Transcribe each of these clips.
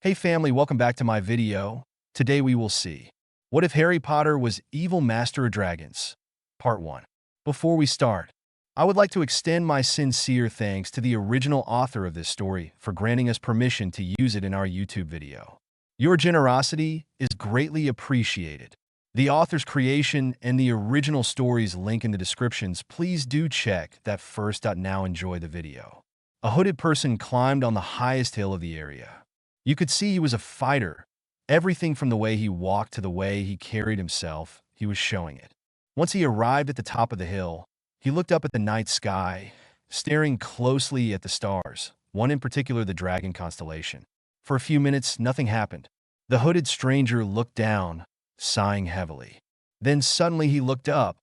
Hey family, welcome back to my video. Today we will see, what if Harry Potter was evil master of dragons? Part 1. Before we start, I would like to extend my sincere thanks to the original author of this story for granting us permission to use it in our YouTube video. Your generosity is greatly appreciated. The author's creation and the original story's link in the descriptions. Please do check that first. Now enjoy the video. A hooded person climbed on the highest hill of the area. You could see he was a fighter. Everything from the way he walked to the way he carried himself, he was showing it. Once he arrived at the top of the hill, he looked up at the night sky, staring closely at the stars, one in particular the dragon constellation. For a few minutes, nothing happened. The hooded stranger looked down, sighing heavily. Then suddenly he looked up,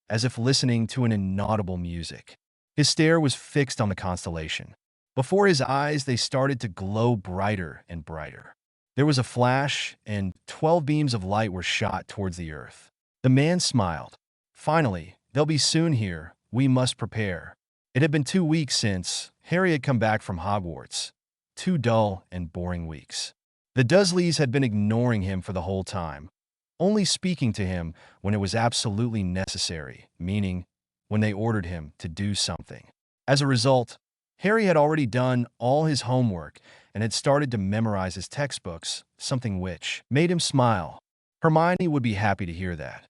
as if listening to an inaudible music. His stare was fixed on the constellation. Before his eyes, they started to glow brighter and brighter. There was a flash, and 12 beams of light were shot towards the earth. The man smiled. Finally, they'll be soon here. We must prepare. It had been 2 weeks since Harry had come back from Hogwarts. 2 dull and boring weeks. The Dursleys had been ignoring him for the whole time, only speaking to him when it was absolutely necessary, meaning when they ordered him to do something. As a result, Harry had already done all his homework and had started to memorize his textbooks, something which made him smile. Hermione would be happy to hear that.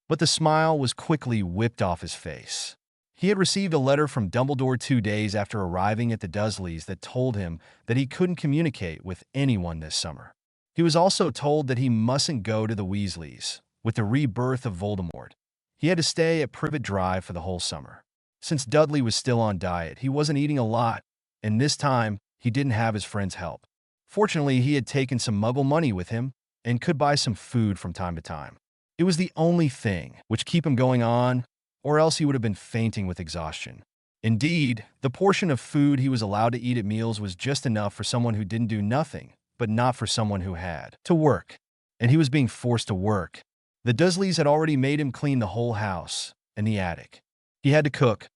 But the smile was quickly whipped off his face. He had received a letter from Dumbledore 2 days after arriving at the Dursleys that told him that he couldn't communicate with anyone this summer. He was also told that he mustn't go to the Weasleys. With the rebirth of Voldemort, he had to stay at Privet Drive for the whole summer. Since Dudley was still on diet, he wasn't eating a lot, and this time, he didn't have his friend's help. Fortunately, he had taken some Muggle money with him and could buy some food from time to time. It was the only thing which kept him going on, or else he would have been fainting with exhaustion. Indeed, the portion of food he was allowed to eat at meals was just enough for someone who didn't do nothing, but not for someone who had to work. And he was being forced to work. The Dursleys had already made him clean the whole house and the attic. He had to cook,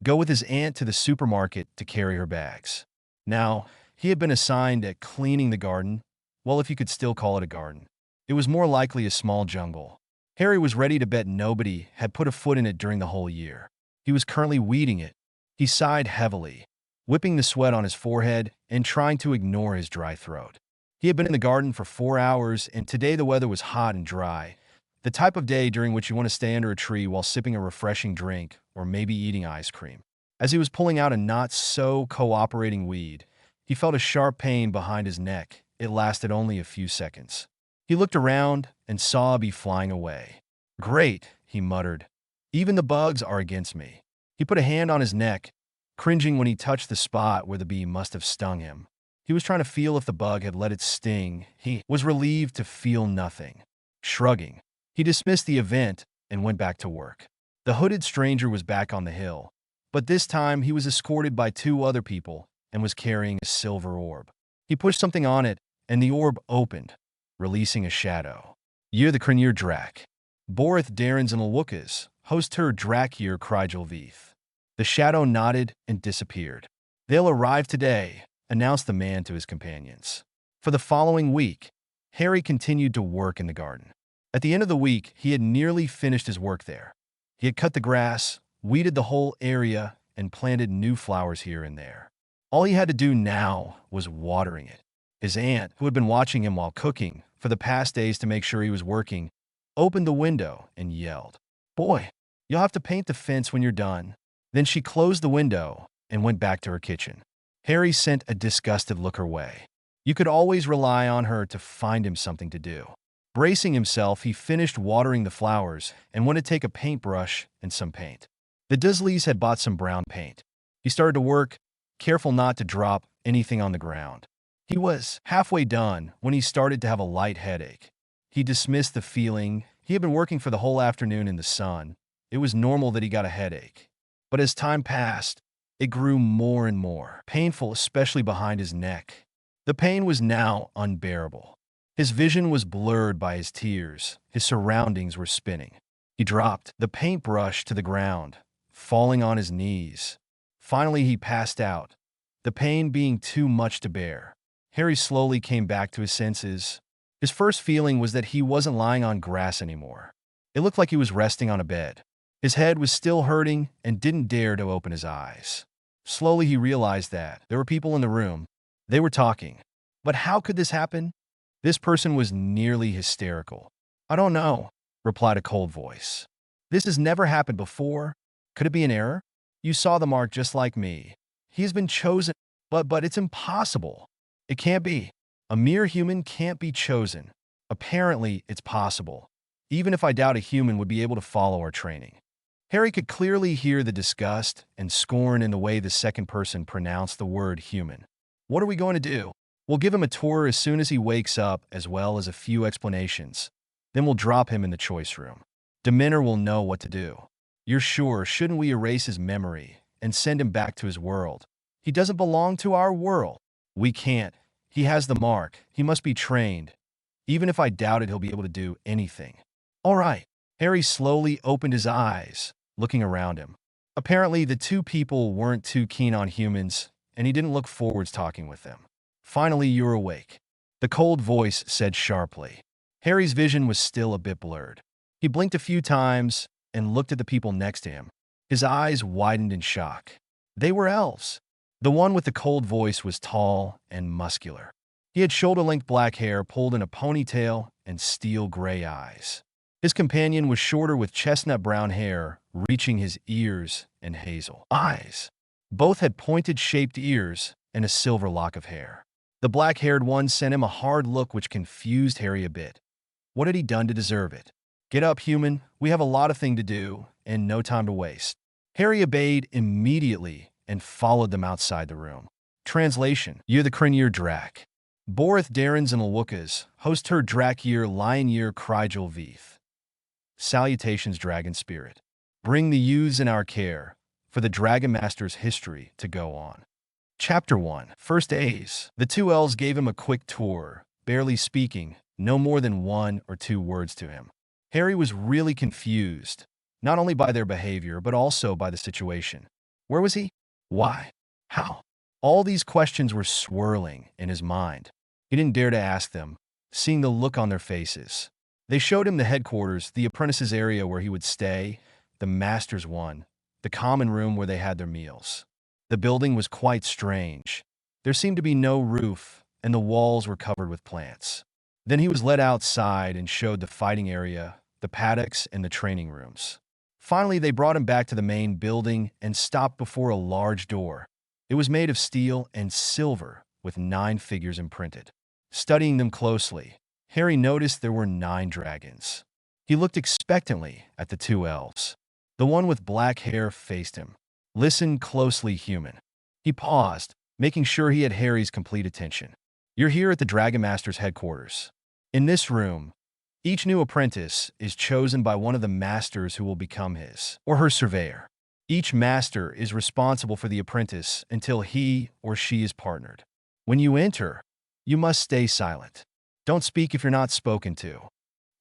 go with his aunt to the supermarket to carry her bags. Now, he had been assigned at cleaning the garden, well, if you could still call it a garden. It was more likely a small jungle. Harry was ready to bet nobody had put a foot in it during the whole year. He was currently weeding it. He sighed heavily, whipping the sweat on his forehead and trying to ignore his dry throat. He had been in the garden for 4 hours, and today the weather was hot and dry. The type of day during which you want to stay under a tree while sipping a refreshing drink or maybe eating ice cream. As he was pulling out a not-so-cooperating weed, he felt a sharp pain behind his neck. It lasted only a few seconds. He looked around and saw a bee flying away. "Great," he muttered. "Even the bugs are against me." He put a hand on his neck, cringing when he touched the spot where the bee must have stung him. He was trying to feel if the bug had let it sting. He was relieved to feel nothing. Shrugging, he dismissed the event and went back to work. The hooded stranger was back on the hill, but this time he was escorted by 2 other people and was carrying a silver orb. He pushed something on it, and the orb opened, releasing a shadow. "You're the Crinier Drac. Borith Darrens and Lwukas, host her Drac here, Crygilveeth." The shadow nodded and disappeared. "They'll arrive today," announced the man to his companions. For the following week, Harry continued to work in the garden. At the end of the week, he had nearly finished his work there. He had cut the grass, weeded the whole area, and planted new flowers here and there. All he had to do now was watering it. His aunt, who had been watching him while cooking for the past days to make sure he was working, opened the window and yelled, "Boy, you'll have to paint the fence when you're done." Then she closed the window and went back to her kitchen. Harry sent a disgusted look her way. You could always rely on her to find him something to do. Bracing himself, he finished watering the flowers and went to take a paintbrush and some paint. The Dursleys had bought some brown paint. He started to work, careful not to drop anything on the ground. He was halfway done when he started to have a light headache. He dismissed the feeling. He had been working for the whole afternoon in the sun. It was normal that he got a headache. But as time passed, it grew more and more painful, especially behind his neck. The pain was now unbearable. His vision was blurred by his tears. His surroundings were spinning. He dropped the paintbrush to the ground, falling on his knees. Finally, he passed out, the pain being too much to bear. Harry slowly came back to his senses. His first feeling was that he wasn't lying on grass anymore. It looked like he was resting on a bed. His head was still hurting and didn't dare to open his eyes. Slowly he realized that there were people in the room. They were talking. But how could this happen? This person was nearly hysterical. "I don't know," replied a cold voice. "This has never happened before. Could it be an error? You saw the mark just like me. He has been chosen, but it's impossible. It can't be. A mere human can't be chosen. Apparently, it's possible. Even if I doubt a human would be able to follow our training." Harry could clearly hear the disgust and scorn in the way the second person pronounced the word human. "What are we going to do? We'll give him a tour as soon as he wakes up, as well as a few explanations. Then we'll drop him in the choice room. Demeanor will know what to do." "You're sure? Shouldn't we erase his memory and send him back to his world? He doesn't belong to our world." "We can't. He has the mark. He must be trained. Even if I doubt it, he'll be able to do anything." "All right." Harry slowly opened his eyes, looking around him. Apparently, the two people weren't too keen on humans, and he didn't look forward to talking with them. "Finally, you're awake," the cold voice said sharply. Harry's vision was still a bit blurred. He blinked a few times and looked at the people next to him. His eyes widened in shock. They were elves. The one with the cold voice was tall and muscular. He had shoulder-length black hair pulled in a ponytail and steel-gray eyes. His companion was shorter with chestnut-brown hair reaching his ears and hazel eyes. Both had pointed-shaped ears and a silver lock of hair. The black-haired one sent him a hard look which confused Harry a bit. What had he done to deserve it? "Get up, human. We have a lot of things to do and no time to waste." Harry obeyed immediately and followed them outside the room. Translation: Year the Kryn Drak. Borith Darrens and Lwukas, host her Drak Year Lion Year Krygel Veeth. Salutations, Dragon Spirit. Bring the youths in our care, for the Dragon Master's history to go on. Chapter 1. First Days. The two elves gave him a quick tour, barely speaking, no more than 1 or 2 words to him. Harry was really confused, not only by their behavior, but also by the situation. Where was he? Why? How? All these questions were swirling in his mind. He didn't dare to ask them, seeing the look on their faces. They showed him the headquarters, the apprentice's area where he would stay, the master's one, the common room where they had their meals. The building was quite strange. There seemed to be no roof, and the walls were covered with plants. Then he was led outside and showed the fighting area, the paddocks, and the training rooms. Finally, they brought him back to the main building and stopped before a large door. It was made of steel and silver, with 9 figures imprinted. Studying them closely, Harry noticed there were 9 dragons. He looked expectantly at the 2 elves. The one with black hair faced him. "Listen closely, human." He paused, making sure he had Harry's complete attention. "You're here at the Dragon Master's headquarters. In this room, each new apprentice is chosen by one of the masters who will become his or her surveyor. Each master is responsible for the apprentice until he or she is partnered. When you enter, you must stay silent. Don't speak if you're not spoken to."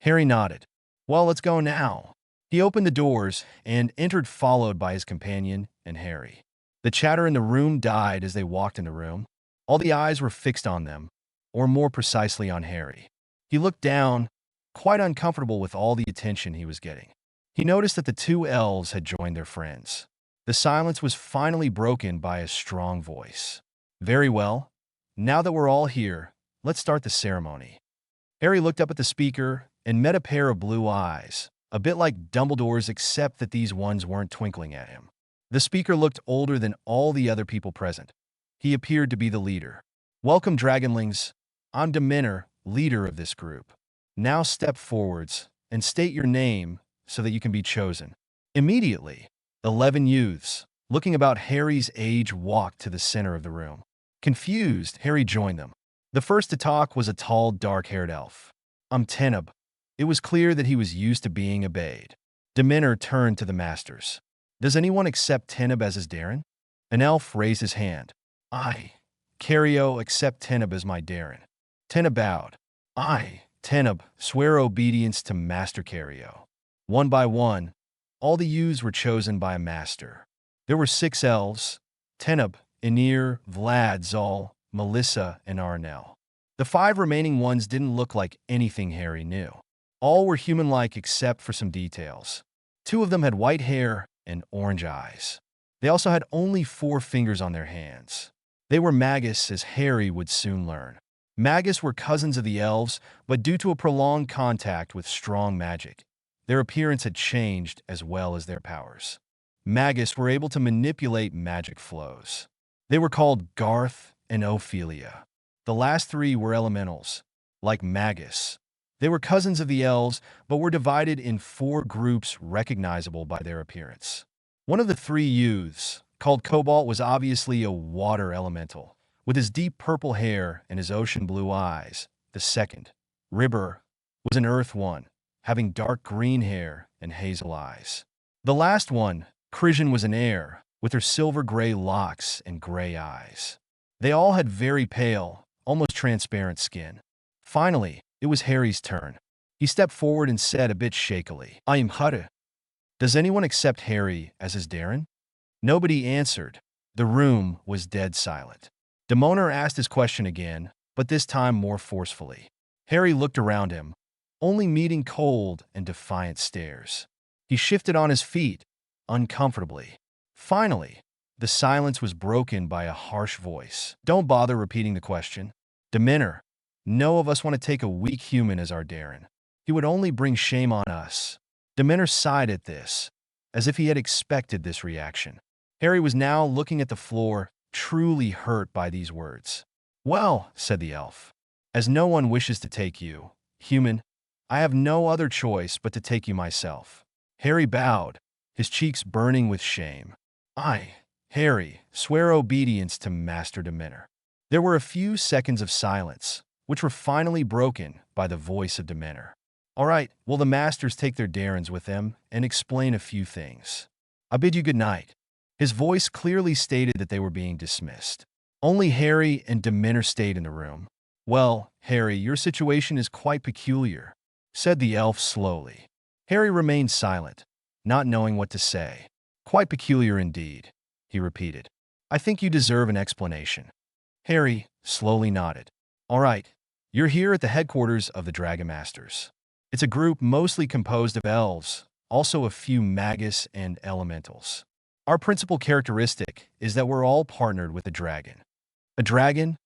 Harry nodded. "Well, let's go now." He opened the doors and entered, followed by his companion and Harry. The chatter in the room died as they walked in the room. All the eyes were fixed on them, or more precisely on Harry. He looked down, quite uncomfortable with all the attention he was getting. He noticed that the 2 elves had joined their friends. The silence was finally broken by a strong voice. "Very well. Now that we're all here, let's start the ceremony." Harry looked up at the speaker and met a pair of blue eyes, a bit like Dumbledore's, except that these ones weren't twinkling at him. The speaker looked older than all the other people present. He appeared to be the leader. "Welcome, Dragonlings. I'm Demeanor, leader of this group. Now step forwards and state your name so that you can be chosen." Immediately, 11 youths, looking about Harry's age, walked to the center of the room. Confused, Harry joined them. The first to talk was a tall, dark-haired elf. "I'm Teneb." It was clear that he was used to being obeyed. Demeanor turned to the masters. "Does anyone accept Teneb as his Darren?" An elf raised his hand. "I, Cario, accept Teneb as my Darren." Teneb bowed. "I, Teneb, swear obedience to Master Cario." One by one, all the youths were chosen by a master. There were 6 elves: Teneb, Enir, Vlad, Zal, Melissa, and Arnell. The 5 remaining ones didn't look like anything Harry knew. All were human-like except for some details. 2 of them had white hair and orange eyes. They also had only 4 fingers on their hands. They were Magus, as Harry would soon learn. Magus were cousins of the elves, but due to a prolonged contact with strong magic, their appearance had changed as well as their powers. Magus were able to manipulate magic flows. They were called Garth and Ophelia. The last 3 were elementals, like Magus. They were cousins of the elves, but were divided in 4 groups recognizable by their appearance. One of the 3 youths, called Cobalt, was obviously a water elemental, with his deep purple hair and his ocean blue eyes. The second, Ribber, was an earth one, having dark green hair and hazel eyes. The last one, Krisian, was an air, with her silver-gray locks and gray eyes. They all had very pale, almost transparent skin. Finally, it was Harry's turn. He stepped forward and said a bit shakily, "I am Hudde. Does anyone accept Harry as his Darren?" Nobody answered. The room was dead silent. Demoner asked his question again, but this time more forcefully. Harry looked around him, only meeting cold and defiant stares. He shifted on his feet, uncomfortably. Finally, the silence was broken by a harsh voice. "Don't bother repeating the question. Demeanor, no of us want to take a weak human as our Darren. He would only bring shame on us." Demeanor sighed at this, as if he had expected this reaction. Harry was now looking at the floor, truly hurt by these words. "Well," said the elf, "as no one wishes to take you, human, I have no other choice but to take you myself." Harry bowed, his cheeks burning with shame. "I, Harry, swear obedience to Master Demeanor." There were a few seconds of silence, which were finally broken by the voice of Demeanor. "All right, will the masters take their Darrens with them and explain a few things? I bid you good night." His voice clearly stated that they were being dismissed. Only Harry and Demeanor stayed in the room. "Well, Harry, your situation is quite peculiar," said the elf slowly. Harry remained silent, not knowing what to say. "Quite peculiar indeed," he repeated. "I think you deserve an explanation." Harry slowly nodded. "All right, you're here at the headquarters of the Dragon Masters. It's a group mostly composed of elves, also a few magus and elementals. Our principal characteristic is that we're all partnered with a dragon." "A dragon?"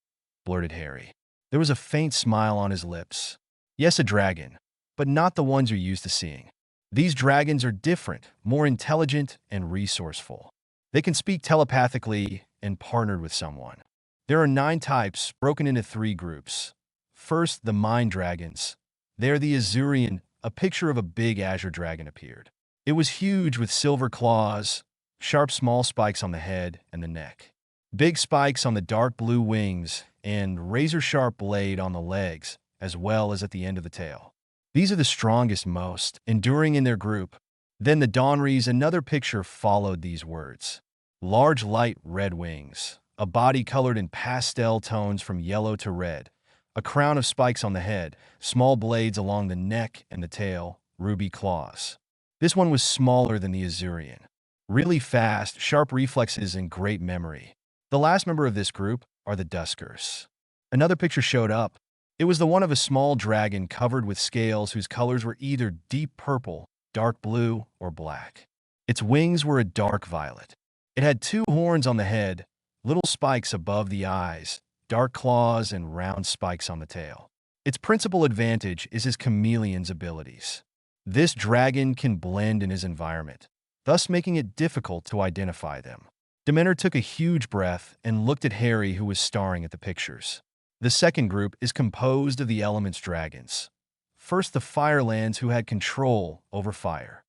blurted Harry. There was a faint smile on his lips. "Yes, a dragon, but not the ones you're used to seeing. These dragons are different, more intelligent and resourceful. They can speak telepathically and partnered with someone. There are 9 types, broken into 3 groups. First, the Mind Dragons. They're the Azurian. A picture of a big azure dragon appeared. It was huge with silver claws, sharp small spikes on the head and the neck, big spikes on the dark blue wings, and razor-sharp blade on the legs, as well as at the end of the tail. These are the strongest, most enduring in their group. Then the Donries, another picture followed these words. Large light red wings, a body colored in pastel tones from yellow to red, a crown of spikes on the head, small blades along the neck and the tail, ruby claws. This one was smaller than the Azurian. Really fast, sharp reflexes, and great memory. The last member of this group are the Duskers. Another picture showed up. It was the one of a small dragon covered with scales whose colors were either deep purple, dark blue, or black. Its wings were a dark violet. It had 2 horns on the head, little spikes above the eyes, dark claws, and round spikes on the tail. Its principal advantage is his chameleon's abilities. This dragon can blend in his environment, thus making it difficult to identify them. Demeanor took a huge breath and looked at Harry, who was staring at the pictures. The second group is composed of the Elements Dragons. First, the Firelands, who had control over fire.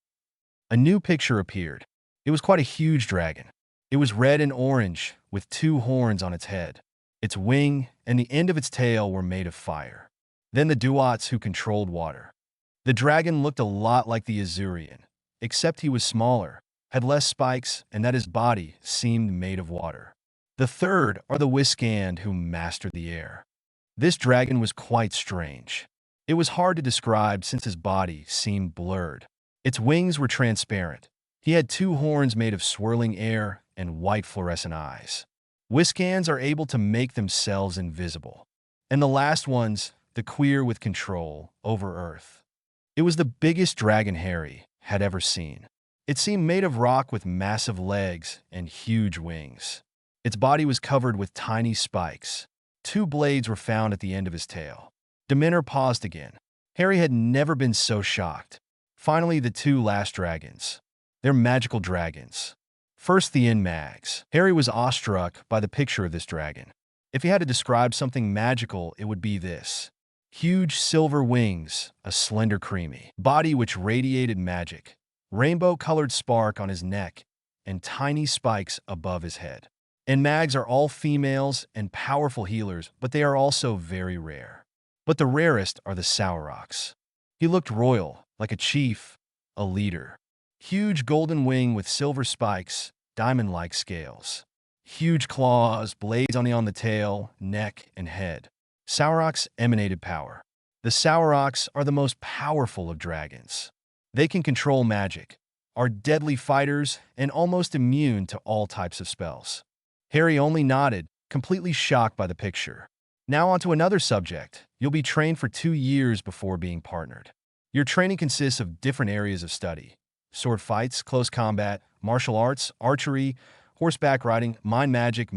A new picture appeared. It was quite a huge dragon. It was red and orange, with 2 horns on its head. Its wing and the end of its tail were made of fire. Then the Duats, who controlled water. The dragon looked a lot like the Azurian, except he was smaller, had less spikes, and that his body seemed made of water. The third are the Whiskand, who mastered the air. This dragon was quite strange. It was hard to describe since his body seemed blurred. Its wings were transparent. He had 2 horns made of swirling air and white fluorescent eyes. Whiskans are able to make themselves invisible. And the last one's the queer with control over Earth. It was the biggest dragon Harry had ever seen. It seemed made of rock with massive legs and huge wings. Its body was covered with tiny spikes. 2 blades were found at the end of his tail. Demeanor paused again. Harry had never been so shocked. Finally, the 2 last dragons. They're magical dragons. First, the Mags. Harry was awestruck by the picture of this dragon. If he had to describe something magical, it would be this. Huge silver wings, a slender creamy body which radiated magic, rainbow-colored spark on his neck, and tiny spikes above his head. Mags are all females and powerful healers, but they are also very rare. But the rarest are the Saurochs. He looked royal, like a chief, a leader. Huge golden wing with silver spikes, diamond-like scales. Huge claws, blades on the tail, neck, and head. Saurochs emanated power. The Saurochs are the most powerful of dragons. They can control magic, are deadly fighters, and almost immune to all types of spells. Harry only nodded, completely shocked by the picture. Now on to another subject. You'll be trained for 2 years before being partnered. Your training consists of different areas of study. Sword fights, close combat, martial arts, archery, horseback riding, mind magic,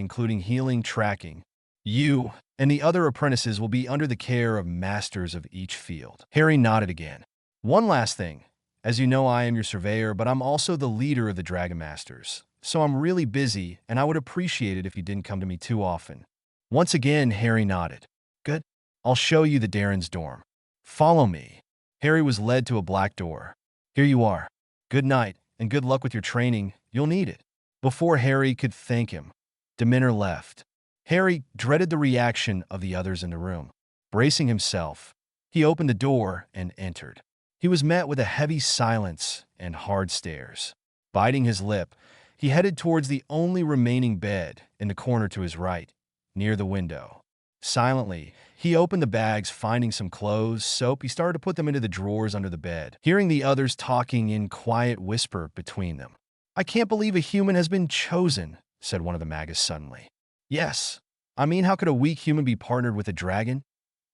including healing, tracking. You and the other apprentices will be under the care of masters of each field. Harry nodded again. One last thing. As you know, I am your surveyor, but I'm also the leader of the Dragon Masters. So I'm really busy, and I would appreciate it if you didn't come to me too often. Once again, Harry nodded. Good. I'll show you the Darren's dorm. Follow me. Harry was led to a black door. Here you are. Good night, and good luck with your training. You'll need it. Before Harry could thank him, Demeanor left. Harry dreaded the reaction of the others in the room. Bracing himself, he opened the door and entered. He was met with a heavy silence and hard stares. Biting his lip, he headed towards the only remaining bed in the corner to his right, near the window. Silently, he opened the bags, finding some clothes, soap. He started to put them into the drawers under the bed, hearing the others talking in quiet whisper between them. I can't believe a human has been chosen, said one of the magus suddenly. Yes. I mean, how could a weak human be partnered with a dragon?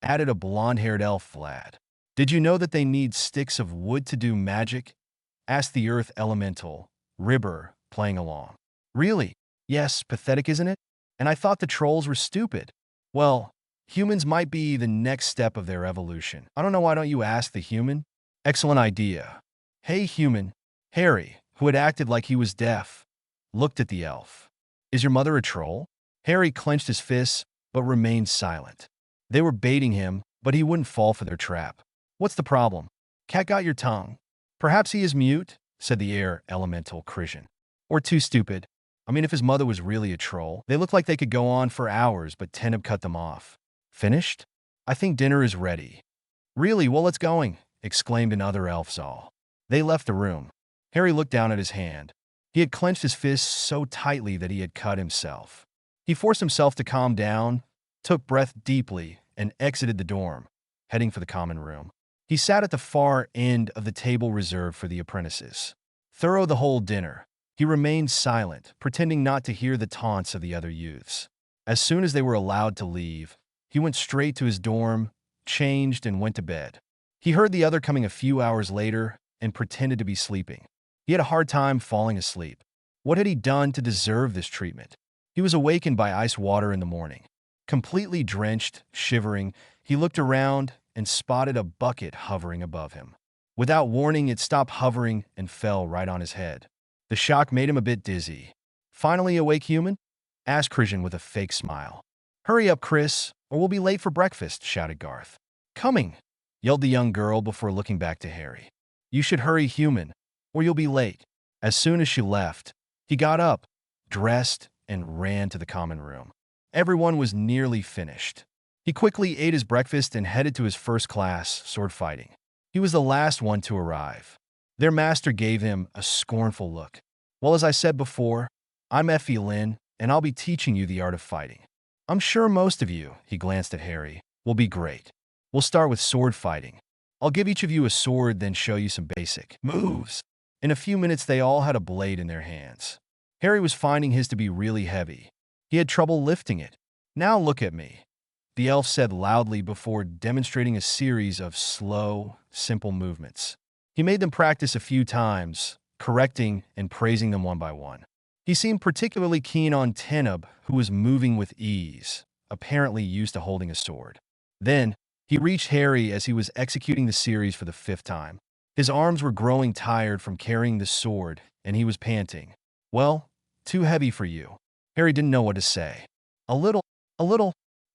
Added a blonde-haired elf lad. Did you know that they need sticks of wood to do magic? Asked the earth elemental, Ribber, playing along. Really? Yes, pathetic, isn't it? And I thought the trolls were stupid. Well, humans might be the next step of their evolution. I don't know, why don't you ask the human? Excellent idea. Hey, human. Harry, who had acted like he was deaf, looked at the elf. Is your mother a troll? Harry clenched his fists, but remained silent. They were baiting him, but he wouldn't fall for their trap. What's the problem? Cat got your tongue. Perhaps he is mute, said the air elemental Christian. Or too stupid. I mean, if his mother was really a troll, they look like they could go on for hours, but Teneb cut them off. Finished? I think dinner is ready. Really? Well, let's going, exclaimed another elf's all. They left the room. Harry looked down at his hand. He had clenched his fists so tightly that he had cut himself. He forced himself to calm down, took breath deeply, and exited the dorm, heading for the common room. He sat at the far end of the table reserved for the apprentices. Throughout the whole dinner, he remained silent, pretending not to hear the taunts of the other youths. As soon as they were allowed to leave, he went straight to his dorm, changed, and went to bed. He heard the other coming a few hours later and pretended to be sleeping. He had a hard time falling asleep. What had he done to deserve this treatment? He was awakened by ice water in the morning. Completely drenched, shivering, he looked around and spotted a bucket hovering above him. Without warning, it stopped hovering and fell right on his head. The shock made him a bit dizzy. Finally awake, human? Asked Christian with a fake smile. Hurry up, Chris, or we'll be late for breakfast, shouted Garth. Coming, yelled the young girl before looking back to Harry. You should hurry, human, or you'll be late. As soon as she left, he got up, dressed, and ran to the common room. Everyone was nearly finished. He quickly ate his breakfast and headed to his first class, sword fighting. He was the last one to arrive. Their master gave him a scornful look. Well, as I said before, I'm Effie Lin, and I'll be teaching you the art of fighting. I'm sure most of you, he glanced at Harry, will be great. We'll start with sword fighting. I'll give each of you a sword, then show you some basic moves. In a few minutes, they all had a blade in their hands. Harry was finding his to be really heavy. He had trouble lifting it. Now look at me, the elf said loudly before demonstrating a series of slow, simple movements. He made them practice a few times, correcting and praising them one by one. He seemed particularly keen on Tenub, who was moving with ease, apparently used to holding a sword. Then, he reached Harry as he was executing the series for the 5th time. His arms were growing tired from carrying the sword, and he was panting. Well, too heavy for you. Harry didn't know what to say. A little,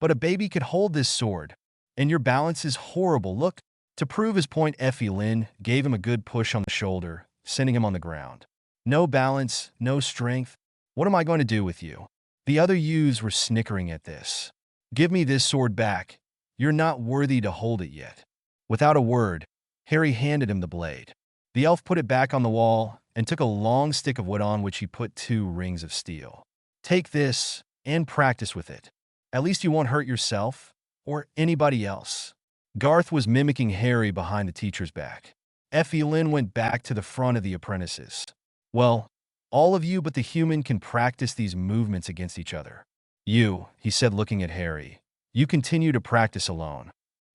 but a baby could hold this sword. And your balance is horrible, look. To prove his point, Effie Lynn gave him a good push on the shoulder, sending him on the ground. No balance, no strength. What am I going to do with you? The other youths were snickering at this. Give me this sword back. You're not worthy to hold it yet. Without a word, Harry handed him the blade. The elf put it back on the wall and took a long stick of wood on which he put 2 rings of steel. Take this and practice with it. At least you won't hurt yourself or anybody else. Garth was mimicking Harry behind the teacher's back. Effie Lynn went back to the front of the apprentices. Well, all of you but the human can practice these movements against each other. You, he said looking at Harry, you continue to practice alone.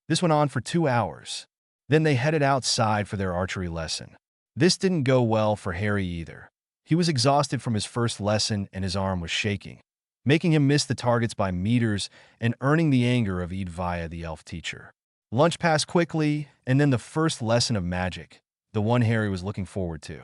This went on for 2 hours. Then they headed outside for their archery lesson. This didn't go well for Harry either. He was exhausted from his first lesson and his arm was shaking, making him miss the targets by meters and earning the anger of Edvia, the elf teacher. Lunch passed quickly, and then the first lesson of magic, the one Harry was looking forward to.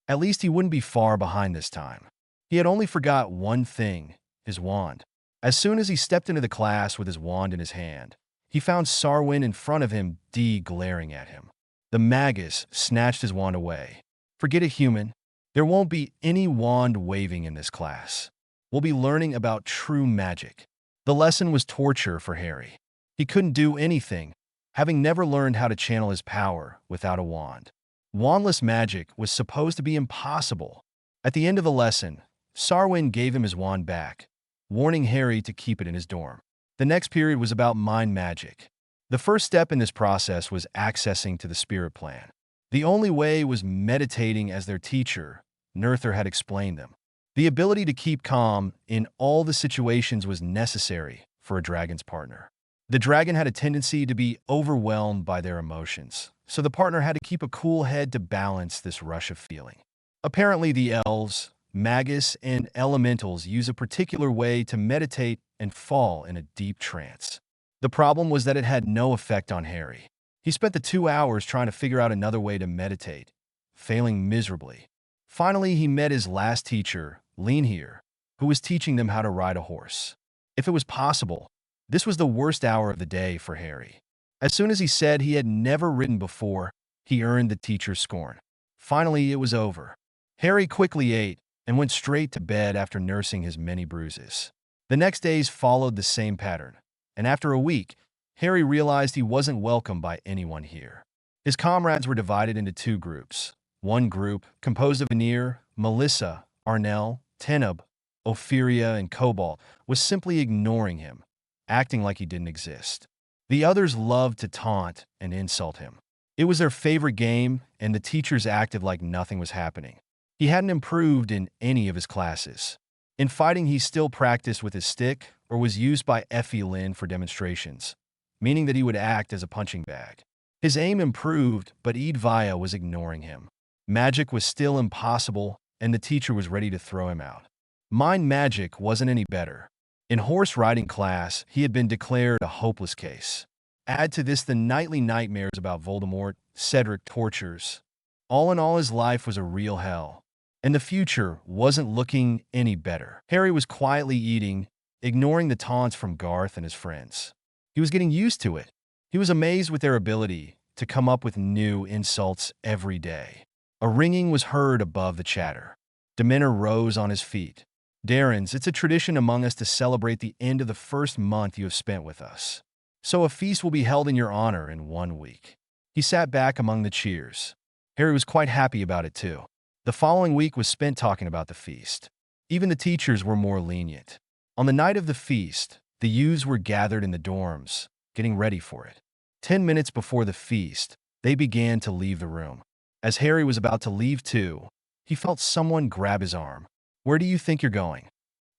At least he wouldn't be far behind this time. He had only forgot one thing, his wand. As soon as he stepped into the class with his wand in his hand, he found Sarwyn in front of him, glaring at him. The magus snatched his wand away. Forget it, human. There won't be any wand waving in this class. We'll be learning about true magic. The lesson was torture for Harry. He couldn't do anything, having never learned how to channel his power without a wand. Wandless magic was supposed to be impossible. At the end of the lesson, Sarwyn gave him his wand back, warning Harry to keep it in his dorm. The next period was about mind magic. The first step in this process was accessing to the spirit plan. The only way was meditating, as their teacher, Nerther, had explained them. The ability to keep calm in all the situations was necessary for a dragon's partner. The dragon had a tendency to be overwhelmed by their emotions, so the partner had to keep a cool head to balance this rush of feeling. Apparently, the elves, magus, and elementals use a particular way to meditate and fall in a deep trance. The problem was that it had no effect on Harry. He spent the 2 hours trying to figure out another way to meditate, failing miserably. Finally, he met his last teacher, Leinhir, who was teaching them how to ride a horse. If it was possible, this was the worst hour of the day for Harry. As soon as he said he had never ridden before, he earned the teacher's scorn. Finally, it was over. Harry quickly ate and went straight to bed after nursing his many bruises. The next days followed the same pattern, and after a week, Harry realized he wasn't welcome by anyone here. His comrades were divided into 2 groups. One group, composed of Anir, Melissa, Arnell, Tenub, Opheria, and Cobalt, was simply ignoring him, acting like he didn't exist. The others loved to taunt and insult him. It was their favorite game, and the teachers acted like nothing was happening. He hadn't improved in any of his classes. In fighting, he still practiced with his stick or was used by Effie Lynn for demonstrations, meaning that he would act as a punching bag. His aim improved, but Edvia was ignoring him. Magic was still impossible, and the teacher was ready to throw him out. Mind magic wasn't any better. In horse riding class, he had been declared a hopeless case. Add to this the nightly nightmares about Voldemort, Cedric tortures. All in all, his life was a real hell, and the future wasn't looking any better. Harry was quietly eating, ignoring the taunts from Garth and his friends. He was getting used to it. He was amazed with their ability to come up with new insults every day. A ringing was heard above the chatter. Dementor rose on his feet. Darrens, it's a tradition among us to celebrate the end of the first month you have spent with us. So a feast will be held in your honor in 1 week. He sat back among the cheers. Harry was quite happy about it too. The following week was spent talking about the feast. Even the teachers were more lenient. On the night of the feast, the youths were gathered in the dorms, getting ready for it. 10 minutes before the feast, they began to leave the room. As Harry was about to leave too, he felt someone grab his arm. Where do you think you're going?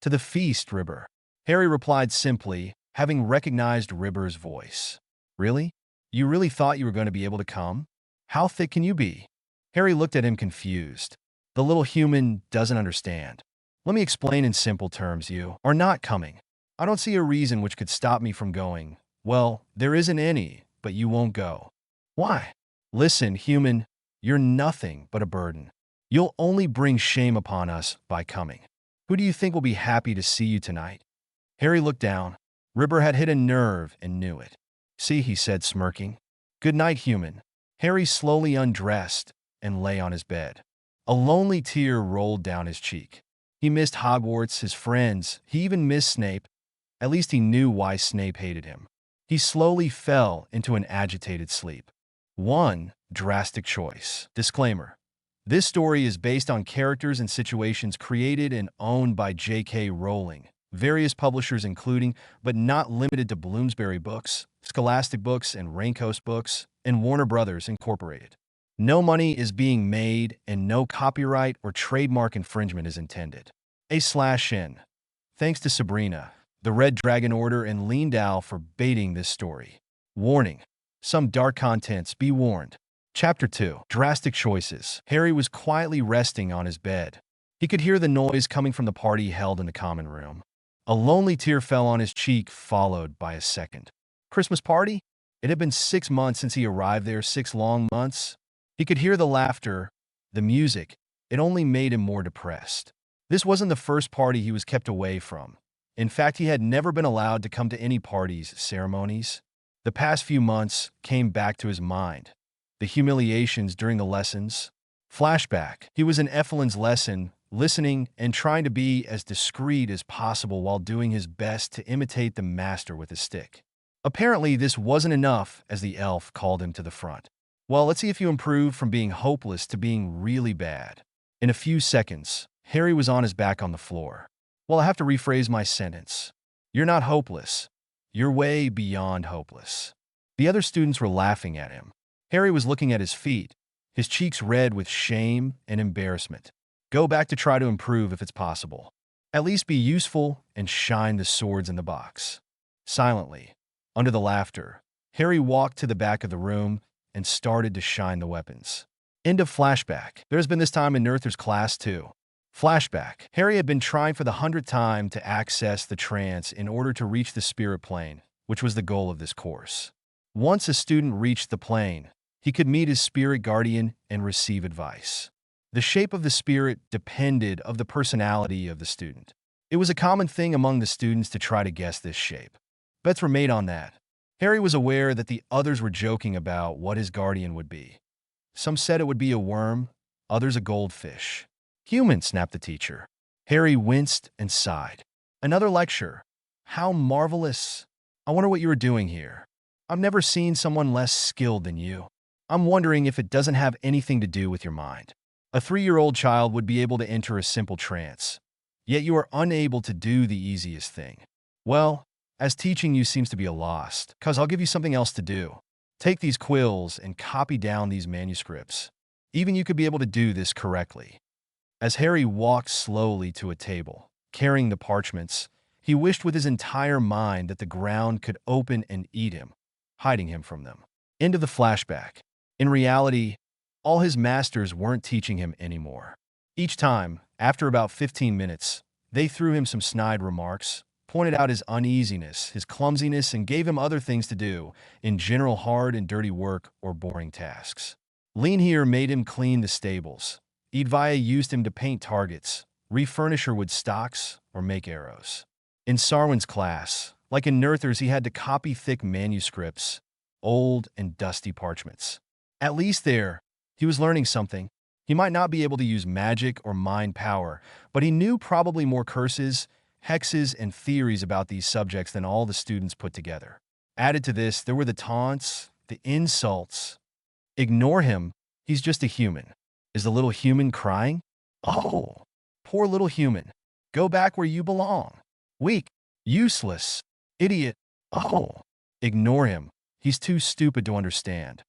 To the feast, Ribber. Harry replied simply, having recognized Ribber's voice. Really? You really thought you were going to be able to come? How thick can you be? Harry looked at him confused. The little human doesn't understand. Let me explain in simple terms. You are not coming. I don't see a reason which could stop me from going. Well, there isn't any, but you won't go. Why? Listen, human, you're nothing but a burden. You'll only bring shame upon us by coming. Who do you think will be happy to see you tonight? Harry looked down. Ribber had hit a nerve and knew it. See, he said, smirking. Good night, human. Harry slowly undressed and lay on his bed. A lonely tear rolled down his cheek. He missed Hogwarts, his friends. He even missed Snape. At least he knew why Snape hated him. He slowly fell into an agitated sleep. 1. Drastic choice. Disclaimer. This story is based on characters and situations created and owned by J.K. Rowling, various publishers including, but not limited to Bloomsbury Books, Scholastic Books and Raincoast Books, and Warner Brothers Incorporated. No money is being made and no copyright or trademark infringement is intended. A/N. Thanks to Sabrina, the Red Dragon Order, and Leandow for baiting this story. Warning. Some dark contents, be warned. Chapter 2. Drastic choices. Harry was quietly resting on his bed. He could hear the noise coming from the party held in the common room. A lonely tear fell on his cheek, followed by a second. Christmas party? It had been 6 months since he arrived there, 6 long months. He could hear the laughter, the music. It only made him more depressed. This wasn't the first party he was kept away from. In fact, he had never been allowed to come to any parties, ceremonies. The past few months came back to his mind. The humiliations during the lessons. Flashback. He was in Effelin's lesson, listening and trying to be as discreet as possible while doing his best to imitate the master with his stick. Apparently, this wasn't enough, as the elf called him to the front. Well, let's see if you improve from being hopeless to being really bad. In a few seconds, Harry was on his back on the floor. Well, I have to rephrase my sentence. You're not hopeless. You're way beyond hopeless. The other students were laughing at him. Harry was looking at his feet, his cheeks red with shame and embarrassment. Go back to try to improve if it's possible. At least be useful and shine the swords in the box. Silently, under the laughter, Harry walked to the back of the room and started to shine the weapons. End of flashback. There's been this time in Noether's class too. Flashback. Harry had been trying for the 100th time to access the trance in order to reach the spirit plane, which was the goal of this course. Once a student reached the plane, he could meet his spirit guardian and receive advice. The shape of the spirit depended on the personality of the student. It was a common thing among the students to try to guess this shape. Bets were made on that. Harry was aware that the others were joking about what his guardian would be. Some said it would be a worm, others a goldfish. Human, snapped the teacher. Harry winced and sighed. Another lecture. How marvelous. I wonder what you were doing here. I've never seen someone less skilled than you. I'm wondering if it doesn't have anything to do with your mind. A 3-year-old child would be able to enter a simple trance, yet you are unable to do the easiest thing. Well, as teaching you seems to be a lost, 'cause I'll give you something else to do. Take these quills and copy down these manuscripts. Even you could be able to do this correctly. As Harry walked slowly to a table, carrying the parchments, he wished with his entire mind that the ground could open and eat him, hiding him from them. End of the flashback. In reality, all his masters weren't teaching him anymore. Each time, after about 15 minutes, they threw him some snide remarks, pointed out his uneasiness, his clumsiness, and gave him other things to do, in general hard and dirty work or boring tasks. Lean here made him clean the stables. Eadvaya used him to paint targets, refurnish her with stocks, or make arrows. In Sarwin's class, like in Noether's, he had to copy thick manuscripts, old and dusty parchments. At least there, he was learning something. He might not be able to use magic or mind power, but he knew probably more curses, hexes, and theories about these subjects than all the students put together. Added to this, there were the taunts, the insults. Ignore him, he's just a human. Is the little human crying? Oh, poor little human. Go back where you belong. Weak, useless, idiot. Oh, ignore him. He's too stupid to understand.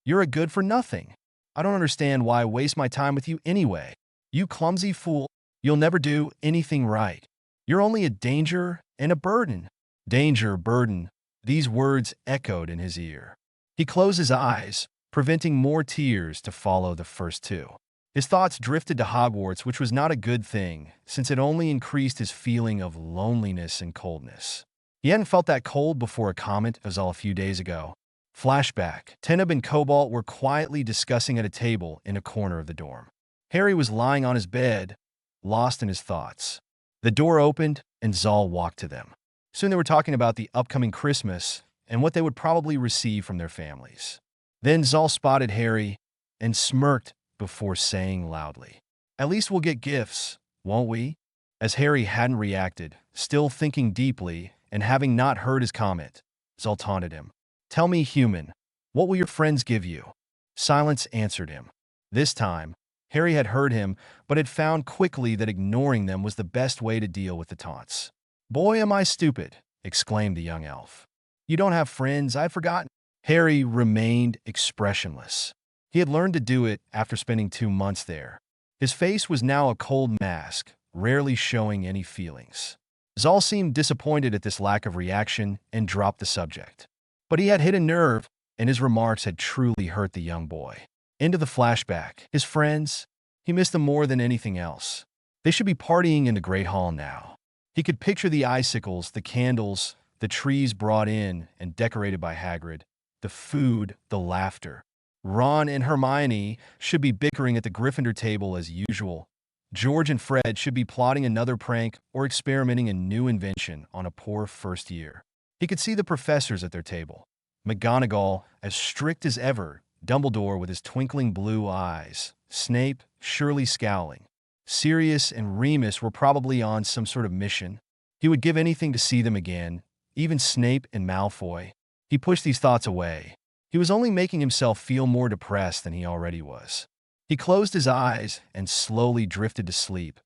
You're a good for nothing. I don't understand why I waste my time with you anyway. You clumsy fool. You'll never do anything right. You're only a danger and a burden. Danger, burden. These words echoed in his ear. He closed his eyes, preventing more tears to follow the first two. His thoughts drifted to Hogwarts, which was not a good thing, since it only increased his feeling of loneliness and coldness. He hadn't felt that cold before a comet was all a few days ago. Flashback. Teneb and Cobalt were quietly discussing at a table in a corner of the dorm. Harry was lying on his bed, lost in his thoughts. The door opened, and Zal walked to them. Soon they were talking about the upcoming Christmas and what they would probably receive from their families. Then Zal spotted Harry and smirked before saying loudly, "At least we'll get gifts, won't we?" As Harry hadn't reacted, still thinking deeply and having not heard his comment, Zal taunted him. "Tell me, human, what will your friends give you?" Silence answered him. This time, Harry had heard him, but had found quickly that ignoring them was the best way to deal with the taunts. "Boy, am I stupid," exclaimed the young elf. "You don't have friends, I'd forgotten." Harry remained expressionless. He had learned to do it after spending 2 months there. His face was now a cold mask, rarely showing any feelings. Zal seemed disappointed at this lack of reaction and dropped the subject. But he had hit a nerve, and his remarks had truly hurt the young boy. Into the flashback. His friends, he missed them more than anything else. They should be partying in the Great Hall now. He could picture the icicles, the candles, the trees brought in and decorated by Hagrid, the food, the laughter. Ron and Hermione should be bickering at the Gryffindor table as usual. George and Fred should be plotting another prank or experimenting a new invention on a poor first year. He could see the professors at their table. McGonagall, as strict as ever, Dumbledore with his twinkling blue eyes, Snape surely scowling. Sirius and Remus were probably on some sort of mission. He would give anything to see them again, even Snape and Malfoy. He pushed these thoughts away. He was only making himself feel more depressed than he already was. He closed his eyes and slowly drifted to sleep.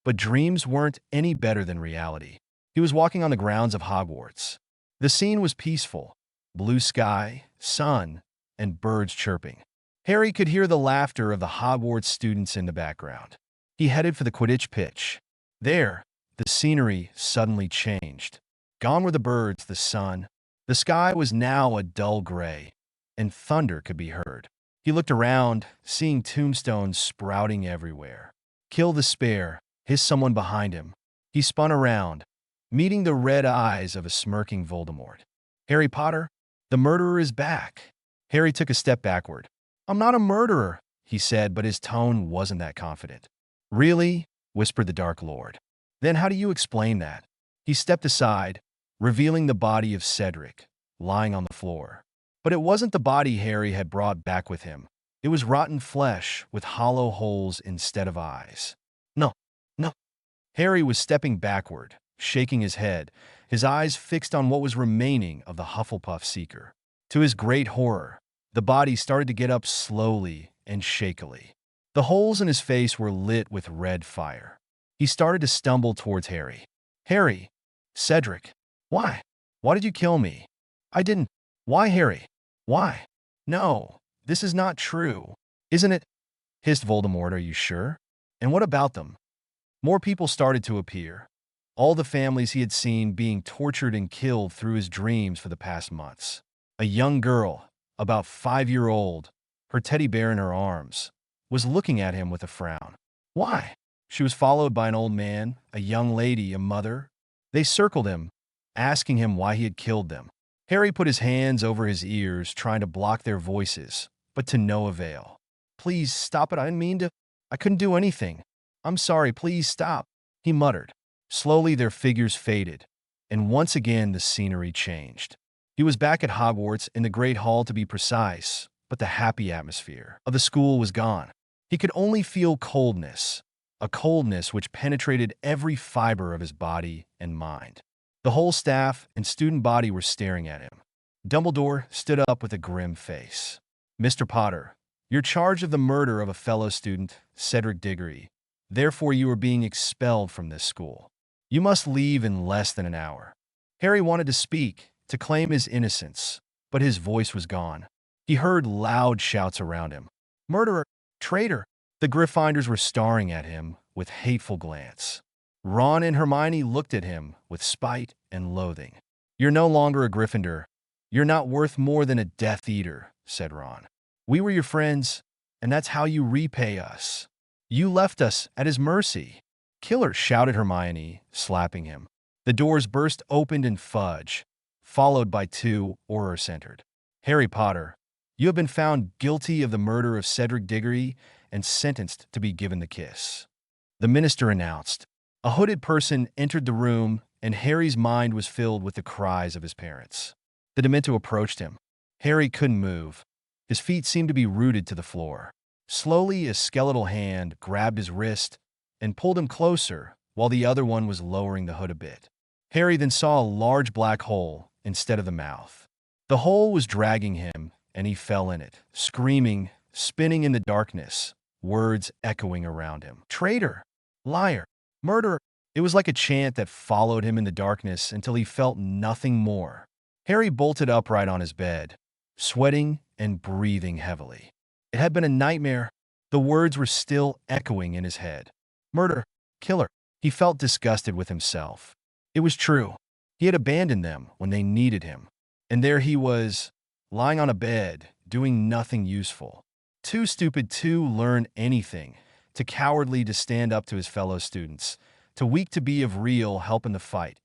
But dreams weren't any better than reality. He was walking on the grounds of Hogwarts. The scene was peaceful. Blue sky, sun, and birds chirping. Harry could hear the laughter of the Hogwarts students in the background. He headed for the Quidditch pitch. There, the scenery suddenly changed. Gone were the birds, the sun. The sky was now a dull gray, and thunder could be heard. He looked around, seeing tombstones sprouting everywhere. Kill the spare, hissed someone behind him. He spun around, meeting the red eyes of a smirking Voldemort. "Harry Potter, the murderer is back." Harry took a step backward. "I'm not a murderer," he said, but his tone wasn't that confident. "Really?" whispered the Dark Lord. "Then how do you explain that?" He stepped aside, revealing the body of Cedric, lying on the floor. But it wasn't the body Harry had brought back with him. It was rotten flesh with hollow holes instead of eyes. "No, no." Harry was stepping backward, shaking his head, his eyes fixed on what was remaining of the Hufflepuff Seeker. To his great horror, the body started to get up slowly and shakily. The holes in his face were lit with red fire. He started to stumble towards Harry. "Harry! Cedric! Why? Why did you kill me?" "I didn't." "Why, Harry? Why?" "No, this is not true." "Isn't it?" hissed Voldemort. "Are you sure?" "And what about them?" More people started to appear. All the families he had seen being tortured and killed through his dreams for the past months. A young girl, about 5-year-old, her teddy bear in her arms, was looking at him with a frown. "Why?" She was followed by an old man, a young lady, a mother. They circled him, asking him why he had killed them. Harry put his hands over his ears, trying to block their voices, but to no avail. "Please stop it, I didn't mean to. I couldn't do anything. I'm sorry, please stop," he muttered. Slowly their figures faded, and once again the scenery changed. He was back at Hogwarts, in the Great Hall to be precise, but the happy atmosphere of the school was gone. He could only feel coldness, a coldness which penetrated every fiber of his body and mind. The whole staff and student body were staring at him. Dumbledore stood up with a grim face. "Mr. Potter, you're charged of the murder of a fellow student, Cedric Diggory. Therefore, you are being expelled from this school. You must leave in less than an hour." Harry wanted to speak, to claim his innocence, but his voice was gone. He heard loud shouts around him. "Murderer! Traitor!" The Gryffindors were staring at him with hateful glance. Ron and Hermione looked at him with spite and loathing. "You're no longer a Gryffindor. You're not worth more than a Death Eater," said Ron. "We were your friends, and that's how you repay us. You left us at his mercy." "Killer!" shouted Hermione, slapping him. The doors burst open in fudge, followed by two Aurors entered. "Harry Potter, you have been found guilty of the murder of Cedric Diggory and sentenced to be given the kiss," the minister announced. A hooded person entered the room, and Harry's mind was filled with the cries of his parents. The Demento approached him. Harry couldn't move. His feet seemed to be rooted to the floor. Slowly, a skeletal hand grabbed his wrist and pulled him closer, while the other one was lowering the hood a bit. Harry then saw a large black hole instead of the mouth. The hole was dragging him, and he fell in it, screaming, spinning in the darkness, words echoing around him. "Traitor! Liar! Murderer!" It was like a chant that followed him in the darkness until he felt nothing more. Harry bolted upright on his bed, sweating and breathing heavily. It had been a nightmare. The words were still echoing in his head. Murder! Killer! He felt disgusted with himself. It was true. He had abandoned them when they needed him. And there he was, lying on a bed, doing nothing useful. Too stupid to learn anything, too cowardly to stand up to his fellow students, too weak to be of real help in the fight.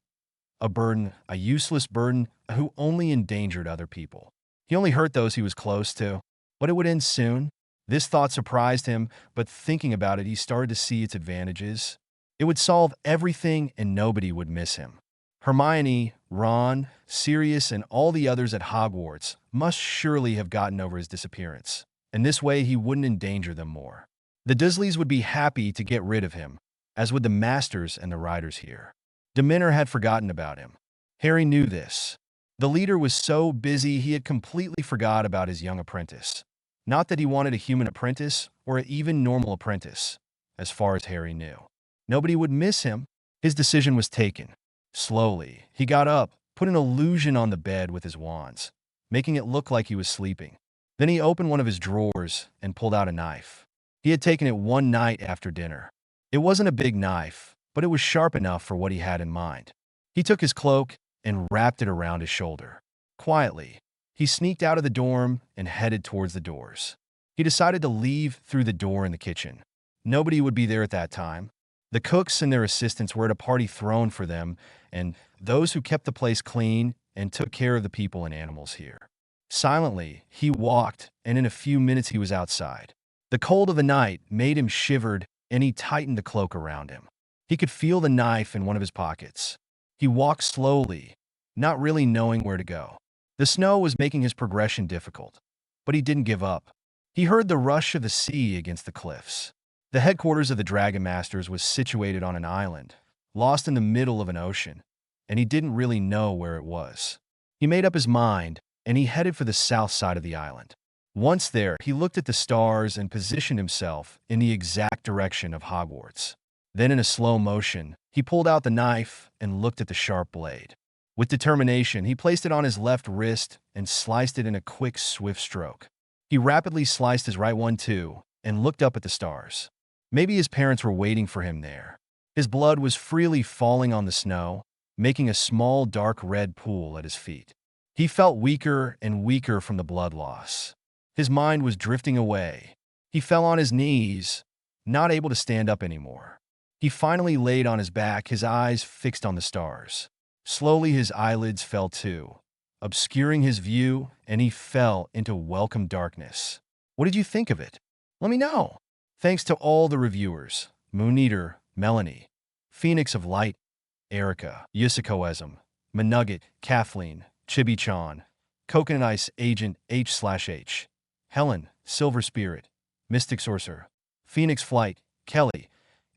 A burden, a useless burden, who only endangered other people. He only hurt those he was close to. But it would end soon. This thought surprised him, but thinking about it, he started to see its advantages. It would solve everything and nobody would miss him. Hermione, Ron, Sirius, and all the others at Hogwarts must surely have gotten over his disappearance. And this way he wouldn't endanger them more. The Dursleys would be happy to get rid of him, as would the Masters and the Riders here. Dementor had forgotten about him. Harry knew this. The leader was so busy he had completely forgot about his young apprentice. Not that he wanted a human apprentice or an even normal apprentice, as far as Harry knew. Nobody would miss him. His decision was taken. Slowly, he got up, put an illusion on the bed with his wands, making it look like he was sleeping. Then he opened one of his drawers and pulled out a knife. He had taken it one night after dinner. It wasn't a big knife, but it was sharp enough for what he had in mind. He took his cloak and wrapped it around his shoulder. Quietly, he sneaked out of the dorm and headed towards the doors. He decided to leave through the door in the kitchen. Nobody would be there at that time. The cooks and their assistants were at a party thrown for them, and those who kept the place clean and took care of the people and animals here. Silently, he walked, and in a few minutes he was outside. The cold of the night made him shivered, and he tightened the cloak around him. He could feel the knife in one of his pockets. He walked slowly, not really knowing where to go. The snow was making his progression difficult, but he didn't give up. He heard the rush of the sea against the cliffs. The headquarters of the Dragon Masters was situated on an island, lost in the middle of an ocean, and he didn't really know where it was. He made up his mind, and he headed for the south side of the island. Once there, he looked at the stars and positioned himself in the exact direction of Hogwarts. Then in a slow motion, he pulled out the knife and looked at the sharp blade. With determination, he placed it on his left wrist and sliced it in a quick, swift stroke. He rapidly sliced his right one too and looked up at the stars. Maybe his parents were waiting for him there. His blood was freely falling on the snow, making a small dark red pool at his feet. He felt weaker and weaker from the blood loss. His mind was drifting away. He fell on his knees, not able to stand up anymore. He finally laid on his back, his eyes fixed on the stars. Slowly his eyelids fell too, obscuring his view, and he fell into welcome darkness. What did you think of it? Let me know. Thanks to all the reviewers, Moon Eater, Melanie, Phoenix of Light, Erica, Yusikoism, Manugget, Kathleen, Chibi-chan, Coconut Ice Agent H/H, Helen, Silver Spirit, Mystic Sorcerer, Phoenix Flight, Kelly,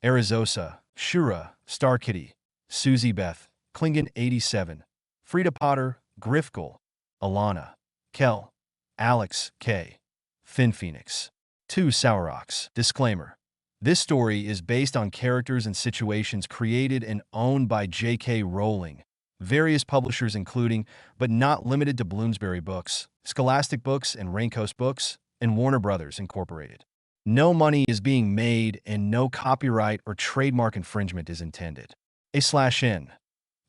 Arizosa, Shura, Star Kitty, Susie Beth, Klingon 87, Frida Potter, Grifkel, Alana, Kel, Alex K, Finn Phoenix. 2 Sourrocks. Disclaimer. This story is based on characters and situations created and owned by J.K. Rowling, various publishers including, but not limited to Bloomsbury Books, Scholastic Books and Raincoast Books, and Warner Brothers Incorporated. No money is being made and no copyright or trademark infringement is intended. A/N.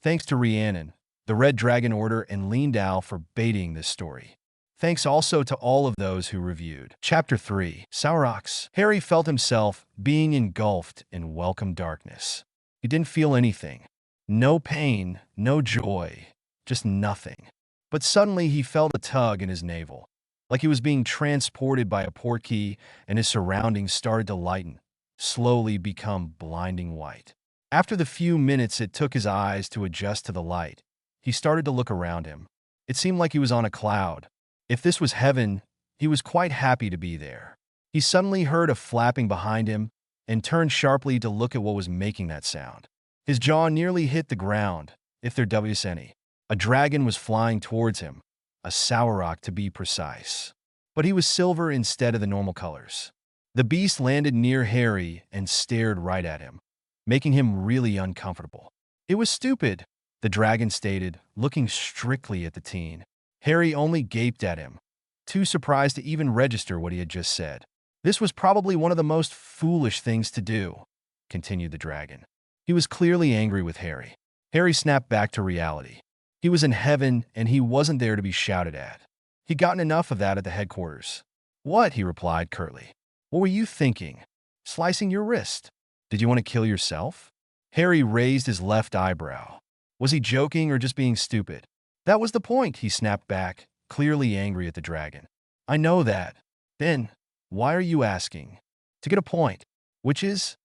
Thanks to Rhiannon, the Red Dragon Order, and Leandow for baiting this story. Thanks also to all of those who reviewed. Chapter 3. Saurox. Harry felt himself being engulfed in welcome darkness. He didn't feel anything. No pain, no joy, just nothing. But suddenly he felt a tug in his navel, like he was being transported by a portkey, and his surroundings started to lighten, slowly become blinding white. After the few minutes it took his eyes to adjust to the light, he started to look around him. It seemed like he was on a cloud. If this was heaven, he was quite happy to be there. He suddenly heard a flapping behind him and turned sharply to look at what was making that sound. His jaw nearly hit the ground, if there was any. A dragon was flying towards him, a Sauroch to be precise. But he was silver instead of the normal colors. The beast landed near Harry and stared right at him, making him really uncomfortable. It was stupid, the dragon stated, looking strictly at the teen. Harry only gaped at him, too surprised to even register what he had just said. This was probably one of the most foolish things to do, continued the dragon. He was clearly angry with Harry. Harry snapped back to reality. He was in heaven and he wasn't there to be shouted at. He'd gotten enough of that at the headquarters. What? He replied curtly. What were you thinking? Slicing your wrist? Did you want to kill yourself? Harry raised his left eyebrow. Was he joking or just being stupid? That was the point, he snapped back, clearly angry at the dragon. I know that. Then, why are you asking? To get a point. Which is?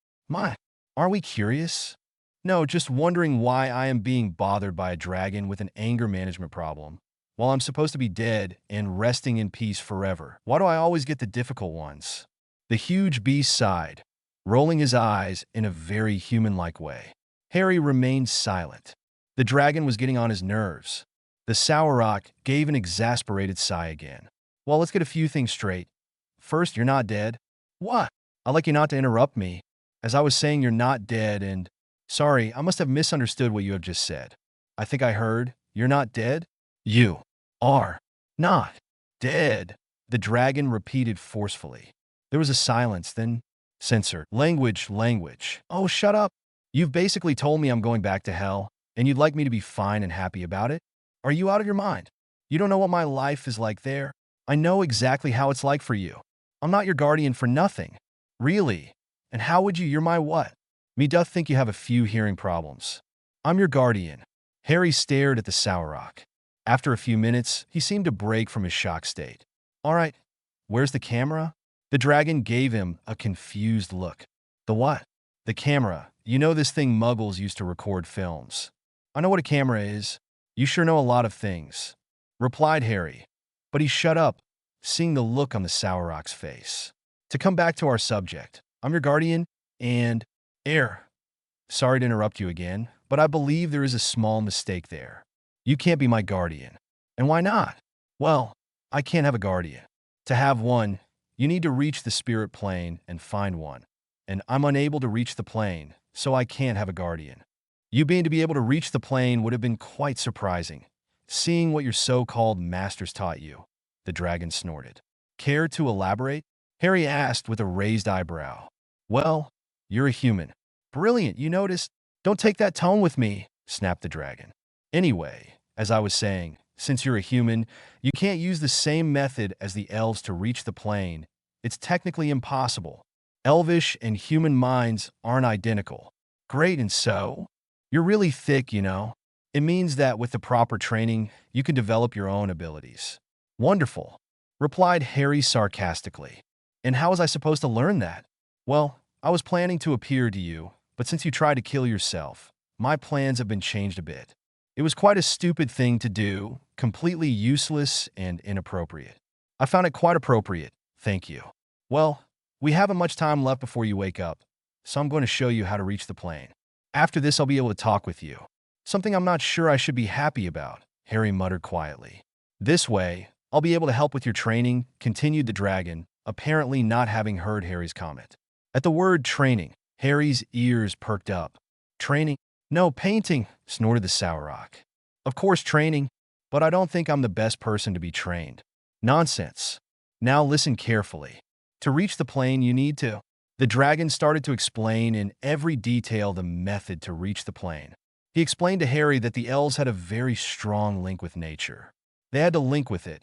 Are we curious? No, just wondering why I am being bothered by a dragon with an anger management problem, while I'm supposed to be dead and resting in peace forever. Why do I always get the difficult ones? The huge beast sighed, rolling his eyes in a very human-like way. Harry remained silent. The dragon was getting on his nerves. The Sauroch gave an exasperated sigh again. Well, let's get a few things straight. First, you're not dead. What? I'd like you not to interrupt me. As I was saying, you're not dead and… Sorry, I must have misunderstood what you have just said. I think I heard, you're not dead? You are not dead, the dragon repeated forcefully. There was a silence, then censor. Language. Oh, shut up. You've basically told me I'm going back to hell, and you'd like me to be fine and happy about it? Are you out of your mind? You don't know what my life is like there. I know exactly how it's like for you. I'm not your guardian for nothing. Really? And how would you? You're my what? Me doth think you have a few hearing problems. I'm your guardian. Harry stared at the Sauroch. After a few minutes, he seemed to break from his shock state. All right, where's the camera? The dragon gave him a confused look. The what? The camera. You know this thing muggles used to record films. I know what a camera is. You sure know a lot of things, replied Harry. But he shut up, seeing the look on the Sauroch's face. To come back to our subject, I'm your guardian, and… Sorry to interrupt you again, but I believe there is a small mistake there. You can't be my guardian. And why not? Well, I can't have a guardian. To have one, you need to reach the spirit plane and find one. And I'm unable to reach the plane, so I can't have a guardian. You being to be able to reach the plane would have been quite surprising, seeing what your so-called masters taught you, the dragon snorted. Care to elaborate? Harry asked with a raised eyebrow. Well, you're a human. Brilliant, you noticed? Don't take that tone with me, snapped the dragon. Anyway, as I was saying, since you're a human, you can't use the same method as the elves to reach the plane. It's technically impossible. Elvish and human minds aren't identical. Great, and so? You're really thick, you know. It means that with the proper training, you can develop your own abilities. Wonderful, replied Harry sarcastically. And how was I supposed to learn that? Well, I was planning to appear to you, but since you tried to kill yourself, my plans have been changed a bit. It was quite a stupid thing to do, completely useless and inappropriate. I found it quite appropriate, thank you. Well, we haven't much time left before you wake up, so I'm going to show you how to reach the plane. After this, I'll be able to talk with you. Something I'm not sure I should be happy about, Harry muttered quietly. This way, I'll be able to help with your training, continued the dragon, apparently not having heard Harry's comment. At the word training, Harry's ears perked up. Training? No, painting, snorted the Sauroch. Of course training, but I don't think I'm the best person to be trained. Nonsense. Now listen carefully. To reach the plane, you need to. The dragon started to explain in every detail the method to reach the plane. He explained to Harry that the elves had a very strong link with nature. They had to link with it,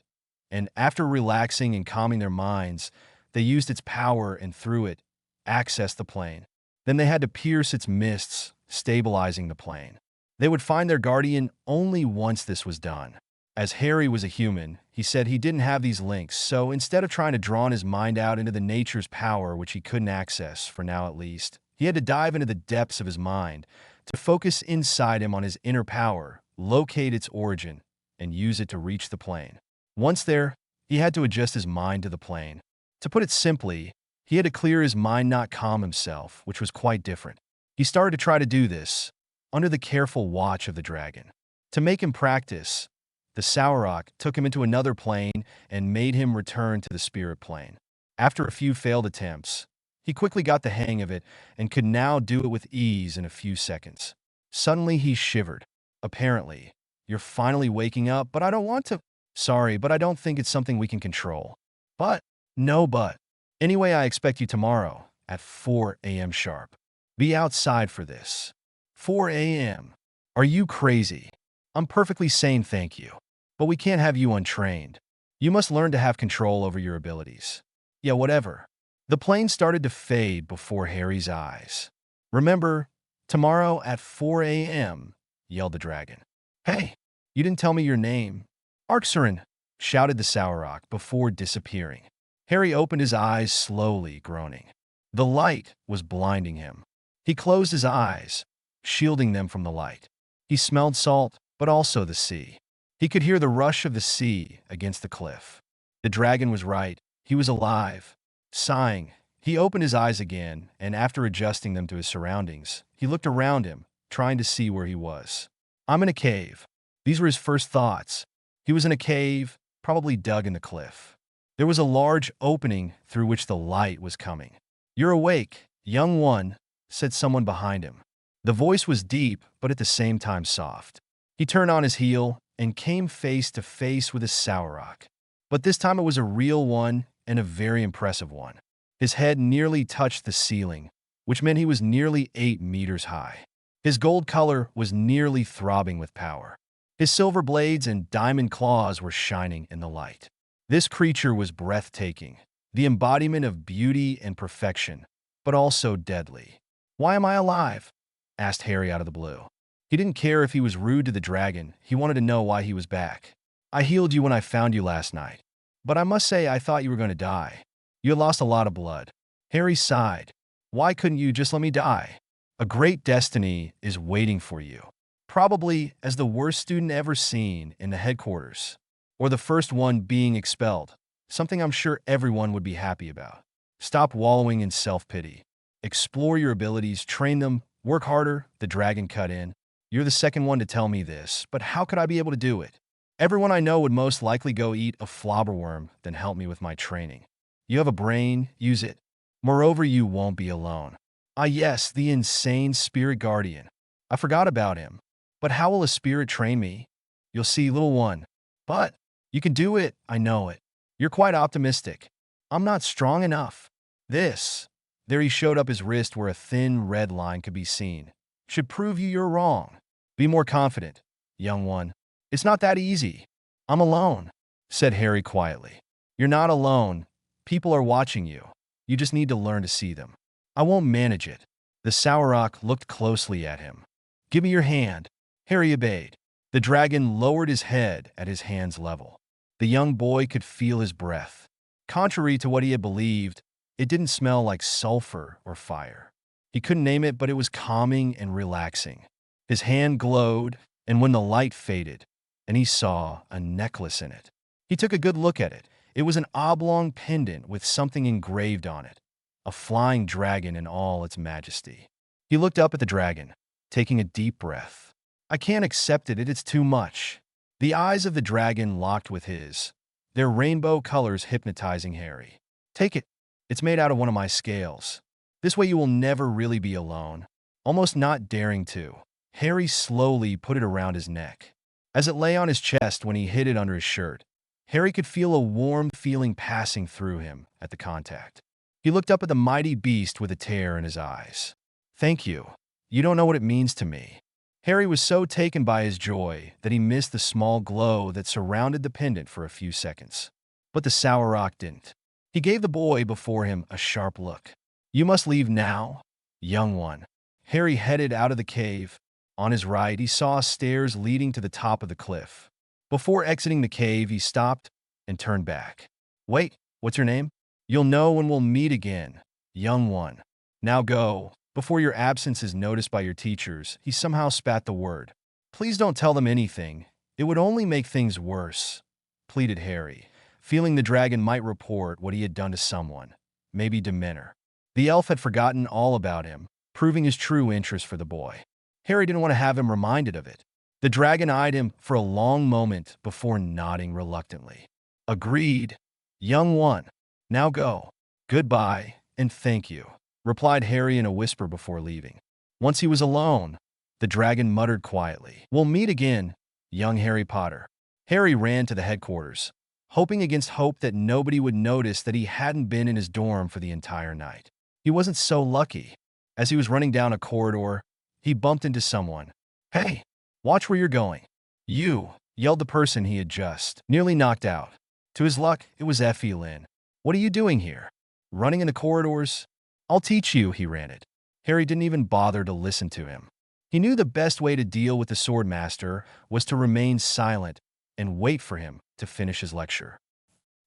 and after relaxing and calming their minds, they used its power and through it, accessed the plane. Then they had to pierce its mists, stabilizing the plane. They would find their guardian only once this was done. As Harry was a human, he said he didn't have these links, so instead of trying to draw his mind out into the nature's power which he couldn't access, for now at least, he had to dive into the depths of his mind to focus inside him on his inner power, locate its origin, and use it to reach the plane. Once there, he had to adjust his mind to the plane. To put it simply, he had to clear his mind, not calm himself, which was quite different. He started to try to do this under the careful watch of the dragon. To make him practice, the Sauroch took him into another plane and made him return to the spirit plane. After a few failed attempts, he quickly got the hang of it and could now do it with ease in a few seconds. Suddenly he shivered. Apparently, you're finally waking up, but I don't want to. Sorry, but I don't think it's something we can control. But, no but. Anyway, I expect you tomorrow at 4 a.m. sharp. Be outside for this. 4 a.m. Are you crazy? I'm perfectly sane, thank you. But we can't have you untrained. You must learn to have control over your abilities. Yeah, whatever. The plane started to fade before Harry's eyes. Remember, tomorrow at 4 a.m., yelled the dragon. Hey, you didn't tell me your name. Arin, shouted the Sauroch before disappearing. Harry opened his eyes slowly, groaning. The light was blinding him. He closed his eyes, shielding them from the light. He smelled salt, but also the sea. He could hear the rush of the sea against the cliff. The dragon was right. He was alive. Sighing, he opened his eyes again, and after adjusting them to his surroundings, he looked around him, trying to see where he was. I'm in a cave. These were his first thoughts. He was in a cave, probably dug in the cliff. There was a large opening through which the light was coming. You're awake, young one, said someone behind him. The voice was deep, but at the same time soft. He turned on his heel and came face to face with a Sauroch. But this time it was a real one and a very impressive one. His head nearly touched the ceiling, which meant he was nearly 8 meters high. His gold color was nearly throbbing with power. His silver blades and diamond claws were shining in the light. This creature was breathtaking, the embodiment of beauty and perfection, but also deadly. Why am I alive? Asked Harry out of the blue. He didn't care if he was rude to the dragon. He wanted to know why he was back. I healed you when I found you last night. But I must say I thought you were going to die. You had lost a lot of blood. Harry sighed. Why couldn't you just let me die? A great destiny is waiting for you. Probably as the worst student ever seen in the headquarters. Or the first one being expelled. Something I'm sure everyone would be happy about. Stop wallowing in self-pity. Explore your abilities, train them, work harder, the dragon cut in. You're the second one to tell me this, but how could I be able to do it? Everyone I know would most likely go eat a flobberworm than help me with my training. You have a brain, use it. Moreover, you won't be alone. Ah yes, the insane spirit guardian. I forgot about him. But how will a spirit train me? You'll see, little one. But you can do it, I know it. You're quite optimistic. I'm not strong enough. This, there he showed up his wrist where a thin red line could be seen, should prove you're wrong. Be more confident, young one. It's not that easy. I'm alone, said Harry quietly. You're not alone. People are watching you. You just need to learn to see them. I won't manage it. The Sauroch looked closely at him. Give me your hand. Harry obeyed. The dragon lowered his head at his hand's level. The young boy could feel his breath. Contrary to what he had believed, it didn't smell like sulfur or fire. He couldn't name it, but it was calming and relaxing. His hand glowed, and when the light faded, and he saw a necklace in it. He took a good look at it. It was an oblong pendant with something engraved on it, a flying dragon in all its majesty. He looked up at the dragon, taking a deep breath. I can't accept it, it's too much. The eyes of the dragon locked with his, their rainbow colors hypnotizing Harry. Take it. It's made out of one of my scales. This way you will never really be alone. Almost not daring to, Harry slowly put it around his neck. As it lay on his chest when he hid it under his shirt, Harry could feel a warm feeling passing through him at the contact. He looked up at the mighty beast with a tear in his eyes. "Thank you. You don't know what it means to me." Harry was so taken by his joy that he missed the small glow that surrounded the pendant for a few seconds. But the Sour Rock didn't. He gave the boy before him a sharp look. "You must leave now, young one." Harry headed out of the cave. On his right, he saw stairs leading to the top of the cliff. Before exiting the cave, he stopped and turned back. "Wait, what's your name?" "You'll know when we'll meet again, young one. Now go, before your absence is noticed by your teachers." He somehow spat the word. "Please don't tell them anything. It would only make things worse," pleaded Harry, feeling the dragon might report what he had done to someone, maybe Dementor. The elf had forgotten all about him, proving his true interest for the boy. Harry didn't want to have him reminded of it. The dragon eyed him for a long moment before nodding reluctantly. "Agreed, young one. Now go." "Goodbye, and thank you," replied Harry in a whisper before leaving. Once he was alone, the dragon muttered quietly, "We'll meet again, young Harry Potter." Harry ran to the headquarters, hoping against hope that nobody would notice that he hadn't been in his dorm for the entire night. He wasn't so lucky. As he was running down a corridor, he bumped into someone. "Hey, watch where you're going." "You," yelled the person he had just nearly knocked out. To his luck, it was Effie Lynn. "What are you doing here? Running in the corridors?" "I'll teach you," he ranted. Harry didn't even bother to listen to him. He knew the best way to deal with the sword master was to remain silent and wait for him to finish his lecture.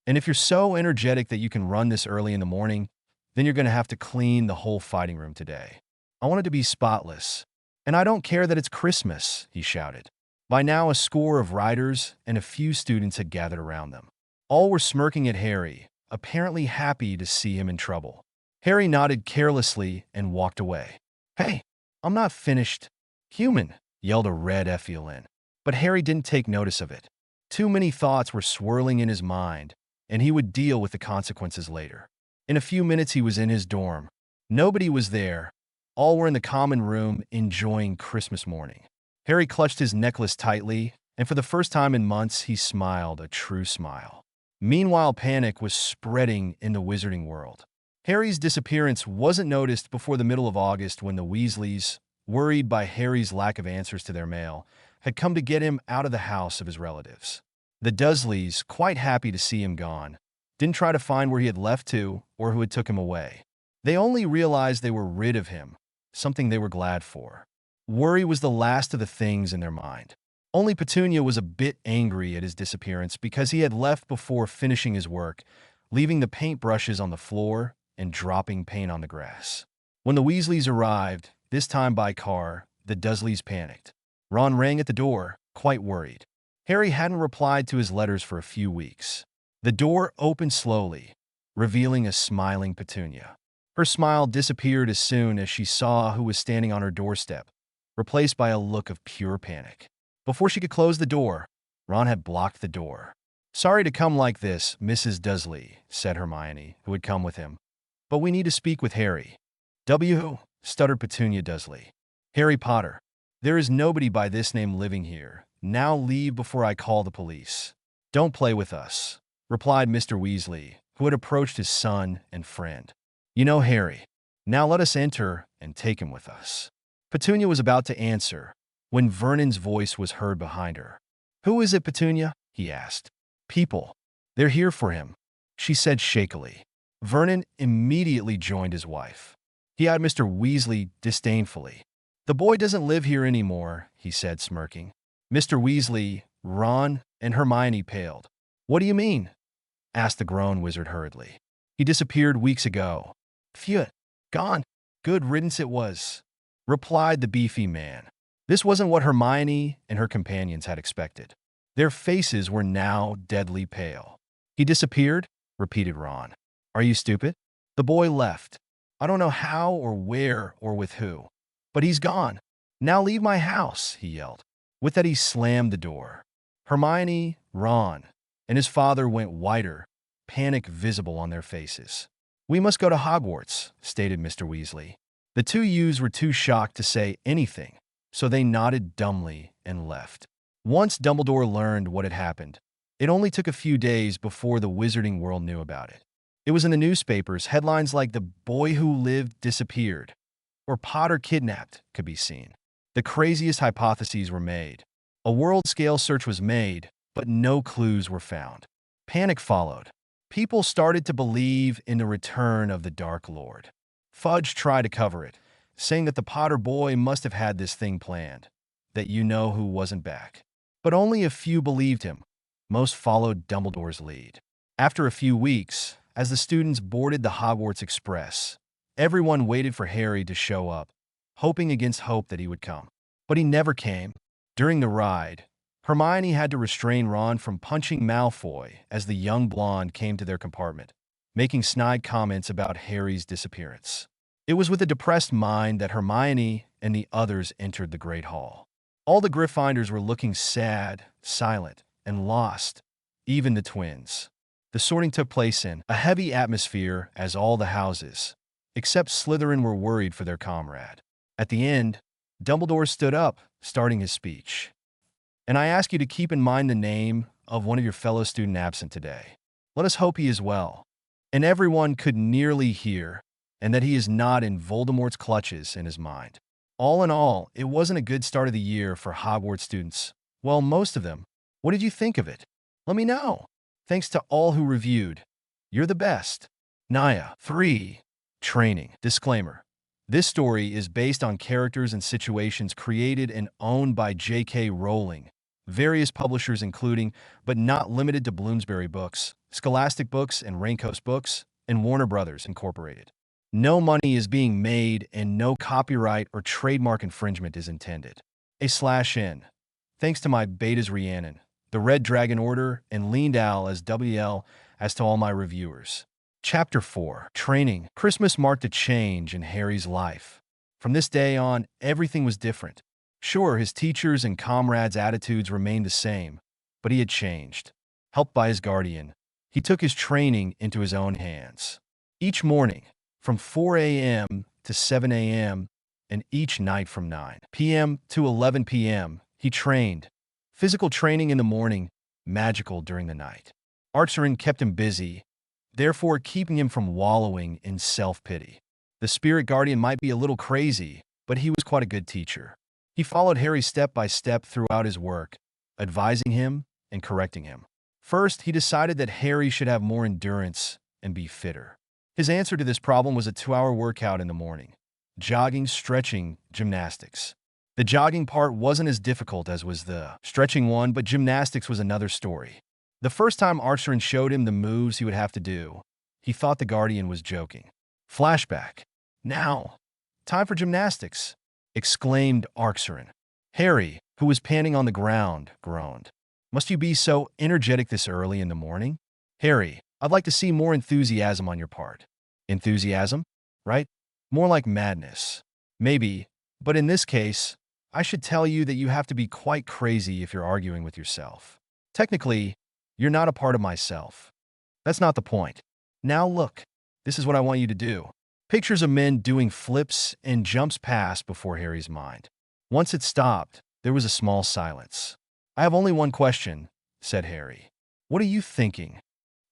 And if you're so energetic that you can run this early in the morning, then you're going to have to clean the whole fighting room today. I want it to be spotless. And I don't care that it's Christmas," he shouted. By now, a score of riders and a few students had gathered around them. All were smirking at Harry, apparently happy to see him in trouble. Harry nodded carelessly and walked away. "Hey, I'm not finished." "Human," yelled a red Effie Lynn. But Harry didn't take notice of it. Too many thoughts were swirling in his mind, and he would deal with the consequences later. In a few minutes, he was in his dorm. Nobody was there. All were in the common room enjoying Christmas morning. Harry clutched his necklace tightly, and for the first time in months, he smiled a true smile. Meanwhile, panic was spreading in the wizarding world. Harry's disappearance wasn't noticed before the middle of August when the Weasleys, worried by Harry's lack of answers to their mail, had come to get him out of the house of his relatives. The Dursleys, quite happy to see him gone, didn't try to find where he had left to or who had took him away. They only realized they were rid of him, something they were glad for. Worry was the last of the things in their mind. Only Petunia was a bit angry at his disappearance because he had left before finishing his work, leaving the paintbrushes on the floor and dropping paint on the grass. When the Weasleys arrived, this time by car, the Dursleys panicked. Ron rang at the door, quite worried. Harry hadn't replied to his letters for a few weeks. The door opened slowly, revealing a smiling Petunia. Her smile disappeared as soon as she saw who was standing on her doorstep, replaced by a look of pure panic. Before she could close the door, Ron had blocked the door. "Sorry to come like this, Mrs. Dursley," said Hermione, who had come with him. "But we need to speak with Harry." "W?" stuttered Petunia Dursley. "Harry Potter. There is nobody by this name living here. Now leave before I call the police." "Don't play with us," replied Mr. Weasley, who had approached his son and friend. "You know Harry. Now let us enter and take him with us." Petunia was about to answer when Vernon's voice was heard behind her. "Who is it, Petunia?" he asked. "People. They're here for him," she said shakily. Vernon immediately joined his wife. He eyed Mr. Weasley disdainfully. "The boy doesn't live here anymore," he said, smirking. Mr. Weasley, Ron, and Hermione paled. "What do you mean?" asked the grown wizard hurriedly. "He disappeared weeks ago." "Phew, gone. Good riddance it was," replied the beefy man. This wasn't what Hermione and her companions had expected. Their faces were now deadly pale. "He disappeared?" repeated Ron. "Are you stupid? The boy left. I don't know how or where or with who. But he's gone. Now leave my house," he yelled. With that, he slammed the door. Hermione, Ron, and his father went whiter, panic visible on their faces. "We must go to Hogwarts," stated Mr. Weasley. The two youths were too shocked to say anything, so they nodded dumbly and left. Once Dumbledore learned what had happened, it only took a few days before the wizarding world knew about it. It was in the newspapers. Headlines like "The Boy Who Lived Disappeared" or "Potter Kidnapped" could be seen. The craziest hypotheses were made. A world-scale search was made, but no clues were found. Panic followed. People started to believe in the return of the Dark Lord. Fudge tried to cover it, saying that the Potter boy must have had this thing planned, that who wasn't back. But only a few believed him. Most followed Dumbledore's lead. After a few weeks, as the students boarded the Hogwarts Express, everyone waited for Harry to show up, hoping against hope that he would come. But he never came. During the ride, Hermione had to restrain Ron from punching Malfoy as the young blonde came to their compartment, making snide comments about Harry's disappearance. It was with a depressed mind that Hermione and the others entered the Great Hall. All the Gryffindors were looking sad, silent, and lost, even the twins. The sorting took place in a heavy atmosphere as all the houses, except Slytherin, were worried for their comrade. At the end, Dumbledore stood up, starting his speech. "And I ask you to keep in mind the name of one of your fellow student absent today. Let us hope he is well." And everyone could nearly hear, and that he is not in Voldemort's clutches in his mind. All in all, it wasn't a good start of the year for Hogwarts students. Well, most of them. What did you think of it? Let me know. Thanks to all who reviewed. You're the best. Naya. 3. Training. Disclaimer. This story is based on characters and situations created and owned by J.K. Rowling, various publishers including, but not limited to, Bloomsbury Books, Scholastic Books and Raincoast Books, and Warner Brothers Incorporated. No money is being made and no copyright or trademark infringement is intended. /N. Thanks to my betas Rhiannon, the Red Dragon Order, and Leaned Owl as WL, as to all my reviewers. Chapter 4. Training. Christmas marked a change in Harry's life. From this day on, everything was different. Sure, his teachers' and comrades' attitudes remained the same, but he had changed. Helped by his guardian, he took his training into his own hands. Each morning, from 4 a.m. to 7 a.m., and each night from 9 p.m. to 11 p.m., he trained. Physical training in the morning, magical during the night. Arin kept him busy, therefore keeping him from wallowing in self-pity. The spirit guardian might be a little crazy, but he was quite a good teacher. He followed Harry step by step throughout his work, advising him and correcting him. First, he decided that Harry should have more endurance and be fitter. His answer to this problem was a 2-hour workout in the morning. Jogging, stretching, gymnastics. The jogging part wasn't as difficult as was the stretching one, but gymnastics was another story. The first time Arin showed him the moves he would have to do, he thought the guardian was joking. Flashback. "Now, time for gymnastics," exclaimed Arin. Harry, who was panting on the ground, groaned. "Must you be so energetic this early in the morning? Harry, I'd like to see more enthusiasm on your part." Enthusiasm? Right? More like madness. Maybe, but in this case, I should tell you that you have to be quite crazy if you're arguing with yourself. Technically, you're not a part of myself. That's not the point. Now look, this is what I want you to do. Pictures of men doing flips and jumps passed before Harry's mind. Once it stopped, there was a small silence. "I have only one question," said Harry. "What are you thinking?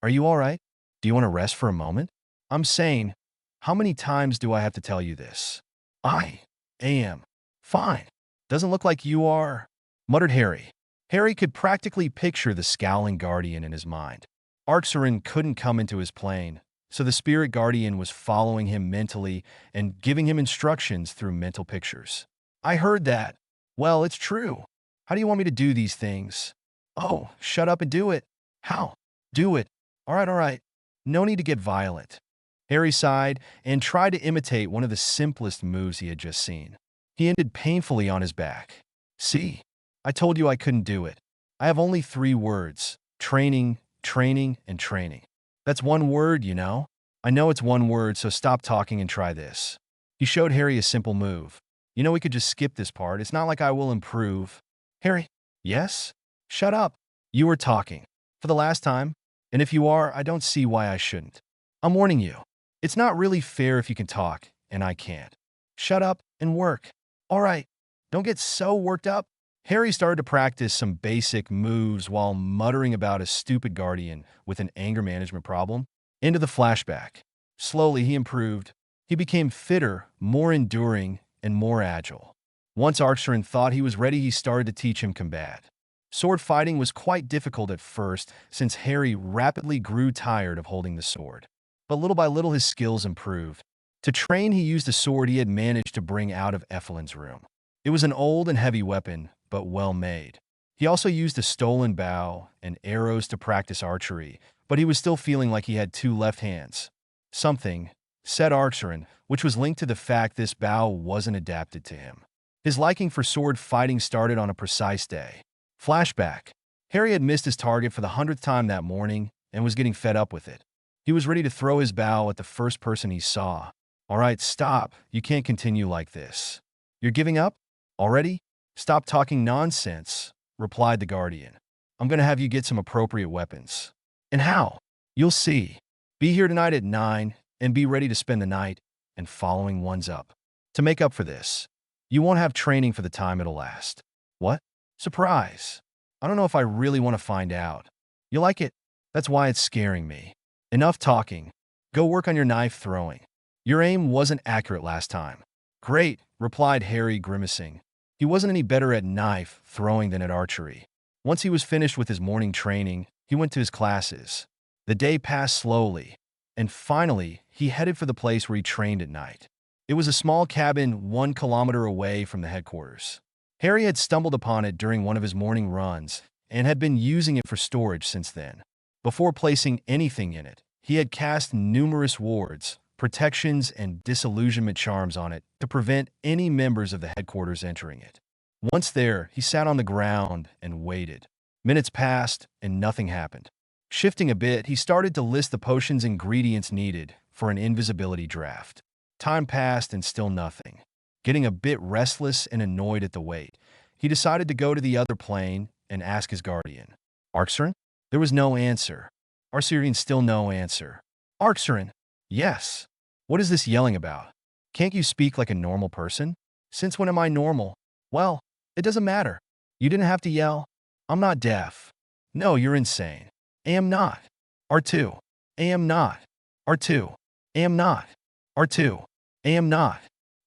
Are you all right? Do you want to rest for a moment? I'm sane. How many times do I have to tell you this?" "I am fine. Doesn't look like you are," muttered Harry. Harry could practically picture the scowling guardian in his mind. Arin couldn't come into his plane, so the spirit guardian was following him mentally and giving him instructions through mental pictures. "I heard that. Well, it's true. How do you want me to do these things?" "Oh, shut up and do it." "How?" "Do it." All right. No need to get violent." Harry sighed and tried to imitate one of the simplest moves he had just seen. He ended painfully on his back. "See, I told you I couldn't do it. I have only 3 words. Training, training, and training. That's one word, you know. I know it's one word, so stop talking and try this." He showed Harry a simple move. We could just skip this part. It's not like I will improve." "Harry." "Yes?" "Shut up. You were talking. For the last time. And if you are, I don't see why I shouldn't. I'm warning you. It's not really fair if you can talk, and I can't. Shut up and work." "All right. Don't get so worked up." Harry started to practice some basic moves while muttering about a stupid guardian with an anger management problem. Into the flashback. Slowly, he improved. He became fitter, more enduring, and more agile. Once Arin thought he was ready, he started to teach him combat. Sword fighting was quite difficult at first, since Harry rapidly grew tired of holding the sword. But little by little, his skills improved. To train, he used a sword he had managed to bring out of Effelin's room. It was an old and heavy weapon, but well made. He also used a stolen bow and arrows to practice archery, but he was still feeling like he had two left hands. Something, said Arin, which was linked to the fact this bow wasn't adapted to him. His liking for sword fighting started on a precise day. Flashback. Harry had missed his target for the 100th time that morning and was getting fed up with it. He was ready to throw his bow at the first person he saw. All right, stop. You can't continue like this. You're giving up? Already? Stop talking nonsense, replied the Guardian. I'm going to have you get some appropriate weapons. And how? You'll see. Be here tonight at 9 and be ready to spend the night and following ones up. To make up for this, you won't have training for the time it'll last. What? Surprise. I don't know if I really want to find out. You like it? That's why it's scaring me. Enough talking. Go work on your knife throwing. Your aim wasn't accurate last time. Great, replied Harry, grimacing. He wasn't any better at knife throwing than at archery. Once he was finished with his morning training, he went to his classes. The day passed slowly, and finally, he headed for the place where he trained at night. It was a small cabin 1 kilometer away from the headquarters. Harry had stumbled upon it during one of his morning runs and had been using it for storage since then. Before placing anything in it, he had cast numerous wards, protections, and disillusionment charms on it to prevent any members of the headquarters entering it. Once there, he sat on the ground and waited. Minutes passed and nothing happened. Shifting a bit, he started to list the potion's ingredients needed for an invisibility draft. Time passed and still nothing. Getting a bit restless and annoyed at the wait, he decided to go to the other plane and ask his guardian. Arin? There was no answer. Arin, still no answer. Arin? Yes. What is this yelling about? Can't you speak like a normal person? Since when am I normal? Well, it doesn't matter. You didn't have to yell. I'm not deaf. No, you're insane. I am not. R2. I am not. R2. I am not. R2. I am not.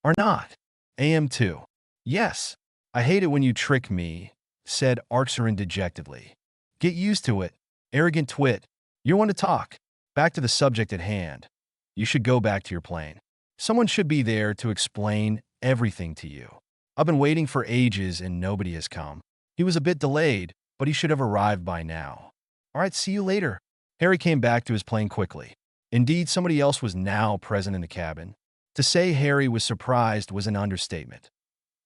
Are not. I am too. Yes. I hate it when you trick me, said Arin dejectedly. Get used to it. Arrogant twit. You're one to talk. Back to the subject at hand. You should go back to your plane. Someone should be there to explain everything to you. I've been waiting for ages and nobody has come. He was a bit delayed, but he should have arrived by now. All right, see you later. Harry came back to his plane quickly. Indeed, somebody else was now present in the cabin. To say Harry was surprised was an understatement.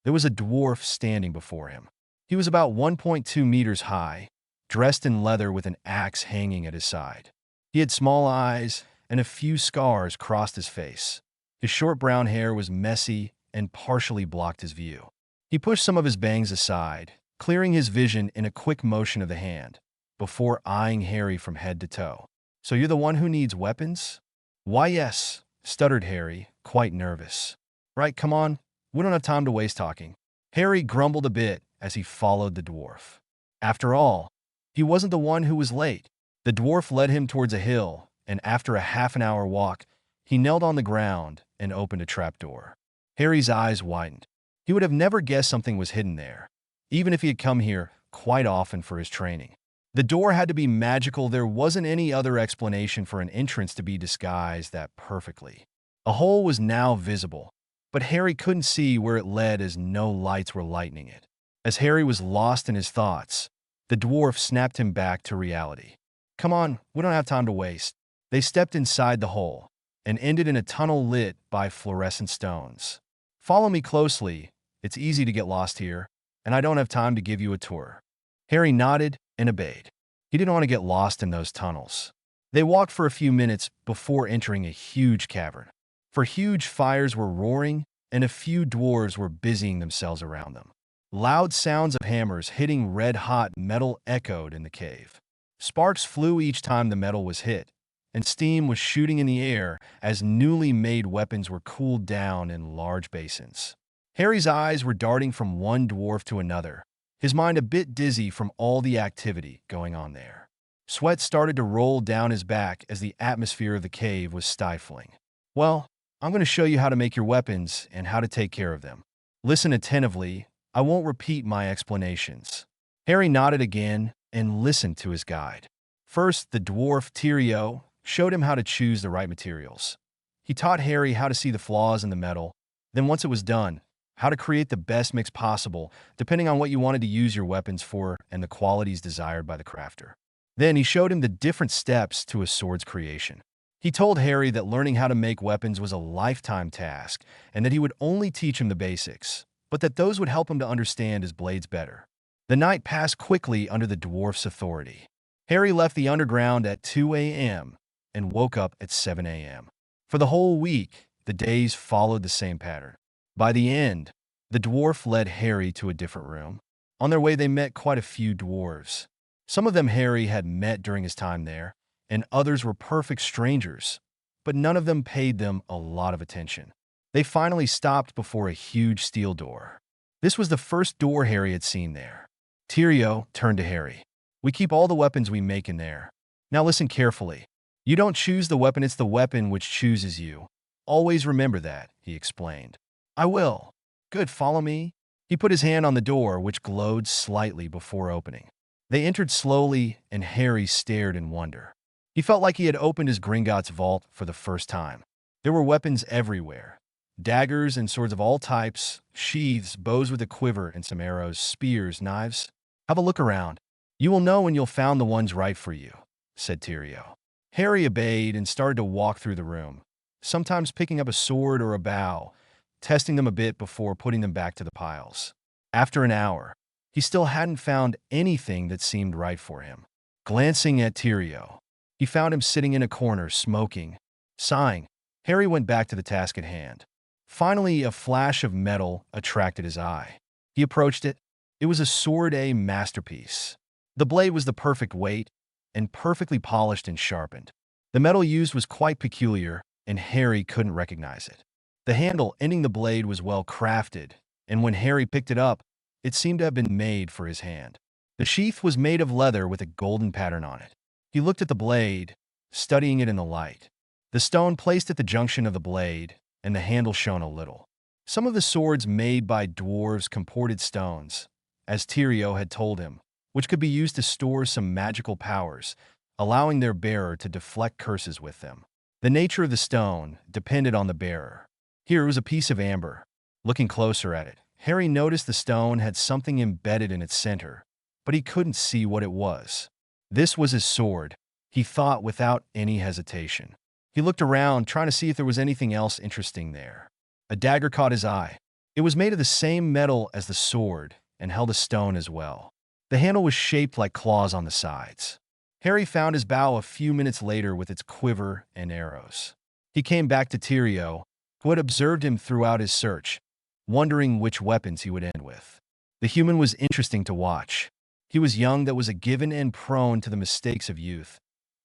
There was a dwarf standing before him. He was about 1.2 meters high, dressed in leather with an axe hanging at his side. He had small eyes, and a few scars crossed his face. His short brown hair was messy and partially blocked his view. He pushed some of his bangs aside, clearing his vision in a quick motion of the hand, before eyeing Harry from head to toe. So you're the one who needs weapons? Why, yes, stuttered Harry, quite nervous. Right, come on, we don't have time to waste talking. Harry grumbled a bit as he followed the dwarf. After all, he wasn't the one who was late. The dwarf led him towards a hill, and after a half-an-hour walk, he knelt on the ground and opened a trapdoor. Harry's eyes widened. He would have never guessed something was hidden there, even if he had come here quite often for his training. The door had to be magical. There wasn't any other explanation for an entrance to be disguised that perfectly. A hole was now visible, but Harry couldn't see where it led as no lights were lighting it. As Harry was lost in his thoughts, the dwarf snapped him back to reality. Come on, we don't have time to waste. They stepped inside the hole and ended in a tunnel lit by fluorescent stones. Follow me closely. It's easy to get lost here, and I don't have time to give you a tour. Harry nodded and obeyed. He didn't want to get lost in those tunnels. They walked for a few minutes before entering a huge cavern. For huge fires were roaring, and a few dwarves were busying themselves around them. Loud sounds of hammers hitting red-hot metal echoed in the cave. Sparks flew each time the metal was hit, and steam was shooting in the air as newly made weapons were cooled down in large basins. Harry's eyes were darting from one dwarf to another, his mind a bit dizzy from all the activity going on there. Sweat started to roll down his back as the atmosphere of the cave was stifling. Well, I'm going to show you how to make your weapons and how to take care of them. Listen attentively. I won't repeat my explanations. Harry nodded again and listened to his guide. First, the dwarf Tyrio showed him how to choose the right materials. He taught Harry how to see the flaws in the metal. Then once it was done, how to create the best mix possible, depending on what you wanted to use your weapons for and the qualities desired by the crafter. Then he showed him the different steps to a sword's creation. He told Harry that learning how to make weapons was a lifetime task and that he would only teach him the basics, but that those would help him to understand his blades better. The night passed quickly under the dwarf's authority. Harry left the underground at 2 a.m. and woke up at 7 a.m. For the whole week, the days followed the same pattern. By the end, the dwarf led Harry to a different room. On their way, they met quite a few dwarves. Some of them Harry had met during his time there, and others were perfect strangers, but none of them paid them a lot of attention. They finally stopped before a huge steel door. This was the first door Harry had seen there. Tyrio turned to Harry. "We keep all the weapons we make in there. Now listen carefully. You don't choose the weapon, it's the weapon which chooses you. Always remember that," he explained. "I will." "Good, follow me." He put his hand on the door, which glowed slightly before opening. They entered slowly, and Harry stared in wonder. He felt like he had opened his Gringotts vault for the first time. There were weapons everywhere. Daggers and swords of all types, sheaths, bows with a quiver, and some arrows, spears, knives. "Have a look around. You will know when you'll found the ones right for you," said Tyrio. Harry obeyed and started to walk through the room, sometimes picking up a sword or a bow, testing them a bit before putting them back to the piles. After an hour, he still hadn't found anything that seemed right for him. Glancing at Tyrio, he found him sitting in a corner, smoking. Sighing, Harry went back to the task at hand. Finally, a flash of metal attracted his eye. He approached it. It was a sword, a masterpiece. The blade was the perfect weight and perfectly polished and sharpened. The metal used was quite peculiar, and Harry couldn't recognize it. The handle ending the blade was well crafted, and when Harry picked it up, it seemed to have been made for his hand. The sheath was made of leather with a golden pattern on it. He looked at the blade, studying it in the light. The stone placed at the junction of the blade, and the handle shone a little. Some of the swords made by dwarves comported stones, as Tyrio had told him, which could be used to store some magical powers, allowing their bearer to deflect curses with them. The nature of the stone depended on the bearer. Here was a piece of amber. Looking closer at it, Harry noticed the stone had something embedded in its center, but he couldn't see what it was. This was his sword, he thought without any hesitation. He looked around, trying to see if there was anything else interesting there. A dagger caught his eye. It was made of the same metal as the sword and held a stone as well. The handle was shaped like claws on the sides. Harry found his bow a few minutes later with its quiver and arrows. He came back to Tyrio, who had observed him throughout his search, wondering which weapons he would end with. The human was interesting to watch. He was young, that was a given and prone to the mistakes of youth,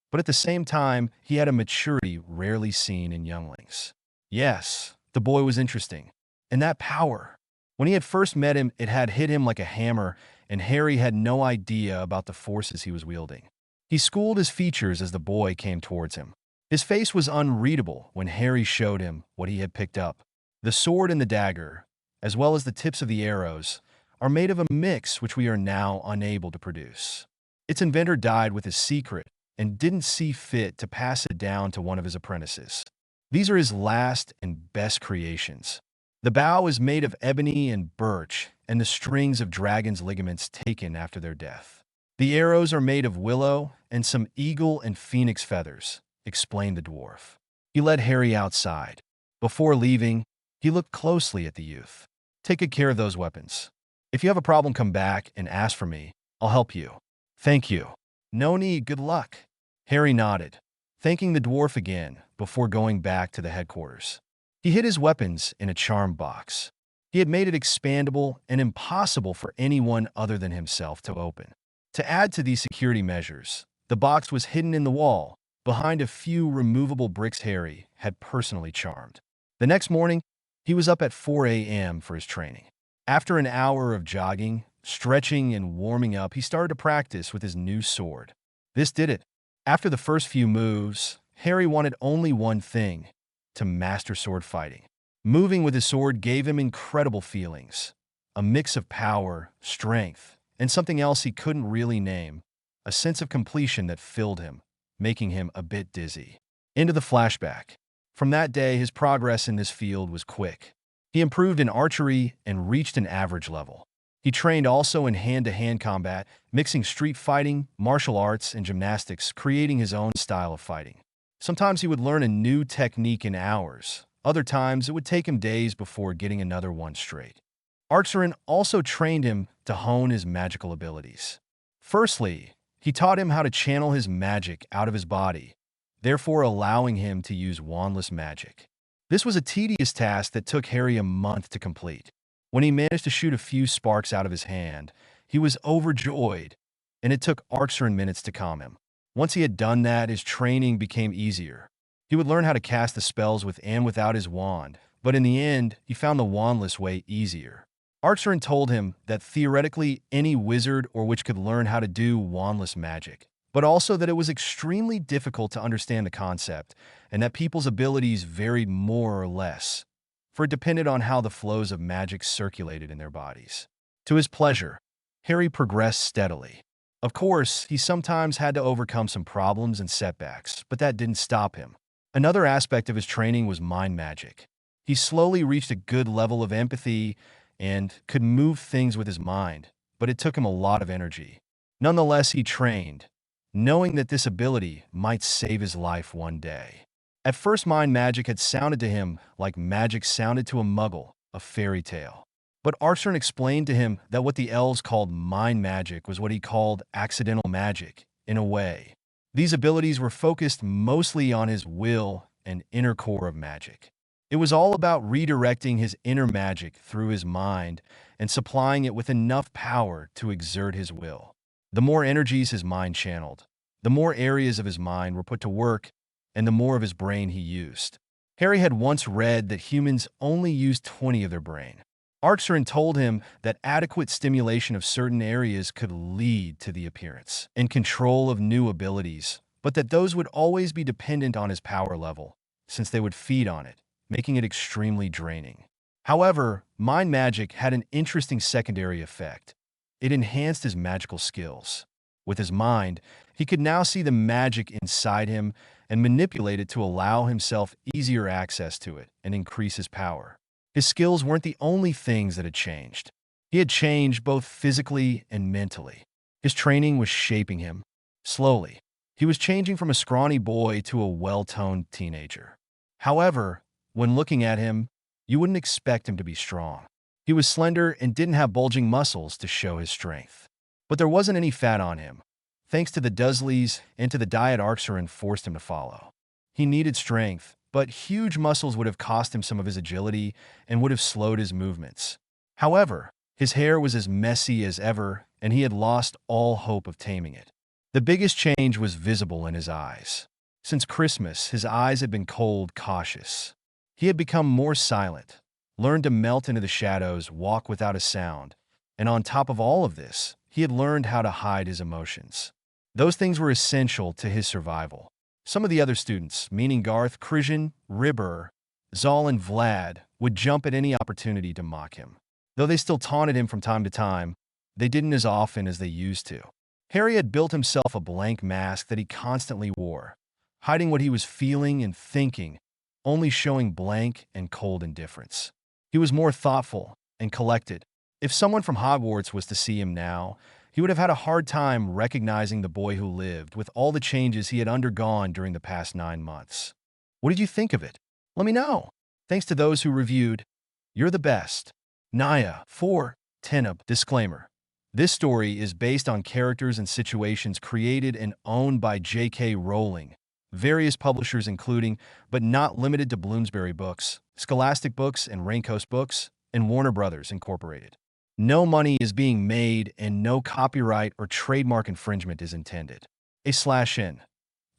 but at the same time, he had a maturity rarely seen in younglings. Yes, the boy was interesting. And that power. When he had first met him, it had hit him like a hammer, and Harry had no idea about the forces he was wielding. He schooled his features as the boy came towards him. His face was unreadable when Harry showed him what he had picked up. The sword and the dagger, as well as the tips of the arrows, are made of a mix which we are now unable to produce. Its inventor died with his secret and didn't see fit to pass it down to one of his apprentices. These are his last and best creations. The bow is made of ebony and birch, and the strings of dragon's ligaments taken after their death. The arrows are made of willow and some eagle and phoenix feathers, explained the dwarf. He led Harry outside. Before leaving, he looked closely at the youth. "Take good care of those weapons. If you have a problem, come back and ask for me. I'll help you." "Thank you." "No need, good luck." Harry nodded, thanking the dwarf again before going back to the headquarters. He hid his weapons in a charm box. He had made it expandable and impossible for anyone other than himself to open. To add to these security measures, the box was hidden in the wall, behind a few removable bricks Harry had personally charmed. The next morning, he was up at 4 a.m. for his training. After an hour of jogging, stretching, and warming up, he started to practice with his new sword. This did it. After the first few moves, Harry wanted only one thing: to master sword fighting. Moving with his sword gave him incredible feelings, a mix of power, strength, and something else he couldn't really name, a sense of completion that filled him, making him a bit dizzy. Into the flashback. From that day, his progress in this field was quick. He improved in archery and reached an average level. He trained also in hand-to-hand combat, mixing street fighting, martial arts, and gymnastics, creating his own style of fighting. Sometimes he would learn a new technique in hours. Other times, it would take him days before getting another one straight. Arin also trained him to hone his magical abilities. Firstly, he taught him how to channel his magic out of his body, therefore allowing him to use wandless magic. This was a tedious task that took Harry a month to complete. When he managed to shoot a few sparks out of his hand, he was overjoyed, and it took Arin minutes to calm him. Once he had done that, his training became easier. He would learn how to cast the spells with and without his wand, but in the end, he found the wandless way easier. Arin told him that theoretically any wizard or witch could learn how to do wandless magic, but also that it was extremely difficult to understand the concept, and that people's abilities varied more or less, for it depended on how the flows of magic circulated in their bodies. To his pleasure, Harry progressed steadily. Of course, he sometimes had to overcome some problems and setbacks, but that didn't stop him. Another aspect of his training was mind magic. He slowly reached a good level of empathy and could move things with his mind, but it took him a lot of energy. Nonetheless, he trained, knowing that this ability might save his life one day. At first, mind magic had sounded to him like magic sounded to a muggle, a fairy tale. But Arin explained to him that what the elves called mind magic was what he called accidental magic, in a way. These abilities were focused mostly on his will and inner core of magic. It was all about redirecting his inner magic through his mind and supplying it with enough power to exert his will. The more energies his mind channeled, the more areas of his mind were put to work, and the more of his brain he used. Harry had once read that humans only use 20 of their brain. Arin told him that adequate stimulation of certain areas could lead to the appearance and control of new abilities, but that those would always be dependent on his power level, since they would feed on it, making it extremely draining. However, mind magic had an interesting secondary effect. It enhanced his magical skills. With his mind, he could now see the magic inside him and manipulate it to allow himself easier access to it and increase his power. His skills weren't the only things that had changed. He had changed both physically and mentally. His training was shaping him. Slowly, he was changing from a scrawny boy to a well-toned teenager. However, when looking at him, you wouldn't expect him to be strong. He was slender and didn't have bulging muscles to show his strength. But there wasn't any fat on him, thanks to the Dursleys and to the diet Arin forced him to follow. He needed strength, but huge muscles would have cost him some of his agility and would have slowed his movements. However, his hair was as messy as ever, and he had lost all hope of taming it. The biggest change was visible in his eyes. Since Christmas, his eyes had been cold, cautious. He had become more silent, learned to melt into the shadows, walk without a sound, and on top of all of this, he had learned how to hide his emotions. Those things were essential to his survival. Some of the other students, meaning Garth, Kristian, Ribber, Zal, and Vlad, would jump at any opportunity to mock him. Though they still taunted him from time to time, they didn't as often as they used to. Harry had built himself a blank mask that he constantly wore, hiding what he was feeling and thinking, only showing blank and cold indifference. He was more thoughtful and collected. If someone from Hogwarts was to see him now, he would have had a hard time recognizing the boy who lived with all the changes he had undergone during the past 9 months. What did you think of it? Let me know. Thanks to those who reviewed. You're the best. Naya, 4, Tenab. Disclaimer. This story is based on characters and situations created and owned by J.K. Rowling, various publishers including, but not limited to Bloomsbury Books, Scholastic Books and Raincoast Books, and Warner Brothers Incorporated. No money is being made and no copyright or trademark infringement is intended. /N.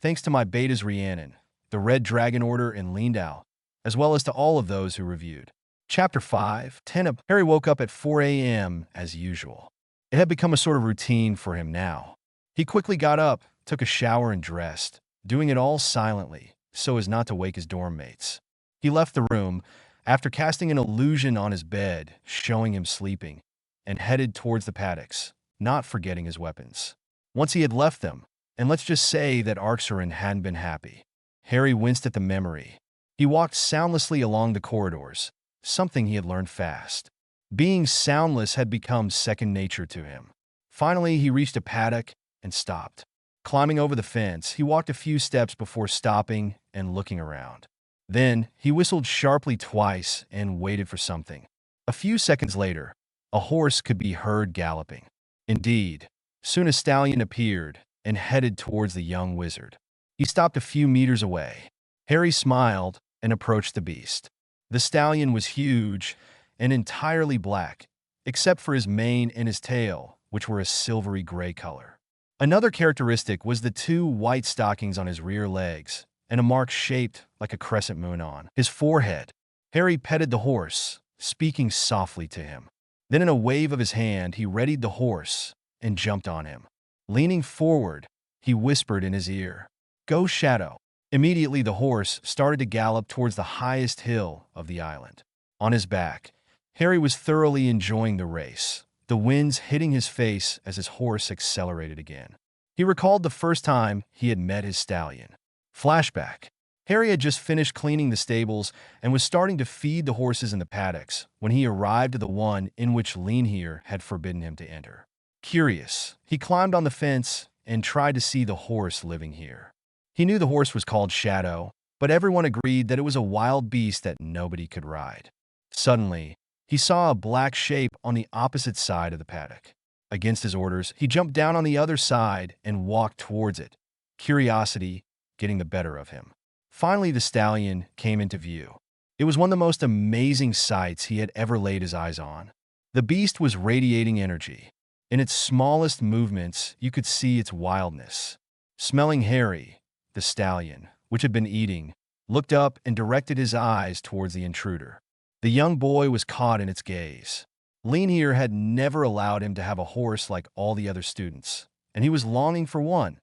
Thanks to my betas Rhiannon, the Red Dragon Order, and Lindau, as well as to all of those who reviewed. Chapter 5, Tenab. Harry woke up at 4 a.m. as usual. It had become a sort of routine for him now. He quickly got up, took a shower and dressed, doing it all silently so as not to wake his dorm mates. He left the room after casting an illusion on his bed, showing him sleeping, and headed towards the paddocks, not forgetting his weapons. Once he had left them, and let's just say that Arin hadn't been happy, Harry winced at the memory. He walked soundlessly along the corridors, something he had learned fast. Being soundless had become second nature to him. Finally, he reached a paddock and stopped. Climbing over the fence, he walked a few steps before stopping and looking around. Then, he whistled sharply twice and waited for something. A few seconds later, a horse could be heard galloping. Indeed, soon a stallion appeared and headed towards the young wizard. He stopped a few meters away. Harry smiled and approached the beast. The stallion was huge and entirely black, except for his mane and his tail, which were a silvery gray color. Another characteristic was the two white stockings on his rear legs and a mark shaped like a crescent moon on his forehead. Harry petted the horse, speaking softly to him. Then in a wave of his hand, he readied the horse and jumped on him. Leaning forward, he whispered in his ear, "Go, Shadow." Immediately, the horse started to gallop towards the highest hill of the island. On his back, Harry was thoroughly enjoying the race, the winds hitting his face as his horse accelerated again. He recalled the first time he had met his stallion. Flashback. Harry had just finished cleaning the stables and was starting to feed the horses in the paddocks when he arrived at the one in which Leinir had forbidden him to enter. Curious, he climbed on the fence and tried to see the horse living here. He knew the horse was called Shadow, but everyone agreed that it was a wild beast that nobody could ride. Suddenly, he saw a black shape on the opposite side of the paddock. Against his orders, he jumped down on the other side and walked towards it, curiosity getting the better of him. Finally, the stallion came into view. It was one of the most amazing sights he had ever laid his eyes on. The beast was radiating energy. In its smallest movements, you could see its wildness. Smelling Harry, the stallion, which had been eating, looked up and directed his eyes towards the intruder. The young boy was caught in its gaze. Leinir had never allowed him to have a horse like all the other students, and he was longing for one,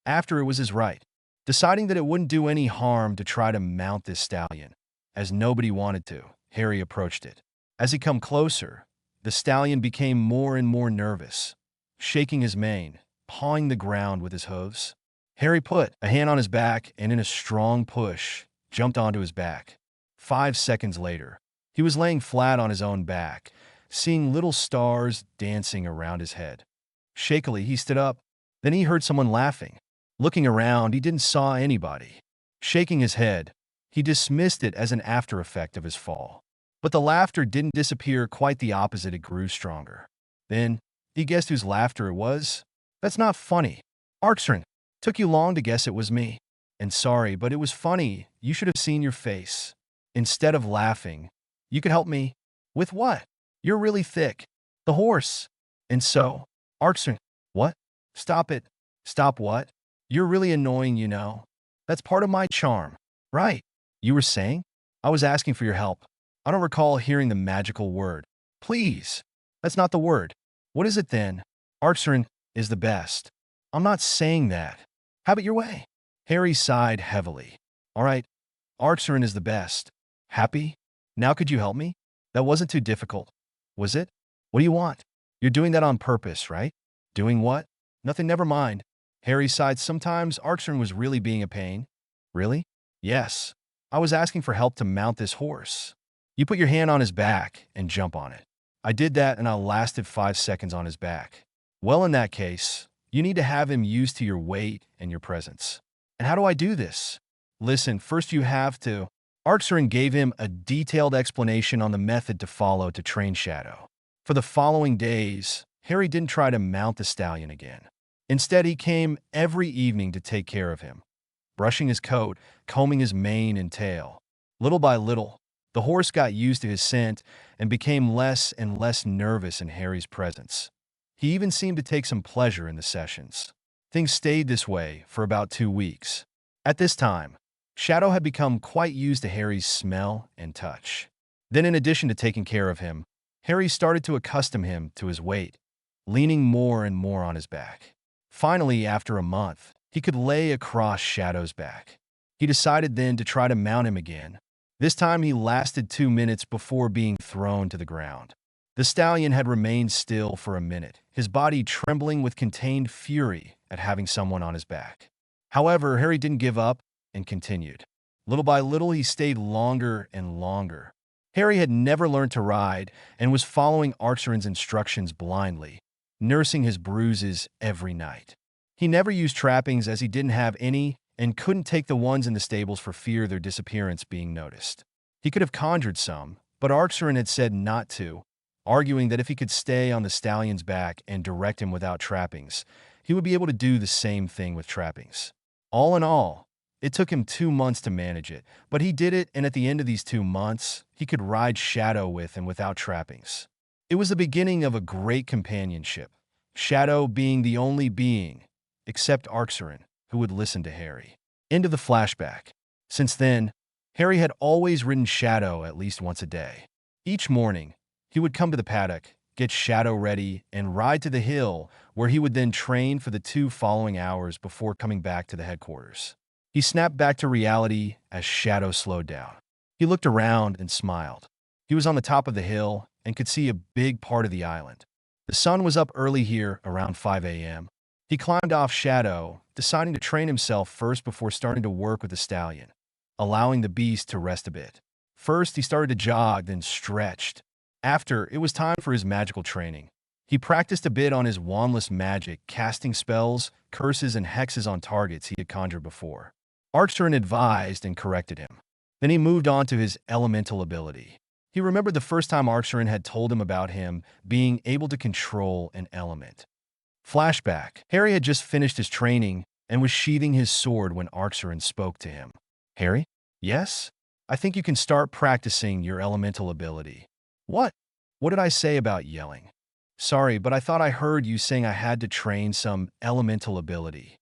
after it was his right. Deciding that it wouldn't do any harm to try to mount this stallion, as nobody wanted to, Harry approached it. As he came closer, the stallion became more and more nervous, shaking his mane, pawing the ground with his hooves. Harry put a hand on his back and in a strong push, jumped onto his back. 5 seconds later, he was laying flat on his own back, seeing little stars dancing around his head. Shakily, he stood up. Then he heard someone laughing. Looking around, he didn't saw anybody. Shaking his head, he dismissed it as an after effect of his fall. But the laughter didn't disappear, quite the opposite, it grew stronger. Then, he guessed whose laughter it was. "That's not funny. Arin, took you long to guess it was me. And sorry, but it was funny. You should have seen your face. Instead of laughing, you could help me." "With what?" "You're really thick." "The horse." "And so, Arin." "What?" "Stop it." "Stop what?" "You're really annoying, you know. That's part of my charm." "Right. You were saying?" "I was asking for your help. I don't recall hearing the magical word." "Please." "That's not the word." "What is it then?" "Arin is the best." "I'm not saying that." "Have it your way." Harry sighed heavily. "All right. Arin is the best." "Happy? Now could you help me?" "That wasn't too difficult, was it?" "What do you want?" "You're doing that on purpose, right?" "Doing what?" "Nothing, never mind." Harry sighed. Sometimes Arin was really being a pain. "Really?" "Yes. I was asking for help to mount this horse." "You put your hand on his back and jump on it." "I did that and I lasted 5 seconds on his back." "Well, in that case, you need to have him used to your weight and your presence." "And how do I do this?" "Listen, first you have to..." Arin gave him a detailed explanation on the method to follow to train Shadow. For the following days, Harry didn't try to mount the stallion again. Instead, he came every evening to take care of him, brushing his coat, combing his mane and tail. Little by little, the horse got used to his scent and became less and less nervous in Harry's presence. He even seemed to take some pleasure in the sessions. Things stayed this way for about 2 weeks. At this time, Shadow had become quite used to Harry's smell and touch. Then, in addition to taking care of him, Harry started to accustom him to his weight, leaning more and more on his back. Finally, after a month, he could lay across Shadow's back. He decided then to try to mount him again. This time he lasted 2 minutes before being thrown to the ground. The stallion had remained still for a minute, his body trembling with contained fury at having someone on his back. However, Harry didn't give up and continued. Little by little, he stayed longer and longer. Harry had never learned to ride and was following Arin's instructions blindly, nursing his bruises every night. He never used trappings as he didn't have any and couldn't take the ones in the stables for fear their disappearance being noticed. He could have conjured some, but Arin had said not to, arguing that if he could stay on the stallion's back and direct him without trappings, he would be able to do the same thing with trappings. All in all, it took him 2 months to manage it, but he did it, and at the end of these 2 months, he could ride Shadow with and without trappings. It was the beginning of a great companionship, Shadow being the only being, except Arin, who would listen to Harry. End of the flashback. Since then, Harry had always ridden Shadow at least once a day. Each morning, he would come to the paddock, get Shadow ready, and ride to the hill, where he would then train for the 2 following hours before coming back to the headquarters. He snapped back to reality as Shadow slowed down. He looked around and smiled. He was on the top of the hill and could see a big part of the island. The sun was up early here around 5 a.m. He climbed off Shadow, deciding to train himself first before starting to work with the stallion, allowing the beast to rest a bit. First, he started to jog, then stretched. After, it was time for his magical training. He practiced a bit on his wandless magic, casting spells, curses, and hexes on targets he had conjured before. Arin advised and corrected him. Then he moved on to his elemental ability. He remembered the first time Arin had told him about him being able to control an element. Flashback. Harry had just finished his training and was sheathing his sword when Arin spoke to him. Harry? Yes? I think you can start practicing your elemental ability. What? What did I say about yelling? Sorry, but I thought I heard you saying I had to train some elemental ability.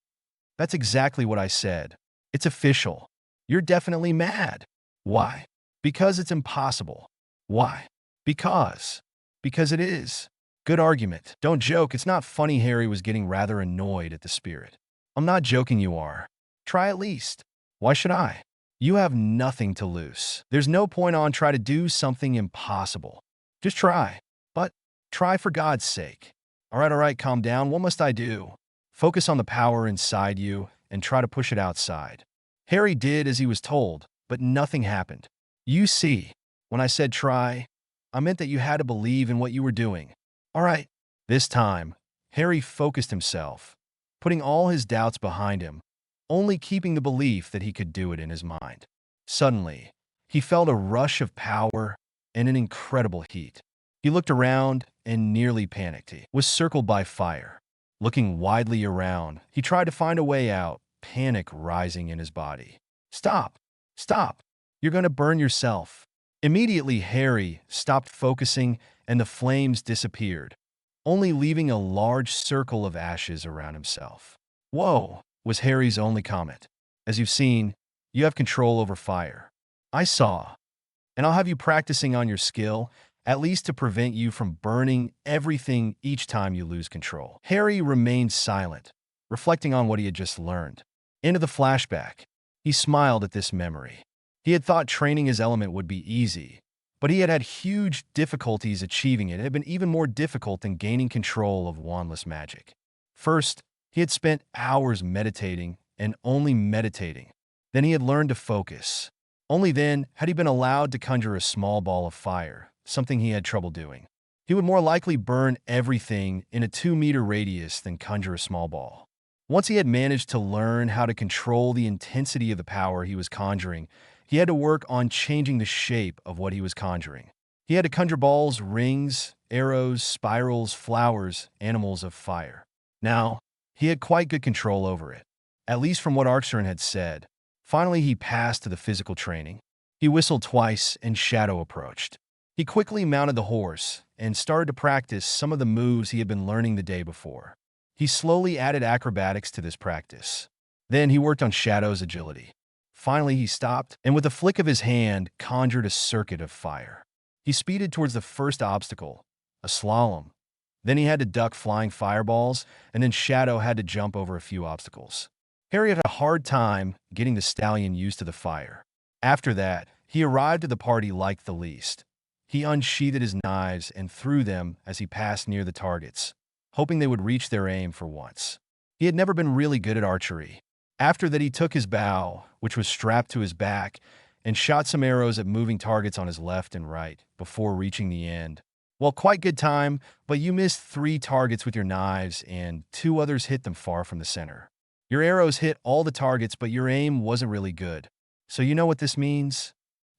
That's exactly what I said. It's official. You're definitely mad. Why? Because it's impossible. Why? Because it is. Good argument. Don't joke, it's not funny. Harry was getting rather annoyed at the spirit. I'm not joking, you are. Try at least. Why should I? You have nothing to lose. There's no point on try to do something impossible. Just try. But try for God's sake. All right, calm down. What must I do? Focus on the power inside you and try to push it outside. Harry did as he was told, but nothing happened. You see, when I said try, I meant that you had to believe in what you were doing. All right. This time, Harry focused himself, putting all his doubts behind him, only keeping the belief that he could do it in his mind. Suddenly, he felt a rush of power and an incredible heat. He looked around and nearly panicked. He was circled by fire. Looking widely around, he tried to find a way out, panic rising in his body. Stop! Stop! You're going to burn yourself. Immediately, Harry stopped focusing and the flames disappeared, only leaving a large circle of ashes around himself. Whoa, was Harry's only comment. As you've seen, you have control over fire. I saw. And I'll have you practicing on your skill, at least to prevent you from burning everything each time you lose control. Harry remained silent, reflecting on what he had just learned. Into the flashback, he smiled at this memory. He had thought training his element would be easy, but he had had huge difficulties achieving it. It had been even more difficult than gaining control of wandless magic. First, he had spent hours meditating and only meditating. Then he had learned to focus. Only then had he been allowed to conjure a small ball of fire, something he had trouble doing. He would more likely burn everything in a 2-meter radius than conjure a small ball. Once he had managed to learn how to control the intensity of the power he was conjuring, he had to work on changing the shape of what he was conjuring. He had to conjure balls, rings, arrows, spirals, flowers, animals of fire. Now, he had quite good control over it, at least from what Arin had said. Finally, he passed to the physical training. He whistled twice and Shadow approached. He quickly mounted the horse and started to practice some of the moves he had been learning the day before. He slowly added acrobatics to this practice. Then he worked on Shadow's agility. Finally, he stopped and with a flick of his hand conjured a circuit of fire. He speeded towards the first obstacle, a slalom. Then he had to duck flying fireballs, and then Shadow had to jump over a few obstacles. Harry had a hard time getting the stallion used to the fire. After that, he arrived at the part he liked the least. He unsheathed his knives and threw them as he passed near the targets, hoping they would reach their aim for once. He had never been really good at archery. After that, he took his bow, which was strapped to his back, and shot some arrows at moving targets on his left and right before reaching the end. Well, quite good time, but you missed 3 targets with your knives and 2 others hit them far from the center. Your arrows hit all the targets, but your aim wasn't really good. So you know what this means?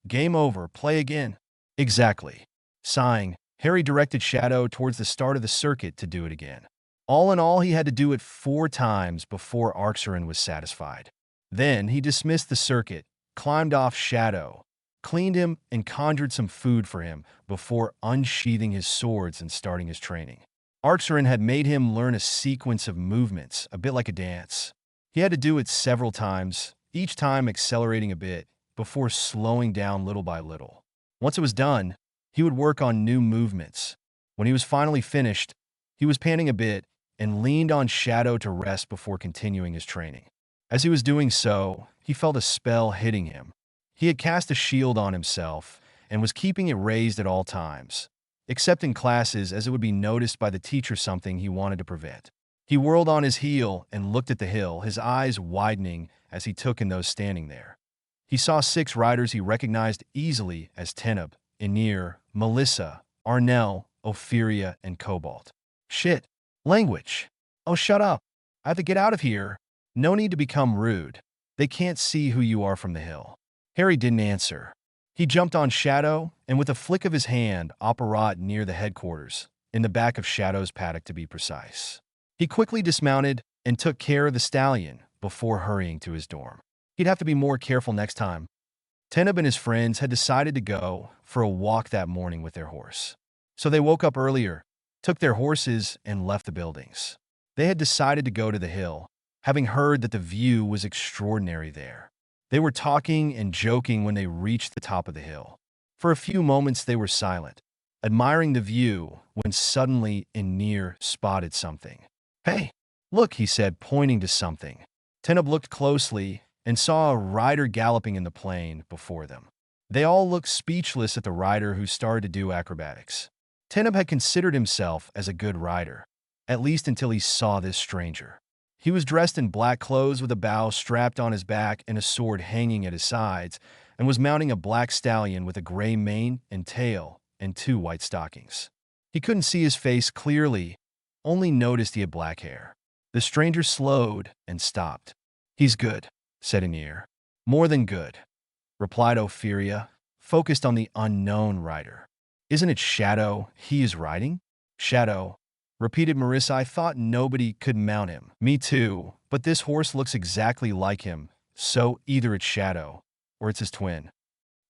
Game over, play again. Exactly. Sighing, Harry directed Shadow towards the start of the circuit to do it again. All in all, he had to do it 4 times before Arin was satisfied. Then he dismissed the circuit, climbed off Shadow, cleaned him, and conjured some food for him before unsheathing his swords and starting his training. Arin had made him learn a sequence of movements, a bit like a dance. He had to do it several times, each time accelerating a bit, before slowing down little by little. Once it was done, he would work on new movements. When he was finally finished, he was panting a bit and leaned on Shadow to rest before continuing his training. As he was doing so, he felt a spell hitting him. He had cast a shield on himself and was keeping it raised at all times, except in classes, as it would be noticed by the teacher, something he wanted to prevent. He whirled on his heel and looked at the hill, his eyes widening as he took in those standing there. He saw 6 riders he recognized easily as Teneb, Aenir, Melissa, Arnell, Opheria, and Cobalt. Shit. Language. Oh, shut up. I have to get out of here. No need to become rude. They can't see who you are from the hill. Harry didn't answer. He jumped on Shadow, and with a flick of his hand, apparat near the headquarters, in the back of Shadow's paddock to be precise. He quickly dismounted and took care of the stallion before hurrying to his dorm. He'd have to be more careful next time. Teneb and his friends had decided to go for a walk that morning with their horse. So they woke up earlier, took their horses, and left the buildings. They had decided to go to the hill, having heard that the view was extraordinary there. They were talking and joking when they reached the top of the hill. For a few moments they were silent, admiring the view, when suddenly Aenir spotted something. "Hey, look," he said, pointing to something. Teneb looked closely and saw a rider galloping in the plain before them. They all looked speechless at the rider, who started to do acrobatics. Teneb had considered himself as a good rider, at least until he saw this stranger. He was dressed in black clothes with a bow strapped on his back and a sword hanging at his sides, and was mounting a black stallion with a gray mane and tail and 2 white stockings. He couldn't see his face clearly, only noticed he had black hair. The stranger slowed and stopped. "He's good," said Aenir. "More than good," replied Opheria, focused on the unknown rider. "Isn't it Shadow he is riding?" "Shadow," repeated Marissa. "I thought nobody could mount him." "Me too, but this horse looks exactly like him, so either it's Shadow or it's his twin,"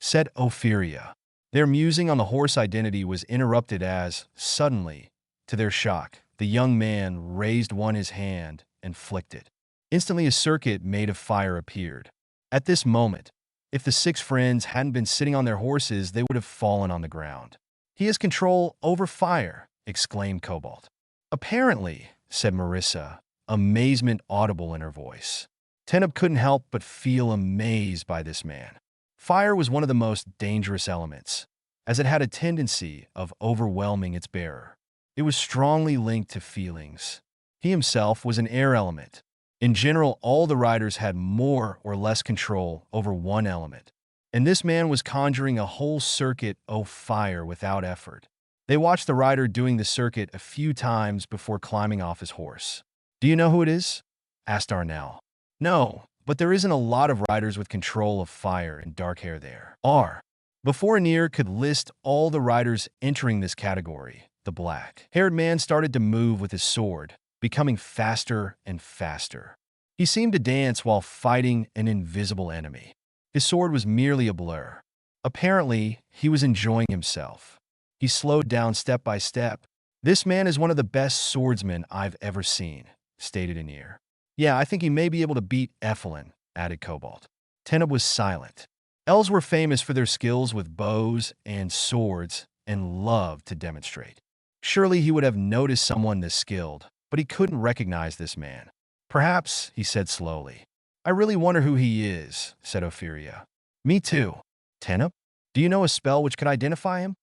said Opheria. Their musing on the horse identity was interrupted as, suddenly, to their shock, the young man raised his hand and flicked it. Instantly, a circuit made of fire appeared. At this moment, if the 6 friends hadn't been sitting on their horses, they would have fallen on the ground. "He has control over fire," exclaimed Cobalt. "Apparently," said Marissa, amazement audible in her voice. Teneb couldn't help but feel amazed by this man. Fire was one of the most dangerous elements, as it had a tendency of overwhelming its bearer. It was strongly linked to feelings. He himself was an air element. In general, all the riders had more or less control over one element, and this man was conjuring a whole circuit of fire without effort. They watched the rider doing the circuit a few times before climbing off his horse. "Do you know who it is?" asked Arnell. "No, but there isn't a lot of riders with control of fire and dark hair there are." Before Aenir could list all the riders entering this category, the black-haired man started to move with his sword, becoming faster and faster. He seemed to dance while fighting an invisible enemy. His sword was merely a blur. Apparently, he was enjoying himself. He slowed down step by step. "This man is one of the best swordsmen I've ever seen," stated Aenir. "Yeah, I think he may be able to beat Ephilin," added Cobalt. Teneb was silent. Elves were famous for their skills with bows and swords and loved to demonstrate. Surely he would have noticed someone this skilled, but he couldn't recognize this man. "Perhaps," he said slowly, I really wonder who he is, said Ophelia. Me too. Teneb, do you know a spell which could identify him?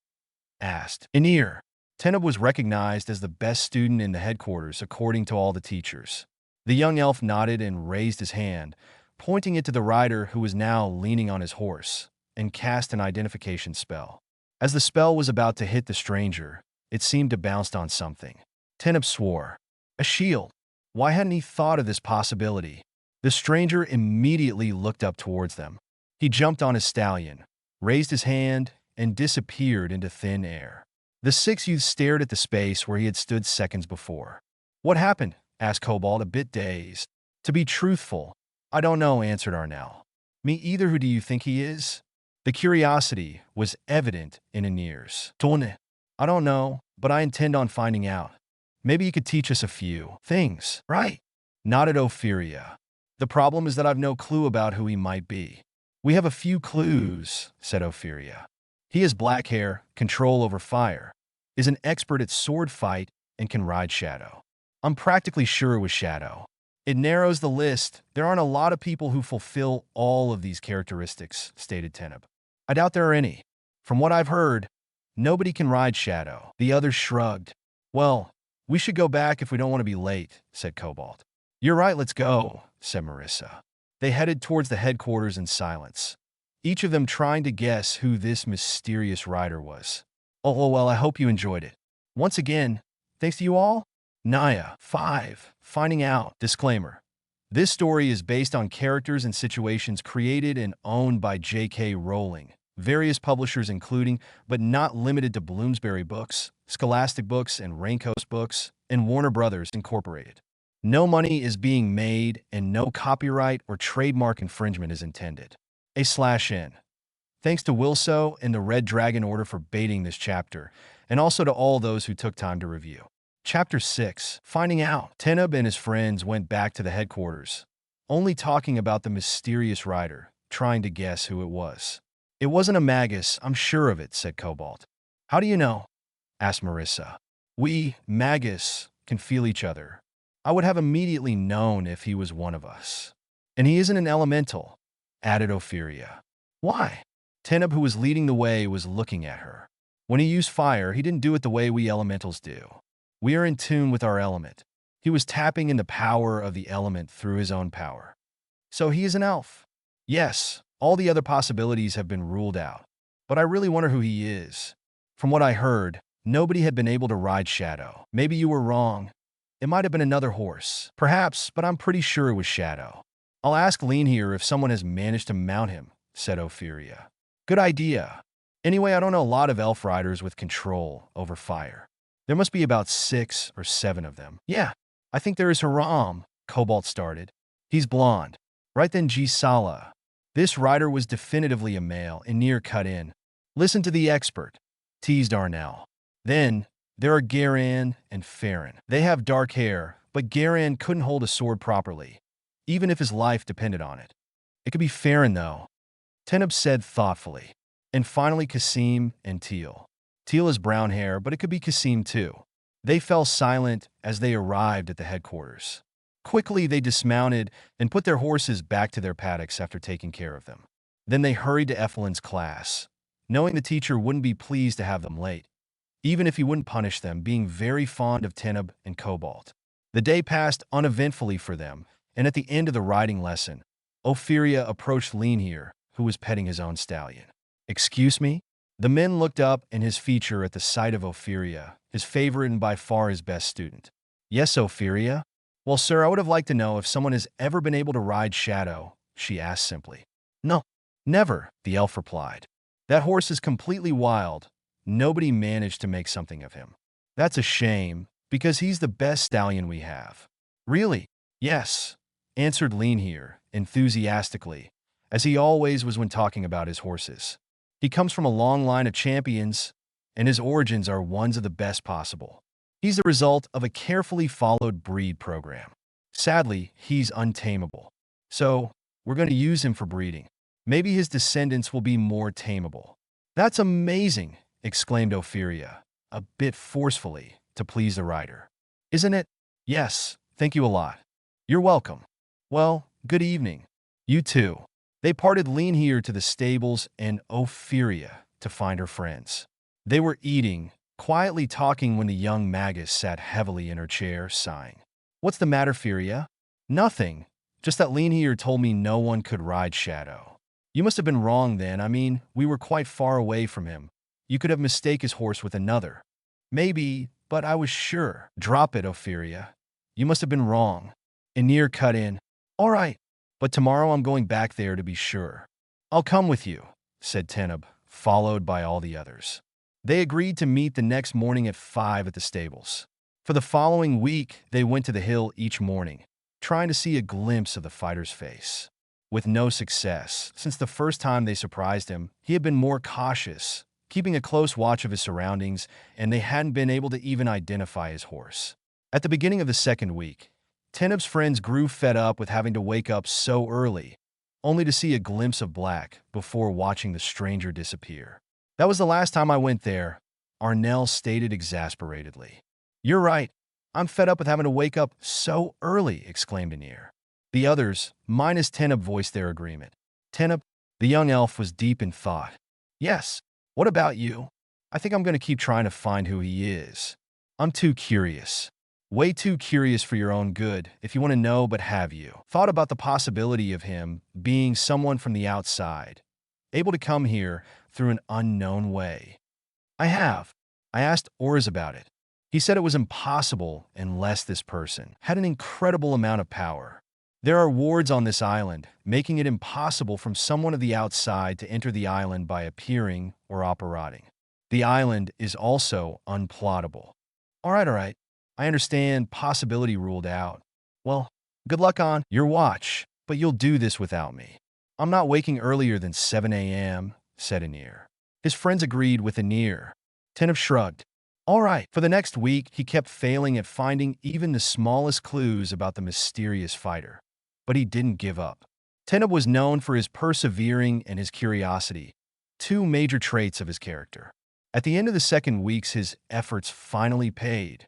Asked Anir. Teneb was recognized as the best student in the headquarters according to all the teachers. The young elf nodded and raised his hand, pointing it to the rider who was now leaning on his horse, and cast an identification spell. As the spell was about to hit the stranger, it seemed to bounce on something. Teneb swore. A shield. Why hadn't he thought of this possibility? The stranger immediately looked up towards them. He jumped on his stallion, raised his hand, and disappeared into thin air. The six youths stared at the space where he had stood seconds before. What happened? Asked Cobalt, a bit dazed. To be truthful, I don't know, answered Arnell. Me either. Who do you think he is? The curiosity was evident in Anir's tone. I don't know, but I intend on finding out. Maybe you could teach us a few things, right? Nodded Ophelia. The problem is that I've no clue about who he might be. We have a few clues, said Ophelia. He has black hair, control over fire, is an expert at sword fight, and can ride Shadow. I'm practically sure it was Shadow. It narrows the list. There aren't a lot of people who fulfill all of these characteristics, stated Teneb. I doubt there are any. From what I've heard, nobody can ride Shadow. The others shrugged. Well, we should go back if we don't want to be late, said Cobalt. You're right, let's go, said Marissa. They headed towards the headquarters in silence, each of them trying to guess who this mysterious rider was. Oh, well, I hope you enjoyed it. Once again, thanks to you all. Naya, 5. Finding out. Disclaimer. This story is based on characters and situations created and owned by J.K. Rowling, various publishers including, but not limited to Bloomsbury Books, Scholastic Books, and Raincoast Books, and Warner Brothers Incorporated. No money is being made and no copyright or trademark infringement is intended. /N. Thanks to Wilso and the Red Dragon Order for baiting this chapter, and also to all those who took time to review. Chapter 6. Finding out. Teneb and his friends went back to the headquarters, only talking about the mysterious rider, trying to guess who it was. It wasn't a magus, I'm sure of it, said Cobalt. How do you know? Asked Marissa. We, magus, can feel each other. I would have immediately known if he was one of us. And he isn't an elemental, added Ophelia. Why? Teneb, who was leading the way, was looking at her. When he used fire, he didn't do it the way we elementals do. We are in tune with our element. He was tapping in the power of the element through his own power. So he is an elf. Yes, all the other possibilities have been ruled out. But I really wonder who he is. From what I heard, nobody had been able to ride Shadow. Maybe you were wrong. It might have been another horse. Perhaps, but I'm pretty sure it was Shadow. I'll ask Lean here if someone has managed to mount him, said Ophelia. Good idea. Anyway, I don't know a lot of elf riders with control over fire. There must be about 6 or 7 of them. Yeah, I think there is Haram, Cobalt started. He's blonde. Right then, Gisala. This rider was definitively a male, and Nir cut in. Listen to the expert, teased Arnell. Then, there are Garan and Farron. They have dark hair, but Garan couldn't hold a sword properly, even if his life depended on it. It could be Farron, though, Teneb said thoughtfully. And finally Kasim and Teal. Teal has brown hair, but it could be Kasim too. They fell silent as they arrived at the headquarters. Quickly, they dismounted and put their horses back to their paddocks after taking care of them. Then they hurried to Effelin's class, knowing the teacher wouldn't be pleased to have them late, even if he wouldn't punish them, being very fond of Teneb and Cobalt. The day passed uneventfully for them, and at the end of the riding lesson, Ophelia approached Leanhere, who was petting his own stallion. Excuse me? The men looked up in his feature at the sight of Ophelia, his favorite and by far his best student. Yes, Ophelia? Well, sir, I would have liked to know if someone has ever been able to ride Shadow, she asked simply. No, never, the elf replied. That horse is completely wild. Nobody managed to make something of him. That's a shame, because he's the best stallion we have. Really? Yes, answered Leanhere, enthusiastically, as he always was when talking about his horses. He comes from a long line of champions, and his origins are ones of the best possible. He's the result of a carefully followed breed program. Sadly, he's untamable. So, we're going to use him for breeding. Maybe his descendants will be more tameable. That's amazing, exclaimed Ophelia, a bit forcefully, to please the rider. Isn't it? Yes, thank you a lot. You're welcome. Well, good evening, You too. They parted lean here to the stables and Ophelia to find her friends. They were eating, quietly talking when the young magus sat heavily in her chair, sighing. What's the matter, Furia? Nothing. Just that lean here told me no one could ride Shadow. You must have been wrong then. I mean, we were quite far away from him. You could have mistaken his horse with another. Maybe, but I was sure. Drop it, Ophelia. You must have been wrong. Anir cut in. All right, but tomorrow I'm going back there to be sure. I'll come with you, said Teneb, followed by all the others. They agreed to meet the next morning at 5 at the stables. For the following week, they went to the hill each morning, trying to see a glimpse of the fighter's face. With no success, since the first time they surprised him, he had been more cautious, keeping a close watch of his surroundings, and they hadn't been able to even identify his horse. At the beginning of the second week, Teneb's friends grew fed up with having to wake up so early, only to see a glimpse of black before watching the stranger disappear. That was the last time I went there, Arnell stated exasperatedly. You're right. I'm fed up with having to wake up so early, exclaimed Anir. The others, minus Teneb, voiced their agreement. Teneb, the young elf, was deep in thought. Yes, what about you? I think I'm going to keep trying to find who he is. I'm too curious. Way too curious for your own good, if you want to know, but have you thought about the possibility of him being someone from the outside, able to come here through an unknown way? I have. I asked Orz about it. He said it was impossible unless this person had an incredible amount of power. There are wards on this island, making it impossible from someone of the outside to enter the island by appearing or operating. The island is also unplottable. All right. I understand possibility ruled out. Well, good luck on your watch, but you'll do this without me. I'm not waking earlier than 7 a.m., said Anir. His friends agreed with Anir. Teneb shrugged. All right. For the next week, he kept failing at finding even the smallest clues about the mysterious fighter. But he didn't give up. Teneb was known for his persevering and his curiosity, two major traits of his character. At the end of the second weeks, his efforts finally paid.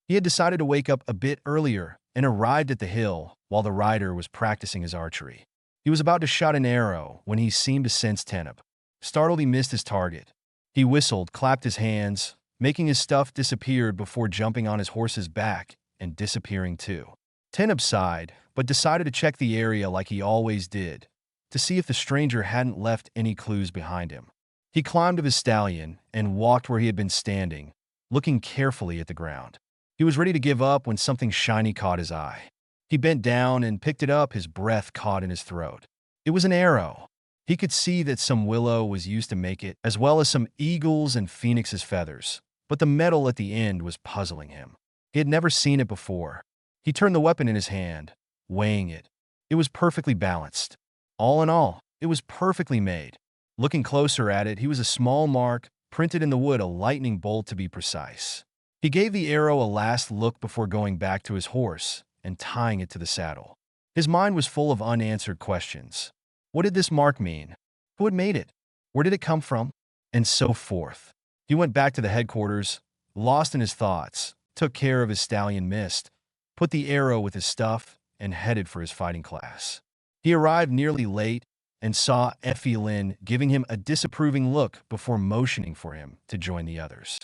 He had decided to wake up a bit earlier and arrived at the hill while the rider was practicing his archery. He was about to shoot an arrow when he seemed to sense Teneb. Startled, he missed his target. He whistled, clapped his hands, making his stuff disappear before jumping on his horse's back and disappearing too. Teneb sighed, but decided to check the area like he always did, to see if the stranger hadn't left any clues behind him. He climbed of his stallion and walked where he had been standing, looking carefully at the ground. He was ready to give up when something shiny caught his eye. He bent down and picked it up, his breath caught in his throat. It was an arrow. He could see that some willow was used to make it, as well as some eagles and phoenix's feathers, but the metal at the end was puzzling him. He had never seen it before. He turned the weapon in his hand, weighing it. It was perfectly balanced. All in all, it was perfectly made. Looking closer at it, he was a small mark, printed in the wood, a lightning bolt to be precise. He gave the arrow a last look before going back to his horse and tying it to the saddle. His mind was full of unanswered questions. What did this mark mean? Who had made it? Where did it come from? And so forth. He went back to the headquarters, lost in his thoughts, took care of his stallion Mist, put the arrow with his stuff, and headed for his fighting class. He arrived nearly late and saw Effie Lynn giving him a disapproving look before motioning for him to join the others.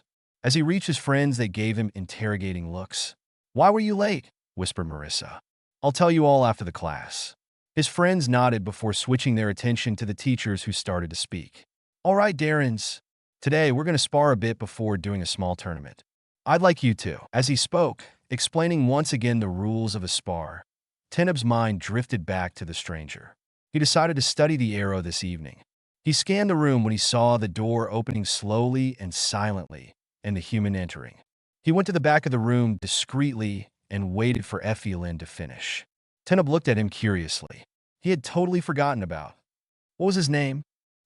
As he reached his friends, they gave him interrogating looks. Why were you late? Whispered Marissa. I'll tell you all after the class. His friends nodded before switching their attention to the teachers who started to speak. All right, Darrens. Today, we're going to spar a bit before doing a small tournament. I'd like you to. As he spoke, explaining once again the rules of a spar, Teneb's mind drifted back to the stranger. He decided to study the arrow this evening. He scanned the room when he saw the door opening slowly and silently and the human entering. He went to the back of the room discreetly and waited for Effie Lynn to finish. Teneb looked at him curiously. He had totally forgotten about. What was his name?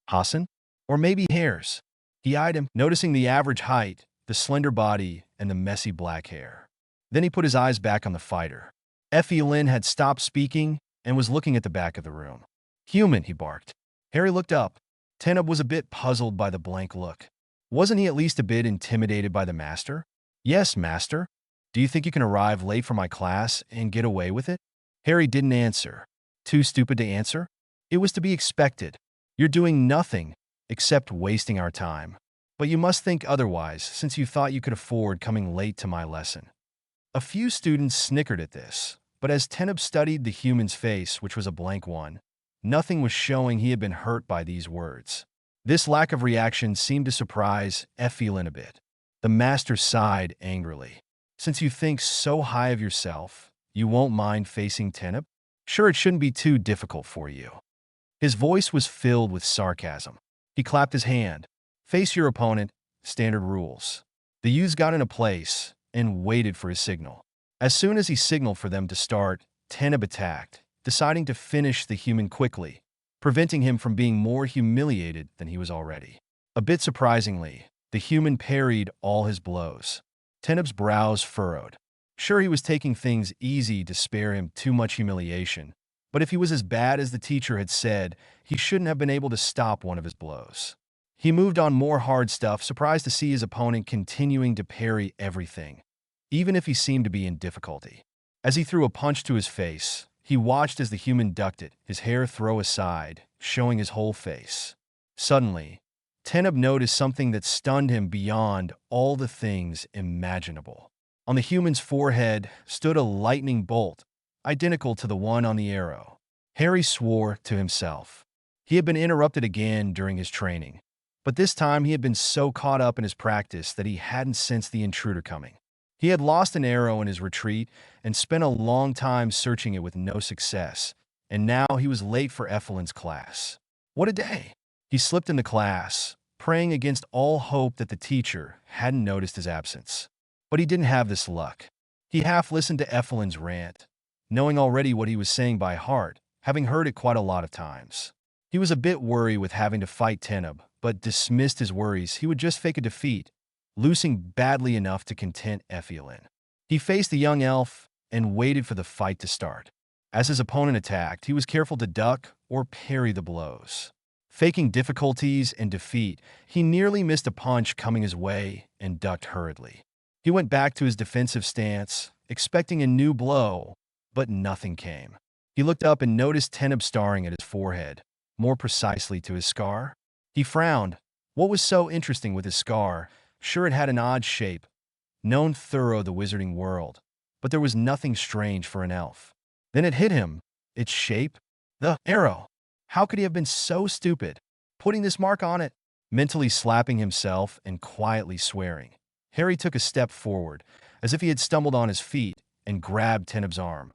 Hassan? Or maybe Hares? He eyed him, noticing the average height, the slender body, and the messy black hair. Then he put his eyes back on the fighter. Effie Lynn had stopped speaking and was looking at the back of the room. Human, he barked. Harry looked up. Teneb was a bit puzzled by the blank look. Wasn't he at least a bit intimidated by the master? Yes, master. Do you think you can arrive late for my class and get away with it? Harry didn't answer. Too stupid to answer? It was to be expected. You're doing nothing except wasting our time. But you must think otherwise, since you thought you could afford coming late to my lesson. A few students snickered at this, but as Teneb studied the human's face, which was a blank one, nothing was showing he had been hurt by these words. This lack of reaction seemed to surprise Ephelin a bit. The master sighed angrily. Since you think so high of yourself, you won't mind facing Teneb? Sure, it shouldn't be too difficult for you. His voice was filled with sarcasm. He clapped his hand. Face your opponent, standard rules. The youths got into place and waited for his signal. As soon as he signaled for them to start, Teneb attacked, deciding to finish the human quickly, preventing him from being more humiliated than he was already. A bit surprisingly, the human parried all his blows. Teneb's brows furrowed. Sure, he was taking things easy to spare him too much humiliation, but if he was as bad as the teacher had said, he shouldn't have been able to stop one of his blows. He moved on more hard stuff, surprised to see his opponent continuing to parry everything, even if he seemed to be in difficulty. As he threw a punch to his face, he watched as the human ducked it, his hair thrown aside, showing his whole face. Suddenly, Teneb noticed something that stunned him beyond all the things imaginable. On the human's forehead stood a lightning bolt, identical to the one on the arrow. Harry swore to himself. He had been interrupted again during his training, but this time he had been so caught up in his practice that he hadn't sensed the intruder coming. He had lost an arrow in his retreat and spent a long time searching it with no success, and now he was late for Ephelin's class. What a day! He slipped into class, praying against all hope that the teacher hadn't noticed his absence. But he didn't have this luck. He half listened to Ephelin's rant, knowing already what he was saying by heart, having heard it quite a lot of times. He was a bit worried with having to fight Teneb, but dismissed his worries. He would just fake a defeat, losing badly enough to content Ephelin. He faced the young elf and waited for the fight to start. As his opponent attacked, he was careful to duck or parry the blows. Faking difficulties and defeat, he nearly missed a punch coming his way and ducked hurriedly. He went back to his defensive stance, expecting a new blow, but nothing came. He looked up and noticed Teneb staring at his forehead, more precisely to his scar. He frowned. What was so interesting with his scar? Sure, it had an odd shape, known through the wizarding world, but there was nothing strange for an elf. Then it hit him. Its shape? The arrow. How could he have been so stupid? Putting this mark on it, mentally slapping himself and quietly swearing. Harry took a step forward, as if he had stumbled on his feet, and grabbed Teneb's arm,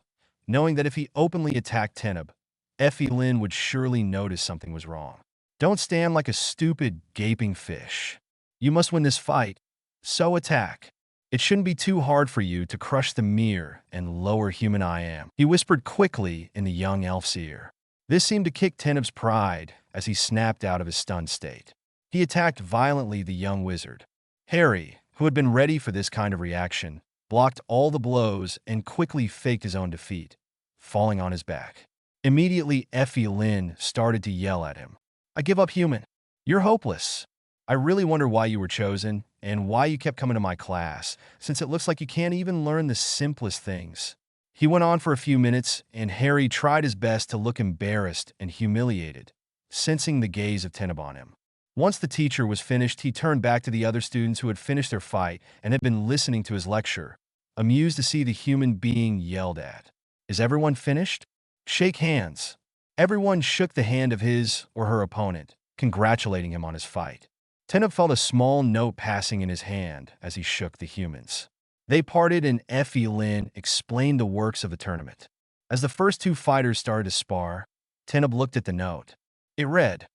knowing that if he openly attacked Teneb, Ephelin would surely notice something was wrong. Don't stand like a stupid, gaping fish. You must win this fight, so attack. It shouldn't be too hard for you to crush the mere and lower human I am, he whispered quickly in the young elf's ear. This seemed to kick Teneb's pride as he snapped out of his stunned state. He attacked violently the young wizard. Harry, who had been ready for this kind of reaction, blocked all the blows and quickly faked his own defeat, falling on his back. Immediately, Ephelin started to yell at him. I give up, human. You're hopeless. I really wonder why you were chosen and why you kept coming to my class, since it looks like you can't even learn the simplest things. He went on for a few minutes, and Harry tried his best to look embarrassed and humiliated, sensing the gaze of Teneb on him. Once the teacher was finished, he turned back to the other students who had finished their fight and had been listening to his lecture, amused to see the human being yelled at. Is everyone finished? Shake hands. Everyone shook the hand of his or her opponent, congratulating him on his fight. Teneb felt a small note passing in his hand as he shook the humans. They parted and Ephelin explained the works of the tournament. As the first two fighters started to spar, Teneb looked at the note. It read,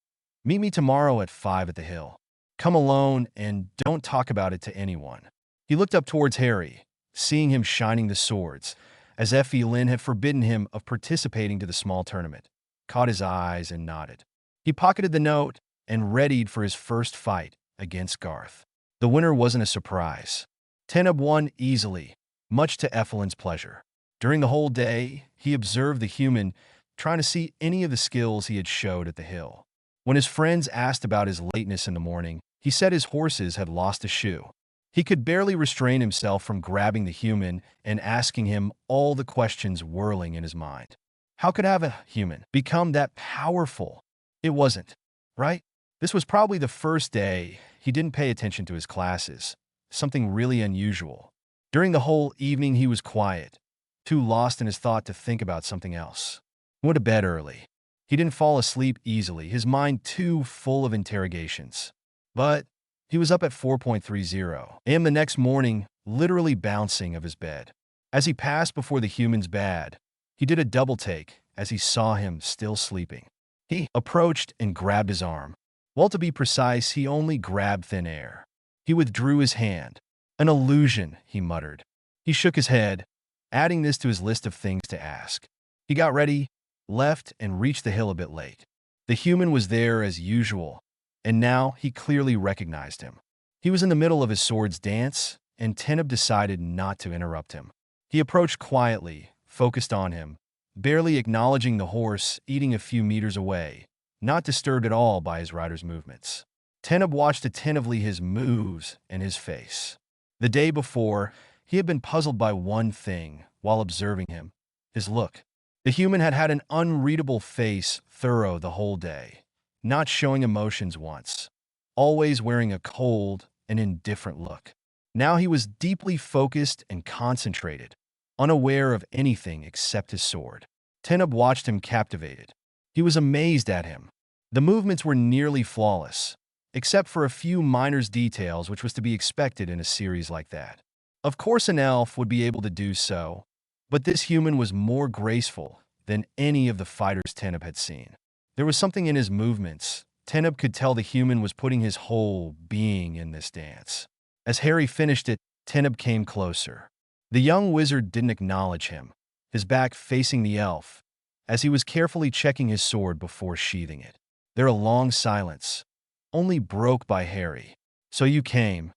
Meet me tomorrow at 5 at the hill. Come alone and don't talk about it to anyone. He looked up towards Harry, seeing him shining the swords, as Ephelin had forbidden him of participating to the small tournament, caught his eyes and nodded. He pocketed the note and readied for his first fight against Garth. The winner wasn't a surprise. Teneb won easily, much to Ephelin's pleasure. During the whole day, he observed the human, trying to see any of the skills he had showed at the hill. When his friends asked about his lateness in the morning, he said his horses had lost a shoe. He could barely restrain himself from grabbing the human and asking him all the questions whirling in his mind. How could have a human become that powerful? It wasn't, right? This was probably the first day he didn't pay attention to his classes, something really unusual. During the whole evening, he was quiet, too lost in his thought to think about something else. He went to bed early. He didn't fall asleep easily, his mind too full of interrogations. But he was up at 4:30 a.m. the next morning, literally bouncing of his bed. As he passed before the human's bed, he did a double take as he saw him still sleeping. He approached and grabbed his arm. Well, to be precise, he only grabbed thin air. He withdrew his hand. An illusion, he muttered. He shook his head, adding this to his list of things to ask. He got ready, left, and reached the hill a bit late. The human was there as usual, and now he clearly recognized him. He was in the middle of his sword's dance, and Teneb decided not to interrupt him. He approached quietly, focused on him, barely acknowledging the horse eating a few meters away, not disturbed at all by his rider's movements. Teneb watched attentively his moves and his face. The day before, he had been puzzled by one thing while observing him: his look. The human had had an unreadable face through the whole day, not showing emotions once, always wearing a cold and indifferent look. Now he was deeply focused and concentrated, unaware of anything except his sword. Teneb watched him captivated. He was amazed at him. The movements were nearly flawless, except for a few minor details which was to be expected in a series like that. Of course an elf would be able to do so, but this human was more graceful than any of the fighters Teneb had seen. There was something in his movements. Teneb could tell the human was putting his whole being in this dance. As Harry finished it, Teneb came closer. The young wizard didn't acknowledge him, his back facing the elf, as he was carefully checking his sword before sheathing it. There a long silence, only broke by Harry. "So you came,"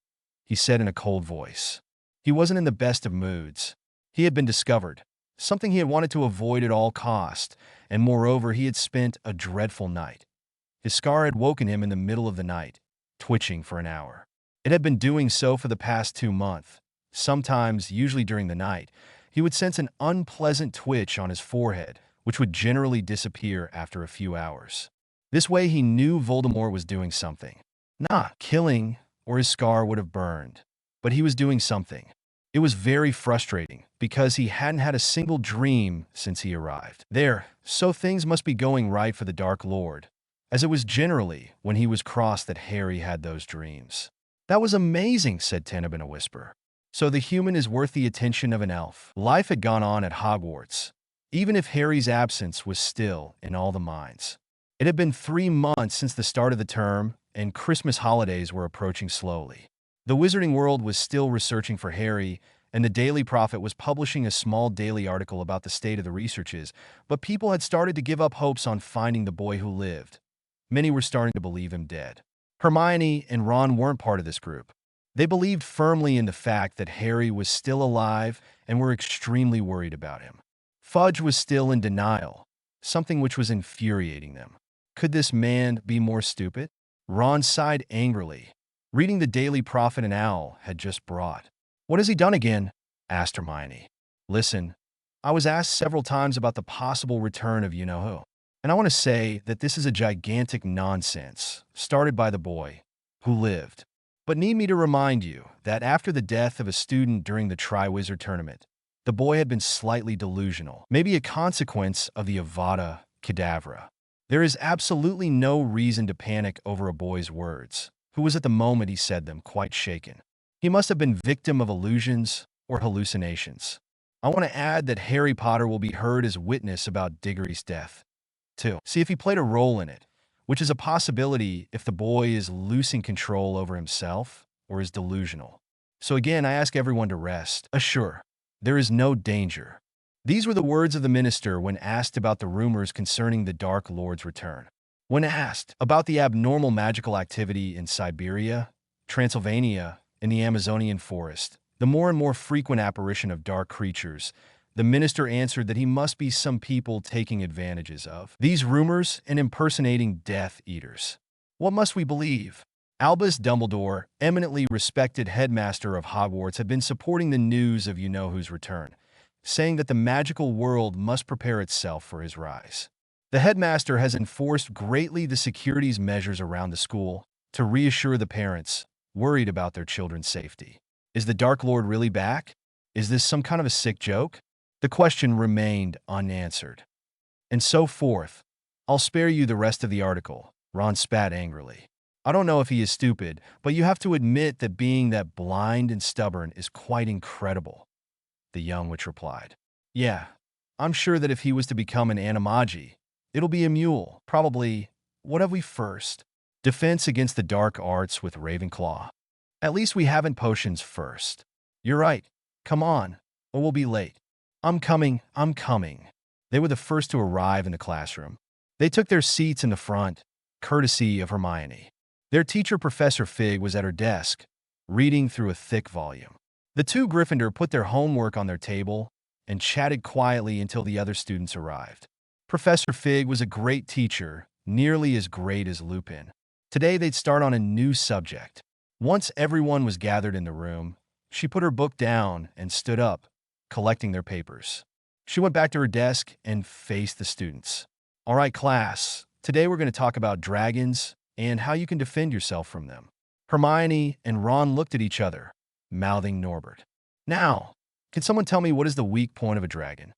he said in a cold voice. He wasn't in the best of moods. He had been discovered, something he had wanted to avoid at all cost, and moreover he had spent a dreadful night. His scar had woken him in the middle of the night, twitching for an hour. It had been doing so for the past 2 months. Sometimes, usually during the night, he would sense an unpleasant twitch on his forehead, which would generally disappear after a few hours. This way he knew Voldemort was doing something. Not killing, or his scar would have burned, but he was doing something. It was very frustrating, because he hadn't had a single dream since he arrived there, so things must be going right for the Dark Lord, as it was generally when he was crossed that Harry had those dreams. "That was amazing," said Teneb in a whisper. "So the human is worth the attention of an elf." Life had gone on at Hogwarts, even if Harry's absence was still in all the minds. It had been 3 months since the start of the term, and Christmas holidays were approaching slowly. The Wizarding World was still researching for Harry, and the Daily Prophet was publishing a small daily article about the state of the researches, but people had started to give up hopes on finding the boy who lived. Many were starting to believe him dead. Hermione and Ron weren't part of this group. They believed firmly in the fact that Harry was still alive and were extremely worried about him. Fudge was still in denial, something which was infuriating them. Could this man be more stupid? Ron sighed angrily. Reading the Daily Prophet an owl had just brought. "What has he done again?" asked Hermione. "Listen, I was asked several times about the possible return of you-know-who, and I want to say that this is a gigantic nonsense started by the boy who lived. But need me to remind you that after the death of a student during the Triwizard Tournament, the boy had been slightly delusional, maybe a consequence of the Avada Kedavra. There is absolutely no reason to panic over a boy's words, who was at the moment he said them quite shaken. He must have been victim of illusions or hallucinations. I want to add that Harry Potter will be heard as witness about Diggory's death, too. See if he played a role in it, which is a possibility if the boy is losing control over himself or is delusional. So again, I ask everyone to rest assured. There is no danger." These were the words of the minister when asked about the rumors concerning the Dark Lord's return. When asked about the abnormal magical activity in Siberia, Transylvania, and the Amazonian forest, the more and more frequent apparition of dark creatures, the minister answered that he must be some people taking advantages of these rumors and impersonating Death Eaters. What must we believe? Albus Dumbledore, eminently respected headmaster of Hogwarts, had been supporting the news of you-know-who's return. saying that the magical world must prepare itself for his rise. The headmaster has enforced greatly the securities measures around the school to reassure the parents worried about their children's safety. Is the Dark Lord really back? Is this some kind of a sick joke? The question remained unanswered. And so forth. I'll spare you the rest of the article, Ron spat angrily. I don't know if he is stupid, but you have to admit that being that blind and stubborn is quite incredible, the young witch replied. Yeah, I'm sure that if he was to become an animagi, it'll be a mule, probably. What have we first? Defense against the dark arts with Ravenclaw. At least we haven't potions first. You're right. Come on, or we'll be late. I'm coming. They were the first to arrive in the classroom. They took their seats in the front, courtesy of Hermione. Their teacher, Professor Fig, was at her desk, reading through a thick volume. The two Gryffindor put their homework on their table and chatted quietly until the other students arrived. Professor Fig was a great teacher, nearly as great as Lupin. Today they'd start on a new subject. Once everyone was gathered in the room, she put her book down and stood up, collecting their papers. She went back to her desk and faced the students. All right, class, today we're going to talk about dragons and how you can defend yourself from them. Hermione and Ron looked at each other, mouthing Norbert. Now, can someone tell me what is the weak point of a dragon?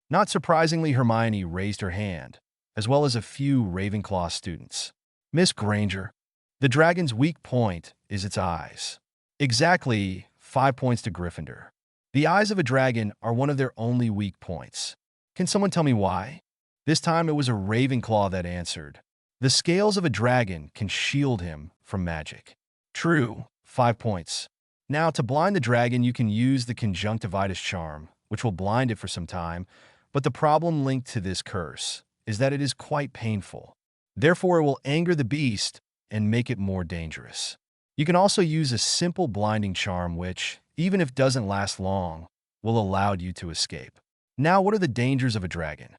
Not surprisingly, Hermione raised her hand, as well as a few Ravenclaw students. Miss Granger, the dragon's weak point is its eyes. Exactly 5 points to Gryffindor. The eyes of a dragon are one of their only weak points. Can someone tell me why? This time it was a Ravenclaw that answered. The scales of a dragon can shield him from magic. True, 5 points. Now, to blind the dragon, you can use the conjunctivitis charm, which will blind it for some time, but the problem linked to this curse is that it is quite painful. Therefore, it will anger the beast and make it more dangerous. You can also use a simple blinding charm which, even if doesn't last long, will allow you to escape. Now, what are the dangers of a dragon?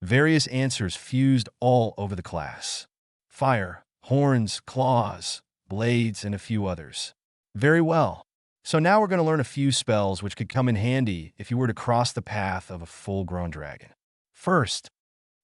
Various answers fused all over the class. Fire, horns, claws, blades, and a few others. Very well. So now we're going to learn a few spells which could come in handy if you were to cross the path of a full-grown dragon. First,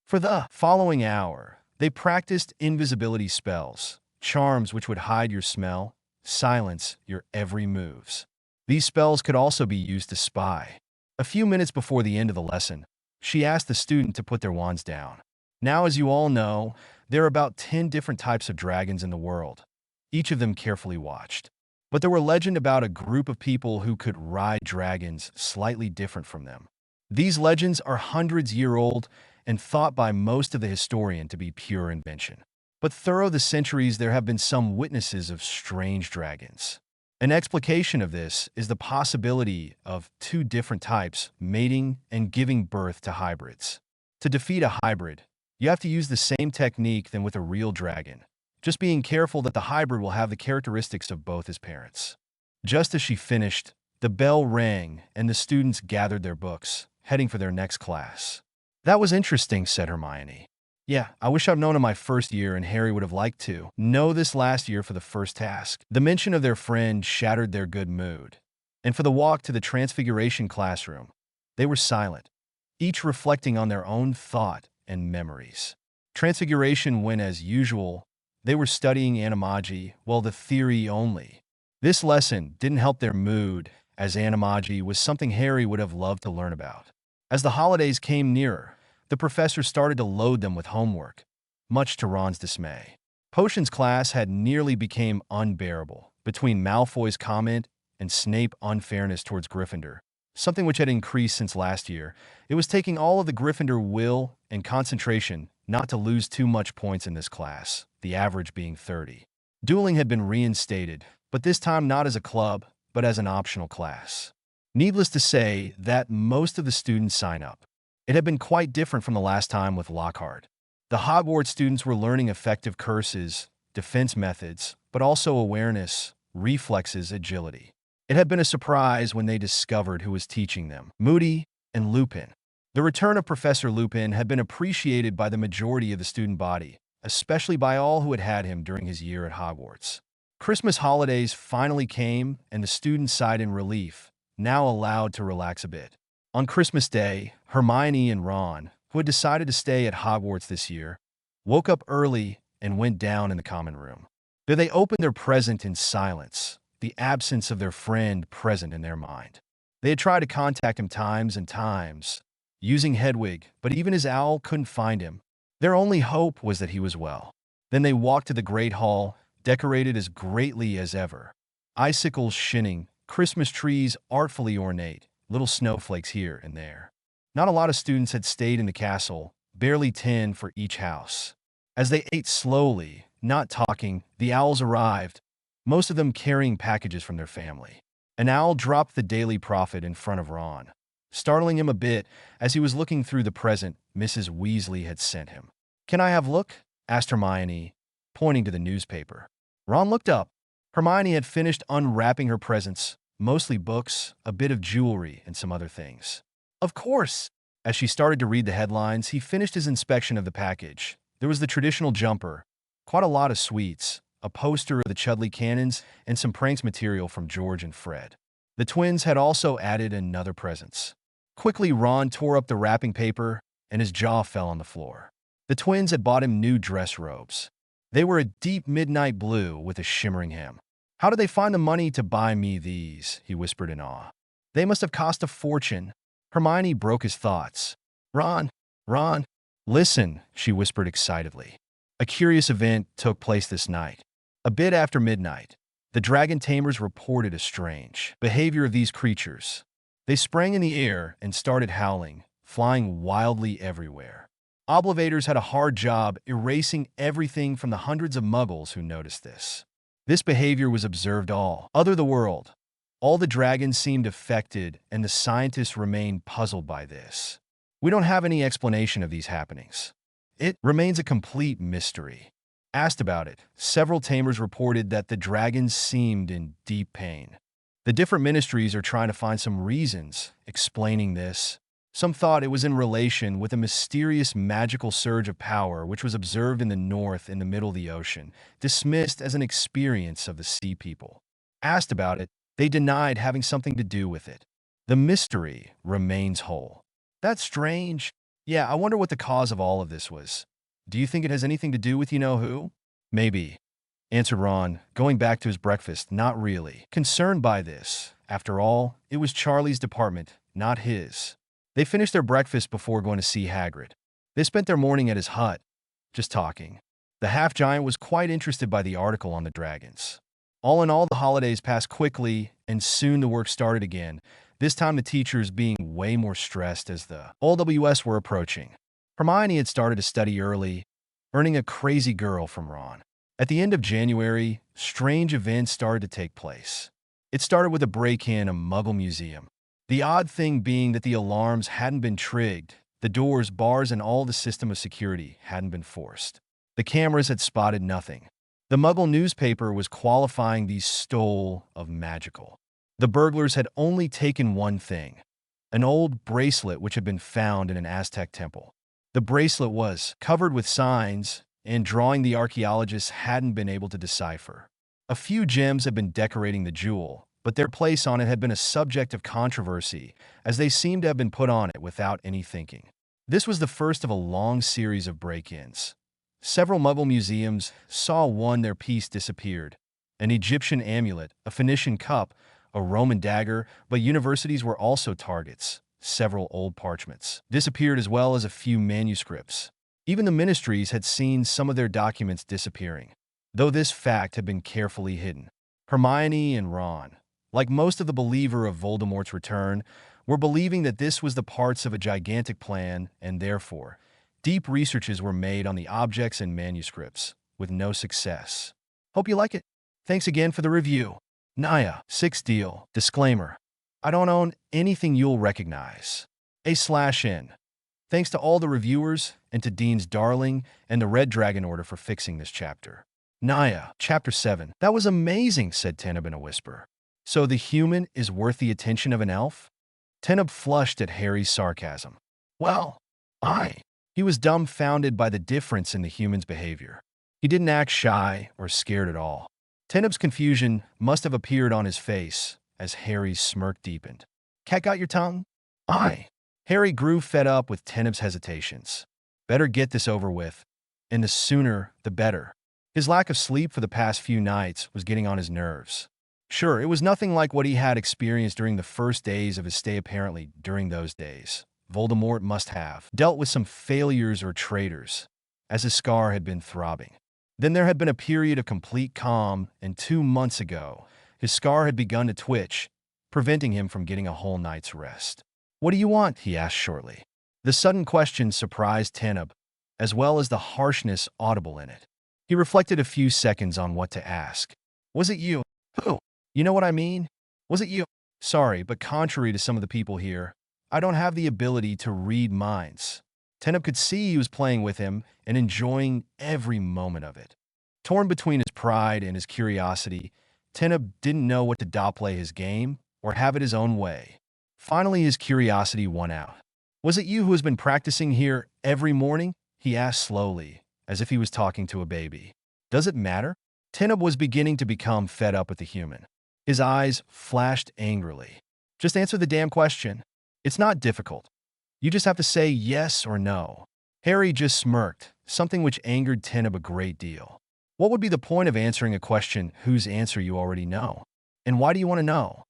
for the following hour, they practiced invisibility spells, charms which would hide your smell, silence your every moves. These spells could also be used to spy. A few minutes before the end of the lesson, she asked the student to put their wands down. Now, as you all know, there are about 10 different types of dragons in the world, each of them carefully watched. But there were legends about a group of people who could ride dragons slightly different from them. These legends are hundreds-year-old and thought by most of the historian to be pure invention. But through the centuries, there have been some witnesses of strange dragons. An explication of this is the possibility of 2 different types mating and giving birth to hybrids. To defeat a hybrid, you have to use the same technique than with a real dragon, just being careful that the hybrid will have the characteristics of both his parents. Just as she finished, the bell rang and the students gathered their books, heading for their next class. That was interesting, said Hermione. Yeah, I wish I'd known in my first year, and Harry would have liked to know this last year for the first task. The mention of their friend shattered their good mood. And for the walk to the Transfiguration classroom, they were silent, each reflecting on their own thought and memories. Transfiguration went as usual. They were studying animagi, well, the theory only. This lesson didn't help their mood, as animagi was something Harry would have loved to learn about. As the holidays came nearer, the professor started to load them with homework, much to Ron's dismay. Potions class had nearly become unbearable. Between Malfoy's comment and Snape's unfairness towards Gryffindor, something which had increased since last year, it was taking all of the Gryffindor will and concentration not to lose too much points in this class, the average being 30. Dueling had been reinstated, but this time not as a club, but as an optional class. Needless to say that most of the students sign up. It had been quite different from the last time with Lockhart. The Hogwarts students were learning effective curses, defense methods, but also awareness, reflexes, agility. It had been a surprise when they discovered who was teaching them, Moody and Lupin. The return of Professor Lupin had been appreciated by the majority of the student body, especially by all who had had him during his year at Hogwarts. Christmas holidays finally came, and the students sighed in relief, now allowed to relax a bit. On Christmas Day, Hermione and Ron, who had decided to stay at Hogwarts this year, woke up early and went down in the common room. There they opened their present in silence, the absence of their friend present in their mind. They had tried to contact him times and times, using Hedwig, but even his owl couldn't find him. Their only hope was that he was well. Then they walked to the Great Hall, decorated as greatly as ever. Icicles shinning, Christmas trees artfully ornate, little snowflakes here and there. Not a lot of students had stayed in the castle, barely 10 for each house. As they ate slowly, not talking, the owls arrived, most of them carrying packages from their family. An owl dropped the Daily Prophet in front of Ron, startling him a bit as he was looking through the present Mrs. Weasley had sent him. "Can I have a look?" asked Hermione, pointing to the newspaper. Ron looked up. Hermione had finished unwrapping her presents, mostly books, a bit of jewelry, and some other things. "Of course." As she started to read the headlines, he finished his inspection of the package. There was the traditional jumper, quite a lot of sweets, a poster of the Chudley Cannons, and some pranks material from George and Fred. The twins had also added another presents. Quickly, Ron tore up the wrapping paper, and his jaw fell on the floor. The twins had bought him new dress robes. They were a deep midnight blue with a shimmering hem. "How did they find the money to buy me these?" he whispered in awe. "They must have cost a fortune." Hermione broke his thoughts. Ron, listen," she whispered excitedly. A curious event took place this night. A bit after midnight, the dragon tamers reported a strange behavior of these creatures. They sprang in the air and started howling, flying wildly everywhere. Oblivators had a hard job erasing everything from the hundreds of muggles who noticed this. This behavior was observed all over the world. All the dragons seemed affected, and the scientists remained puzzled by this. We don't have any explanation of these happenings. It remains a complete mystery. Asked about it, several tamers reported that the dragons seemed in deep pain. The different ministries are trying to find some reasons explaining this. Some thought it was in relation with a mysterious magical surge of power which was observed in the north in the middle of the ocean, dismissed as an experience of the sea people. Asked about it, they denied having something to do with it. The mystery remains whole. "That's strange. Yeah, I wonder what the cause of all of this was. Do you think it has anything to do with you-know-who?" "Maybe," answered Ron, going back to his breakfast, not really concerned by this. After all, it was Charlie's department, not his. They finished their breakfast before going to see Hagrid. They spent their morning at his hut, just talking. The half-giant was quite interested by the article on the dragons. All in all, the holidays passed quickly, and soon the work started again, this time the teachers being way more stressed as the OWS were approaching. Hermione had started to study early, earning a crazy girl from Ron. At the end of January, strange events started to take place. It started with a break-in a Muggle museum. The odd thing being that the alarms hadn't been trigged, the doors, bars, and all the system of security hadn't been forced. The cameras had spotted nothing. The Muggle newspaper was qualifying the stole of magical. The burglars had only taken one thing, an old bracelet which had been found in an Aztec temple. The bracelet was covered with signs and drawing the archaeologists hadn't been able to decipher. A few gems had been decorating the jewel, but their place on it had been a subject of controversy, as they seemed to have been put on it without any thinking. This was the first of a long series of break-ins. Several Muggle museums saw one their piece disappeared, an Egyptian amulet, a Phoenician cup, a Roman dagger, but universities were also targets. Several old parchments disappeared as well as a few manuscripts. Even the ministries had seen some of their documents disappearing, though this fact had been carefully hidden. Hermione and Ron, like most of the believer of Voldemort's return, were believing that this was the parts of a gigantic plan, and therefore, deep researches were made on the objects and manuscripts, with no success. Hope you like it. Thanks again for the review. Naya, 6 deal. Disclaimer. I don't own anything you'll recognize. A/N. Thanks to all the reviewers, and to Dean's Darling and the Red Dragon Order for fixing this chapter. Naya, Chapter 7. That was amazing, said Teneb in a whisper. So the human is worth the attention of an elf? Teneb flushed at Harry's sarcasm. Well, He was dumbfounded by the difference in the human's behavior. He didn't act shy or scared at all. Teneb's confusion must have appeared on his face as Harry's smirk deepened. Cat got your tongue? I. Harry grew fed up with Teneb's hesitations. Better get this over with, and the sooner, the better. His lack of sleep for the past few nights was getting on his nerves. Sure, it was nothing like what he had experienced during the first days of his stay. Apparently, during those days, Voldemort must have dealt with some failures or traitors, as his scar had been throbbing. Then there had been a period of complete calm, and 2 months ago, his scar had begun to twitch, preventing him from getting a whole night's rest. "What do you want?" he asked shortly. The sudden question surprised Teneb, as well as the harshness audible in it. He reflected a few seconds on what to ask. "Was it you?" "Who?" "You know what I mean? Was it you?" "Sorry, but contrary to some of the people here, I don't have the ability to read minds." Teneb could see he was playing with him and enjoying every moment of it. Torn between his pride and his curiosity, Teneb didn't know what to downplay his game or have it his own way. Finally, his curiosity won out. "Was it you who has been practicing here every morning?" he asked slowly, as if he was talking to a baby. "Does it matter?" Teneb was beginning to become fed up with the human. His eyes flashed angrily. "Just answer the damn question. It's not difficult. You just have to say yes or no." Harry just smirked, something which angered Teneb a great deal. What would be the point of answering a question whose answer you already know? And why do you want to know?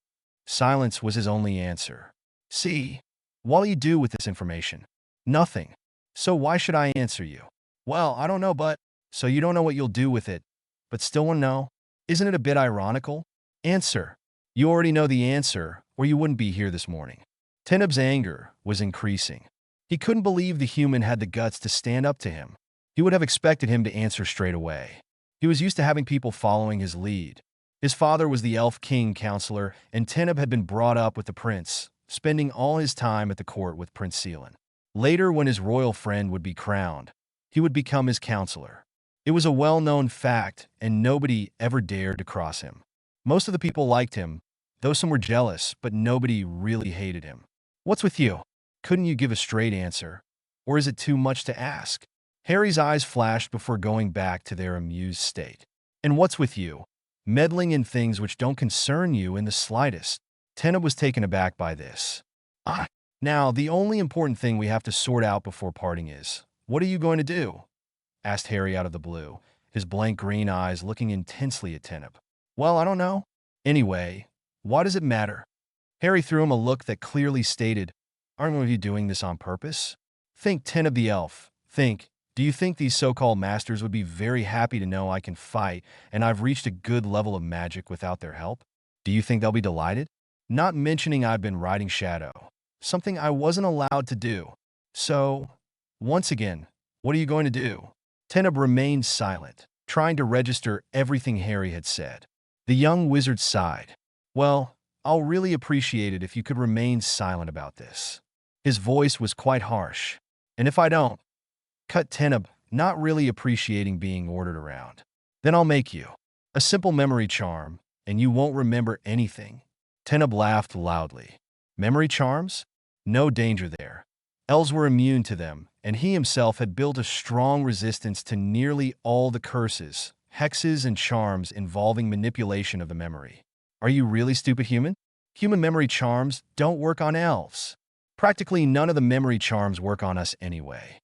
Silence was his only answer. "See, what will you do with this information?" "Nothing. So why should I answer you?" "Well, I don't know, but..." "So you don't know what you'll do with it, but still want to know? Isn't it a bit ironical?" "Answer. You already know the answer, or you wouldn't be here this morning." Teneb's anger was increasing. He couldn't believe the human had the guts to stand up to him. He would have expected him to answer straight away. He was used to having people following his lead. His father was the Elf King counselor, and Teneb had been brought up with the prince, spending all his time at the court with Prince Seelan. Later, when his royal friend would be crowned, he would become his counselor. It was a well-known fact, and nobody ever dared to cross him. Most of the people liked him, though some were jealous, but nobody really hated him. "What's with you? Couldn't you give a straight answer? Or is it too much to ask?" Harry's eyes flashed before going back to their amused state. "And what's with you? Meddling in things which don't concern you in the slightest." Teneb was taken aback by this. Now, the only important thing we have to sort out before parting is, what are you going to do?" asked Harry out of the blue, his blank green eyes looking intensely at Teneb. "Well, I don't know. Anyway, why does it matter?" Harry threw him a look that clearly stated, "Aren't one of you doing this on purpose?" "Think, Teneb the elf. Think. Do you think these so-called masters would be very happy to know I can fight and I've reached a good level of magic without their help? Do you think they'll be delighted? Not mentioning I've been riding shadow, something I wasn't allowed to do. So, once again, what are you going to do?" Teneb remained silent, trying to register everything Harry had said. The young wizard sighed. "Well, I'll really appreciate it if you could remain silent about this." His voice was quite harsh. "And if I don't?" cut Teneb, not really appreciating being ordered around. "Then I'll make you. A simple memory charm, and you won't remember anything." Teneb laughed loudly. Memory charms? No danger there. Elves were immune to them, and he himself had built a strong resistance to nearly all the curses, hexes, and charms involving manipulation of the memory. "Are you really stupid, human? Human memory charms don't work on elves. Practically none of the memory charms work on us anyway."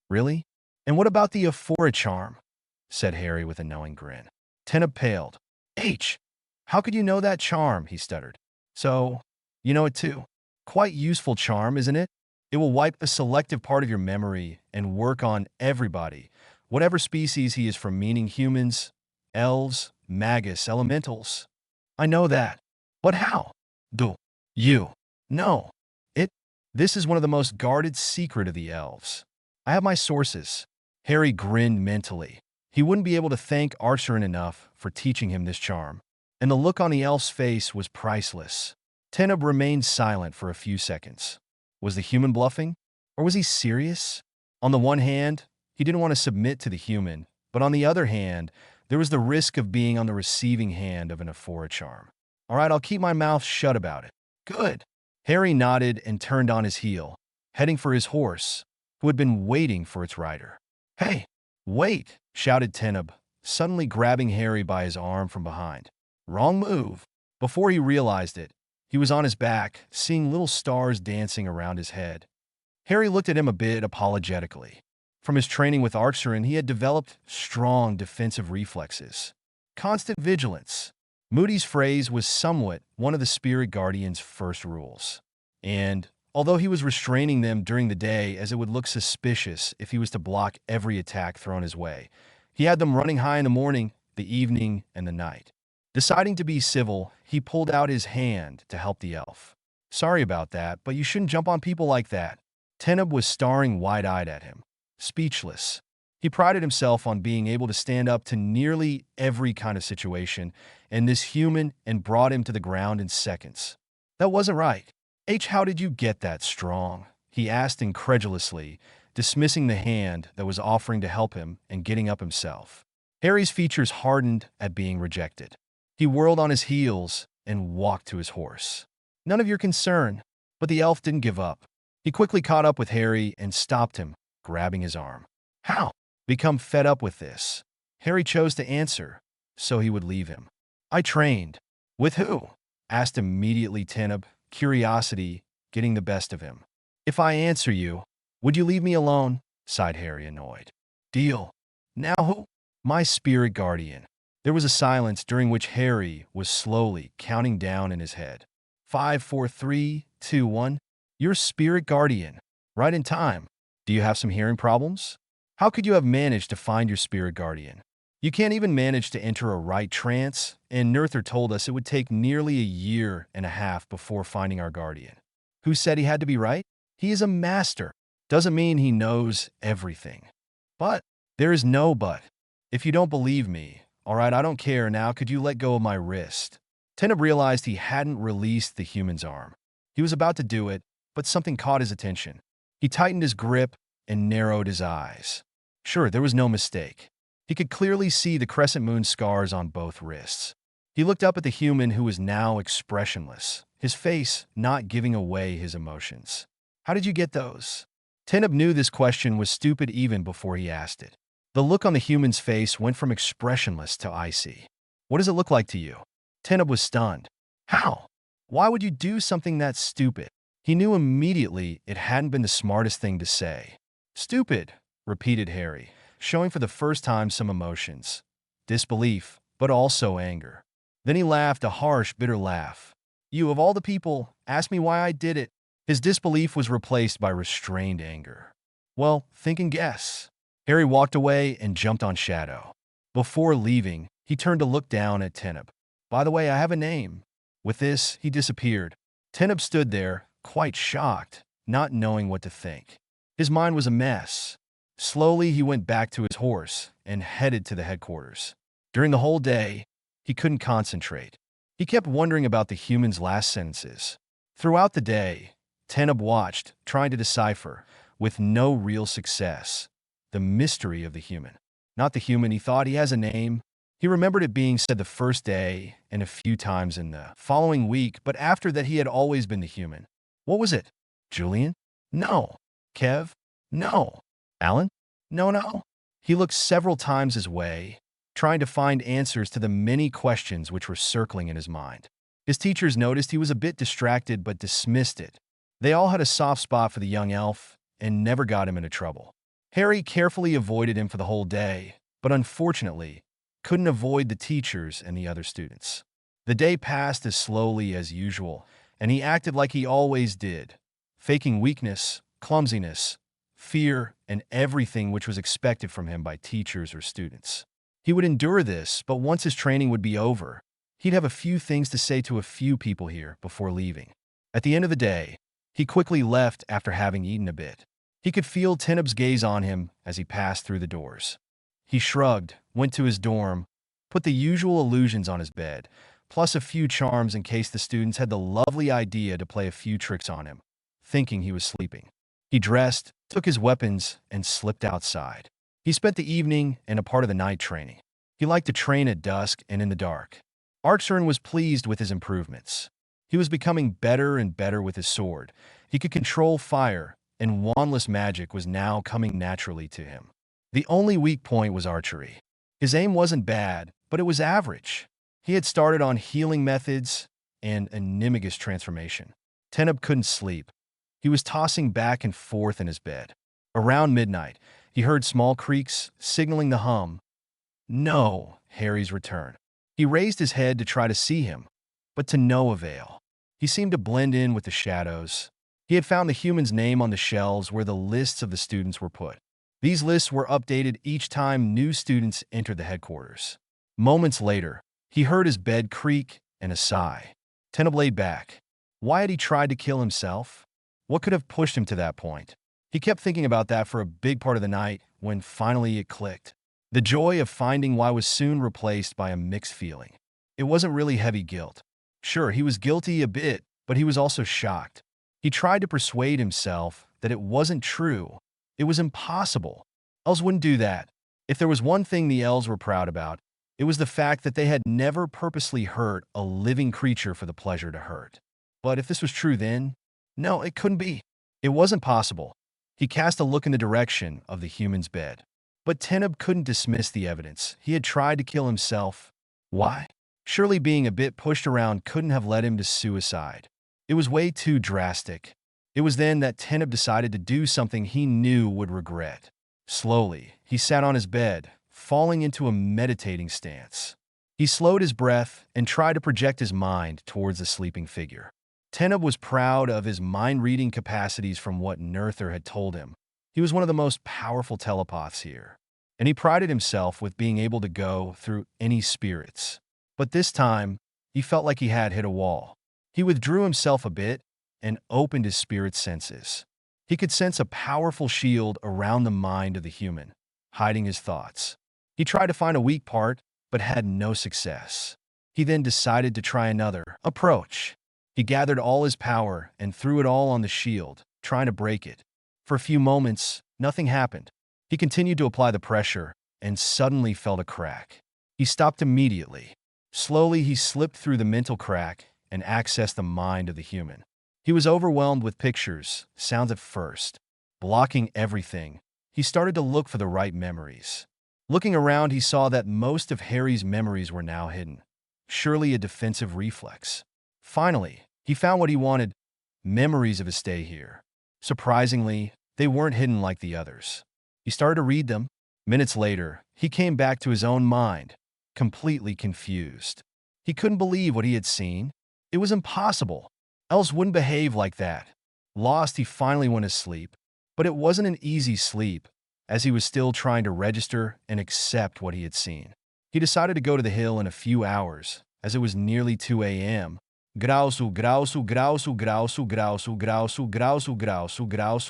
"Really? And what about the Aphora charm?" said Harry with a knowing grin. Teneb paled. How could you know that charm?" he stuttered. "So, you know it too. Quite useful charm, isn't it? It will wipe a selective part of your memory and work on everybody, whatever species he is from, meaning humans, elves, magus, elementals." "I know that. But how? Do you know it? This is one of the most guarded secret of the elves. I have my sources." Harry grinned mentally. He wouldn't be able to thank Arin enough for teaching him this charm. And the look on the elf's face was priceless. Teneb remained silent for a few seconds. Was the human bluffing? Or was he serious? On the one hand, he didn't want to submit to the human, but on the other hand, there was the risk of being on the receiving hand of an Aphora charm. "All right, I'll keep my mouth shut about it." "Good." Harry nodded and turned on his heel, heading for his horse, who had been waiting for its rider. "Hey, wait!" shouted Teneb, suddenly grabbing Harry by his arm from behind. Wrong move. Before he realized it, He was on his back, seeing little stars dancing around his head. Harry looked at him a bit apologetically. From his training with Arin, he had developed strong defensive reflexes. Constant vigilance. Moody's phrase was somewhat one of the spirit guardian's first rules. And, although he was restraining them during the day as it would look suspicious if he was to block every attack thrown his way, he had them running high in the morning, the evening, and the night. Deciding to be civil, he pulled out his hand to help the elf. "Sorry about that, but you shouldn't jump on people like that." Teneb was staring wide-eyed at him, speechless. He prided himself on being able to stand up to nearly every kind of situation, and this human and brought him to the ground in seconds. "That wasn't right." "How did you get that strong?" he asked incredulously, dismissing the hand that was offering to help him and getting up himself. Harry's features hardened at being rejected. He whirled on his heels and walked to his horse. "None of your concern." But the elf didn't give up. He quickly caught up with Harry and stopped him, grabbing his arm. "How?" "Become fed up with this." Harry chose to answer, so he would leave him. "I trained." "With who?" asked immediately Teneb, curiosity getting the best of him. "If I answer you, would you leave me alone?" sighed Harry, annoyed. "Deal." "Now who?" "My spirit guardian." There was a silence during which Harry was slowly counting down in his head. 5, 4, 3, 2, 1. Your spirit guardian. Right in time. Do you have some hearing problems? How could you have managed to find your spirit guardian? You can't even manage to enter a right trance, and Nerther told us it would take nearly a year and a half before finding our guardian. Who said he had to be right? He is a master. Doesn't mean he knows everything. But there is no but. If you don't believe me, all right, I don't care now. Could you let go of my wrist? Teneb realized he hadn't released the human's arm. He was about to do it, but something caught his attention. He tightened his grip and narrowed his eyes. Sure, there was no mistake. He could clearly see the crescent moon scars on both wrists. He looked up at the human who was now expressionless, his face not giving away his emotions. "How did you get those?" Teneb knew this question was stupid even before he asked it. The look on the human's face went from expressionless to icy. "What does it look like to you?" Teneb was stunned. "How? Why would you do something that stupid?" He knew immediately it hadn't been the smartest thing to say. "Stupid," repeated Harry, showing for the first time some emotions. Disbelief, but also anger. Then he laughed a harsh, bitter laugh. "You, of all the people, asked me why I did it." His disbelief was replaced by restrained anger. "Well, think and guess." Harry walked away and jumped on Shadow. Before leaving, he turned to look down at Teneb. "By the way, I have a name." With this, he disappeared. Teneb stood there, quite shocked, not knowing what to think. His mind was a mess. Slowly, he went back to his horse and headed to the headquarters. During the whole day, he couldn't concentrate. He kept wondering about the human's last sentences. Throughout the day, Teneb watched, trying to decipher, with no real success, the mystery of the human. Not the human he thought. He has a name. He remembered it being said the first day and a few times in the following week, but after that he had always been the human. What was it? Julian? No. Kev? No. Alan? No. He looked several times his way, trying to find answers to the many questions which were circling in his mind. His teachers noticed he was a bit distracted but dismissed it. They all had a soft spot for the young elf and never got him into trouble. Harry carefully avoided him for the whole day, but unfortunately, couldn't avoid the teachers and the other students. The day passed as slowly as usual, and he acted like he always did, faking weakness, clumsiness, fear, and everything which was expected from him by teachers or students. He would endure this, but once his training would be over, he'd have a few things to say to a few people here before leaving. At the end of the day, he quickly left after having eaten a bit. He could feel Teneb's gaze on him as he passed through the doors. He shrugged, went to his dorm, put the usual illusions on his bed, plus a few charms in case the students had the lovely idea to play a few tricks on him, thinking he was sleeping. He dressed, took his weapons, and slipped outside. He spent the evening and a part of the night training. He liked to train at dusk and in the dark. Arin was pleased with his improvements. He was becoming better and better with his sword. He could control fire, and wandless magic was now coming naturally to him. The only weak point was archery. His aim wasn't bad, but it was average. He had started on healing methods, and animagus transformation. Teneb couldn't sleep. He was tossing back and forth in his bed. Around midnight, he heard small creaks, signaling the hum. No, Harry's return. He raised his head to try to see him, but to no avail. He seemed to blend in with the shadows. He had found the human's name on the shelves where the lists of the students were put. These lists were updated each time new students entered the headquarters. Moments later, he heard his bed creak and a sigh. Teneb laid back. Why had he tried to kill himself? What could have pushed him to that point? He kept thinking about that for a big part of the night when finally it clicked. The joy of finding why was soon replaced by a mixed feeling. It wasn't really heavy guilt. Sure, he was guilty a bit, but he was also shocked. He tried to persuade himself that it wasn't true. It was impossible. Elves wouldn't do that. If there was one thing the elves were proud about, it was the fact that they had never purposely hurt a living creature for the pleasure to hurt. But if this was true then, no, it couldn't be. It wasn't possible. He cast a look in the direction of the human's bed. But Teneb couldn't dismiss the evidence. He had tried to kill himself. Why? Surely being a bit pushed around couldn't have led him to suicide. It was way too drastic. It was then that Teneb decided to do something he knew would regret. Slowly, he sat on his bed, falling into a meditating stance. He slowed his breath and tried to project his mind towards the sleeping figure. Teneb was proud of his mind-reading capacities from what Nerthur had told him. He was one of the most powerful telepaths here, and he prided himself with being able to go through any spirits. But this time, he felt like he had hit a wall. He withdrew himself a bit and opened his spirit senses. He could sense a powerful shield around the mind of the human, hiding his thoughts. He tried to find a weak part, but had no success. He then decided to try another approach. He gathered all his power and threw it all on the shield, trying to break it. For a few moments, nothing happened. He continued to apply the pressure and suddenly felt a crack. He stopped immediately. Slowly, he slipped through the mental crack and accessed the mind of the human. He was overwhelmed with pictures, sounds at first. Blocking everything, he started to look for the right memories. Looking around, he saw that most of Harry's memories were now hidden. Surely a defensive reflex. Finally, he found what he wanted, memories of his stay here. Surprisingly, they weren't hidden like the others. He started to read them. Minutes later, he came back to his own mind, completely confused. He couldn't believe what he had seen. It was impossible. Elves wouldn't behave like that. Lost, he finally went to sleep. But it wasn't an easy sleep, as he was still trying to register and accept what he had seen. He decided to go to the hill in a few hours, as it was nearly 2 a.m. Grausu, grausu, grausu, grausu, grausu, grausu, grausu, grausu,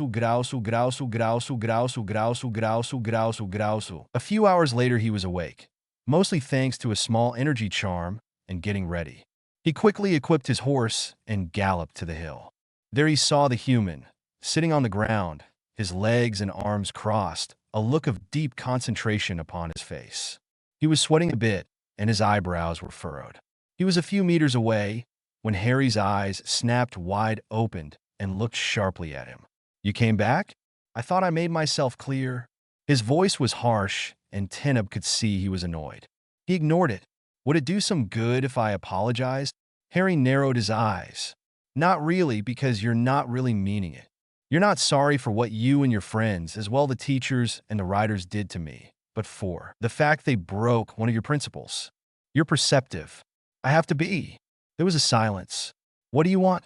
grausu, grausu, grausu, grausu, grausu, grausu, grausu, grausu, grausu. A few hours later, he was awake, mostly thanks to a small energy charm and getting ready. He quickly equipped his horse and galloped to the hill. There he saw the human, sitting on the ground, his legs and arms crossed, a look of deep concentration upon his face. He was sweating a bit, and his eyebrows were furrowed. He was a few meters away when Harry's eyes snapped wide open and looked sharply at him. "You came back? I thought I made myself clear." His voice was harsh, and Teneb could see he was annoyed. He ignored it. "Would it do some good if I apologized?" Harry narrowed his eyes. "Not really, because you're not really meaning it. You're not sorry for what you and your friends, as well the teachers and the writers did to me, but for the fact they broke one of your principles. You're perceptive. I have to be." There was a silence. "What do you want?"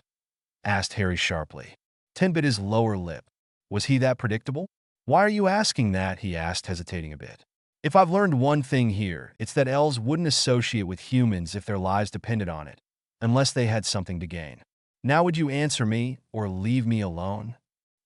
asked Harry sharply. Ten bit his lower lip. Was he that predictable? "Why are you asking that?" he asked, hesitating a bit. "If I've learned one thing here, it's that elves wouldn't associate with humans if their lives depended on it, unless they had something to gain. Now would you answer me or leave me alone?"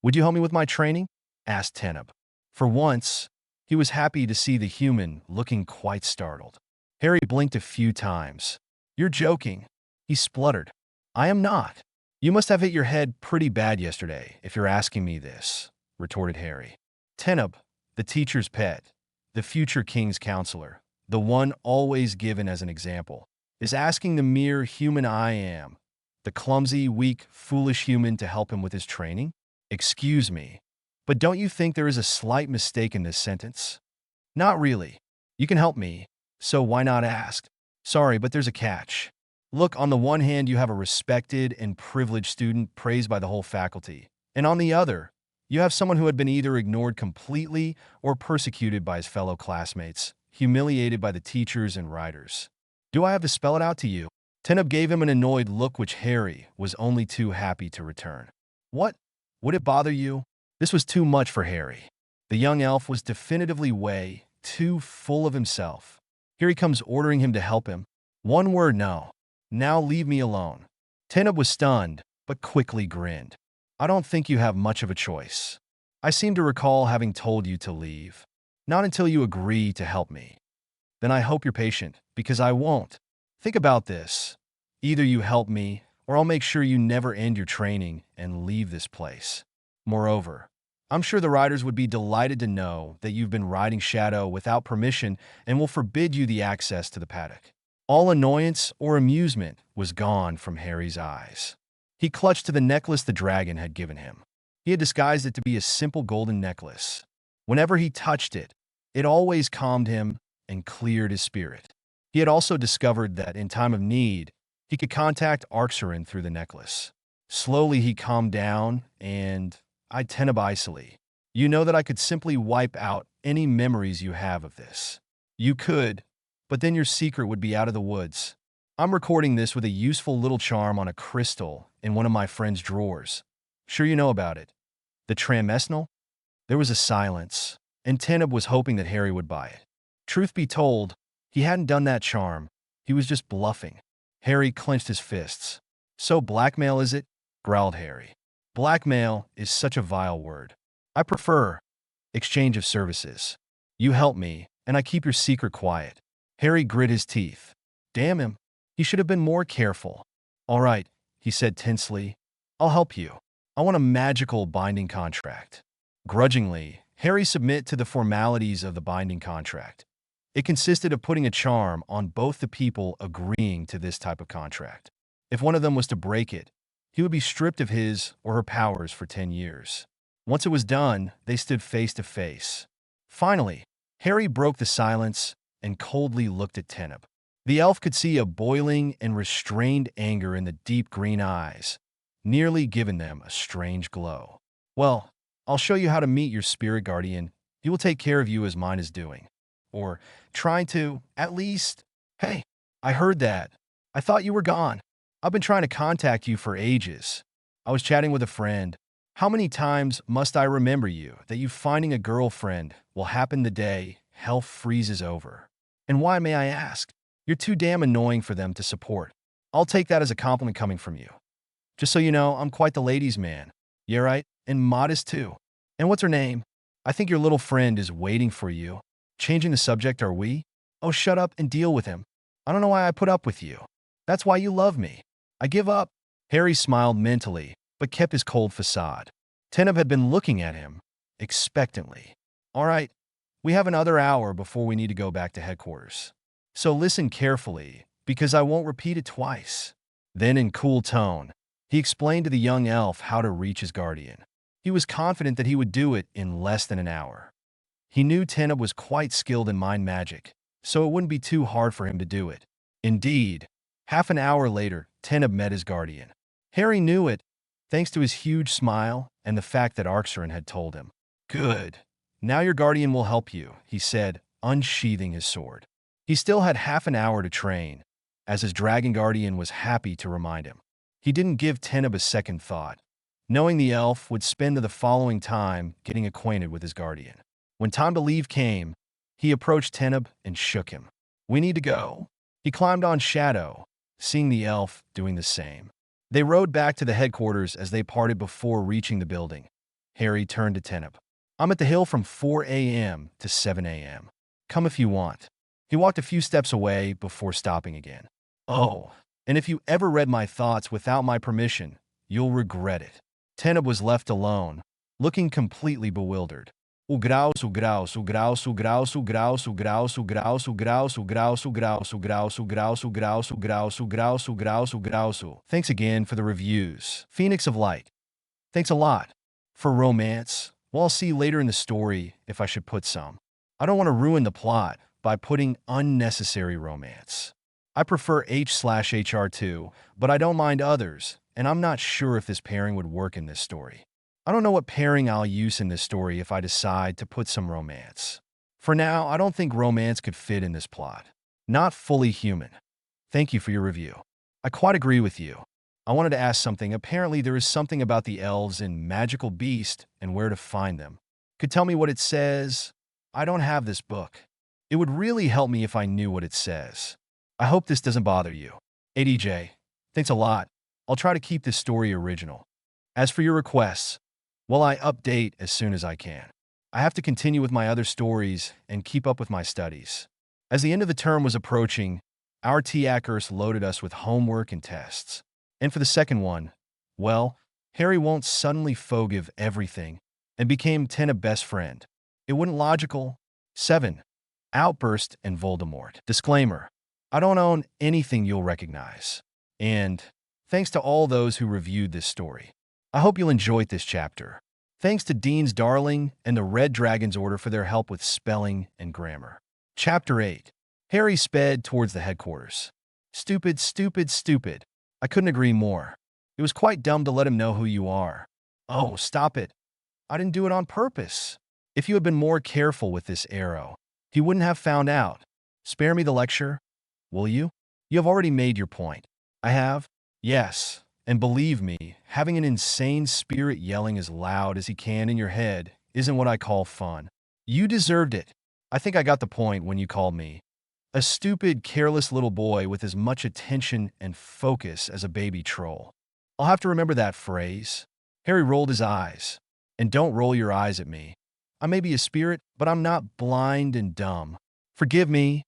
"Would you help me with my training?" asked Teneb. For once, he was happy to see the human looking quite startled. Harry blinked a few times. "You're joking," he spluttered. "I am not. You must have hit your head pretty bad yesterday, if you're asking me this," retorted Harry. Teneb, the teacher's pet, the future king's counselor, the one always given as an example, is asking the mere human I am, the clumsy, weak, foolish human, to help him with his training? Excuse me, but don't you think there is a slight mistake in this sentence? Not really. You can help me, so why not ask? Sorry, but there's a catch. Look, on the one hand, you have a respected and privileged student praised by the whole faculty. And on the other, you have someone who had been either ignored completely or persecuted by his fellow classmates, humiliated by the teachers and writers. Do I have to spell it out to you? Teneb gave him an annoyed look which Harry was only too happy to return. What? Would it bother you? This was too much for Harry. The young elf was definitively way too full of himself. Here he comes ordering him to help him. One word, no. Now leave me alone. Teneb was stunned, but quickly grinned. I don't think you have much of a choice. I seem to recall having told you to leave. Not until you agree to help me. Then I hope you're patient, because I won't. Think about this. Either you help me, or I'll make sure you never end your training and leave this place. Moreover, I'm sure the riders would be delighted to know that you've been riding Shadow without permission and will forbid you the access to the paddock. All annoyance or amusement was gone from Harry's eyes. He clutched to the necklace the dragon had given him. He had disguised it to be a simple golden necklace. Whenever he touched it, it always calmed him and cleared his spirit. He had also discovered that in time of need, he could contact Arin through the necklace. Slowly he calmed down and, I Tenebicely, you know that I could simply wipe out any memories you have of this. You could, but then your secret would be out of the woods. I'm recording this with a useful little charm on a crystal in one of my friend's drawers. Sure you know about it. The Tramesnal? There was a silence, and Teneb was hoping that Harry would buy it. Truth be told, he hadn't done that charm. He was just bluffing. Harry clenched his fists. So blackmail is it? Growled Harry. Blackmail is such a vile word. I prefer exchange of services. You help me, and I keep your secret quiet. Harry grit his teeth. Damn him. He should have been more careful. All right, he said tensely. I'll help you. I want a magical binding contract. Grudgingly, Harry submitted to the formalities of the binding contract. It consisted of putting a charm on both the people agreeing to this type of contract. If one of them was to break it, he would be stripped of his or her powers for 10 years. Once it was done, they stood face to face. Finally, Harry broke the silence and coldly looked at Teneb. The elf could see a boiling and restrained anger in the deep green eyes, nearly giving them a strange glow. Well, I'll show you how to meet your spirit guardian. He will take care of you as mine is doing. Or trying to, at least. Hey, I heard that. I thought you were gone. I've been trying to contact you for ages. I was chatting with a friend. How many times must I remember you that you finding a girlfriend will happen the day hell freezes over? And why, may I ask? You're too damn annoying for them to support. I'll take that as a compliment coming from you. Just so you know, I'm quite the ladies' man. Yeah, right? And modest too. And what's her name? I think your little friend is waiting for you. Changing the subject, are we? Oh, shut up and deal with him. I don't know why I put up with you. That's why you love me. I give up. Harry smiled mentally, but kept his cold facade. Teneb had been looking at him, expectantly. All right, we have another hour before we need to go back to headquarters. So listen carefully, because I won't repeat it twice. Then in cool tone, he explained to the young elf how to reach his guardian. He was confident that he would do it in less than an hour. He knew Teneb was quite skilled in mind magic, so it wouldn't be too hard for him to do it. Indeed, half an hour later, Teneb met his guardian. Harry knew it, thanks to his huge smile and the fact that Arin had told him. Good. Now your guardian will help you, he said, unsheathing his sword. He still had half an hour to train, as his dragon guardian was happy to remind him. He didn't give Teneb a second thought, knowing the elf would spend the following time getting acquainted with his guardian. When time to leave came, he approached Teneb and shook him. We need to go. He climbed on Shadow, seeing the elf doing the same. They rode back to the headquarters as they parted before reaching the building. Harry turned to Teneb. I'm at the hill from 4 a.m. to 7 a.m. Come if you want. He walked a few steps away before stopping again. Oh, and if you ever read my thoughts without my permission, you'll regret it. Teneb was left alone, looking completely bewildered. Thanks again for the reviews. Phoenix of Light. Thanks a lot. For romance, well, I'll see later in the story if I should put some. I don't want to ruin the plot by putting unnecessary romance. I prefer H/HR2, but I don't mind others, and I'm not sure if this pairing would work in this story. I don't know what pairing I'll use in this story if I decide to put some romance. For now, I don't think romance could fit in this plot. Not fully human. Thank you for your review. I quite agree with you. I wanted to ask something. Apparently, there is something about the elves in Magical Beast and where to find them. Could tell me what it says? I don't have this book. It would really help me if I knew what it says. I hope this doesn't bother you. ADJ, thanks a lot. I'll try to keep this story original. As for your requests, well, I update as soon as I can. I have to continue with my other stories and keep up with my studies. As the end of the term was approaching, our TAkers loaded us with homework and tests. And for the second one, well, Harry won't suddenly forgive everything and became 10 a best friend. It wouldn't logical. 7. Outburst and Voldemort. Disclaimer. I don't own anything you'll recognize. And thanks to all those who reviewed this story. I hope you'll enjoy this chapter. Thanks to Dean's Darling and the Red Dragon's Order for their help with spelling and grammar. Chapter 8. Harry sped towards the headquarters. Stupid, stupid, stupid. I couldn't agree more. It was quite dumb to let him know who you are. Oh, stop it. I didn't do it on purpose. If you had been more careful with this arrow, he wouldn't have found out. Spare me the lecture, will you? You have already made your point. I have? Yes. And believe me, having an insane spirit yelling as loud as he can in your head isn't what I call fun. You deserved it. I think I got the point when you called me a stupid, careless little boy with as much attention and focus as a baby troll. I'll have to remember that phrase. Harry rolled his eyes. And don't roll your eyes at me. I may be a spirit, but I'm not blind and dumb. Forgive me.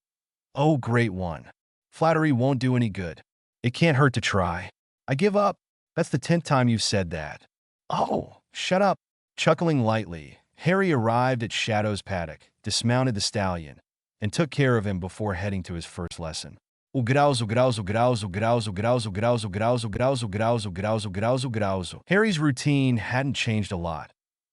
Oh, great one. Flattery won't do any good. It can't hurt to try. I give up. That's the 10th time you've said that. Oh, shut up. Chuckling lightly, Harry arrived at Shadow's paddock, dismounted the stallion, and took care of him before heading to his first lesson. Harry's routine hadn't changed a lot.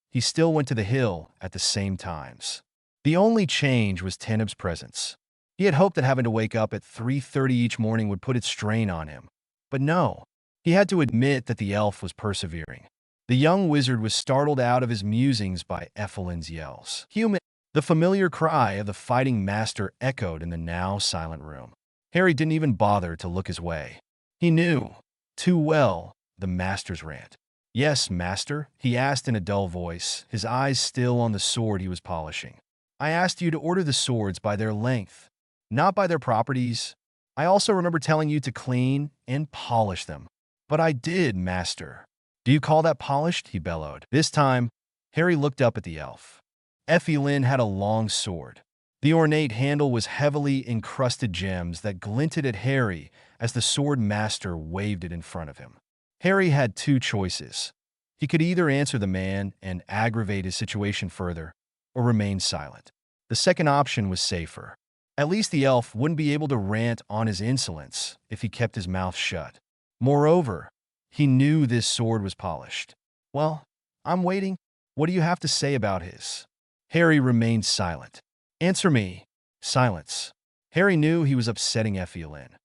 He still went to the hill at the same times. The only change was Teneb's presence. He had hoped that having to wake up at 3:30 each morning would put its strain on him. But no, he had to admit that the elf was persevering. The young wizard was startled out of his musings by Ethelin's yells. Human! The familiar cry of the fighting master echoed in the now silent room. Harry didn't even bother to look his way. He knew, too well, the master's rant. Yes, master, he asked in a dull voice, his eyes still on the sword he was polishing. I asked you to order the swords by their length, not by their properties. I also remember telling you to clean and polish them. But I did, master. Do you call that polished? He bellowed. This time, Harry looked up at the elf. Ethelyn had a long sword. The ornate handle was heavily encrusted gems that glinted at Harry as the sword master waved it in front of him. Harry had two choices. He could either answer the man and aggravate his situation further, or remain silent. The second option was safer. At least the elf wouldn't be able to rant on his insolence if he kept his mouth shut. Moreover, he knew this sword was polished. Well, I'm waiting. What do you have to say about his? Harry remained silent. Answer me. Silence. Harry knew he was upsetting Ethelyn,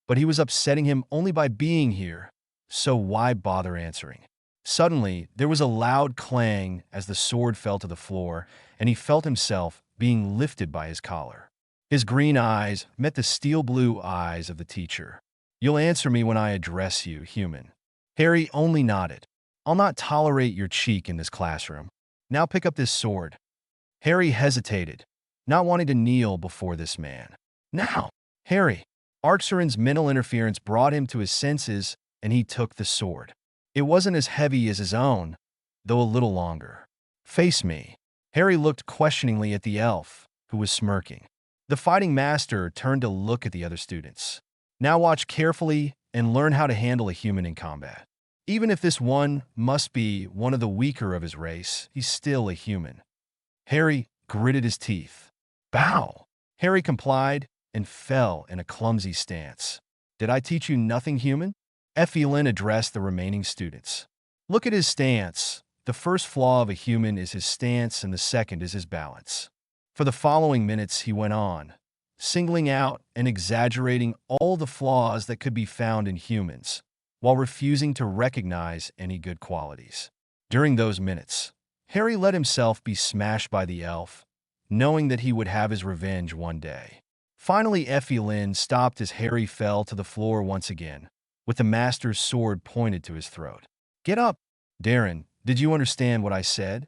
but he was upsetting him only by being here, so why bother answering? Suddenly, there was a loud clang as the sword fell to the floor, and he felt himself being lifted by his collar. His green eyes met the steel-blue eyes of the teacher. You'll answer me when I address you, human. Harry only nodded. I'll not tolerate your cheek in this classroom. Now pick up this sword. Harry hesitated, not wanting to kneel before this man. Now, Harry. Arxerin's mental interference brought him to his senses, and he took the sword. It wasn't as heavy as his own, though a little longer. Face me. Harry looked questioningly at the elf, who was smirking. The fighting master turned to look at the other students. Now watch carefully and learn how to handle a human in combat. Even if this one must be one of the weaker of his race, he's still a human. Harry gritted his teeth. Bow! Harry complied and fell in a clumsy stance. Did I teach you nothing, human? Ethelyn addressed the remaining students. Look at his stance. The first flaw of a human is his stance, and the second is his balance. For the following minutes, he went on, singling out and exaggerating all the flaws that could be found in humans, while refusing to recognize any good qualities. During those minutes, Harry let himself be smashed by the elf, knowing that he would have his revenge one day. Finally, Effie Lynn stopped as Harry fell to the floor once again, with the master's sword pointed to his throat. "Get up, Darren. Did you understand what I said?"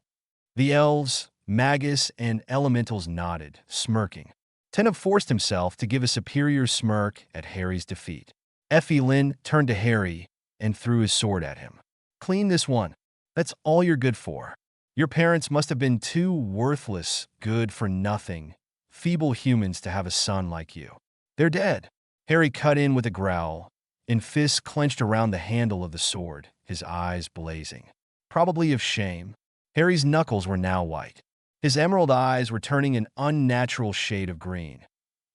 The elves, magus, and elementals nodded, smirking. Teneb forced himself to give a superior smirk at Harry's defeat. Effie Lynn turned to Harry and threw his sword at him. "Clean this one. That's all you're good for. Your parents must have been too worthless, good-for-nothing, feeble humans to have a son like you. They're dead." Harry cut in with a growl, and fists clenched around the handle of the sword, his eyes blazing. Probably of shame, Harry's knuckles were now white. His emerald eyes were turning an unnatural shade of green.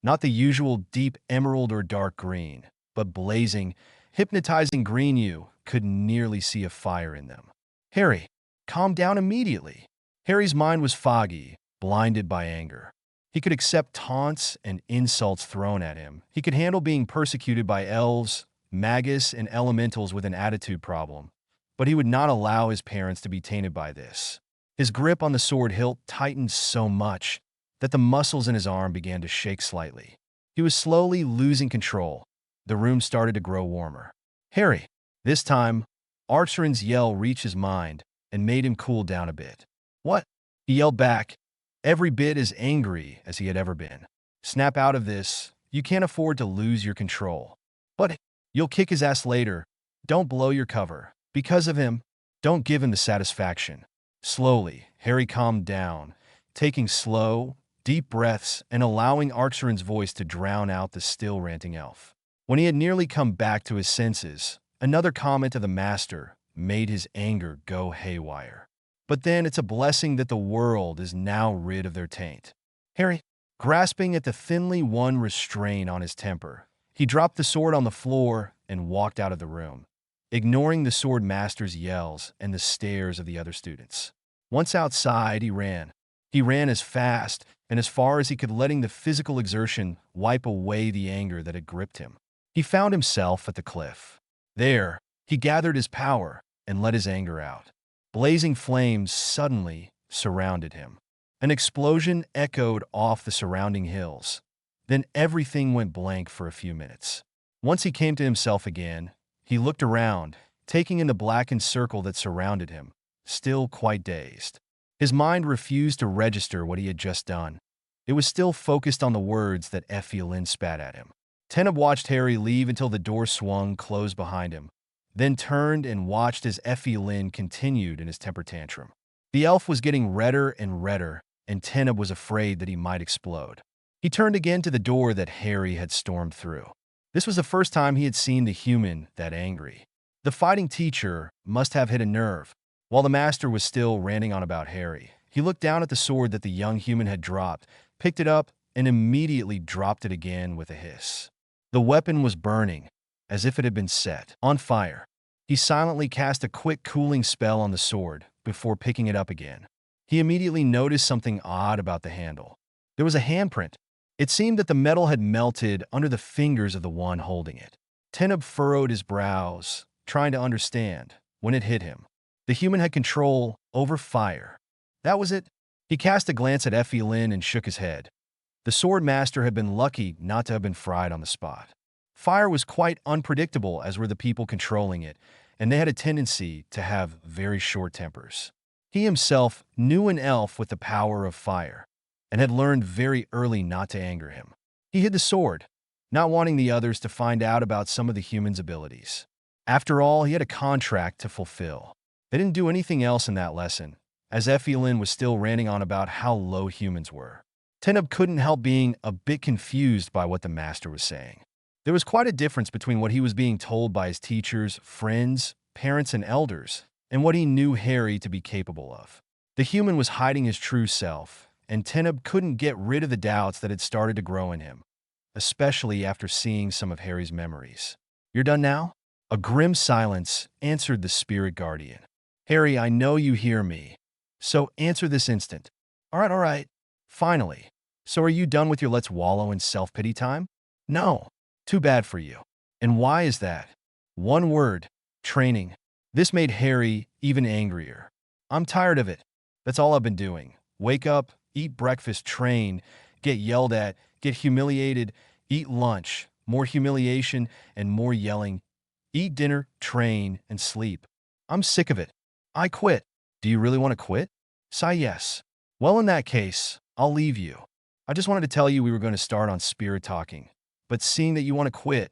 Not the usual deep emerald or dark green, but blazing, hypnotizing green. You could nearly see a fire in them. "Harry, calm down immediately." Harry's mind was foggy, blinded by anger. He could accept taunts and insults thrown at him. He could handle being persecuted by elves, magus, and elementals with an attitude problem, but he would not allow his parents to be tainted by this. His grip on the sword hilt tightened so much that the muscles in his arm began to shake slightly. He was slowly losing control. The room started to grow warmer. "Harry!" This time, Arin's yell reached his mind and made him cool down a bit. "What?" He yelled back, every bit as angry as he had ever been. "Snap out of this. You can't afford to lose your control. But you'll kick his ass later. Don't blow your cover. Because of him, don't give him the satisfaction." Slowly, Harry calmed down, taking slow, deep breaths and allowing Arin's voice to drown out the still ranting elf. When he had nearly come back to his senses, another comment of the master made his anger go haywire. "But then it's a blessing that the world is now rid of their taint." Harry, grasping at the thinly won restraint on his temper, he dropped the sword on the floor and walked out of the room, ignoring the sword master's yells and the stares of the other students. Once outside, he ran. He ran as fast and as far as he could, letting the physical exertion wipe away the anger that had gripped him. He found himself at the cliff. There, he gathered his power and let his anger out. Blazing flames suddenly surrounded him. An explosion echoed off the surrounding hills. Then everything went blank for a few minutes. Once he came to himself again, he looked around, taking in the blackened circle that surrounded him, still quite dazed. His mind refused to register what he had just done. It was still focused on the words that Effie Lynn spat at him. Teneb watched Harry leave until the door swung closed behind him, then turned and watched as Effie Lynn continued in his temper tantrum. The elf was getting redder and redder, and Teneb was afraid that he might explode. He turned again to the door that Harry had stormed through. This was the first time he had seen the human that angry. The fighting teacher must have hit a nerve. While the master was still ranting on about Harry, he looked down at the sword that the young human had dropped, picked it up, and immediately dropped it again with a hiss. The weapon was burning, as if it had been set on fire. He silently cast a quick cooling spell on the sword before picking it up again. He immediately noticed something odd about the handle. There was a handprint. It seemed that the metal had melted under the fingers of the one holding it. Teneb furrowed his brows, trying to understand, when it hit him. The human had control over fire. That was it. He cast a glance at Effie Lynn and shook his head. The sword master had been lucky not to have been fried on the spot. Fire was quite unpredictable, as were the people controlling it, and they had a tendency to have very short tempers. He himself knew an elf with the power of fire, and had learned very early not to anger him. He hid the sword, not wanting the others to find out about some of the human's abilities. After all, he had a contract to fulfill. They didn't do anything else in that lesson, as Effie Lynn was still ranting on about how low humans were. Teneb couldn't help being a bit confused by what the master was saying. There was quite a difference between what he was being told by his teachers, friends, parents, and elders, and what he knew Harry to be capable of. The human was hiding his true self, and Teneb couldn't get rid of the doubts that had started to grow in him, especially after seeing some of Harry's memories. "You're done now?" A grim silence answered the spirit guardian. "Harry, I know you hear me, so answer this instant." All right. Finally, So are you done with your let's wallow in self-pity time? No. Too bad for you. And why is that? One word: training. This made Harry even angrier. I'm tired of it. That's all I've been doing. Wake up, eat breakfast, train, get yelled at, get humiliated, eat lunch, more humiliation and more yelling, eat dinner, train, and sleep. I'm sick of it. I quit. Do you really want to quit? Sigh yes. Well, in that case, I'll leave you. I just wanted to tell you we were going to start on spirit talking. But seeing that you want to quit,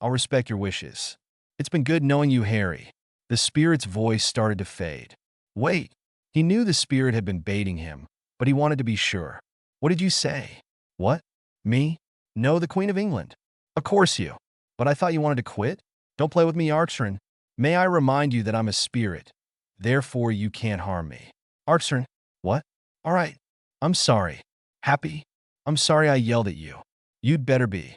I'll respect your wishes. It's been good knowing you, Harry. The spirit's voice started to fade. Wait. He knew the spirit had been baiting him, but he wanted to be sure. What did you say? What? Me? No, the Queen of England. Of course you. But I thought you wanted to quit? Don't play with me, Arin. May I remind you that I'm a spirit. Therefore, you can't harm me. Arin. What? All right. I'm sorry. Happy? I'm sorry I yelled at you. You'd better be.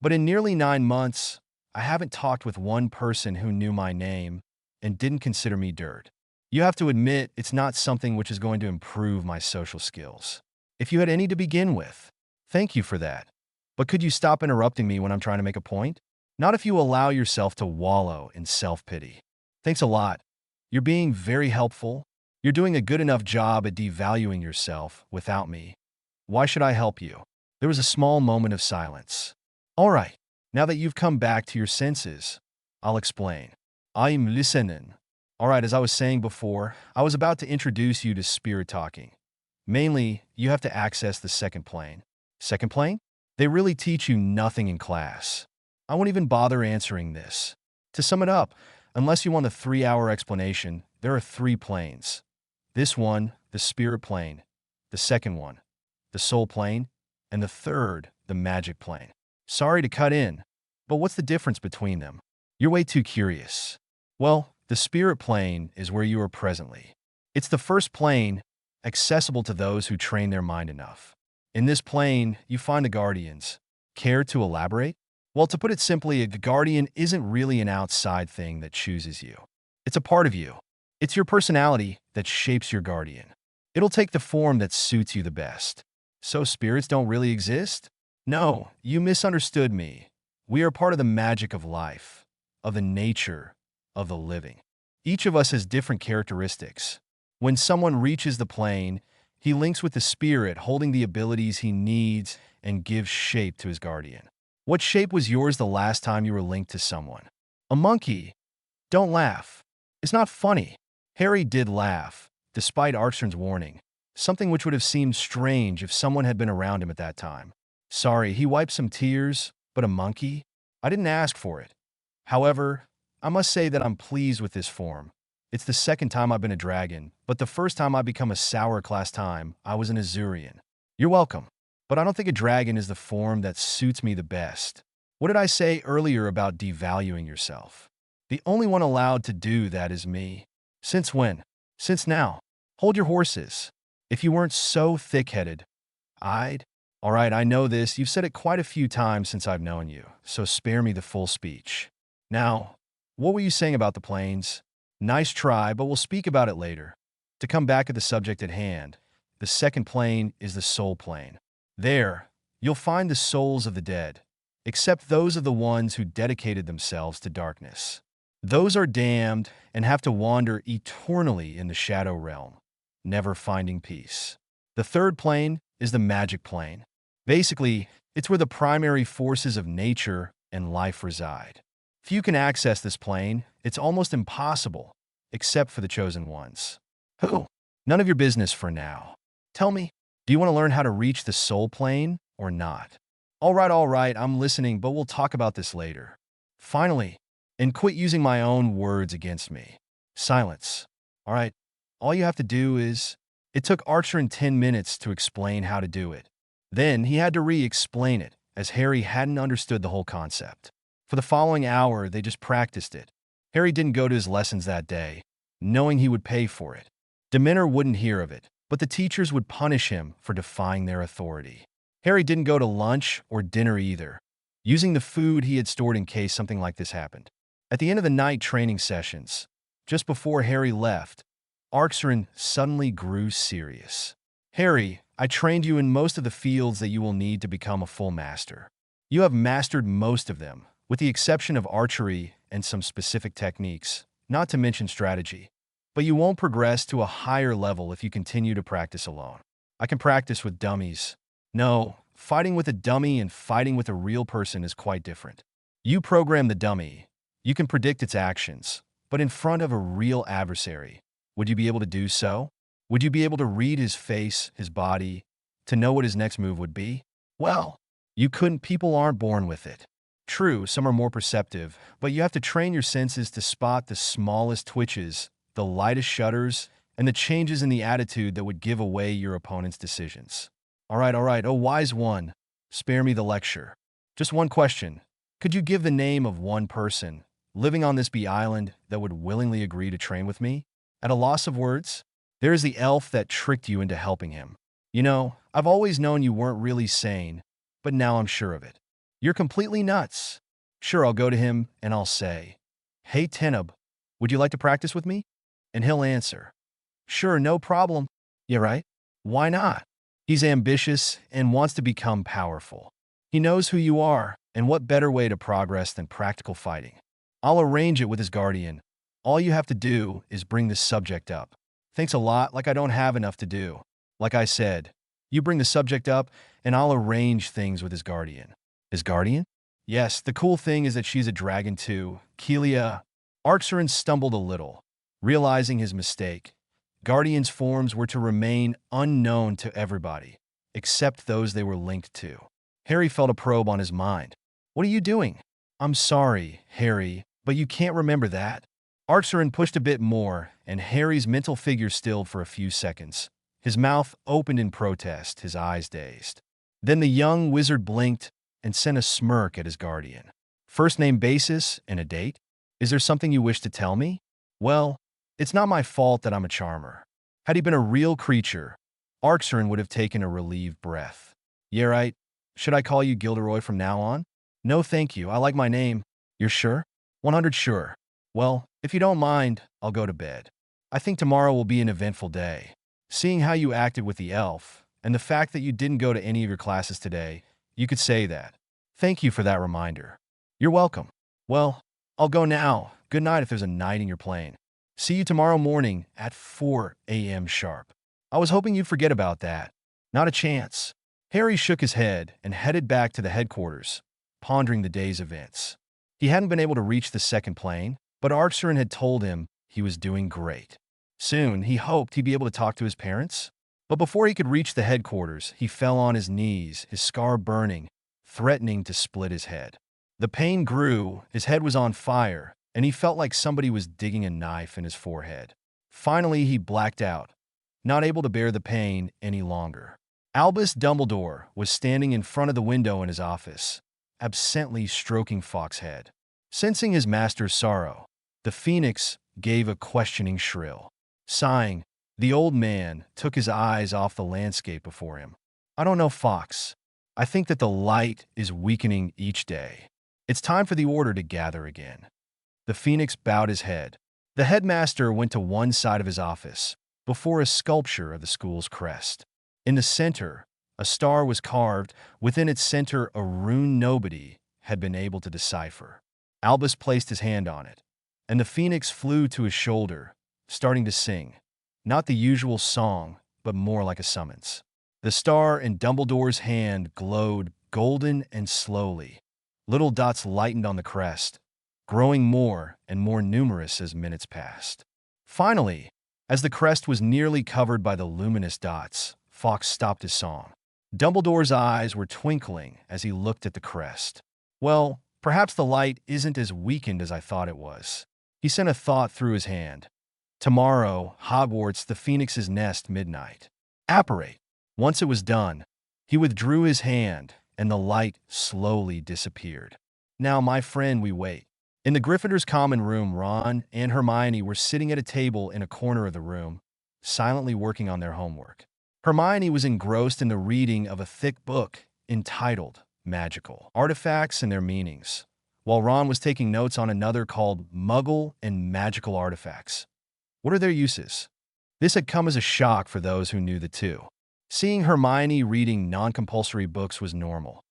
But in nearly 9 months, I haven't talked with one person who knew my name and didn't consider me dirt. You have to admit it's not something which is going to improve my social skills. If you had any to begin with, thank you for that. But could you stop interrupting me when I'm trying to make a point? Not if you allow yourself to wallow in self-pity. Thanks a lot. You're being very helpful. You're doing a good enough job at devaluing yourself without me. Why should I help you? There was a small moment of silence. All right, now that you've come back to your senses, I'll explain. I'm listening. All right, as I was saying before, I was about to introduce you to spirit talking. Mainly, you have to access the second plane. Second plane? They really teach you nothing in class. I won't even bother answering this. To sum it up, unless you want a 3-hour explanation, there are 3 planes. This one, the spirit plane. The second one, the soul plane. And the third, the magic plane. Sorry to cut in, but what's the difference between them? You're way too curious. Well, the spirit plane is where you are presently. It's the first plane accessible to those who train their mind enough. In this plane, you find the guardians. Care to elaborate? Well, to put it simply, a guardian isn't really an outside thing that chooses you. It's a part of you. It's your personality that shapes your guardian. It'll take the form that suits you the best. So spirits don't really exist? No, you misunderstood me. We are part of the magic of life, of the nature of the living. Each of us has different characteristics. When someone reaches the plane, he links with the spirit, holding the abilities he needs and gives shape to his guardian. What shape was yours the last time you were linked to someone? A monkey. Don't laugh. It's not funny. Harry did laugh, despite Arin's warning, something which would have seemed strange if someone had been around him at that time. Sorry, he wiped some tears, but a monkey? I didn't ask for it. However, I must say that I'm pleased with this form. It's the second time I've been a dragon, but the first time I become a sour class time, I was an Azurian. You're welcome. But I don't think a dragon is the form that suits me the best. What did I say earlier about devaluing yourself? The only one allowed to do that is me. Since when? Since now. Hold your horses. If you weren't so thick-headed, I'd... All right, I know this. You've said it quite a few times since I've known you, so spare me the full speech. Now, what were you saying about the planes? Nice try, but we'll speak about it later. To come back at the subject at hand, the second plane is the soul plane. There, you'll find the souls of the dead, except those of the ones who dedicated themselves to darkness. Those are damned and have to wander eternally in the shadow realm, never finding peace. The third plane is the magic plane. Basically, it's where the primary forces of nature and life reside. If you can access this plane, it's almost impossible, except for the chosen ones. Who? None of your business for now. Tell me, do you want to learn how to reach the soul plane or not? All right, I'm listening, but we'll talk about this later. Finally, and quit using my own words against me. Silence. All right, all you have to do is... It took Arin 10 minutes to explain how to do it. Then he had to re-explain it, as Harry hadn't understood the whole concept. For the following hour, they just practiced it. Harry didn't go to his lessons that day, knowing he would pay for it. Demeanor wouldn't hear of it, but the teachers would punish him for defying their authority. Harry didn't go to lunch or dinner either, using the food he had stored in case something like this happened. At the end of the night training sessions, just before Harry left, Arin suddenly grew serious. Harry, I trained you in most of the fields that you will need to become a full master. You have mastered most of them, with the exception of archery and some specific techniques, not to mention strategy. But you won't progress to a higher level if you continue to practice alone. I can practice with dummies. No, fighting with a dummy and fighting with a real person is quite different. You program the dummy. You can predict its actions, but in front of a real adversary, would you be able to do so? Would you be able to read his face, his body, to know what his next move would be? Well, you couldn't. People aren't born with it. True, some are more perceptive, but you have to train your senses to spot the smallest twitches, the lightest shudders, and the changes in the attitude that would give away your opponent's decisions. All right, oh wise one, spare me the lecture. Just one question. Could you give the name of one person living on this bee island that would willingly agree to train with me? At a loss of words? There is the elf that tricked you into helping him. You know, I've always known you weren't really sane, but now I'm sure of it. You're completely nuts. Sure, I'll go to him and I'll say, "Hey, Tenub, would you like to practice with me?" And he'll answer, "Sure, no problem." Yeah, right? Why not? He's ambitious and wants to become powerful. He knows who you are, and what better way to progress than practical fighting? I'll arrange it with his guardian. All you have to do is bring the subject up. Thanks a lot, like I don't have enough to do. Like I said, you bring the subject up, and I'll arrange things with his guardian. His guardian? Yes, the cool thing is that she's a dragon too. Kelia. Arin stumbled a little, realizing his mistake. Guardians' forms were to remain unknown to everybody, except those they were linked to. Harry felt a probe on his mind. What are you doing? I'm sorry, Harry, but you can't remember that. Arin pushed a bit more, and Harry's mental figure stilled for a few seconds. His mouth opened in protest, his eyes dazed. Then the young wizard blinked and sent a smirk at his guardian. First name basis and a date? Is there something you wish to tell me? Well, it's not my fault that I'm a charmer. Had he been a real creature, Arin would have taken a relieved breath. Yeah, right. Should I call you Gilderoy from now on? No, thank you. I like my name. You're sure? 100 sure. Well, if you don't mind, I'll go to bed. I think tomorrow will be an eventful day. Seeing how you acted with the elf, and the fact that you didn't go to any of your classes today, you could say that. Thank you for that reminder. You're welcome. Well, I'll go now. Good night if there's a night in your plane. See you tomorrow morning at 4 a.m. sharp. I was hoping you'd forget about that. Not a chance. Harry shook his head and headed back to the headquarters, pondering the day's events. He hadn't been able to reach the second plane, but Arin had told him he was doing great. Soon, he hoped he'd be able to talk to his parents. But before he could reach the headquarters, he fell on his knees, his scar burning, threatening to split his head. The pain grew, his head was on fire, and he felt like somebody was digging a knife in his forehead. Finally, he blacked out, not able to bear the pain any longer. Albus Dumbledore was standing in front of the window in his office, absently stroking Fawkes' head. Sensing his master's sorrow, the Phoenix gave a questioning shrill. Sighing, the old man took his eyes off the landscape before him. I don't know, Fawkes. I think that the light is weakening each day. It's time for the order to gather again. The Phoenix bowed his head. The headmaster went to one side of his office, before a sculpture of the school's crest. In the center, a star was carved. Within its center, a rune nobody had been able to decipher. Albus placed his hand on it, and the Phoenix flew to his shoulder, starting to sing. Not the usual song, but more like a summons. The star in Dumbledore's hand glowed golden and slowly. Little dots lightened on the crest, growing more and more numerous as minutes passed. Finally, as the crest was nearly covered by the luminous dots, Fawkes stopped his song. Dumbledore's eyes were twinkling as he looked at the crest. Well, perhaps the light isn't as weakened as I thought it was. He sent a thought through his hand. Tomorrow, Hogwarts, the Phoenix's nest, midnight. Apparate. Once it was done, he withdrew his hand, and the light slowly disappeared. Now, my friend, we wait. In the Gryffindor's common room, Ron and Hermione were sitting at a table in a corner of the room, silently working on their homework. Hermione was engrossed in the reading of a thick book entitled Magical Artifacts and Their Meanings, while Ron was taking notes on another called Muggle and Magical Artifacts. What are their uses? This had come as a shock for those who knew the two. Seeing Hermione reading non-compulsory books was normal,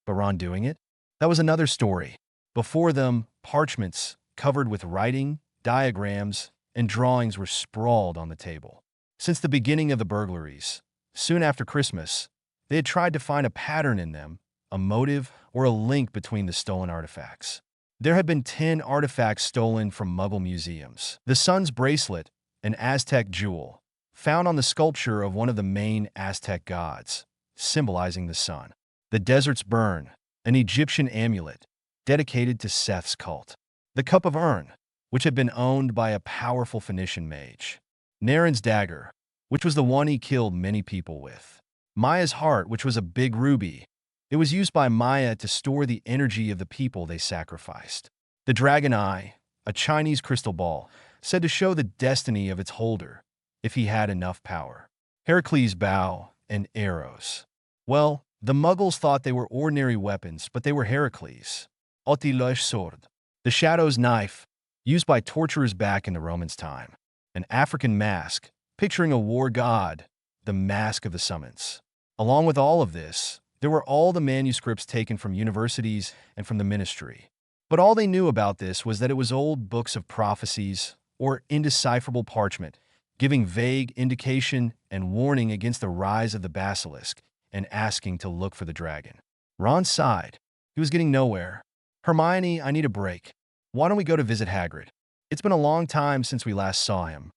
but Ron doing it? That was another story. Before them, parchments covered with writing, diagrams, and drawings were sprawled on the table. Since the beginning of the burglaries, soon after Christmas, they had tried to find a pattern in them, a motive, or a link between the stolen artifacts. There had been 10 artifacts stolen from Muggle museums. The sun's bracelet, an Aztec jewel, found on the sculpture of one of the main Aztec gods, symbolizing the sun. The desert's burn, an Egyptian amulet dedicated to Seth's cult. The cup of Arin, which had been owned by a powerful Phoenician mage. Naren's dagger, which was the one he killed many people with. Maya's heart, which was a big ruby. It was used by Maya to store the energy of the people they sacrificed. The dragon eye, a Chinese crystal ball, said to show the destiny of its holder, if he had enough power. Heracles' bow and arrows. Well, the Muggles thought they were ordinary weapons, but they were Heracles' Otilush sword. The Shadow's knife, used by torturers back in the Romans' time. An African mask, picturing a war god, the Mask of the Summons. Along with all of this, there were all the manuscripts taken from universities and from the ministry. But all they knew about this was that it was old books of prophecies or indecipherable parchment, giving vague indication and warning against the rise of the basilisk and asking to look for the dragon. Ron sighed. He was getting nowhere. Hermione, I need a break. Why don't we go to visit Hagrid? It's been a long time since we last saw him.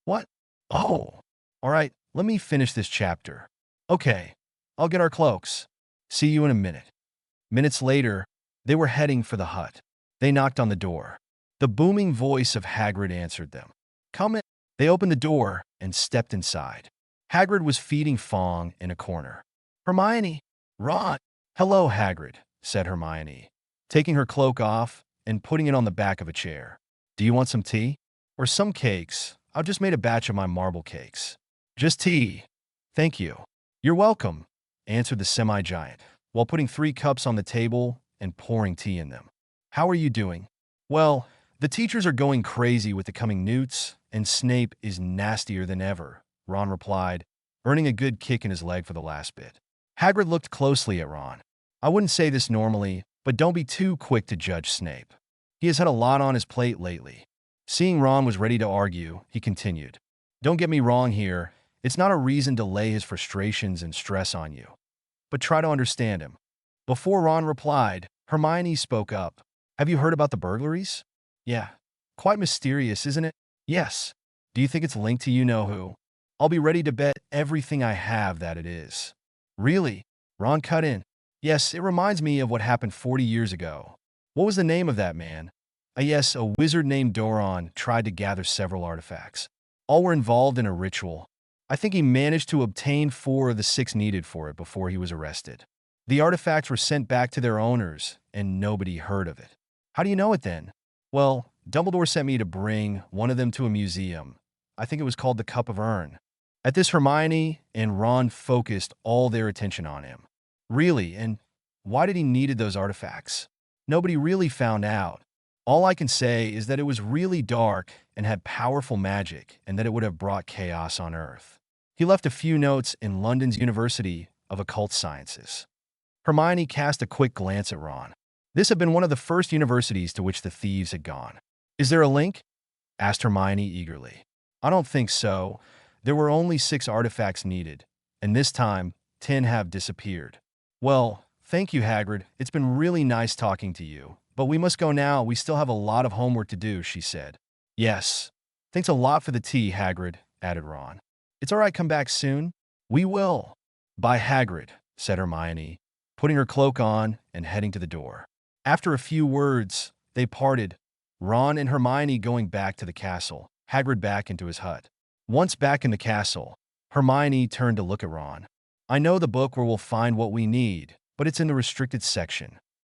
What? Oh. All right, let me finish this chapter. Okay, I'll get our cloaks. See you in a minute. Minutes later, they were heading for the hut. They knocked on the door. The booming voice of Hagrid answered them. Come in. They opened the door and stepped inside. Hagrid was feeding Fong in a corner. Hermione, Ron. Hello, Hagrid, said Hermione, taking her cloak off and putting it on the back of a chair. Do you want some tea? Or some cakes? I've just made a batch of my marble cakes. Just tea. Thank you. You're welcome, answered the semi-giant, while putting 3 cups on the table and pouring tea in them. How are you doing? Well, the teachers are going crazy with the coming newts, and Snape is nastier than ever, Ron replied, earning a good kick in his leg for the last bit. Hagrid looked closely at Ron. I wouldn't say this normally, but don't be too quick to judge Snape. He has had a lot on his plate lately. Seeing Ron was ready to argue, he continued. Don't get me wrong here. It's not a reason to lay his frustrations and stress on you. But try to understand him. Before Ron replied, Hermione spoke up. Have you heard about the burglaries? Yeah. Quite mysterious, isn't it? Yes. Do you think it's linked to you-know-who? I'll be ready to bet everything I have that it is. Really? Ron cut in. Yes, it reminds me of what happened 40 years ago. What was the name of that man? Yes, a wizard named Doron tried to gather several artifacts. All were involved in a ritual. I think he managed to obtain 4 of the 6 needed for it before he was arrested. The artifacts were sent back to their owners, and nobody heard of it. How do you know it then? Well, Dumbledore sent me to bring one of them to a museum. I think it was called the Cup of Arin. At this, Hermione and Ron focused all their attention on him. Really, and why did he needed those artifacts? Nobody really found out. All I can say is that it was really dark and had powerful magic, and that it would have brought chaos on Earth. He left a few notes in London's University of Occult Sciences. Hermione cast a quick glance at Ron. This had been one of the first universities to which the thieves had gone. Is there a link? Asked Hermione eagerly. I don't think so. There were only 6 artifacts needed, and this time, 10 have disappeared. Well, thank you, Hagrid. It's been really nice talking to you. But we must go now. We still have a lot of homework to do, she said. Yes. Thanks a lot for the tea, Hagrid, added Ron. It's all right, come back soon. We will. Bye, Hagrid, said Hermione, putting her cloak on and heading to the door. After a few words, they parted, Ron and Hermione going back to the castle, Hagrid back into his hut. Once back in the castle, Hermione turned to look at Ron. I know the book where we'll find what we need, but it's in the restricted section.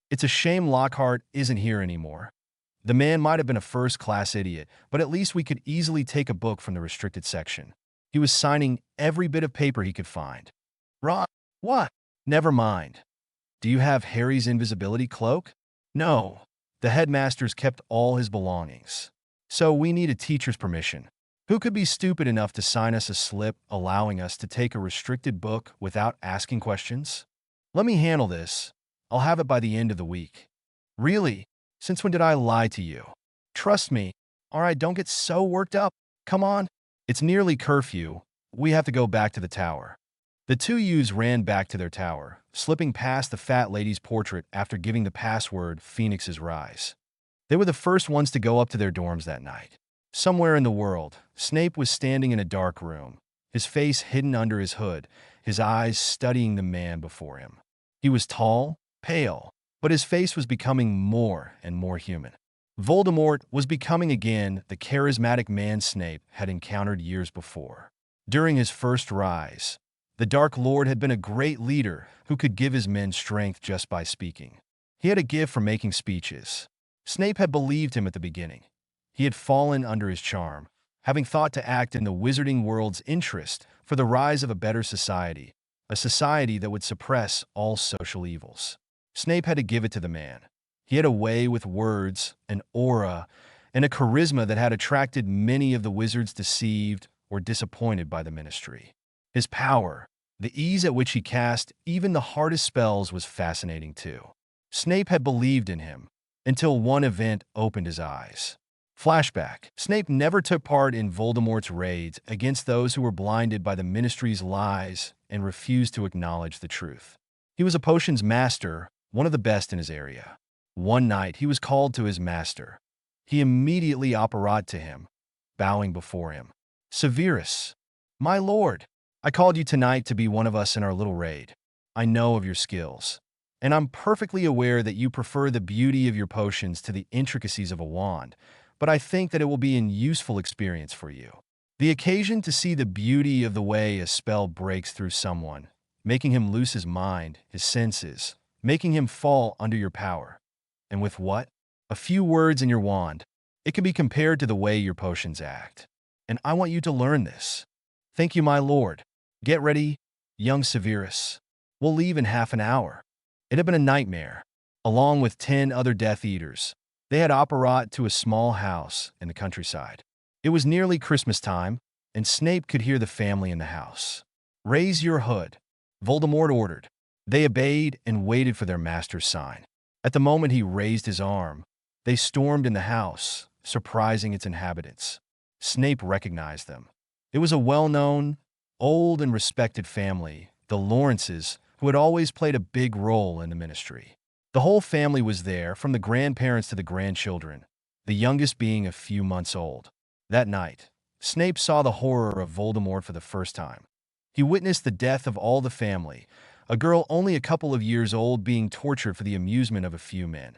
It's a shame Lockhart isn't here anymore. The man might have been a first-class idiot, but at least we could easily take a book from the restricted section. He was signing every bit of paper he could find. Ron, what? Never mind. Do you have Harry's invisibility cloak? No. The headmaster's kept all his belongings. So we need a teacher's permission. Who could be stupid enough to sign us a slip allowing us to take a restricted book without asking questions? Let me handle this. I'll have it by the end of the week. Really? Since when did I lie to you? Trust me. All right, don't get so worked up. Come on. It's nearly curfew. We have to go back to the tower. The two youths ran back to their tower, slipping past the fat lady's portrait after giving the password Phoenix's Rise. They were the first ones to go up to their dorms that night. Somewhere in the world, Snape was standing in a dark room, his face hidden under his hood, his eyes studying the man before him. He was tall, pale, but his face was becoming more and more human. Voldemort was becoming again the charismatic man Snape had encountered years before. During his first rise, the Dark Lord had been a great leader who could give his men strength just by speaking. He had a gift for making speeches. Snape had believed him at the beginning. He had fallen under his charm, having thought to act in the wizarding world's interest for the rise of a better society, a society that would suppress all social evils. Snape had to give it to the man. He had a way with words, an aura, and a charisma that had attracted many of the wizards deceived or disappointed by the ministry. His power, the ease at which he cast even the hardest spells, was fascinating too. Snape had believed in him until one event opened his eyes. Flashback. Snape never took part in Voldemort's raids against those who were blinded by the Ministry's lies and refused to acknowledge the truth. He was a potions master, one of the best in his area. One night, he was called to his master. He immediately apparat to him, bowing before him. Severus, my lord, I called you tonight to be one of us in our little raid. I know of your skills, and I'm perfectly aware that you prefer the beauty of your potions to the intricacies of a wand, but I think that it will be an useful experience for you. The occasion to see the beauty of the way a spell breaks through someone, making him lose his mind, his senses, making him fall under your power. And with what? A few words in your wand. It can be compared to the way your potions act. And I want you to learn this. Thank you, my lord. Get ready, young Severus. We'll leave in half an hour. It had been a nightmare. Along with 10 other Death Eaters, they had apparat to a small house in the countryside. It was nearly Christmas time, and Snape could hear the family in the house. Raise your hood, Voldemort ordered. They obeyed and waited for their master's sign. At the moment he raised his arm, they stormed in the house, surprising its inhabitants. Snape recognized them. It was a well-known, old and respected family, the Lawrences, who had always played a big role in the ministry. The whole family was there, from the grandparents to the grandchildren, the youngest being a few months old. That night, Snape saw the horror of Voldemort for the first time. He witnessed the death of all the family, a girl only a couple of years old being tortured for the amusement of a few men.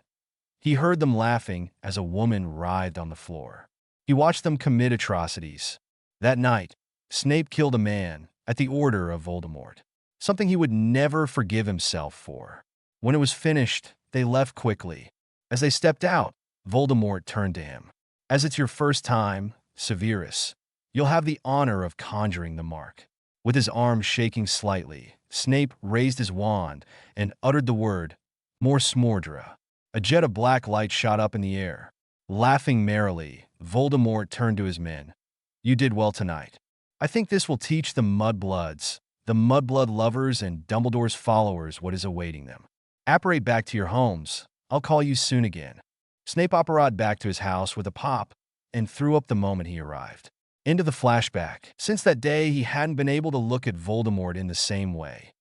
He heard them laughing as a woman writhed on the floor. He watched them commit atrocities. That night, Snape killed a man at the order of Voldemort, something he would never forgive himself for. When it was finished, they left quickly. As they stepped out, Voldemort turned to him. As it's your first time, Severus, you'll have the honor of conjuring the mark. With his arm shaking slightly, Snape raised his wand and uttered the word, Mors Mordre. A jet of black light shot up in the air. Laughing merrily, Voldemort turned to his men. You did well tonight. I think this will teach the Mudbloods, the Mudblood lovers and Dumbledore's followers, what is awaiting them. Apparate back to your homes. I'll call you soon again. Snape apparated back to his house with a pop and threw up the moment he arrived. Into the flashback. Since that day, he hadn't been able to look at Voldemort in the same way.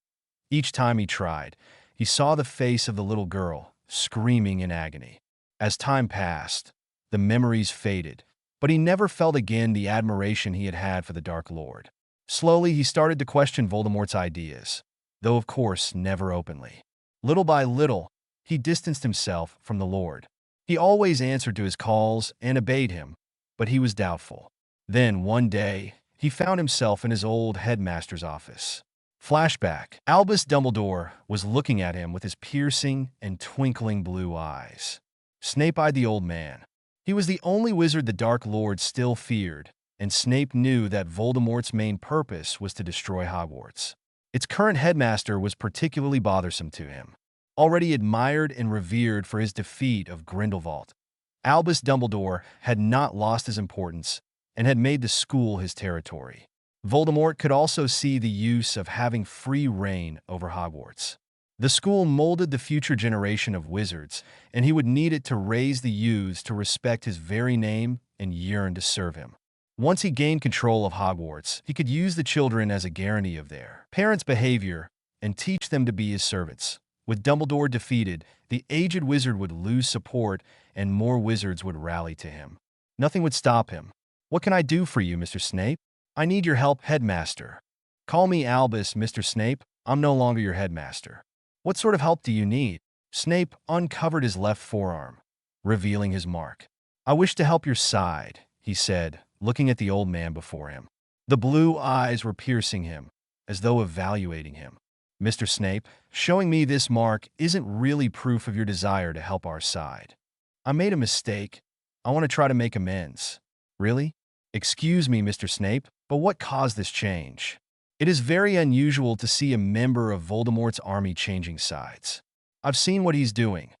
Each time he tried, he saw the face of the little girl, screaming in agony. As time passed, the memories faded, but he never felt again the admiration he had had for the Dark Lord. Slowly, he started to question Voldemort's ideas, though of course never openly. Little by little, he distanced himself from the Lord. He always answered to his calls and obeyed him, but he was doubtful. Then, one day, he found himself in his old headmaster's office. Flashback. Albus Dumbledore was looking at him with his piercing and twinkling blue eyes. Snape eyed the old man. He was the only wizard the Dark Lord still feared, and Snape knew that Voldemort's main purpose was to destroy Hogwarts. Its current headmaster was particularly bothersome to him. Already admired and revered for his defeat of Grindelwald, Albus Dumbledore had not lost his importance and had made the school his territory. Voldemort could also see the use of having free reign over Hogwarts. The school molded the future generation of wizards, and he would need it to raise the youths to respect his very name and yearn to serve him. Once he gained control of Hogwarts, he could use the children as a guarantee of their parents' behavior and teach them to be his servants. With Dumbledore defeated, the aged wizard would lose support and more wizards would rally to him. Nothing would stop him. "What can I do for you, Mr. Snape?" "I need your help, headmaster." "Call me Albus, Mr. Snape. I'm no longer your headmaster." "What sort of help do you need?" Snape uncovered his left forearm, revealing his mark. "I wish to help your side," he said, looking at the old man before him. The blue eyes were piercing him, as though evaluating him. "Mr. Snape, showing me this mark isn't really proof of your desire to help our side. I made a mistake. I want to try to make amends." "Really?" "Excuse me, Mr. Snape, but what caused this change?" "It is very unusual to see a member of Voldemort's army changing sides. I've seen what he's doing.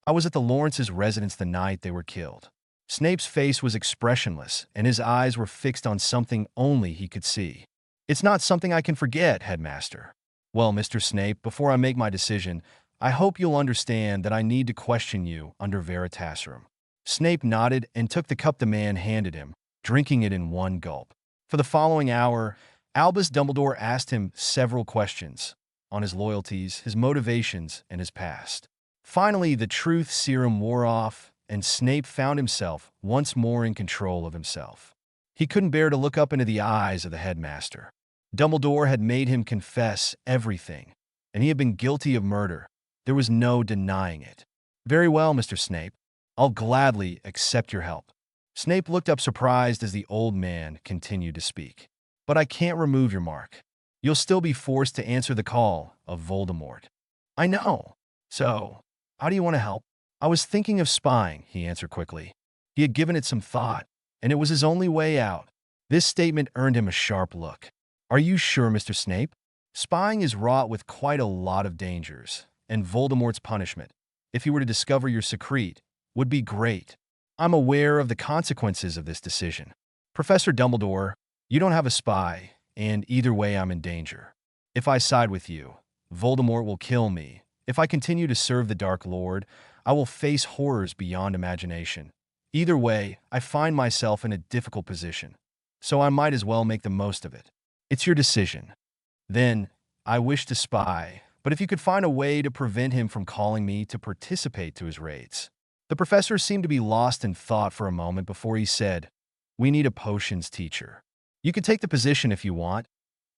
I was at the Lawrence's residence the night they were killed." Snape's face was expressionless, and his eyes were fixed on something only he could see. "It's not something I can forget, headmaster." "Well, Mr. Snape, before I make my decision, I hope you'll understand that I need to question you under Veritaserum." Snape nodded and took the cup the man handed him, drinking it in one gulp. For the following hour, Albus Dumbledore asked him several questions on his loyalties, his motivations, and his past. Finally, the truth serum wore off, and Snape found himself once more in control of himself. He couldn't bear to look up into the eyes of the headmaster. Dumbledore had made him confess everything, and he had been guilty of murder. There was no denying it. "Very well, Mr. Snape. I'll gladly accept your help." Snape looked up surprised as the old man continued to speak. "But I can't remove your mark. You'll still be forced to answer the call of Voldemort." "I know. So, how do you want to help?" "I was thinking of spying," he answered quickly. He had given it some thought, and it was his only way out. This statement earned him a sharp look. "Are you sure, Mr. Snape? Spying is wrought with quite a lot of dangers, and Voldemort's punishment, if he were to discover your secret, would be great. I'm aware of the consequences of this decision. Professor Dumbledore, you don't have a spy, and either way I'm in danger. If I side with you, Voldemort will kill me. If I continue to serve the Dark Lord, I will face horrors beyond imagination. Either way, I find myself in a difficult position, so I might as well make the most of it. It's your decision." "Then, I wish to spy, but if you could find a way to prevent him from calling me to participate to his raids." The professor seemed to be lost in thought for a moment before he said, "We need a potions teacher. You can take the position if you want.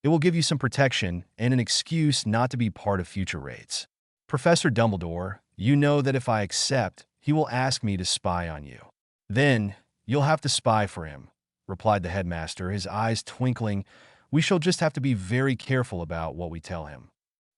It will give you some protection and an excuse not to be part of future raids. Professor Dumbledore, you know that if I accept, he will ask me to spy on you." "Then, you'll have to spy for him," replied the headmaster, his eyes twinkling. "We shall just have to be very careful about what we tell him."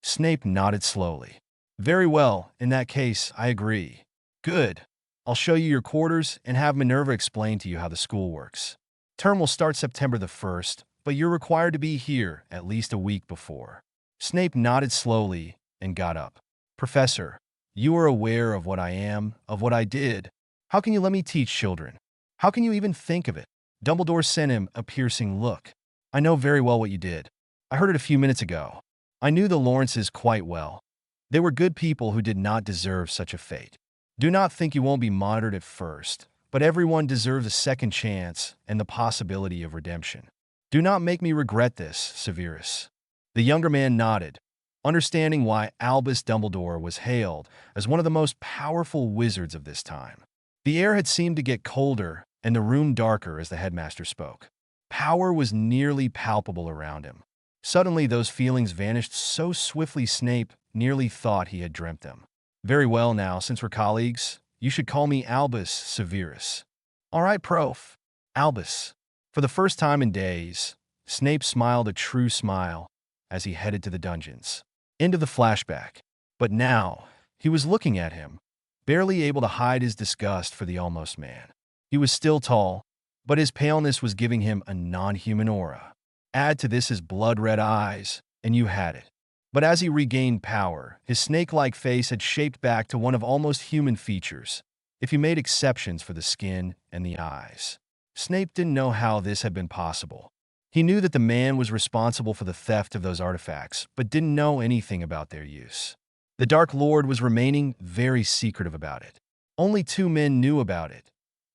Snape nodded slowly. "Very well, in that case, I agree." "Good. I'll show you your quarters and have Minerva explain to you how the school works. Term will start September the 1st, but you're required to be here at least a week before." Snape nodded slowly and got up. "Professor, you are aware of what I am, of what I did. How can you let me teach children? How can you even think of it?" Dumbledore sent him a piercing look. "I know very well what you did. I heard it a few minutes ago. I knew the Lawrences quite well. They were good people who did not deserve such a fate. Do not think you won't be monitored at first, but everyone deserves a second chance and the possibility of redemption. Do not make me regret this, Severus." The younger man nodded, understanding why Albus Dumbledore was hailed as one of the most powerful wizards of this time. The air had seemed to get colder and the room darker as the headmaster spoke. Power was nearly palpable around him. Suddenly, those feelings vanished so swiftly Snape nearly thought he had dreamt them. "Very well now, since we're colleagues, you should call me Albus Severus." "All right, Prof. Albus." For the first time in days, Snape smiled a true smile as he headed to the dungeons. End of the flashback. But now, he was looking at him, barely able to hide his disgust for the almost man. He was still tall, but his paleness was giving him a non-human aura. Add to this his blood-red eyes, and you had it. But as he regained power, his snake-like face had shaped back to one of almost human features, if you made exceptions for the skin and the eyes. Snape didn't know how this had been possible. He knew that the man was responsible for the theft of those artifacts, but didn't know anything about their use. The Dark Lord was remaining very secretive about it. Only two men knew about it,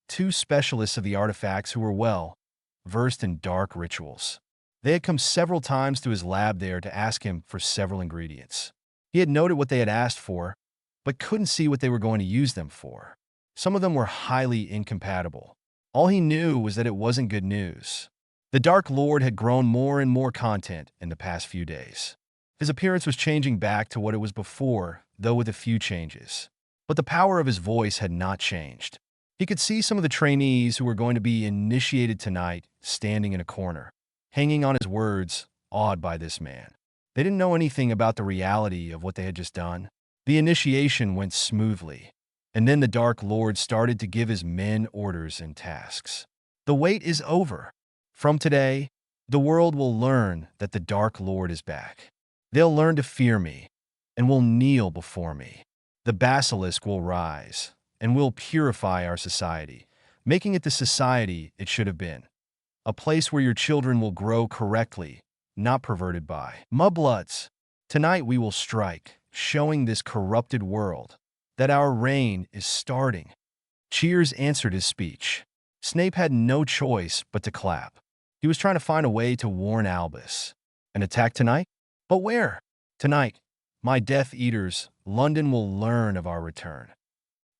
two specialists of the artifacts who were well versed in dark rituals. They had come several times to his lab there to ask him for several ingredients. He had noted what they had asked for, but couldn't see what they were going to use them for. Some of them were highly incompatible. All he knew was that it wasn't good news. The Dark Lord had grown more and more content in the past few days. His appearance was changing back to what it was before, though with a few changes. But the power of his voice had not changed. He could see some of the trainees who were going to be initiated tonight standing in a corner, hanging on his words, awed by this man. They didn't know anything about the reality of what they had just done. The initiation went smoothly, and then the Dark Lord started to give his men orders and tasks. The wait is over. From today, the world will learn that the Dark Lord is back. They'll learn to fear me, and will kneel before me. The basilisk will rise, and will purify our society, making it the society it should have been. A place where your children will grow correctly, not perverted by mudbloods. Tonight we will strike, showing this corrupted world that our reign is starting. Cheers answered his speech. Snape had no choice but to clap. He was trying to find a way to warn Albus. An attack tonight? But where? Tonight, my Death Eaters, London will learn of our return.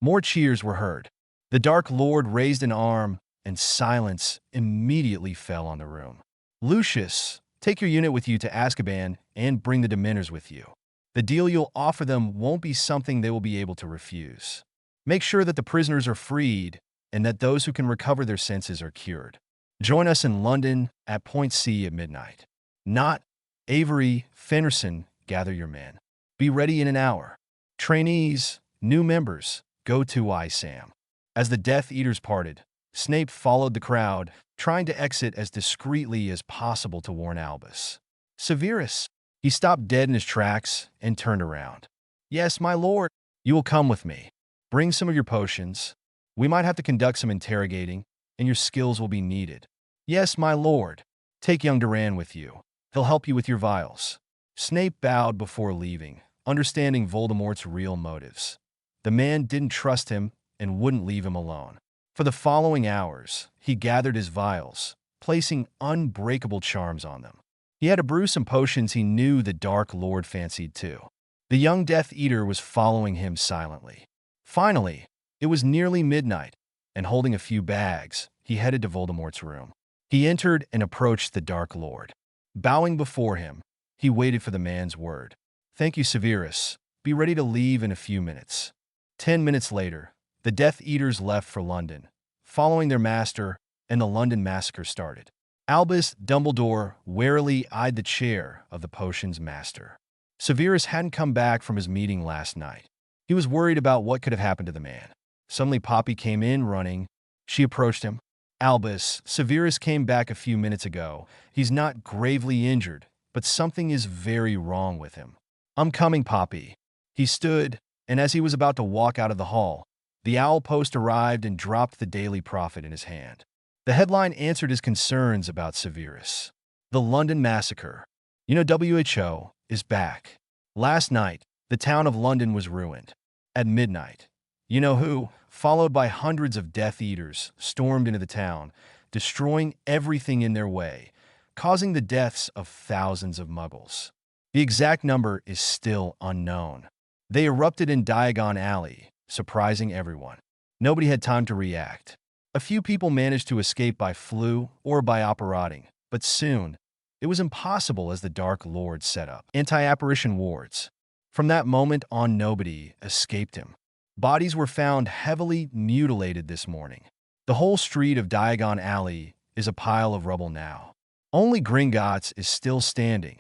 More cheers were heard. The Dark Lord raised an arm, and silence immediately fell on the room. Lucius, take your unit with you to Azkaban and bring the Dementors with you. The deal you'll offer them won't be something they will be able to refuse. Make sure that the prisoners are freed and that those who can recover their senses are cured. Join us in London at Point C at midnight. Not Avery, Fenderson, gather your men. Be ready in an hour. Trainees, new members, go to ISAM. As the Death Eaters parted, Snape followed the crowd, trying to exit as discreetly as possible to warn Albus. Severus. He stopped dead in his tracks and turned around. Yes, my lord. You will come with me. Bring some of your potions. We might have to conduct some interrogating, and your skills will be needed. Yes, my lord. Take young Duran with you. He'll help you with your vials. Snape bowed before leaving, understanding Voldemort's real motives. The man didn't trust him and wouldn't leave him alone. For the following hours, he gathered his vials, placing unbreakable charms on them. He had to brew some potions he knew the Dark Lord fancied too. The young Death Eater was following him silently. Finally, it was nearly midnight, and holding a few bags, he headed to Voldemort's room. He entered and approached the Dark Lord. Bowing before him, he waited for the man's word. Thank you, Severus. Be ready to leave in a few minutes. 10 minutes later, the Death Eaters left for London, following their master, and the London massacre started. Albus Dumbledore warily eyed the chair of the potion's master. Severus hadn't come back from his meeting last night. He was worried about what could have happened to the man. Suddenly Poppy came in running. She approached him. Albus, Severus came back a few minutes ago. He's not gravely injured, but something is very wrong with him. I'm coming, Poppy. He stood, and as he was about to walk out of the hall, the owl post arrived and dropped the Daily Prophet in his hand. The headline answered his concerns about Severus. The London Massacre. WHO is back. Last night, the town of London was ruined. At midnight, you know who, followed by hundreds of Death Eaters, stormed into the town, destroying everything in their way, causing the deaths of thousands of Muggles. The exact number is still unknown. They erupted in Diagon Alley, surprising everyone. Nobody had time to react. A few people managed to escape by flu or by apparating, but soon, it was impossible as the Dark Lord set up anti-apparition wards. From that moment on, nobody escaped him. Bodies were found heavily mutilated this morning. The whole street of Diagon Alley is a pile of rubble now. Only Gringotts is still standing,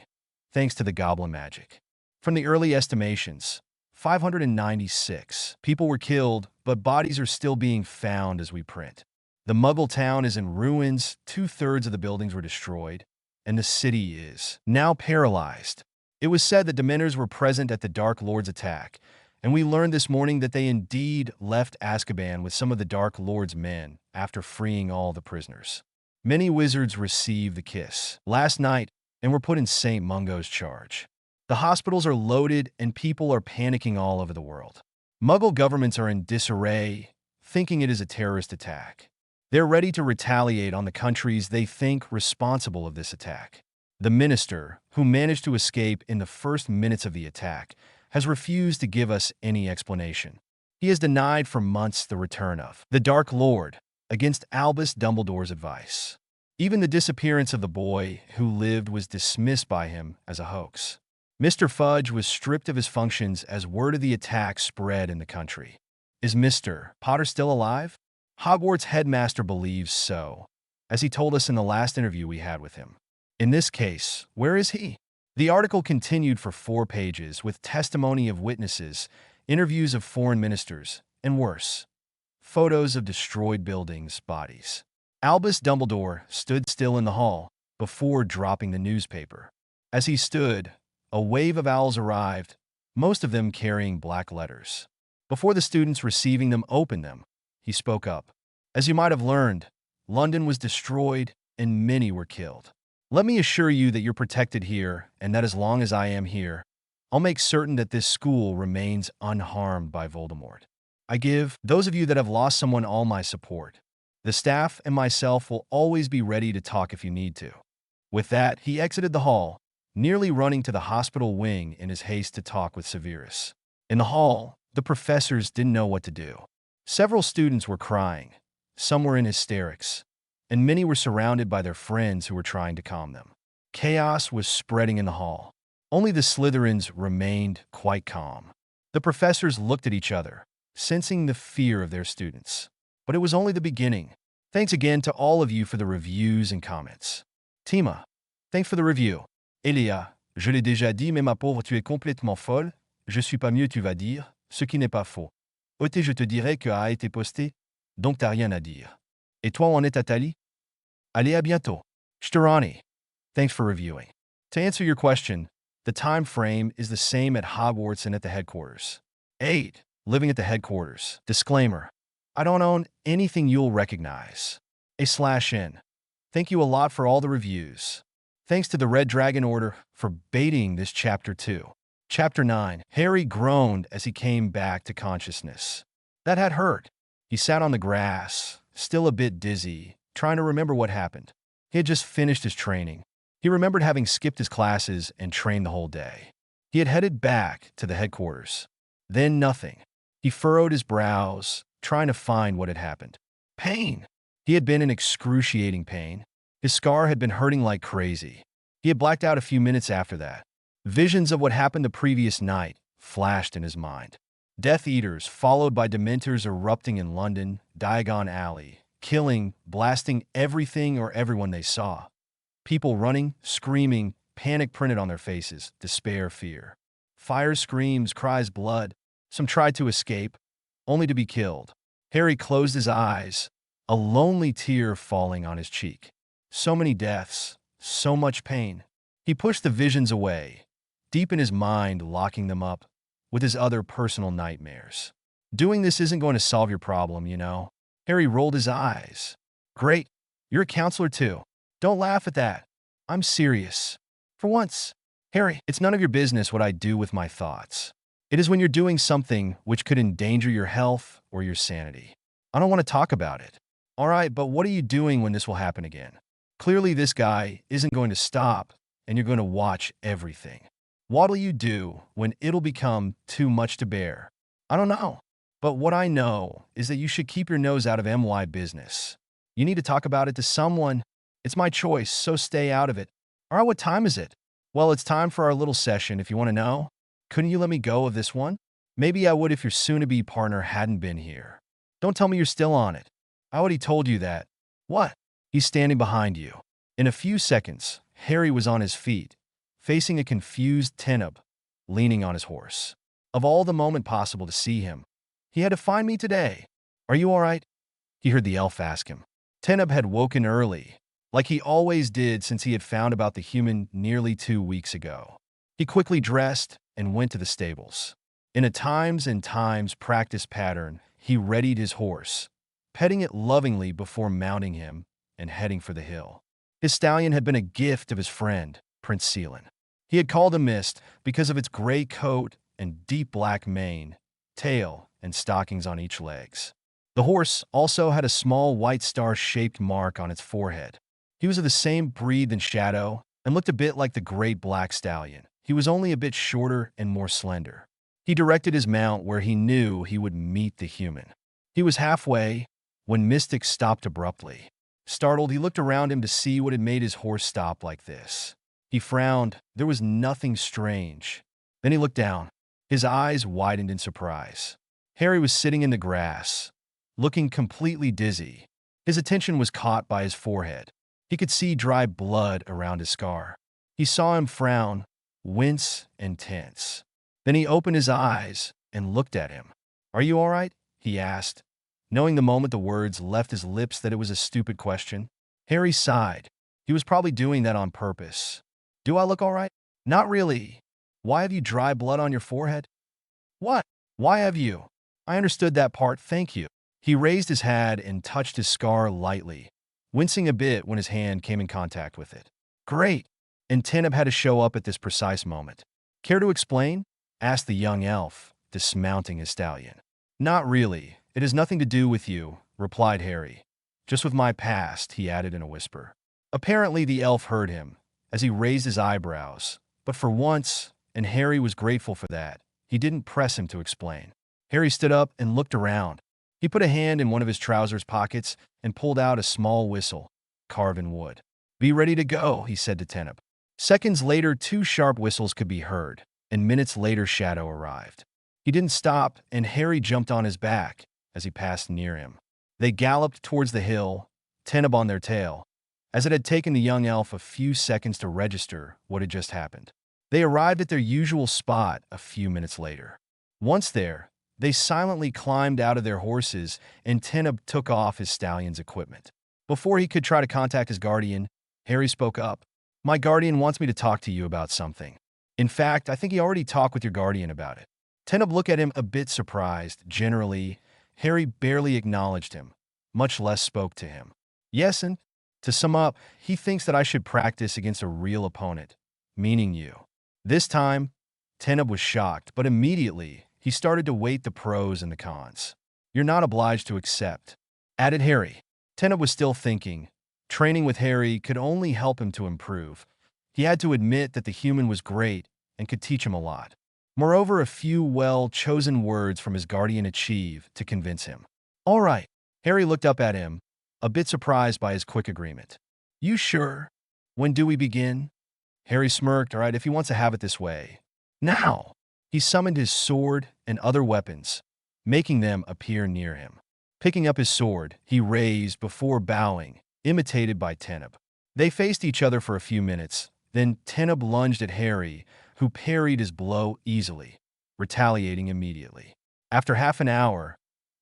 thanks to the goblin magic. From the early estimations, 596 people were killed, but bodies are still being found as we print. The Muggle town is in ruins, 2/3 of the buildings were destroyed, and the city is now paralyzed. It was said that Dementors were present at the Dark Lord's attack, and we learned this morning that they indeed left Azkaban with some of the Dark Lord's men after freeing all the prisoners. Many wizards received the kiss last night and were put in St. Mungo's charge. The hospitals are loaded and people are panicking all over the world. Muggle governments are in disarray, thinking it is a terrorist attack. They're ready to retaliate on the countries they think responsible of this attack. The minister, who managed to escape in the first minutes of the attack, has refused to give us any explanation. He has denied for months the return of the Dark Lord, against Albus Dumbledore's advice. Even the disappearance of the boy who lived was dismissed by him as a hoax. Mr. Fudge was stripped of his functions as word of the attack spread in the country. Is Mr. Potter still alive? Hogwarts headmaster believes so, as he told us in the last interview we had with him. In this case, where is he? The article continued for 4 pages with testimony of witnesses, interviews of foreign ministers, and worse, photos of destroyed buildings, bodies. Albus Dumbledore stood still in the hall before dropping the newspaper. As he stood, a wave of owls arrived, most of them carrying black letters. Before the students receiving them opened them, he spoke up. As you might have learned, London was destroyed and many were killed. Let me assure you that you're protected here and that as long as I am here, I'll make certain that this school remains unharmed by Voldemort. I give those of you that have lost someone all my support. The staff and myself will always be ready to talk if you need to. With that, he exited the hall, nearly running to the hospital wing in his haste to talk with Severus. In the hall, the professors didn't know what to do. Several students were crying, some were in hysterics, and many were surrounded by their friends who were trying to calm them. Chaos was spreading in the hall. Only the Slytherins remained quite calm. The professors looked at each other, sensing the fear of their students. But it was only the beginning. Thanks again to all of you for the reviews and comments. Tima, thanks for the review. Elia, je l'ai déjà dit, mais ma pauvre, tu es complètement folle. Je suis pas mieux, tu vas dire, ce qui n'est pas faux. Ôté, je te dirais que a été posté, donc t'as rien à dire. Et toi, où en est ta Thalie? Allez, à bientôt. Shtarani, thanks for reviewing. To answer your question, the time frame is the same at Hogwarts and at the headquarters. 8. Living at the headquarters. Disclaimer. I don't own anything you'll recognize. A/N. Thank you a lot for all the reviews. Thanks to the Red Dragon Order for baiting this chapter 2. Chapter 9. Harry groaned as he came back to consciousness. That had hurt. He sat on the grass, still a bit dizzy, trying to remember what happened. He had just finished his training. He remembered having skipped his classes and trained the whole day. He had headed back to the headquarters. Then nothing. He furrowed his brows, trying to find what had happened. Pain. He had been in excruciating pain. His scar had been hurting like crazy. He had blacked out a few minutes after that. Visions of what happened the previous night flashed in his mind. Death Eaters, followed by Dementors erupting in London, Diagon Alley, killing, blasting everything or everyone they saw. People running, screaming, panic printed on their faces, despair, fear. Fire, screams, cries, blood. Some tried to escape, only to be killed. Harry closed his eyes, a lonely tear falling on his cheek. So many deaths, so much pain. He pushed the visions away, deep in his mind, locking them up with his other personal nightmares. Doing this isn't going to solve your problem, you know. Harry rolled his eyes. Great, you're a counselor too. Don't laugh at that. I'm serious. For once. Harry, it's none of your business what I do with my thoughts. It is when you're doing something which could endanger your health or your sanity. I don't want to talk about it. All right, but what are you doing when this will happen again? Clearly this guy isn't going to stop, and you're going to watch everything. What'll you do when it'll become too much to bear? I don't know. But what I know is that you should keep your nose out of MY business. You need to talk about it to someone. It's my choice, so stay out of it. All right, what time is it? Well, it's time for our little session if you want to know. Couldn't you let me go of this one? Maybe I would if your soon-to-be partner hadn't been here. Don't tell me you're still on it. I already told you that. What? He's standing behind you. In a few seconds, Harry was on his feet, facing a confused Teneb, leaning on his horse. Of all the moment possible to see him, he had to find me today. Are you all right? He heard the elf ask him. Teneb had woken early, like he always did since he had found about the human nearly 2 weeks ago. He quickly dressed and went to the stables. In a times and times practice pattern, he readied his horse, petting it lovingly before mounting him and heading for the hill. His stallion had been a gift of his friend, Prince Seelin. He had called him Mist because of its gray coat and deep black mane, tail, and stockings on each legs. The horse also had a small white star-shaped mark on its forehead. He was of the same breed than Shadow and looked a bit like the great black stallion. He was only a bit shorter and more slender. He directed his mount where he knew he would meet the human. He was halfway when Mystic stopped abruptly. Startled, he looked around him to see what had made his horse stop like this. He frowned. There was nothing strange. Then he looked down. His eyes widened in surprise. Harry was sitting in the grass, looking completely dizzy. His attention was caught by his forehead. He could see dry blood around his scar. He saw him frown, wince, and tense. Then he opened his eyes and looked at him. "Are you all right?" he asked, knowing the moment the words left his lips that it was a stupid question. Harry sighed. He was probably doing that on purpose. "Do I look all right?" "Not really." "Why have you dry blood on your forehead?" "What? Why have you?" "I understood that part, thank you." He raised his hand and touched his scar lightly, wincing a bit when his hand came in contact with it. "Great." And Teneb had to show up at this precise moment. "Care to explain?" asked the young elf, dismounting his stallion. "Not really. It has nothing to do with you," replied Harry. "Just with my past," he added in a whisper. Apparently the elf heard him, as he raised his eyebrows, but for once, and Harry was grateful for that, he didn't press him to explain. Harry stood up and looked around. He put a hand in one of his trousers pockets and pulled out a small whistle, carved in wood. "Be ready to go," he said to Teneb. Seconds later, 2 sharp whistles could be heard, and minutes later Shadow arrived. He didn't stop, and Harry jumped on his back as he passed near him. They galloped towards the hill, Teneb on their tail, as it had taken the young elf a few seconds to register what had just happened. They arrived at their usual spot a few minutes later. Once there, they silently climbed out of their horses, and Teneb took off his stallion's equipment. Before he could try to contact his guardian, Harry spoke up. "My guardian wants me to talk to you about something. In fact, I think he already talked with your guardian about it." Teneb looked at him a bit surprised. Generally, Harry barely acknowledged him, much less spoke to him. "Yes, and to sum up, he thinks that I should practice against a real opponent, meaning you." This time, Teneb was shocked, but immediately, he started to weigh the pros and the cons. "You're not obliged to accept," added Harry. Teneb was still thinking. Training with Harry could only help him to improve. He had to admit that the human was great and could teach him a lot. Moreover, a few well-chosen words from his guardian achieved to convince him. "All right." Harry looked up at him, a bit surprised by his quick agreement. "You sure? When do we begin?" Harry smirked. "All right, if he wants to have it this way. Now." He summoned his sword and other weapons, making them appear near him. Picking up his sword, he raised before bowing, imitated by Teneb. They faced each other for a few minutes. Then Teneb lunged at Harry, who parried his blow easily, retaliating immediately. After half an hour,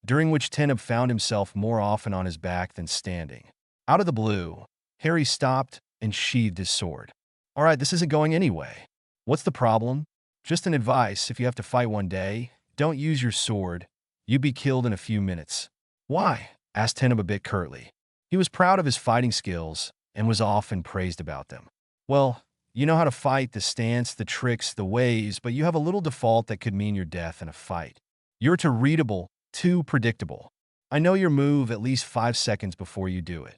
during which Teneb found himself more often on his back than standing, out of the blue, Harry stopped and sheathed his sword. "All right, this isn't going anyway. What's the problem? Just an advice, if you have to fight one day, don't use your sword. You'd be killed in a few minutes." "Why?" asked Teneb a bit curtly. He was proud of his fighting skills and was often praised about them. "Well, you know how to fight, the stance, the tricks, the ways, but you have a little default that could mean your death in a fight. You're too readable, too predictable. I know your move at least 5 seconds before you do it."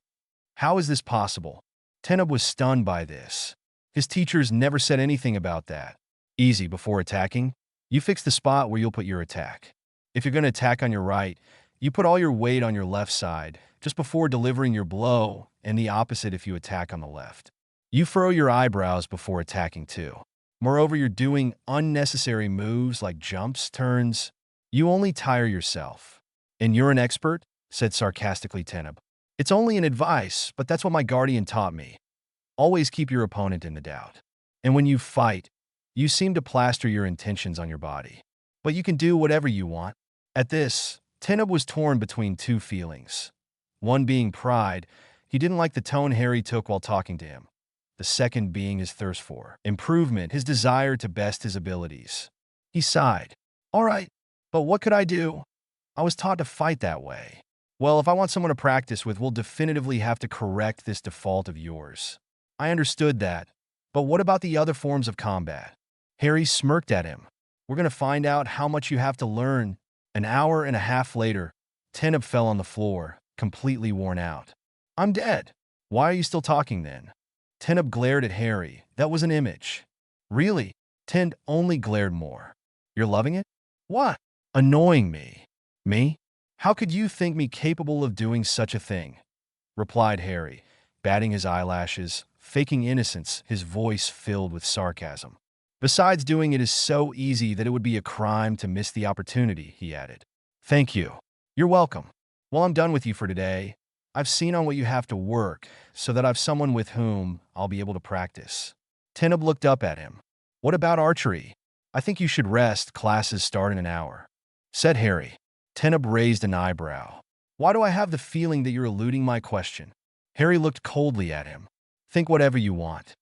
"How is this possible?" Teneb was stunned by this. His teachers never said anything about that. "Easy, before attacking, you fix the spot where you'll put your attack. If you're going to attack on your right, you put all your weight on your left side, just before delivering your blow, and the opposite if you attack on the left. You furrow your eyebrows before attacking too. Moreover, you're doing unnecessary moves like jumps, turns. You only tire yourself." "And you're an expert?" said sarcastically Teneb. "It's only an advice, but that's what my guardian taught me. Always keep your opponent in the doubt. And when you fight, you seem to plaster your intentions on your body. But you can do whatever you want." At this, Teneb was torn between 2 feelings. One being pride. He didn't like the tone Harry took while talking to him. The second being his thirst for improvement, his desire to best his abilities. He sighed. "All right, but what could I do? I was taught to fight that way." Well, if I want someone to practice with, we'll definitively have to correct this default of yours. I understood that, but what about the other forms of combat? Harry smirked at him. We're going to find out how much you have to learn. An hour and a half later, Teneb fell on the floor, completely worn out. I'm dead. Why are you still talking then? Teneb glared at Harry. That was an image. Really? Teneb only glared more. You're loving it? What? Annoying me. Me? How could you think me capable of doing such a thing? Replied Harry, batting his eyelashes, faking innocence, his voice filled with sarcasm. Besides, doing it is so easy that it would be a crime to miss the opportunity, he added. Thank you. You're welcome. Well, I'm done with you for today. I've seen on what you have to work, so that I've someone with whom I'll be able to practice. Teneb looked up at him. What about archery? I think you should rest. Classes start in an hour, said Harry. Teneb raised an eyebrow. Why do I have the feeling that you're eluding my question? Harry looked coldly at him. Think whatever you want.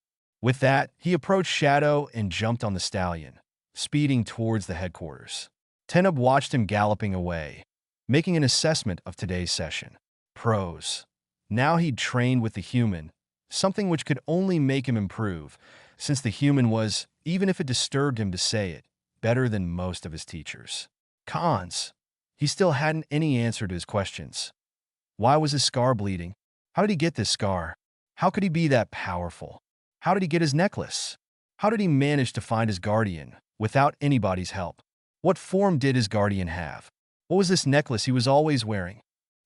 With that, he approached Shadow and jumped on the stallion, speeding towards the headquarters. Teneb watched him galloping away, making an assessment of today's session. Pros. Now he'd trained with the human, something which could only make him improve, since the human was, even if it disturbed him to say it, better than most of his teachers. Cons. He still hadn't any answer to his questions. Why was his scar bleeding? How did he get this scar? How could he be that powerful? How did he get his necklace? How did he manage to find his guardian without anybody's help? What form did his guardian have? What was this necklace he was always wearing?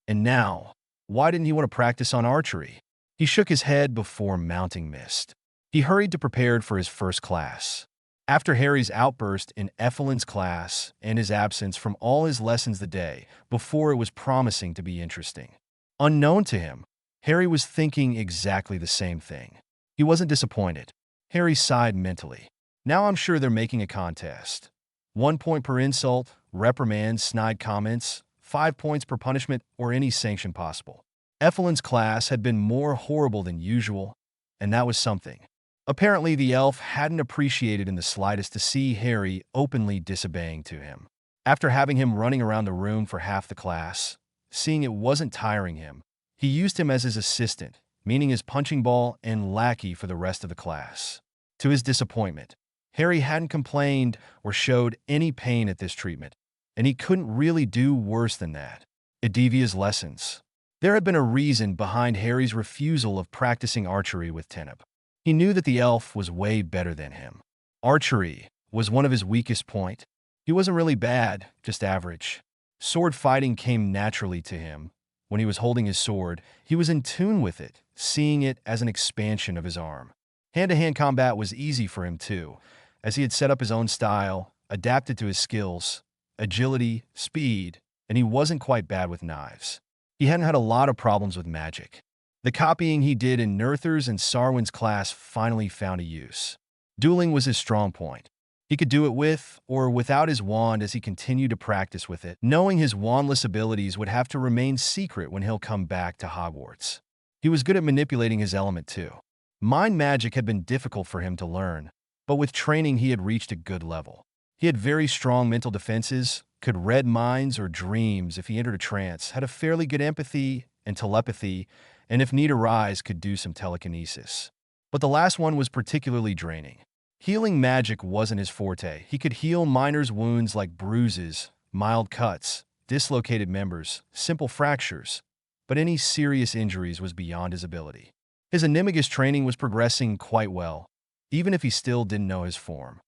And now, why didn't he want to practice on archery? He shook his head before mounting mist. He hurried to prepare for his first class. After Harry's outburst in Evelyn's class and his absence from all his lessons the day before, it was promising to be interesting. Unknown to him, Harry was thinking exactly the same thing. He wasn't disappointed. Harry sighed mentally. Now I'm sure they're making a contest. 1 point per insult, reprimand, snide comments, 5 points per punishment, or any sanction possible. Evelyn's class had been more horrible than usual, and that was something. Apparently, the elf hadn't appreciated in the slightest to see Harry openly disobeying to him. After having him running around the room for half the class, seeing it wasn't tiring him, he used him as his assistant, meaning his punching ball and lackey for the rest of the class. To his disappointment, Harry hadn't complained or showed any pain at this treatment, and he couldn't really do worse than that. It deviated lessons. There had been a reason behind Harry's refusal of practicing archery with Teneb. He knew that the elf was way better than him. Archery was one of his weakest points. He wasn't really bad, just average. Sword fighting came naturally to him. When he was holding his sword, he was in tune with it, seeing it as an expansion of his arm. Hand-to-hand combat was easy for him too, as he had set up his own style, adapted to his skills, agility, speed, and he wasn't quite bad with knives. He hadn't had a lot of problems with magic. The copying he did in Nerther's and Sarwin's class finally found a use. Dueling was his strong point. He could do it with or without his wand as he continued to practice with it, knowing his wandless abilities would have to remain secret when he'll come back to Hogwarts. He was good at manipulating his element too. Mind magic had been difficult for him to learn, but with training he had reached a good level. He had very strong mental defenses, could read minds or dreams if he entered a trance, had a fairly good empathy and telepathy, and if need arise, could do some telekinesis. But the last one was particularly draining. Healing magic wasn't his forte. He could heal minors' wounds like bruises, mild cuts, dislocated members, simple fractures, but any serious injuries was beyond his ability. His Animagus training was progressing quite well, even if he still didn't know his form.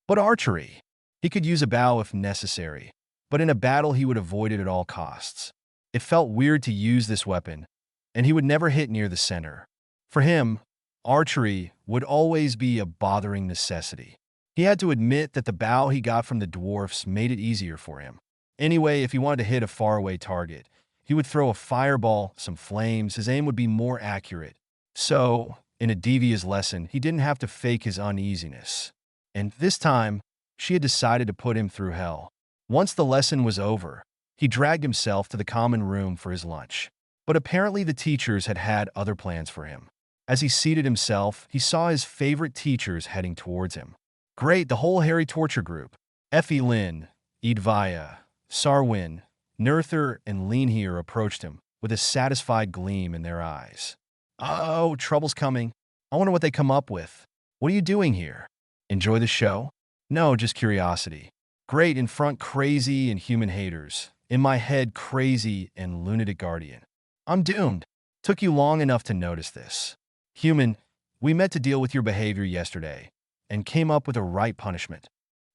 But archery. He could use a bow if necessary, but in a battle he would avoid it at all costs. It felt weird to use this weapon, and he would never hit near the center. For him, archery would always be a bothering necessity. He had to admit that the bow he got from the dwarfs made it easier for him. Anyway, if he wanted to hit a faraway target, he would throw a fireball, some flames, his aim would be more accurate. So, in a devious lesson, he didn't have to fake his uneasiness. And this time, she had decided to put him through hell. Once the lesson was over, he dragged himself to the common room for his lunch. But apparently the teachers had had other plans for him. As he seated himself, he saw his favorite teachers heading towards him. Great, the whole Harry torture group. Effie Lynn, Edvia, Sarwin, Nerthur and Leinheer approached him with a satisfied gleam in their eyes. Oh, trouble's coming. I wonder what they come up with. What are you doing here? Enjoy the show? No, just curiosity. Great in front, crazy and human haters. In my head, crazy and lunatic guardian. I'm doomed. Took you long enough to notice this. Human, we met to deal with your behavior yesterday and came up with a right punishment,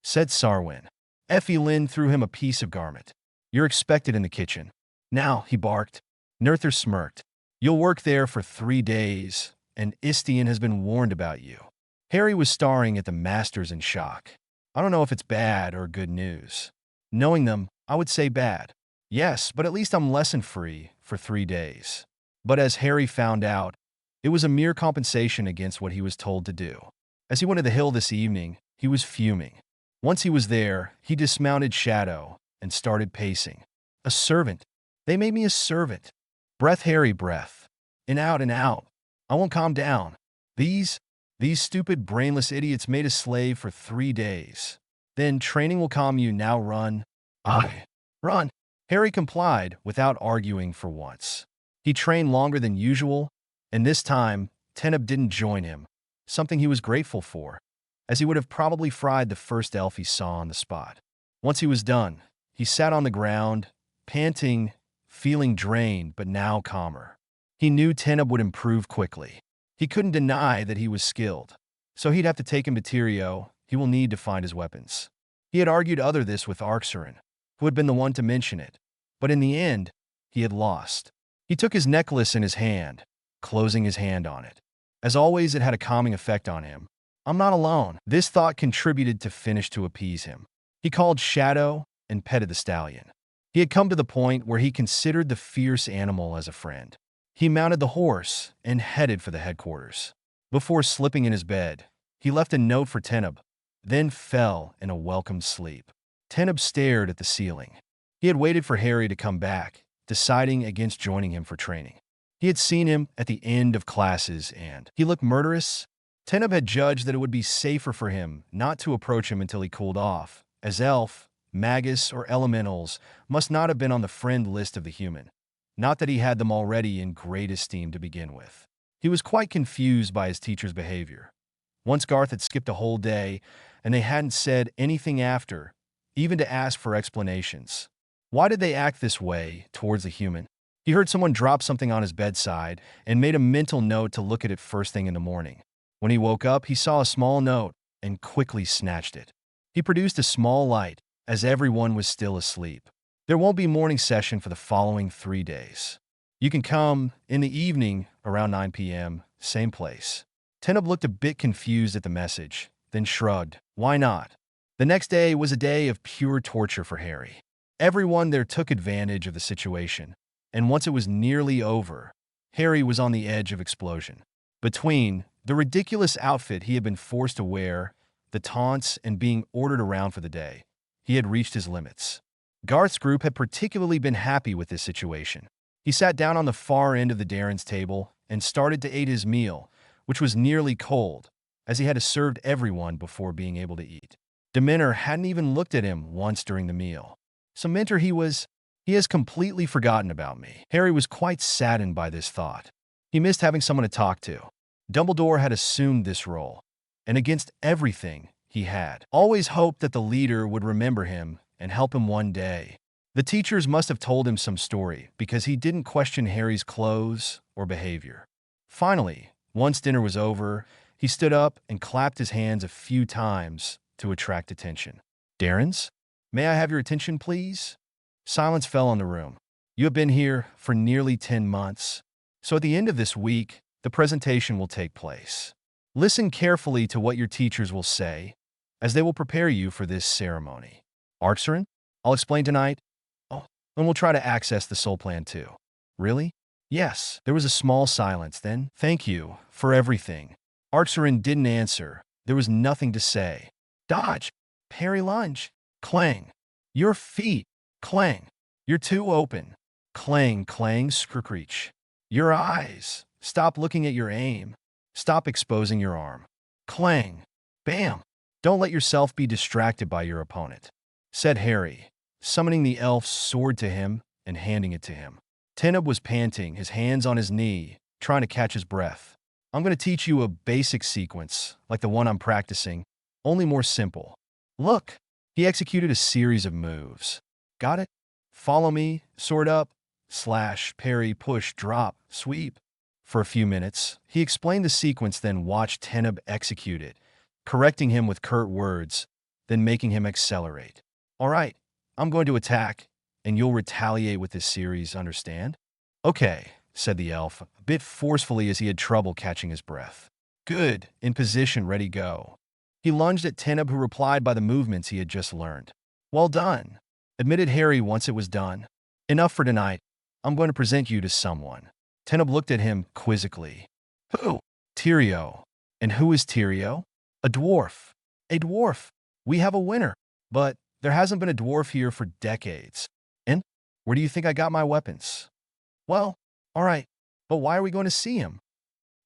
said Sarwin. Effie Lynn threw him a piece of garment. You're expected in the kitchen. Now, he barked. Nerthur smirked. You'll work there for 3 days, and Istian has been warned about you. Harry was staring at the masters in shock. I don't know if it's bad or good news. Knowing them, I would say bad. Yes, but at least I'm lesson-free for 3 days. But as Harry found out, it was a mere compensation against what he was told to do. As he went to the hill this evening, he was fuming. Once he was there, he dismounted Shadow and started pacing. A servant. They made me a servant. Breath, Harry, breath. In out and out. I won't calm down. These stupid, brainless idiots made a slave for 3 days. Then training will calm you. Now run. Aye. Run. Harry complied without arguing for once. He trained longer than usual, and this time, Teneb didn't join him, something he was grateful for, as he would have probably fried the first elf he saw on the spot. Once he was done, he sat on the ground, panting, feeling drained but now calmer. He knew Teneb would improve quickly. He couldn't deny that he was skilled, so he'd have to take him to Tyrio. He will need to find his weapons. He had argued other this with Arxerin, who had been the one to mention it, but in the end, he had lost. He took his necklace in his hand, closing his hand on it. As always, it had a calming effect on him. I'm not alone. This thought contributed to finish to appease him. He called Shadow and petted the stallion. He had come to the point where he considered the fierce animal as a friend. He mounted the horse and headed for the headquarters. Before slipping in his bed, he left a note for Teneb, then fell in a welcomed sleep. Teneb stared at the ceiling. He had waited for Harry to come back, deciding against joining him for training. He had seen him at the end of classes and he looked murderous. Teneb had judged that it would be safer for him not to approach him until he cooled off, as elf, magus, or elementals must not have been on the friend list of the human. Not that he had them already in great esteem to begin with. He was quite confused by his teacher's behavior. Once Garth had skipped a whole day, and they hadn't said anything after, even to ask for explanations. Why did they act this way towards the human? He heard someone drop something on his bedside and made a mental note to look at it first thing in the morning. When he woke up, he saw a small note and quickly snatched it. He produced a small light, as everyone was still asleep. There won't be morning session for the following 3 days. You can come in the evening around 9 p.m., same place. Teneb looked a bit confused at the message, then shrugged. Why not? The next day was a day of pure torture for Harry. Everyone there took advantage of the situation, and once it was nearly over, Harry was on the edge of explosion. Between the ridiculous outfit he had been forced to wear, the taunts, and being ordered around for the day, he had reached his limits. Garth's group had particularly been happy with this situation. He sat down on the far end of the Darren's table and started to eat his meal, which was nearly cold, as he had served everyone before being able to eat. Dementor hadn't even looked at him once during the meal. So Mentor he has completely forgotten about me. Harry was quite saddened by this thought. He missed having someone to talk to. Dumbledore had assumed this role, and against everything, he had always hoped that the leader would remember him and help him one day. The teachers must have told him some story because he didn't question Harry's clothes or behavior. Finally, once dinner was over, he stood up and clapped his hands a few times to attract attention. Darren's? May I have your attention, please? Silence fell on the room. You have been here for nearly 10 months, so at the end of this week, the presentation will take place. Listen carefully to what your teachers will say, as they will prepare you for this ceremony. Arxerin? I'll explain tonight. Oh, and we'll try to access the soul plan too. Really? Yes. There was a small silence then. Thank you for everything. Arxerin didn't answer. There was nothing to say. Dodge. Parry lunge. Clang. Your feet. Clang. You're too open. Clang, clang, screech. Your eyes. Stop looking at your aim. Stop exposing your arm. Clang. Bam. Don't let yourself be distracted by your opponent, said Harry, summoning the elf's sword to him and handing it to him. Teneb was panting, his hands on his knee, trying to catch his breath. I'm going to teach you a basic sequence, like the one I'm practicing, only more simple. Look, he executed a series of moves. Got it? Follow me, sword up, slash, parry, push, drop, sweep. For a few minutes, he explained the sequence, then watched Teneb execute it, correcting him with curt words, then making him accelerate. All right, I'm going to attack, and you'll retaliate with this series, understand? Okay, said the elf, a bit forcefully as he had trouble catching his breath. Good, in position, ready, go. He lunged at Teneb, who replied by the movements he had just learned. Well done, admitted Harry once it was done. Enough for tonight. I'm going to present you to someone. Teneb looked at him quizzically. Who? Tyrio. And who is Tyrio? A dwarf. A dwarf. We have a winner. But there hasn't been a dwarf here for decades. And where do you think I got my weapons? Well, all right, but why are we going to see him?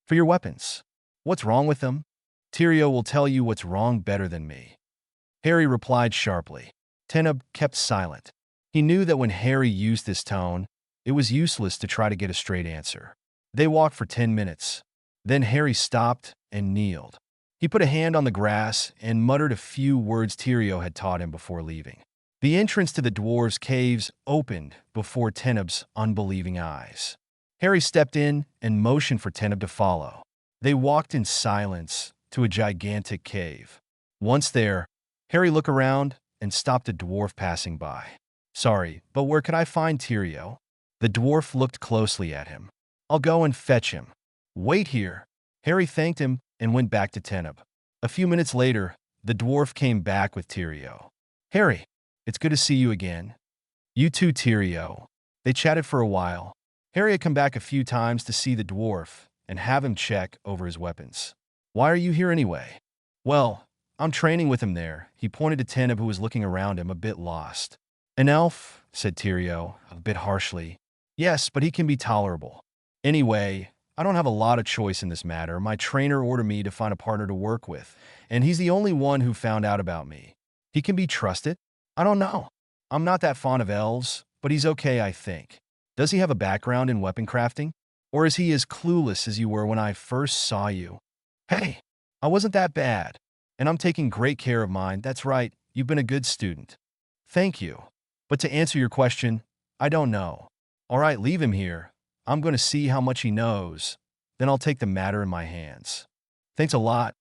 For your weapons. What's wrong with them? Tyrio will tell you what's wrong better than me. Harry replied sharply. Teneb kept silent. He knew that when Harry used this tone, it was useless to try to get a straight answer. They walked for 10 minutes. Then Harry stopped and kneeled. He put a hand on the grass and muttered a few words Tyrio had taught him before leaving. The entrance to the dwarves' caves opened before Teneb's unbelieving eyes. Harry stepped in and motioned for Teneb to follow. They walked in silence to a gigantic cave. Once there, Harry looked around and stopped a dwarf passing by. Sorry, but where could I find Tyrio? The dwarf looked closely at him. I'll go and fetch him. Wait here. Harry thanked him and went back to Teneb. A few minutes later, the dwarf came back with Tyrio. Harry, it's good to see you again. You too, Tyrio. They chatted for a while. Harry had come back a few times to see the dwarf and have him check over his weapons. Why are you here anyway? Well, I'm training with him there. He pointed to Teneb, who was looking around him, a bit lost. An elf, said Tyrio, a bit harshly. Yes, but he can be tolerable. Anyway, I don't have a lot of choice in this matter. My trainer ordered me to find a partner to work with, and he's the only one who found out about me. He can be trusted? I don't know. I'm not that fond of elves, but he's okay, I think. Does he have a background in weapon crafting? Or is he as clueless as you were when I first saw you? Hey, I wasn't that bad. And I'm taking great care of mine. That's right, you've been a good student. Thank you. But to answer your question, I don't know. All right, leave him here. I'm going to see how much he knows. Then I'll take the matter in my hands. Thanks a lot.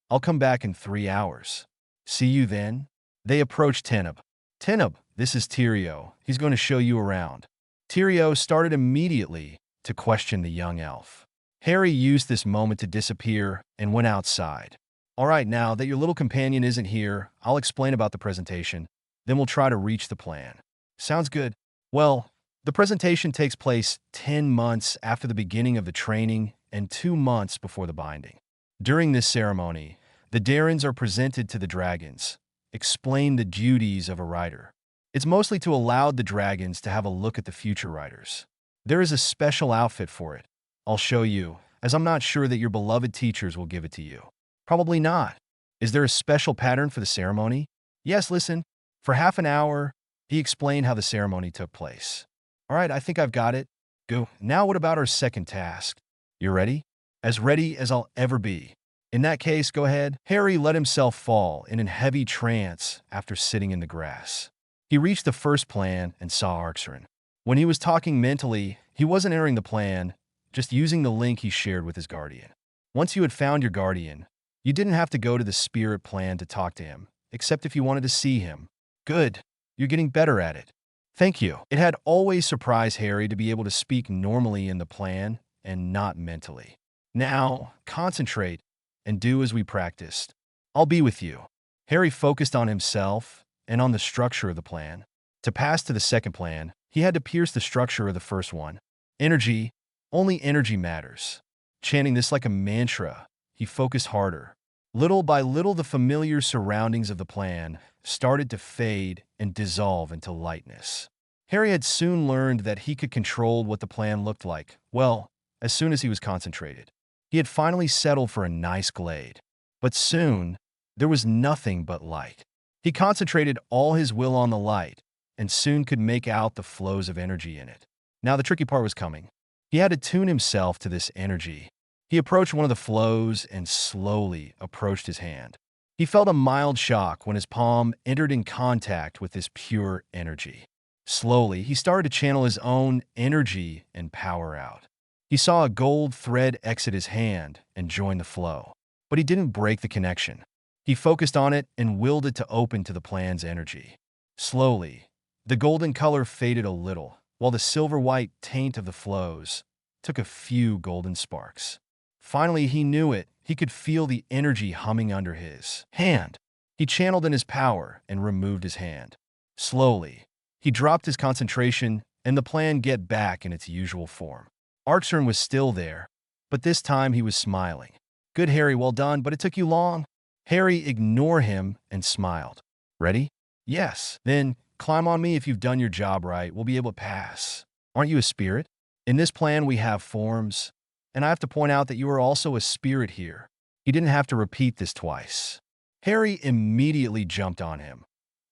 I'll come back in 3 hours. See you then. They approached Teneb. Teneb, this is Tyrio. He's going to show you around. Tyrio started immediately to question the young elf. Harry used this moment to disappear and went outside. All right, now that your little companion isn't here, I'll explain about the presentation. Then we'll try to reach the plan. Sounds good. Well, the presentation takes place 10 months after the beginning of the training and 2 months before the binding. During this ceremony, the Darrens are presented to the dragons. Explain the duties of a rider. It's mostly to allow the dragons to have a look at the future riders. There is a special outfit for it. I'll show you, as I'm not sure that your beloved teachers will give it to you. Probably not. Is there a special pattern for the ceremony? Yes, listen. For half an hour, he explained how the ceremony took place. All right, I think I've got it. Go. Now what about our second task? You ready? As ready as I'll ever be. In that case, go ahead. Harry let himself fall in a heavy trance after sitting in the grass. He reached the first plan and saw Arin. When he was talking mentally, he wasn't entering the plan, just using the link he shared with his guardian. Once you had found your guardian, you didn't have to go to the spirit plan to talk to him, except if you wanted to see him. Good. You're getting better at it. Thank you. It had always surprised Harry to be able to speak normally in the plan and not mentally. Now, concentrate and do as we practiced. I'll be with you. Harry focused on himself and on the structure of the plan. To pass to the second plan, he had to pierce the structure of the first one. Energy, only energy matters. Chanting this like a mantra, he focused harder. Little by little, the familiar surroundings of the plan started to fade and dissolve into lightness. Harry had soon learned that he could control what the plan looked like, well, as soon as he was concentrated. He had finally settled for a nice glade. But soon, there was nothing but light. He concentrated all his will on the light, and soon could make out the flows of energy in it. Now the tricky part was coming. He had to tune himself to this energy. He approached one of the flows and slowly approached his hand. He felt a mild shock when his palm entered in contact with this pure energy. Slowly, he started to channel his own energy and power out. He saw a gold thread exit his hand and join the flow. But he didn't break the connection. He focused on it and willed it to open to the plan's energy. Slowly, the golden color faded a little, while the silver-white taint of the flows took a few golden sparks. Finally, he knew it. He could feel the energy humming under his hand. He channeled in his power and removed his hand. Slowly, he dropped his concentration and the plan get back in its usual form. Arin was still there, but this time he was smiling. "Good, Harry, well done, but it took you long." Harry ignored him and smiled. "Ready?" "Yes." "Then climb on me. If you've done your job right, we'll be able to pass." "Aren't you a spirit?" "In this plan we have forms, and I have to point out that you are also a spirit here." He didn't have to repeat this twice. Harry immediately jumped on him,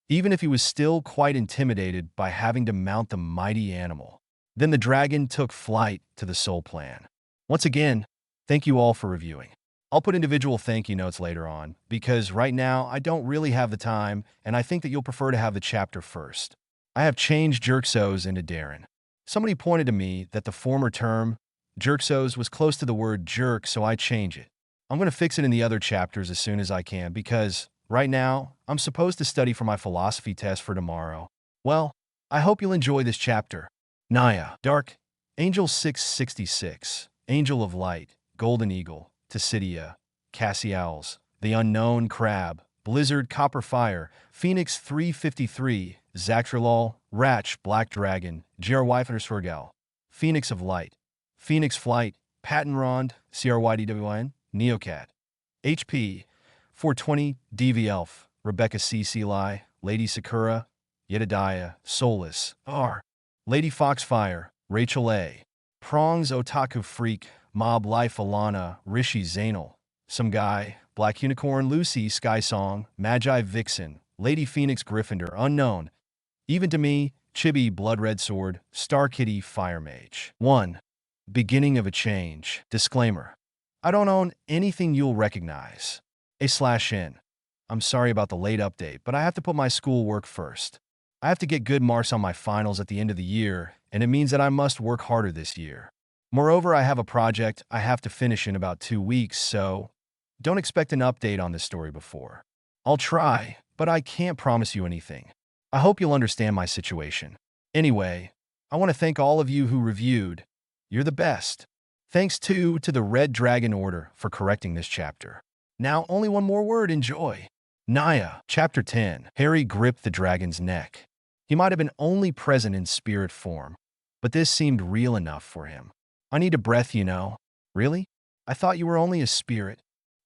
even if he was still quite intimidated by having to mount the mighty animal. Then the dragon took flight to the soul plan. Once again, thank you all for reviewing. I'll put individual thank you notes later on, because right now I don't really have the time, and I think that you'll prefer to have the chapter first. I have changed Jerksos into Darren. Somebody pointed to me that the former term, Jerksos, was close to the word jerk, so I change it. I'm going to fix it in the other chapters as soon as I can, because right now I'm supposed to study for my philosophy test for tomorrow. Well, I hope you'll enjoy this chapter. Naya, Dark, Angel 666, Angel of Light, Golden Eagle, Ticidia, Cassiowls, The Unknown Crab, Blizzard Copper Fire, Phoenix 353, Zactrilol, Ratch Black Dragon, Jerwife_Gal, Phoenix of Light, Phoenix Flight, Patenrond, CRYDWN, Neocat, HP 420, DV Elf, Rebecca C. Seali, Lady Sakura, Yedidiah, Soulless, R. Lady Foxfire, Rachel A. Prongs Otaku Freak, Mob Life Alana, Rishi Zainal, Some Guy, Black Unicorn Lucy, Sky Song, Magi Vixen, Lady Phoenix Gryffindor, Unknown, Even to Me, Chibi Blood Red Sword, Star Kitty Fire Mage. 1. Beginning of a change. Disclaimer. I don't own anything you'll recognize. A/N. I'm sorry about the late update, but I have to put my schoolwork first. I have to get good marks on my finals at the end of the year, and it means that I must work harder this year. Moreover, I have a project I have to finish in about 2 weeks, so don't expect an update on this story before. I'll try, but I can't promise you anything. I hope you'll understand my situation. Anyway, I want to thank all of you who reviewed. You're the best. Thanks too to the Red Dragon Order for correcting this chapter. Now, only one more word, enjoy. Naya, Chapter 10. Harry gripped the dragon's neck. He might have been only present in spirit form, but this seemed real enough for him. I need a breath, you know. Really? I thought you were only a spirit.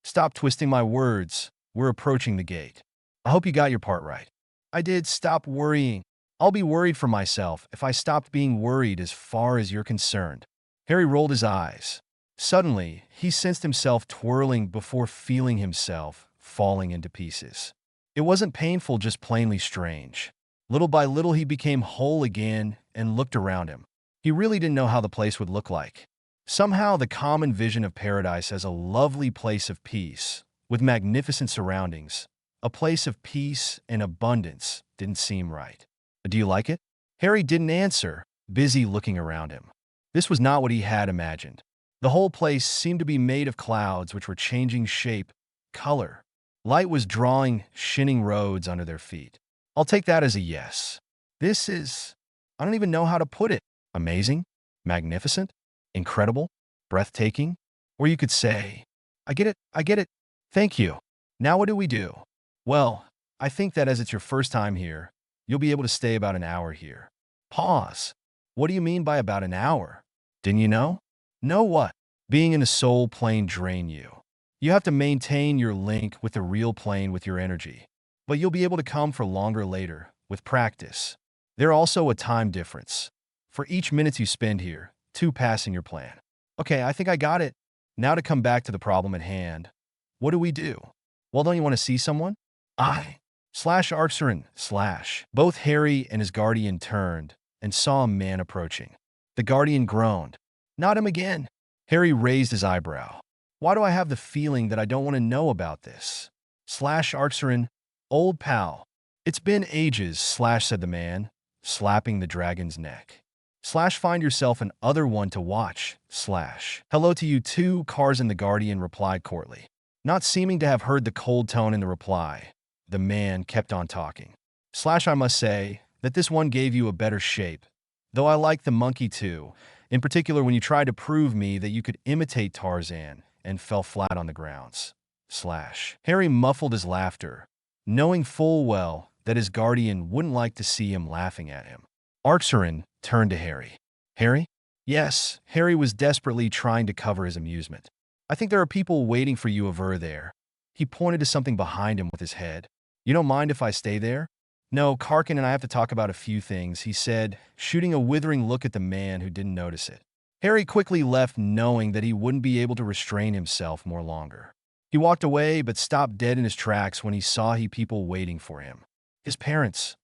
Stop twisting my words. We're approaching the gate. I hope you got your part right. I did. Stop worrying. I'll be worried for myself if I stopped being worried as far as you're concerned. Harry rolled his eyes. Suddenly, he sensed himself twirling before feeling himself falling into pieces. It wasn't painful, just plainly strange. Little by little, he became whole again and looked around him. He really didn't know how the place would look like. Somehow, the common vision of paradise as a lovely place of peace, with magnificent surroundings, a place of peace and abundance, didn't seem right. Do you like it? Harry didn't answer, busy looking around him. This was not what he had imagined. The whole place seemed to be made of clouds which were changing shape, color. Light was drawing shining roads under their feet. I'll take that as a yes. This is, I don't even know how to put it. Amazing? Magnificent? Incredible? Breathtaking? Or you could say, I get it. Thank you. Now what do we do? Well, I think that as it's your first time here, you'll be able to stay about an hour here. Pause. What do you mean by about an hour? Didn't you know? Know what? Being in a soul plane drain you. You have to maintain your link with the real plane with your energy. But you'll be able to come for longer later, with practice. There's also a time difference. For each minute you spend here, 2 passing your plan. Okay, I think I got it. Now to come back to the problem at hand. What do we do? Well, don't you want to see someone? Arin, slash. Both Harry and his guardian turned and saw a man approaching. The guardian groaned. Not him again. Harry raised his eyebrow. Why do I have the feeling that I don't want to know about this? Arin, old pal. It's been ages, said the man, slapping the dragon's neck. Find yourself an other one to watch, Hello to you too, Cars and the Guardian replied courtly. Not seeming to have heard the cold tone in the reply, the man kept on talking. I must say that this one gave you a better shape, though I like the monkey too, in particular when you tried to prove me that you could imitate Tarzan and fell flat on the grounds. Harry muffled his laughter, knowing full well that his guardian wouldn't like to see him laughing at him. Arin turned to Harry. Harry? Yes, Harry was desperately trying to cover his amusement. I think there are people waiting for you over there. He pointed to something behind him with his head. You don't mind if I stay there? No, Karkin and I have to talk about a few things, he said, shooting a withering look at the man who didn't notice it. Harry quickly left, knowing that he wouldn't be able to restrain himself more longer. He walked away but stopped dead in his tracks when he saw people waiting for him. His parents.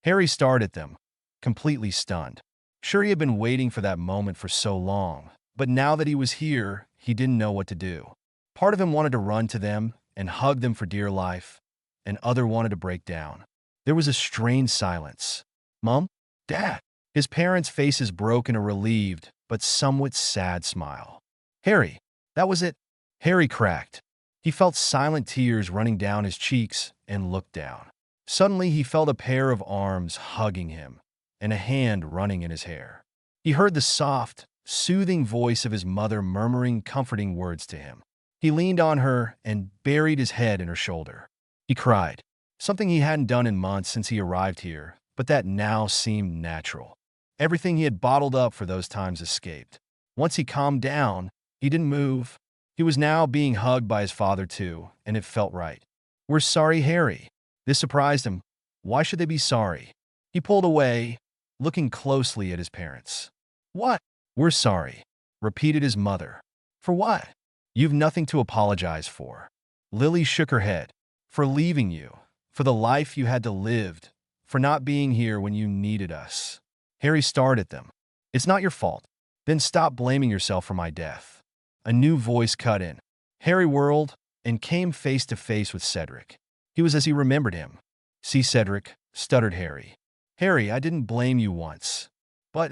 Harry stared at them, completely stunned. Sure, he had been waiting for that moment for so long, but now that he was here, he didn't know what to do. Part of him wanted to run to them and hug them for dear life, and other wanted to break down. There was a strained silence. Mom? Dad? His parents' faces broke in a relieved but somewhat sad smile. Harry, that was it. Harry cracked. He felt silent tears running down his cheeks and looked down. Suddenly, he felt a pair of arms hugging him and a hand running in his hair. He heard the soft, soothing voice of his mother murmuring comforting words to him. He leaned on her and buried his head in her shoulder. He cried, something he hadn't done in months since he arrived here, but that now seemed natural. Everything he had bottled up for those times escaped. Once he calmed down, he didn't move. He was now being hugged by his father too, and it felt right. We're sorry, Harry. This surprised him. Why should they be sorry? He pulled away, looking closely at his parents. What? We're sorry, repeated his mother. For what? You've nothing to apologize for. Lily shook her head. For leaving you, for the life you had to live, for not being here when you needed us. Harry stared at them. It's not your fault. Then stop blaming yourself for my death. A new voice cut in. Harry whirled and came face to face with Cedric. He was as he remembered him. See, Cedric, stuttered Harry. Harry, I didn't blame you once. But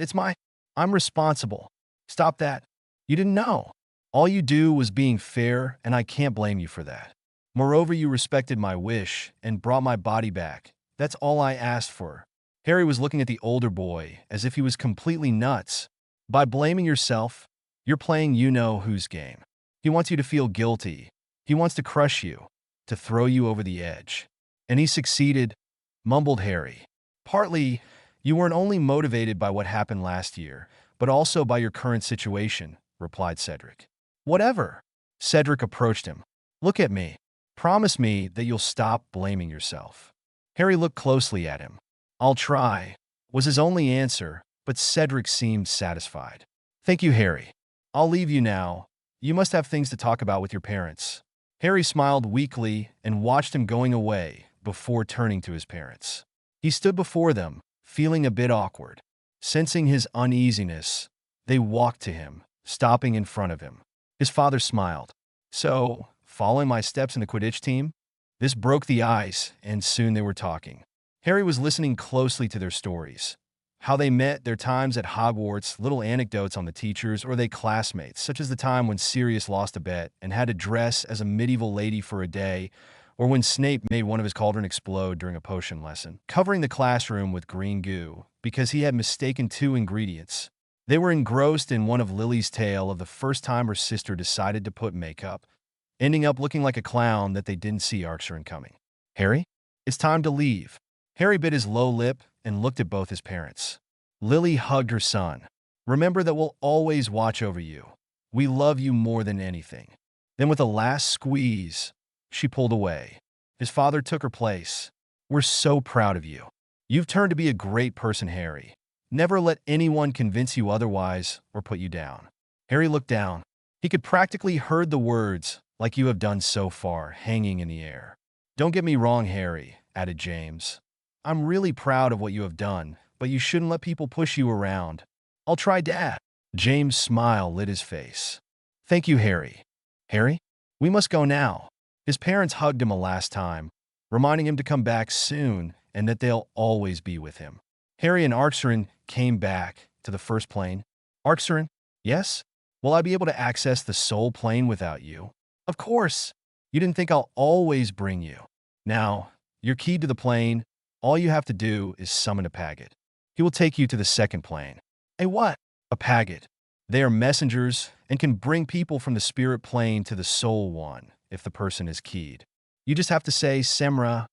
I'm responsible. Stop that. You didn't know. All you do was being fair, and I can't blame you for that. Moreover, you respected my wish and brought my body back. That's all I asked for. Harry was looking at the older boy as if he was completely nuts. By blaming yourself, you're playing you-know-whose game. He wants you to feel guilty. He wants to crush you, to throw you over the edge. And he succeeded, mumbled Harry. Partly, you weren't only motivated by what happened last year, but also by your current situation, replied Cedric. Whatever. Cedric approached him. Look at me. Promise me that you'll stop blaming yourself. Harry looked closely at him. I'll try, was his only answer, but Cedric seemed satisfied. Thank you, Harry. I'll leave you now. You must have things to talk about with your parents. Harry smiled weakly and watched him going away before turning to his parents. He stood before them, feeling a bit awkward. Sensing his uneasiness, they walked to him, stopping in front of him. His father smiled. So, following my steps in the Quidditch team? This broke the ice, and soon they were talking. Harry was listening closely to their stories. How they met, their times at Hogwarts, little anecdotes on the teachers or their classmates, such as the time when Sirius lost a bet and had to dress as a medieval lady for a day, or when Snape made one of his cauldron explode during a potion lesson, covering the classroom with green goo because he had mistaken 2 ingredients. They were engrossed in one of Lily's tale of the first time her sister decided to put makeup, ending up looking like a clown that they didn't see Arin coming. Harry? It's time to leave. Harry bit his low lip and looked at both his parents. Lily hugged her son. Remember that we'll always watch over you. We love you more than anything. Then with a last squeeze, she pulled away. His father took her place. We're so proud of you. You've turned to be a great person, Harry. Never let anyone convince you otherwise or put you down. Harry looked down. He could practically heard the words, like you have done so far, hanging in the air. Don't get me wrong, Harry. added James. I'm really proud of what you have done, but you shouldn't let people push you around. I'll try, Dad. James' smile lit his face. Thank you, Harry. Harry, we must go now. His parents hugged him a last time, reminding him to come back soon and that they'll always be with him. Harry and Arin came back to the first plane. Arin, yes? Will I be able to access the soul plane without you? Of course. You didn't think I'll always bring you. Now, you're keyed to the plane. All you have to do is summon a Paget. He will take you to the second plane. A what? A Paget. They are messengers and can bring people from the spirit plane to the soul one if the person is keyed. You just have to say Semra,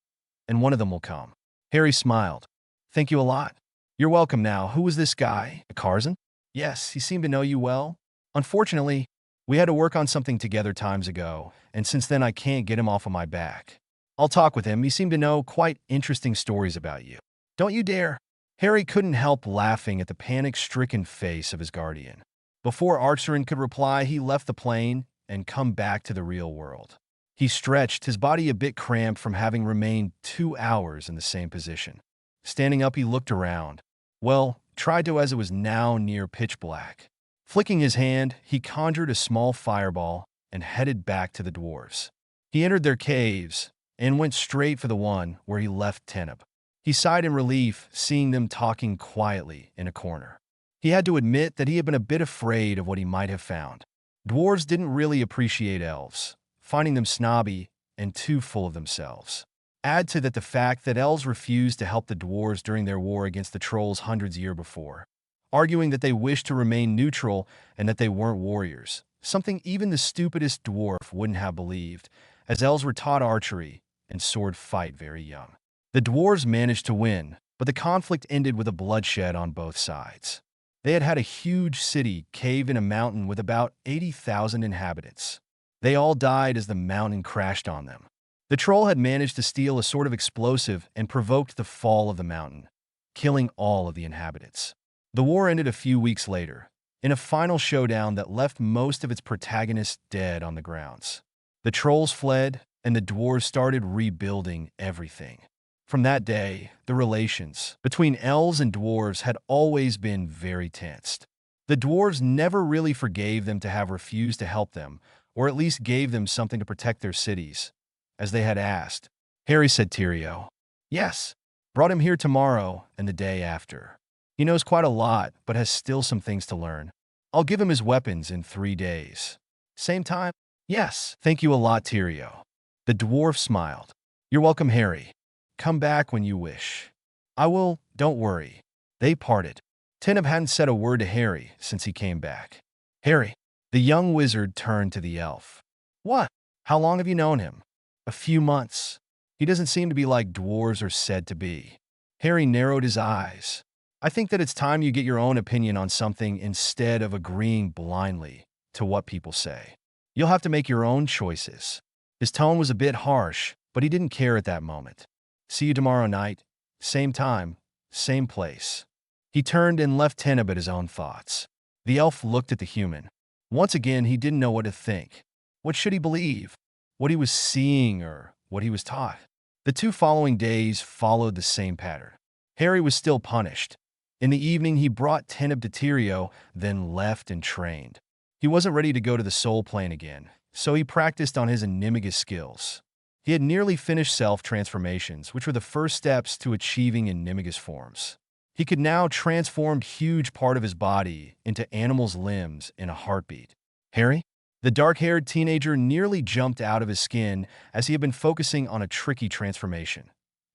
and one of them will come. Harry smiled. Thank you a lot. You're welcome now. Who was this guy? A Karzan? Yes, he seemed to know you well. Unfortunately, we had to work on something together times ago, and since then I can't get him off of my back. I'll talk with him. He seemed to know quite interesting stories about you. Don't you dare. Harry couldn't help laughing at the panic-stricken face of his guardian. Before Arin could reply, he left the plane and come back to the real world. He stretched, his body a bit cramped from having remained 2 hours in the same position. Standing up, he looked around. Well, tried to as it was now near pitch black. Flicking his hand, he conjured a small fireball and headed back to the dwarves. He entered their caves and went straight for the one where he left Teneb. He sighed in relief, seeing them talking quietly in a corner. He had to admit that he had been a bit afraid of what he might have found. Dwarves didn't really appreciate elves, finding them snobby and too full of themselves. Add to that the fact that elves refused to help the dwarves during their war against the trolls hundreds of years before, arguing that they wished to remain neutral and that they weren't warriors, something even the stupidest dwarf wouldn't have believed, as elves were taught archery and sword fight very young. The dwarves managed to win, but the conflict ended with a bloodshed on both sides. They had had a huge city cave in a mountain with about 80,000 inhabitants. They all died as the mountain crashed on them. The troll had managed to steal a sort of explosive and provoked the fall of the mountain, killing all of the inhabitants. The war ended a few weeks later, in a final showdown that left most of its protagonists dead on the grounds. The trolls fled, and the dwarves started rebuilding everything. From that day, the relations between elves and dwarves had always been very tensed. The dwarves never really forgave them to have refused to help them, or at least gave them something to protect their cities, as they had asked. Harry said Tyrio. Yes, brought him here tomorrow and the day after. He knows quite a lot, but has still some things to learn. I'll give him his weapons in 3 days. Same time? Yes. Thank you a lot, Tyrio. The dwarf smiled. You're welcome, Harry. Come back when you wish. I will, don't worry. They parted. Teneb hadn't said a word to Harry since he came back. Harry, the young wizard turned to the elf. What? How long have you known him? A few months. He doesn't seem to be like dwarves are said to be. Harry narrowed his eyes. I think that it's time you get your own opinion on something instead of agreeing blindly to what people say. You'll have to make your own choices. His tone was a bit harsh, but he didn't care at that moment. See you tomorrow night. Same time, same place. He turned and left Teneb at his own thoughts. The elf looked at the human. Once again, he didn't know what to think. What should he believe? What he was seeing or what he was taught? The 2 following days followed the same pattern. Harry was still punished. In the evening, he brought Teneb to Tyrio, then left and trained. He wasn't ready to go to the soul plane again, so he practiced on his animagus skills. He had nearly finished self-transformations, which were the first steps to achieving animagus forms. He could now transform a huge part of his body into animals' limbs in a heartbeat. Harry? The dark-haired teenager nearly jumped out of his skin as he had been focusing on a tricky transformation.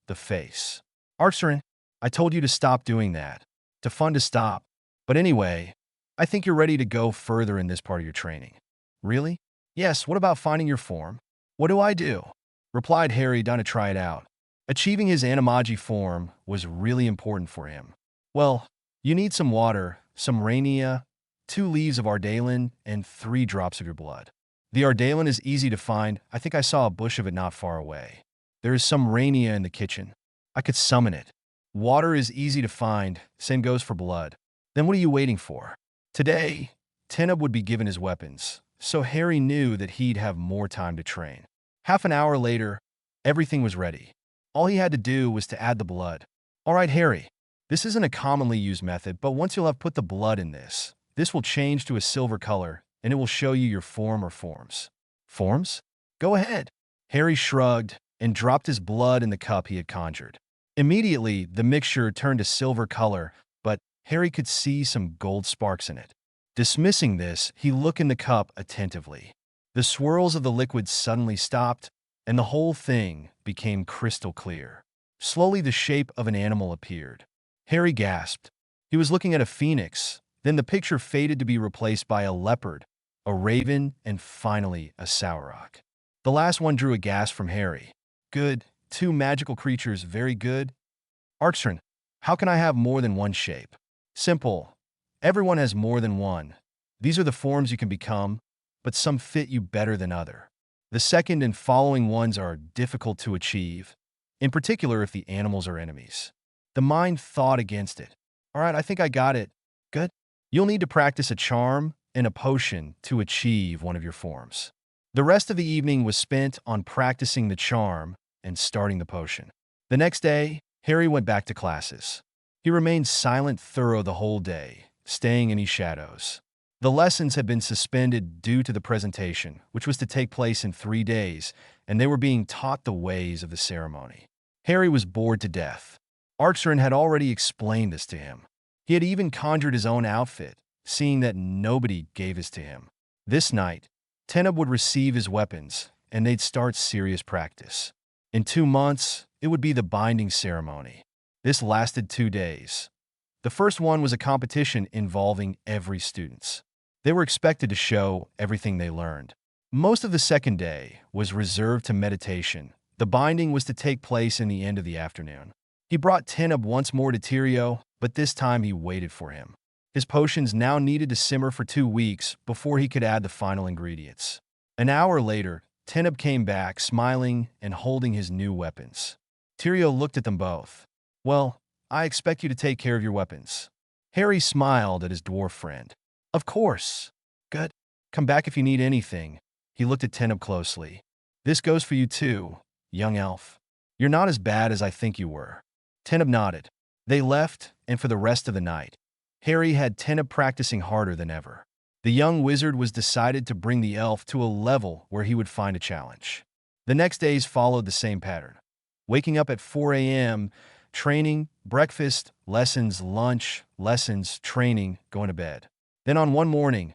The face. Arin, I told you to stop doing that. To fun to stop. But anyway, I think you're ready to go further in this part of your training. Really? Yes, what about finding your form? What do I do? Replied Harry, trying to try it out. Achieving his animagi form was really important for him. Well, you need some water, some rainia, 2 leaves of ardalen, and 3 drops of your blood. The ardalen is easy to find. I think I saw a bush of it not far away. There is some rainia in the kitchen. I could summon it. Water is easy to find. Same goes for blood. Then what are you waiting for? Today, Teneb would be given his weapons, so Harry knew that he'd have more time to train. Half an hour later, everything was ready. All he had to do was to add the blood. All right, Harry. This isn't a commonly used method, but once you'll have put the blood in this will change to a silver color, and it will show you your form or forms. Forms? Go ahead. Harry shrugged and dropped his blood in the cup he had conjured. Immediately, the mixture turned a silver color, but Harry could see some gold sparks in it. Dismissing this, he looked in the cup attentively. The swirls of the liquid suddenly stopped, and the whole thing became crystal clear. Slowly, the shape of an animal appeared. Harry gasped. He was looking at a phoenix. Then the picture faded to be replaced by a leopard, a raven, and finally a Sauroch. The last one drew a gasp from Harry. Good. 2 magical creatures, very good. Arin, how can I have more than one shape? Simple. Everyone has more than one. These are the forms you can become, but some fit you better than other. The second and following ones are difficult to achieve, in particular if the animals are enemies. The mind thought against it. All right, I think I got it. Good. You'll need to practice a charm and a potion to achieve one of your forms. The rest of the evening was spent on practicing the charm and starting the potion. The next day, Harry went back to classes. He remained silent thorough the whole day, staying in his shadows. The lessons had been suspended due to the presentation, which was to take place in 3 days, and they were being taught the ways of the ceremony. Harry was bored to death. Arin had already explained this to him. He had even conjured his own outfit, seeing that nobody gave his to him. This night, Teneb would receive his weapons, and they'd start serious practice. In 2 months, it would be the binding ceremony. This lasted 2 days. The first one was a competition involving every student. They were expected to show everything they learned. Most of the second day was reserved to meditation. The binding was to take place in the end of the afternoon. He brought Teneb once more to Tyrio, but this time he waited for him. His potions now needed to simmer for 2 weeks before he could add the final ingredients. An hour later, Teneb came back, smiling and holding his new weapons. Tyrio looked at them both. Well, I expect you to take care of your weapons. Harry smiled at his dwarf friend. Of course. Good. Come back if you need anything. He looked at Teneb closely. This goes for you too, young elf. You're not as bad as I think you were. Teneb nodded. They left, and for the rest of the night, Harry had Teneb practicing harder than ever. The young wizard was decided to bring the elf to a level where he would find a challenge. The next days followed the same pattern. Waking up at 4 a.m., training, breakfast, lessons, lunch, lessons, training, going to bed. Then on one morning,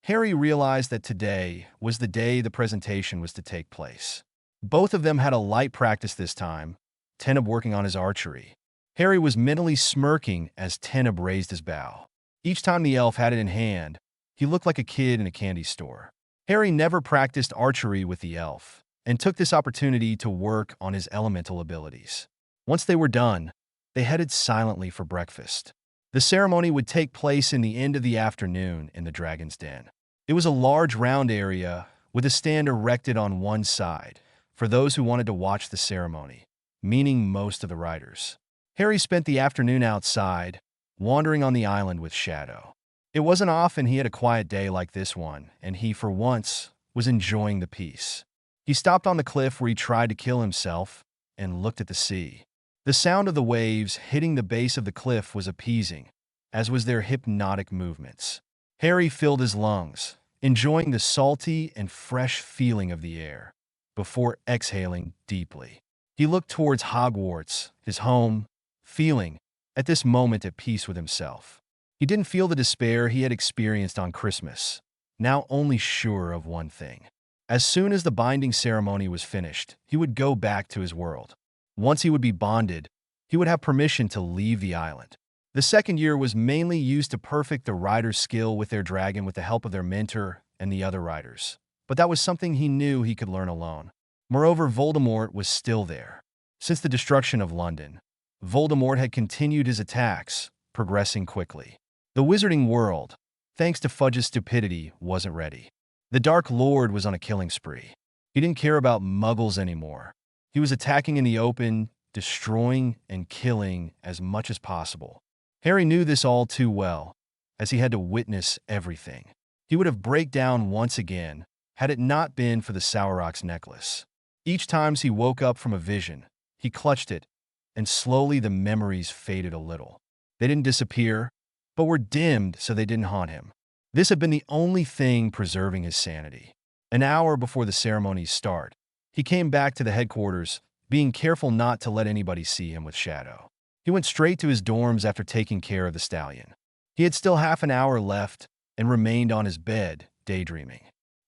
Harry realized that today was the day the presentation was to take place. Both of them had a light practice this time, Teneb working on his archery. Harry was mentally smirking as Teneb raised his bow. Each time the elf had it in hand, he looked like a kid in a candy store. Harry never practiced archery with the elf and took this opportunity to work on his elemental abilities. Once they were done, they headed silently for breakfast. The ceremony would take place in the end of the afternoon in the Dragon's Den. It was a large round area with a stand erected on one side for those who wanted to watch the ceremony, meaning most of the riders. Harry spent the afternoon outside, wandering on the island with Shadow. It wasn't often he had a quiet day like this one, and he, for once, was enjoying the peace. He stopped on the cliff where he tried to kill himself and looked at the sea. The sound of the waves hitting the base of the cliff was appeasing, as was their hypnotic movements. Harry filled his lungs, enjoying the salty and fresh feeling of the air, before exhaling deeply. He looked towards Hogwarts, his home, feeling, at this moment, at peace with himself. He didn't feel the despair he had experienced on Christmas, now only sure of one thing. As soon as the binding ceremony was finished, he would go back to his world. Once he would be bonded, he would have permission to leave the island. The second year was mainly used to perfect the rider's skill with their dragon with the help of their mentor and the other riders. But that was something he knew he could learn alone. Moreover, Voldemort was still there. Since the destruction of London, Voldemort had continued his attacks, progressing quickly. The wizarding world, thanks to Fudge's stupidity, wasn't ready. The Dark Lord was on a killing spree. He didn't care about muggles anymore. He was attacking in the open, destroying and killing as much as possible. Harry knew this all too well, as he had to witness everything. He would have break down once again, had it not been for the Sauroch's necklace. Each time he woke up from a vision, He clutched it, and slowly the memories faded a little. They didn't disappear, but were dimmed so they didn't haunt him. This had been the only thing preserving his sanity. An hour before the ceremony's start, he came back to the headquarters, being careful not to let anybody see him with Shadow. He went straight to his dorms after taking care of the stallion. He had still half an hour left and remained on his bed, daydreaming.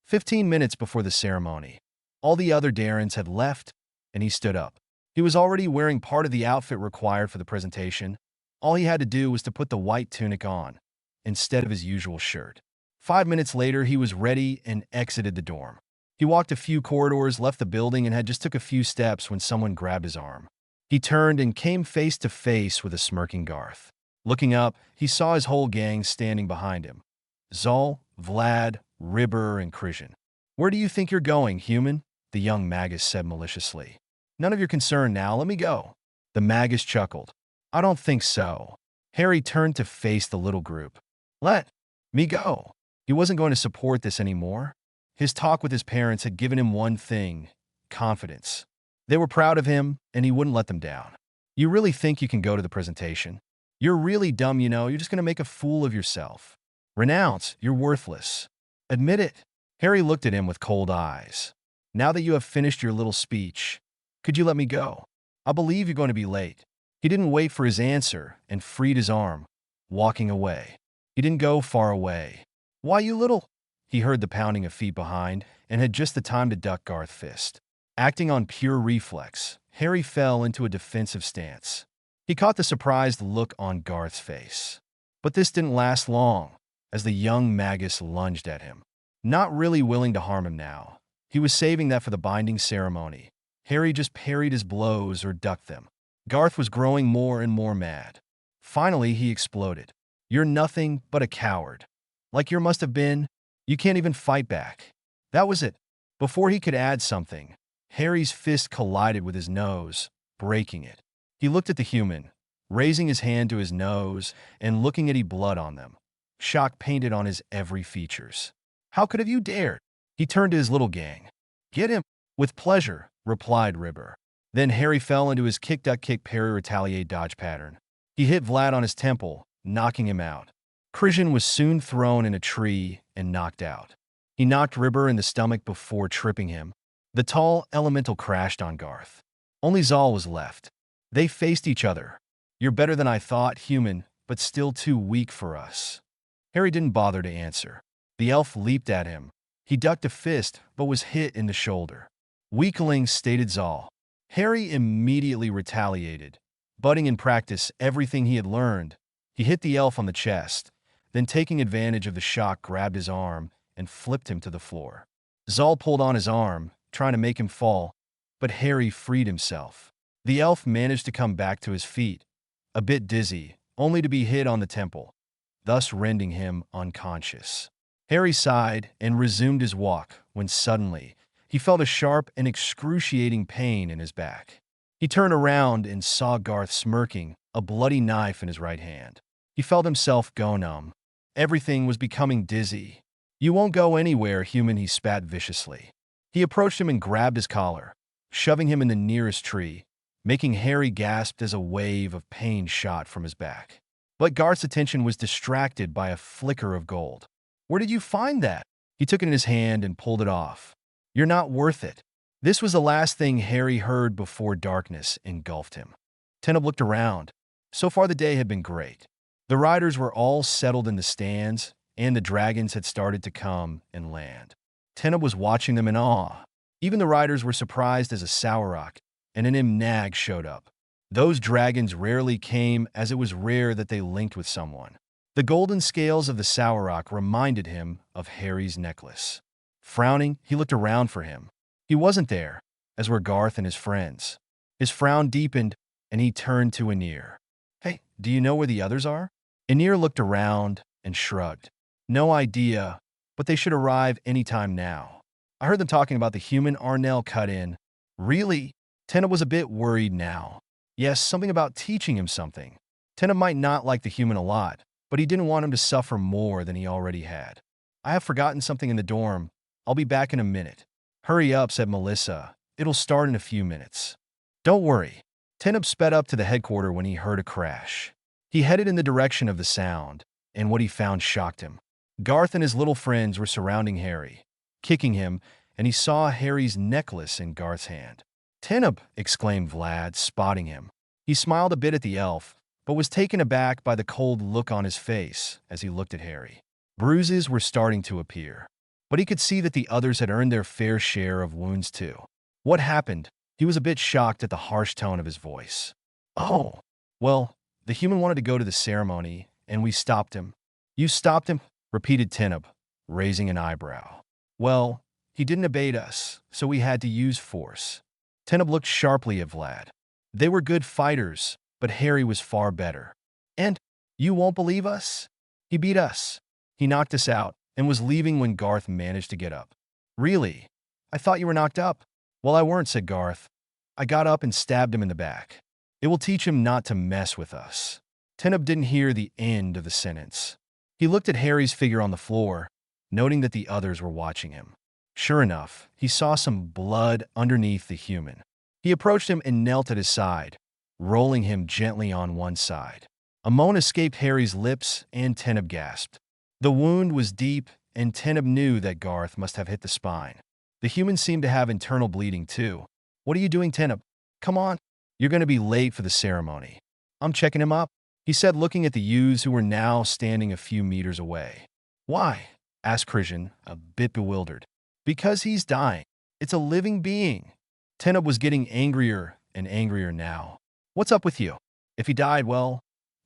15 minutes before the ceremony, all the other Darrens had left, and he stood up. He was already wearing part of the outfit required for the presentation. All he had to do was to put the white tunic on, instead of his usual shirt. 5 minutes later, he was ready and exited the dorm. He walked a few corridors, left the building, and had just took a few steps when someone grabbed his arm. He turned and came face to face with a smirking Garth. Looking up, he saw his whole gang standing behind him. Zal, Vlad, Ribber, and Krishan. "Where do you think you're going, human?" the young magus said maliciously. "None of your concern now, let me go." The magus chuckled. "I don't think so." Harry turned to face the little group. "Let me go." He wasn't going to support this anymore. His talk with his parents had given him one thing: confidence. They were proud of him, and he wouldn't let them down. "You really think you can go to the presentation? You're really dumb, you know. You're just going to make a fool of yourself. Renounce. You're worthless. Admit it." Harry looked at him with cold eyes. "Now that you have finished your little speech, could you let me go? I believe you're going to be late." He didn't wait for his answer and freed his arm, walking away. He didn't go far away. "Why, you little—" He heard the pounding of feet behind and had just the time to duck Garth's fist. Acting on pure reflex, Harry fell into a defensive stance. He caught the surprised look on Garth's face. But this didn't last long, as the young magus lunged at him. Not really willing to harm him now. He was saving that for the binding ceremony. Harry just parried his blows or ducked them. Garth was growing more and more mad. Finally, he exploded. "You're nothing but a coward. Like you must have been. You can't even fight back." That was it. Before he could add something, Harry's fist collided with his nose, breaking it. He looked at the human, raising his hand to his nose and looking at any blood on them. Shock painted on his every features. "How could have you dared?" He turned to his little gang. "Get him." "With pleasure," replied Ribber. Then Harry fell into his kick-duck-kick parry-retaliate dodge pattern. He hit Vlad on his temple, knocking him out. Krishan was soon thrown in a tree and knocked out. He knocked Ribber in the stomach before tripping him. The tall elemental crashed on Garth. Only Zal was left. They faced each other. "You're better than I thought, human, but still too weak for us." Harry didn't bother to answer. The elf leaped at him. He ducked a fist, but was hit in the shoulder. "Weakling," stated Zal. Harry immediately retaliated, butting in practice everything he had learned. He hit the elf on the chest, then taking advantage of the shock grabbed his arm and flipped him to the floor. Zal pulled on his arm, trying to make him fall, but Harry freed himself. The elf managed to come back to his feet, a bit dizzy, only to be hit on the temple, thus rendering him unconscious. Harry sighed and resumed his walk when suddenly he felt a sharp and excruciating pain in his back. He turned around and saw Garth smirking, a bloody knife in his right hand. He felt himself go numb. Everything was becoming dizzy. "You won't go anywhere, human," he spat viciously. He approached him and grabbed his collar, shoving him in the nearest tree, making Harry gasp as a wave of pain shot from his back. But Garth's attention was distracted by a flicker of gold. "Where did you find that?" He took it in his hand and pulled it off. "You're not worth it." This was the last thing Harry heard before darkness engulfed him. Teneb looked around. So far the day had been great. The riders were all settled in the stands, and the dragons had started to come and land. Teneb was watching them in awe. Even the riders were surprised as a Sauroch and an Imnag showed up. Those dragons rarely came, as it was rare that they linked with someone. The golden scales of the Sauroch reminded him of Harry's necklace. Frowning, he looked around for him. He wasn't there, as were Garth and his friends. His frown deepened, and he turned to Anir. "Hey, do you know where the others are?" Anir looked around and shrugged. "No idea, but they should arrive any time now. I heard them talking about the human Arnell cut in." "Really?" Teneb was a bit worried now. Yes, something about teaching him something. Teneb might not like the human a lot, but he didn't want him to suffer more than he already had. "I have forgotten something in the dorm. I'll be back in a minute." "Hurry up," said Melissa. "It'll start in a few minutes." Don't worry. Teneb sped up to the headquarters when he heard a crash. He headed in the direction of the sound, and what he found shocked him. Garth and his little friends were surrounding Harry, kicking him, and he saw Harry's necklace in Garth's hand. Teneb! Exclaimed Vlad, spotting him. He smiled a bit at the elf, but was taken aback by the cold look on his face as he looked at Harry. Bruises were starting to appear, but he could see that the others had earned their fair share of wounds too. What happened? He was a bit shocked at the harsh tone of his voice. Oh, well, the human wanted to go to the ceremony, and we stopped him. You stopped him? Repeated Teneb, raising an eyebrow. Well, he didn't obey us, so we had to use force. Teneb looked sharply at Vlad. They were good fighters, but Harry was far better. And you won't believe us? He beat us. He knocked us out and was leaving when Garth managed to get up. Really? I thought you were knocked up. Well, I weren't, said Garth. I got up and stabbed him in the back. It will teach him not to mess with us. Teneb didn't hear the end of the sentence. He looked at Harry's figure on the floor, noting that the others were watching him. Sure enough, he saw some blood underneath the human. He approached him and knelt at his side, rolling him gently on one side. A moan escaped Harry's lips, and Teneb gasped. The wound was deep, and Teneb knew that Garth must have hit the spine. The human seemed to have internal bleeding too. What are you doing, Teneb? Come on. You're going to be late for the ceremony. I'm checking him up, he said, looking at the youths who were now standing a few meters away. Why? Asked Christian, a bit bewildered. Because he's dying. It's a living being. Teneb was getting angrier and angrier now. What's up with you? If he died, well,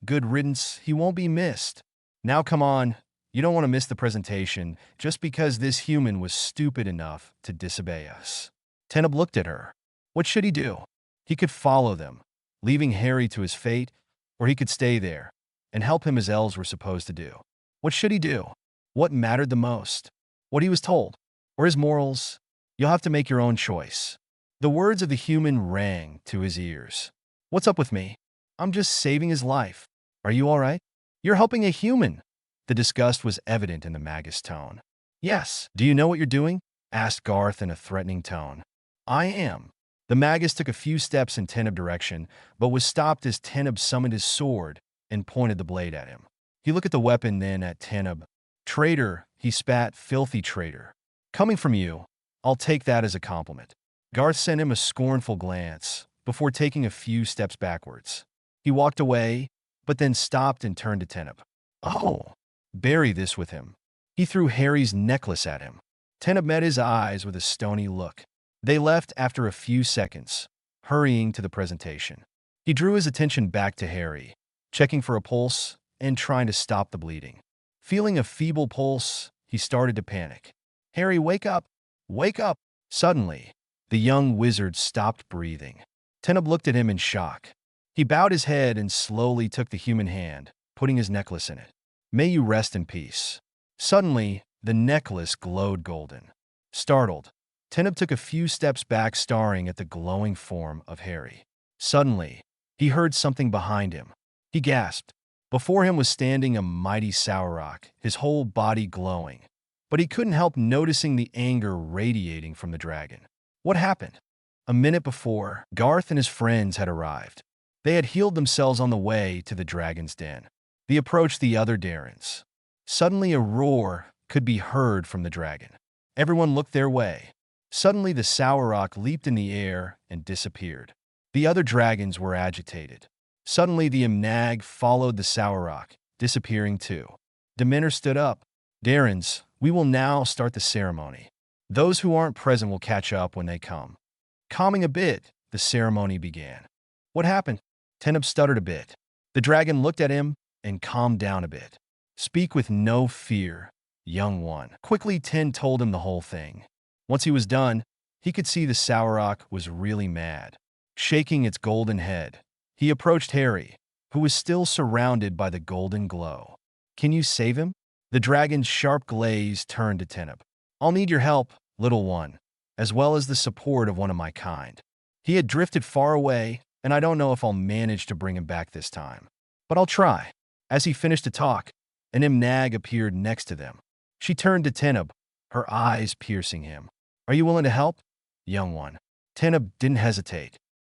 good riddance, he won't be missed. Now come on, you don't want to miss the presentation just because this human was stupid enough to disobey us. Teneb looked at her. What should he do? He could follow them, leaving Harry to his fate, or he could stay there and help him as elves were supposed to do. What should he do? What mattered the most? What he was told? Or his morals? You'll have to make your own choice. The words of the human rang to his ears. What's up with me? I'm just saving his life. Are you all right? You're helping a human. The disgust was evident in the magist's tone. Yes. Do you know what you're doing? Asked Garth in a threatening tone. I am. The magist took a few steps in Teneb's direction, but was stopped as Teneb summoned his sword and pointed the blade at him. He looked at the weapon, then at Teneb. Traitor, he spat, filthy traitor. Coming from you, I'll take that as a compliment. Garth sent him a scornful glance before taking a few steps backwards. He walked away, but then stopped and turned to Teneb. Oh, bury this with him. He threw Harry's necklace at him. Teneb met his eyes with a stony look. They left after a few seconds, hurrying to the presentation. He drew his attention back to Harry, checking for a pulse and trying to stop the bleeding. Feeling a feeble pulse, he started to panic. Harry, wake up! Wake up! Suddenly, the young wizard stopped breathing. Teneb looked at him in shock. He bowed his head and slowly took the human hand, putting his necklace in it. May you rest in peace. Suddenly, the necklace glowed golden. Startled, Teneb took a few steps back, staring at the glowing form of Harry. Suddenly, he heard something behind him. He gasped. Before him was standing a mighty Sauroch, his whole body glowing. But he couldn't help noticing the anger radiating from the dragon. What happened? A minute before, Garth and his friends had arrived. They had healed themselves on the way to the dragon's den. They approached the other Darrens. Suddenly a roar could be heard from the dragon. Everyone looked their way. Suddenly the Sauroch leaped in the air and disappeared. The other dragons were agitated. Suddenly the Imnag followed the Sauroch, disappearing too. Demeter stood up. Darrens, we will now start the ceremony. Those who aren't present will catch up when they come. Calming a bit, the ceremony began. What happened? Teneb stuttered a bit. The dragon looked at him and calmed down a bit. Speak with no fear, young one. Quickly, Ten told him the whole thing. Once he was done, he could see the Sauroch was really mad. Shaking its golden head, he approached Harry, who was still surrounded by the golden glow. Can you save him? The dragon's sharp gaze turned to Teneb. I'll need your help, little one, as well as the support of one of my kind. He had drifted far away, and I don't know if I'll manage to bring him back this time. But I'll try. As he finished to talk, an Imnag appeared next to them. She turned to Teneb, her eyes piercing him. Are you willing to help, young one? Teneb didn't hesitate.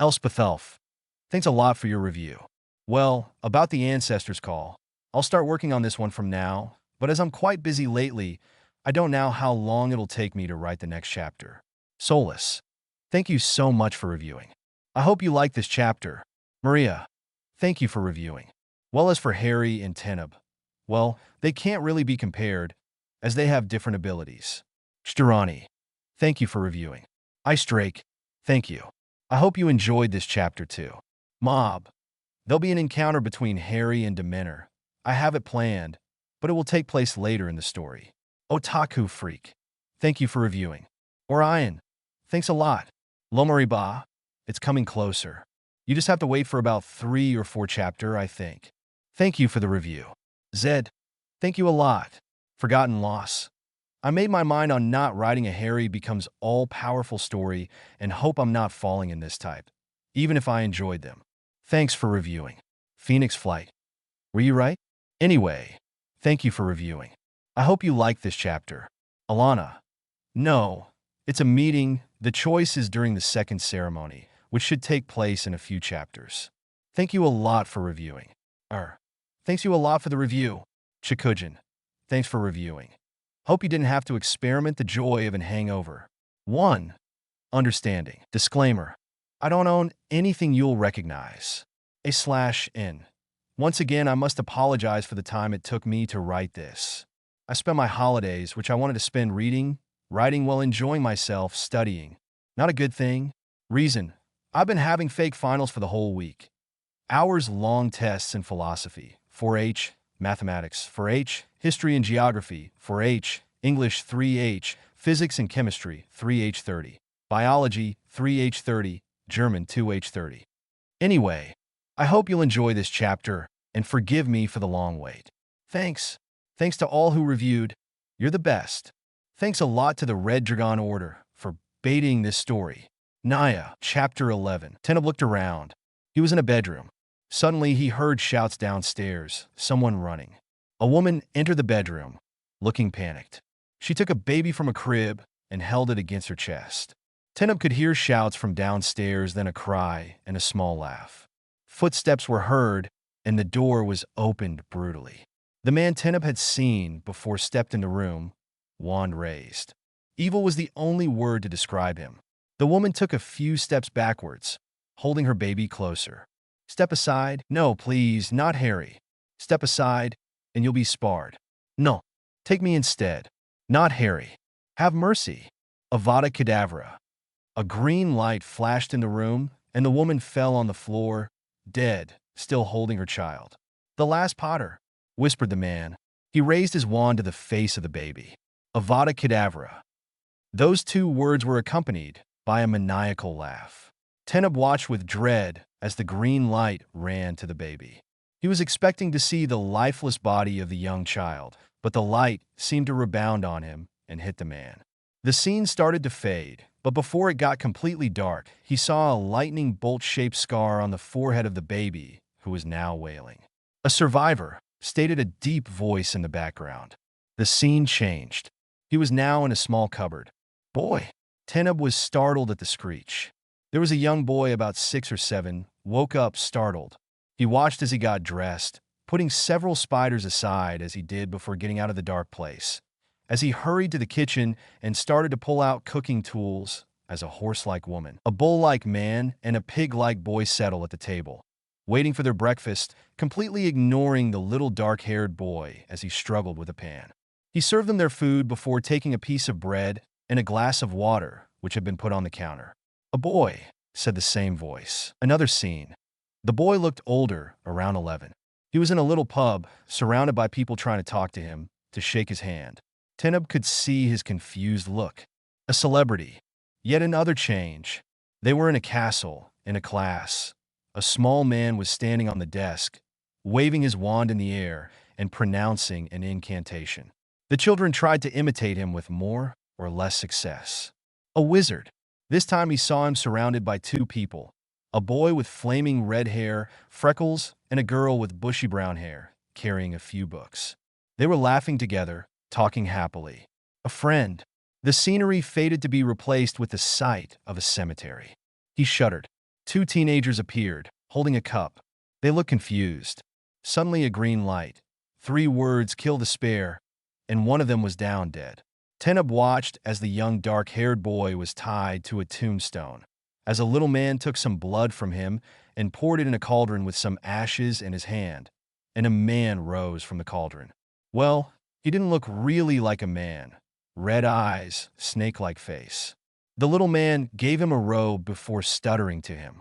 Elspeth Elf, thanks a lot for your review. Well, about the Ancestors Call, I'll start working on this one from now, but as I'm quite busy lately, I don't know how long it'll take me to write the next chapter. Solus, thank you so much for reviewing. I hope you like this chapter. Maria, thank you for reviewing. Well, as for Harry and Teneb, well, they can't really be compared, as they have different abilities. Shtirani, thank you for reviewing. Ice Drake, thank you. I hope you enjoyed this chapter too. Mob, there'll be an encounter between Harry and Dementor. I have it planned, but it will take place later in the story. Otaku Freak, thank you for reviewing. Orion, thanks a lot. Lomariba, it's coming closer. You just have to wait for about 3 or 4 chapter, I think. Thank you for the review. Zed, thank you a lot. Forgotten Loss. I made my mind on not writing a Harry becomes all-powerful story and hope I'm not falling in this type, even if I enjoyed them. Thanks for reviewing. Phoenix Flight. Were you right? Anyway, thank you for reviewing. I hope you liked this chapter. Alana. No, it's a meeting. The choice is during the second ceremony, which should take place in a few chapters. Thank you a lot for reviewing. Thanks you a lot for the review. Chikujin. Thanks for reviewing. Hope you didn't have to experiment the joy of an hangover. 1. Understanding. Disclaimer. I don't own anything you'll recognize. A/N. Once again, I must apologize for the time it took me to write this. I spent my holidays, which I wanted to spend reading, writing while enjoying myself, studying. Not a good thing. Reason. I've been having fake finals for the whole week. Hours-long tests in philosophy, 4H, mathematics, 4H, history and geography, 4H, English, 3H, physics and chemistry, 3H30, biology, 3H30, German, 2H30. Anyway, I hope you'll enjoy this chapter and forgive me for the long wait. Thanks. Thanks to all who reviewed. You're the best. Thanks a lot to the Red Dragon Order for baiting this story. Naya, Chapter 11. Teneb looked around. He was in a bedroom. Suddenly, he heard shouts downstairs, someone running. A woman entered the bedroom, looking panicked. She took a baby from a crib and held it against her chest. Teneb could hear shouts from downstairs, then a cry and a small laugh. Footsteps were heard, and the door was opened brutally. The man Teneb had seen before stepped in the room, wand raised. Evil was the only word to describe him. The woman took a few steps backwards, holding her baby closer. Step aside. No, please, not Harry. Step aside, and you'll be sparred. No, take me instead. Not Harry. Have mercy. Avada Kedavra. A green light flashed in the room, and the woman fell on the floor, dead, still holding her child. The last Potter, whispered the man. He raised his wand to the face of the baby. Avada Kedavra. Those 2 words were accompanied by a maniacal laugh. Teneb watched with dread as the green light ran to the baby. He was expecting to see the lifeless body of the young child, but the light seemed to rebound on him and hit the man. The scene started to fade, but before it got completely dark, he saw a lightning bolt-shaped scar on the forehead of the baby, who was now wailing. A survivor, stated a deep voice in the background. The scene changed. He was now in a small cupboard. Boy! Teneb was startled at the screech. There was a young boy about 6 or 7, woke up startled. He watched as he got dressed, putting several spiders aside as he did before getting out of the dark place. As he hurried to the kitchen and started to pull out cooking tools, as a horse-like woman, a bull-like man, and a pig-like boy settle at the table, waiting for their breakfast, completely ignoring the little dark-haired boy as he struggled with a pan. He served them their food before taking a piece of bread and a glass of water, which had been put on the counter. A boy, said the same voice. Another scene. The boy looked older, around 11. He was in a little pub, surrounded by people trying to talk to him, to shake his hand. Teneb could see his confused look. A celebrity. Yet another change. They were in a castle, in a class. A small man was standing on the desk, waving his wand in the air and pronouncing an incantation. The children tried to imitate him with more or less success. A wizard. This time he saw him surrounded by 2 people, a boy with flaming red hair, freckles, and a girl with bushy brown hair, carrying a few books. They were laughing together, talking happily. A friend. The scenery faded to be replaced with the sight of a cemetery. He shuddered. Two teenagers appeared, holding a cup. They looked confused. Suddenly a green light. 3 words, "Kill the spare," and one of them was down dead. Teneb watched as the young dark-haired boy was tied to a tombstone. As a little man took some blood from him and poured it in a cauldron with some ashes in his hand, and a man rose from the cauldron. Well, he didn't look really like a man. Red eyes, snake-like face. The little man gave him a robe before stuttering to him,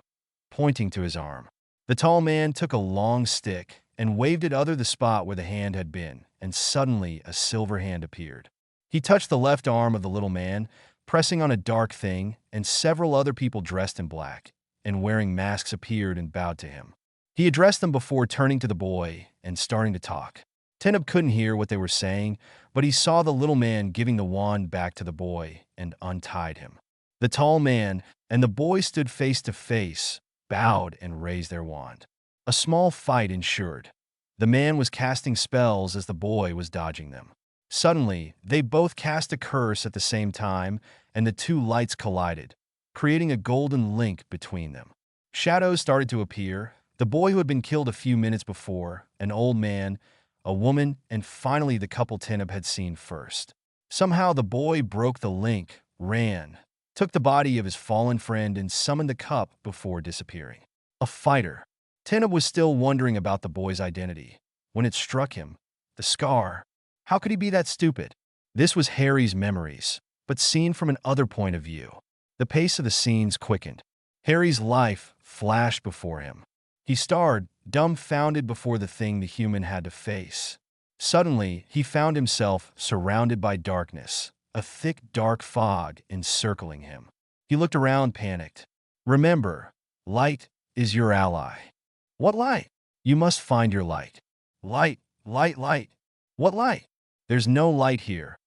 pointing to his arm. The tall man took a long stick and waved it under the spot where the hand had been, and suddenly a silver hand appeared. He touched the left arm of the little man, pressing on a dark thing, and several other people dressed in black and wearing masks appeared and bowed to him. He addressed them before turning to the boy and starting to talk. Teneb couldn't hear what they were saying, but he saw the little man giving the wand back to the boy and untied him. The tall man and the boy stood face to face, bowed and raised their wand. A small fight ensued. The man was casting spells as the boy was dodging them. Suddenly, they both cast a curse at the same time, and the 2 lights collided, creating a golden link between them. Shadows started to appear. The boy who had been killed a few minutes before, an old man, a woman, and finally the couple Teneb had seen first. Somehow the boy broke the link, ran, took the body of his fallen friend, and summoned the cup before disappearing. A fighter. Teneb was still wondering about the boy's identity when it struck him. The scar. How could he be that stupid? This was Harry's memories, but seen from an other point of view. The pace of the scenes quickened. Harry's life flashed before him. He stared, dumbfounded before the thing the human had to face. Suddenly, he found himself surrounded by darkness, a thick, dark fog encircling him. He looked around, panicked. Remember, light is your ally. What light? You must find your light. Light, light, light. What light? There's no light here.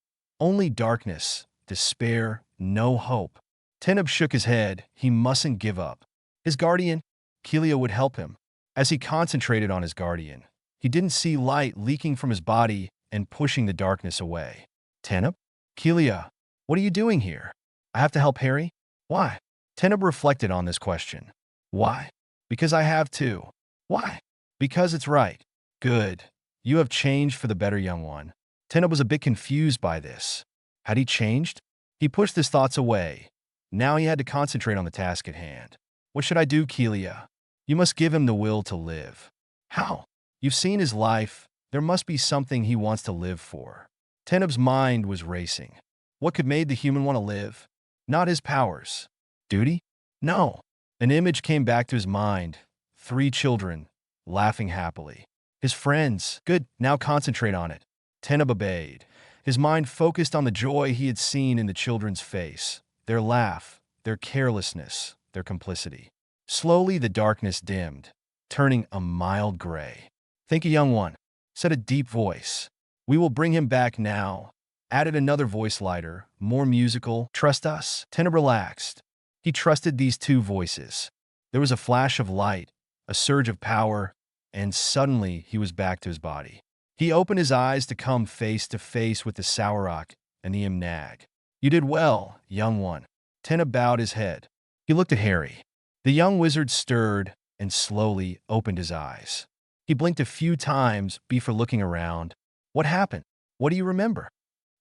Only darkness, despair, no hope. Teneb shook his head. He mustn't give up. His guardian, Kelia, would help him. As he concentrated on his guardian, he didn't see light leaking from his body and pushing the darkness away. Teneb? Kelia, what are you doing here? I have to help Harry? Why? Teneb reflected on this question. Why? Because I have to. Why? Because it's right. Good. You have changed for the better, young one. Teneb was a bit confused by this. Had he changed? He pushed his thoughts away. Now he had to concentrate on the task at hand. What should I do, Kelia? You must give him the will to live. How? You've seen his life. There must be something he wants to live for. Teneb's mind was racing. What could make the human want to live? Not his powers. Duty? No. An image came back to his mind. 3 children, laughing happily. His friends. Good, now concentrate on it. Teneb obeyed. His mind focused on the joy he had seen in the children's face, their laugh, their carelessness, their complicity. Slowly the darkness dimmed, turning a mild gray. Think, a young one, said a deep voice. We will bring him back now, added another voice, lighter, more musical. Trust us. Teneb relaxed. He trusted these 2 voices. There was a flash of light, a surge of power, and suddenly he was back to his body. He opened his eyes to come face to face with the Sauroch and the Imnag. You did well, young one. Teneb bowed his head. He looked at Harry. The young wizard stirred and slowly opened his eyes. He blinked a few times before looking around. What happened? What do you remember?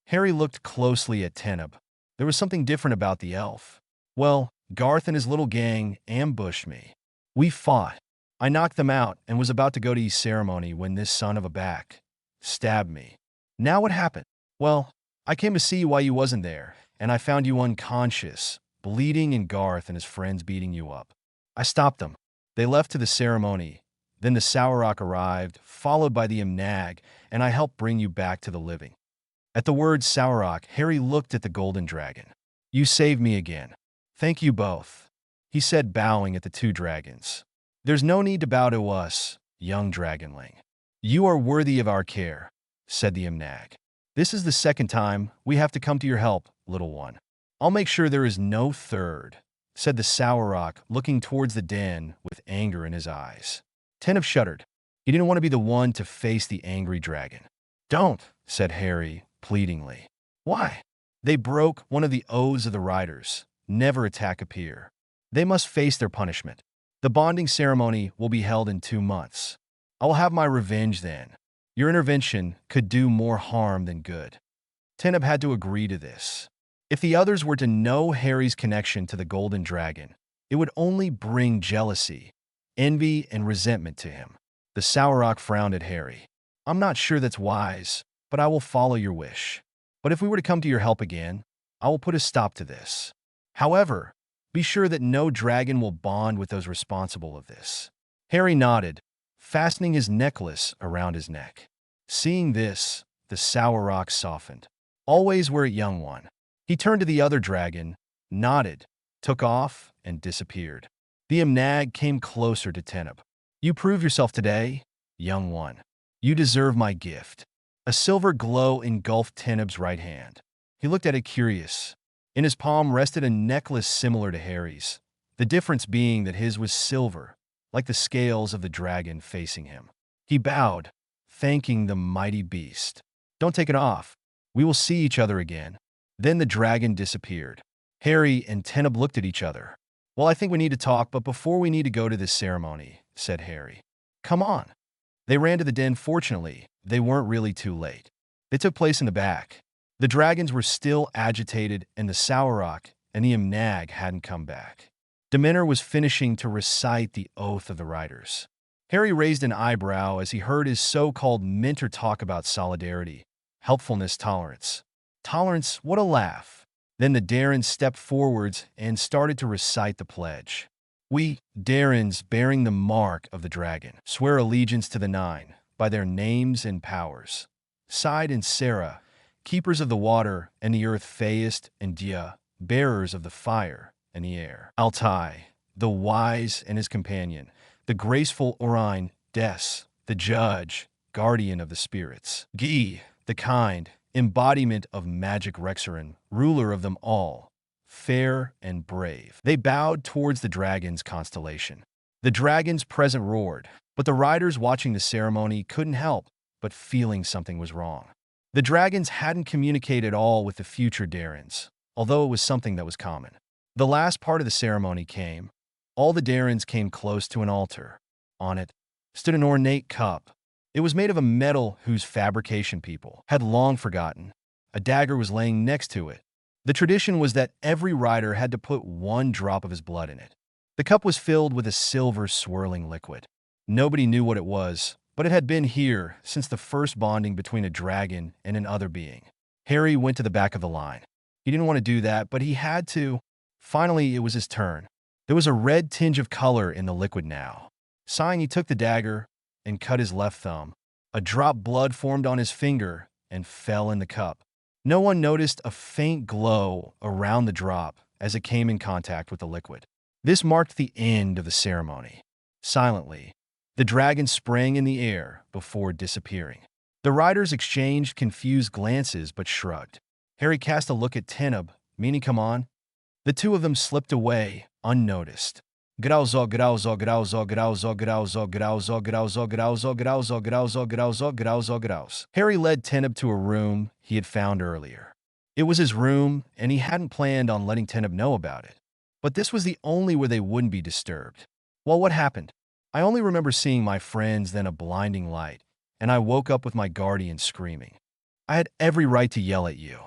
Harry looked closely at Teneb. There was something different about the elf. Well, Garth and his little gang ambushed me. We fought. I knocked them out and was about to go to his ceremony when this son of a back stabbed me. Now what happened? Well, I came to see why you wasn't there, and I found you unconscious, bleeding, and Garth and his friends beating you up. I stopped them. They left to the ceremony. Then the Sauroch arrived, followed by the Imnag, and I helped bring you back to the living. At the word Sauroch, Harry looked at the golden dragon. You saved me again. Thank you both, he said, bowing at the 2 dragons. There's no need to bow to us, young dragonling. You are worthy of our care, said the Imnag. This is the 2nd time we have to come to your help, little one. I'll make sure there is no third, said the Sauroch, looking towards the den with anger in his eyes. Teneb shuddered. He didn't want to be the one to face the angry dragon. Don't, said Harry, pleadingly. Why? They broke one of the oaths of the riders. Never attack a peer. They must face their punishment. The bonding ceremony will be held in 2 months. I will have my revenge then. Your intervention could do more harm than good. Teneb had to agree to this. If the others were to know Harry's connection to the Golden Dragon, it would only bring jealousy, envy, and resentment to him. The Sauroch frowned at Harry. I'm not sure that's wise, but I will follow your wish. But if we were to come to your help again, I will put a stop to this. However, be sure that no dragon will bond with those responsible of this. Harry nodded, fastening his necklace around his neck. Seeing this, the Sauroch softened. Always wear it, young one. He turned to the other dragon, nodded, took off, and disappeared. The Imnag came closer to Teneb. You prove yourself today, young one. You deserve my gift. A silver glow engulfed Teneb's right hand. He looked at it curious. In his palm rested a necklace similar to Harry's, the difference being that his was silver, like the scales of the dragon facing him. He bowed, thanking the mighty beast. Don't take it off. We will see each other again. Then the dragon disappeared. Harry and Teneb looked at each other. Well, I think we need to talk, but before we need to go to this ceremony, said Harry. Come on. They ran to the den. Fortunately, they weren't really too late. They took place in the back. The dragons were still agitated, and the Sauroch and the Imnag hadn't come back. Demeter was finishing to recite the oath of the riders. Harry raised an eyebrow as he heard his so-called mentor talk about solidarity, helpfulness, tolerance. Tolerance, what a laugh. Then the Darrens stepped forwards and started to recite the pledge. We, Darrens, bearing the mark of the dragon, swear allegiance to the Nine, by their names and powers. Side and Sarah, keepers of the water and the earth, Faist and Dia, bearers of the fire and the air. Altai, the wise and his companion, the graceful Arin, Des, the judge, guardian of the spirits. Gi, the kind, embodiment of magic Rexarin, ruler of them all, fair and brave. They bowed towards the dragon's constellation. The dragons present roared, but the riders watching the ceremony couldn't help but feeling something was wrong. The dragons hadn't communicated all with the future Darrens, although it was something that was common. The last part of the ceremony came. All the Darrens came close to an altar. On it stood an ornate cup. It was made of a metal whose fabrication people had long forgotten. A dagger was laying next to it. The tradition was that every rider had to put one drop of his blood in it. The cup was filled with a silver swirling liquid. Nobody knew what it was, but it had been here since the first bonding between a dragon and an other being. Harry went to the back of the line. He didn't want to do that, but he had to. Finally, it was his turn. There was a red tinge of color in the liquid now. Sighing, he took the dagger and cut his left thumb. A drop of blood formed on his finger and fell in the cup. No one noticed a faint glow around the drop as it came in contact with the liquid. This marked the end of the ceremony. Silently, the dragon sprang in the air before disappearing. The riders exchanged confused glances but shrugged. Harry cast a look at Teneb, meaning come on. The two of them slipped away, unnoticed. Grauzo, grauzo, grauzo, grauzo, grauzo, grauzo, grauzo, grauzo, grauzo, grauzo, grauzo, grauzo, grauzo. Harry led Teneb to a room he had found earlier. It was his room, and he hadn't planned on letting Teneb know about it. But this was the only where they wouldn't be disturbed. Well, what happened? I only remember seeing my friends, then a blinding light, and I woke up with my guardian screaming. I had every right to yell at you.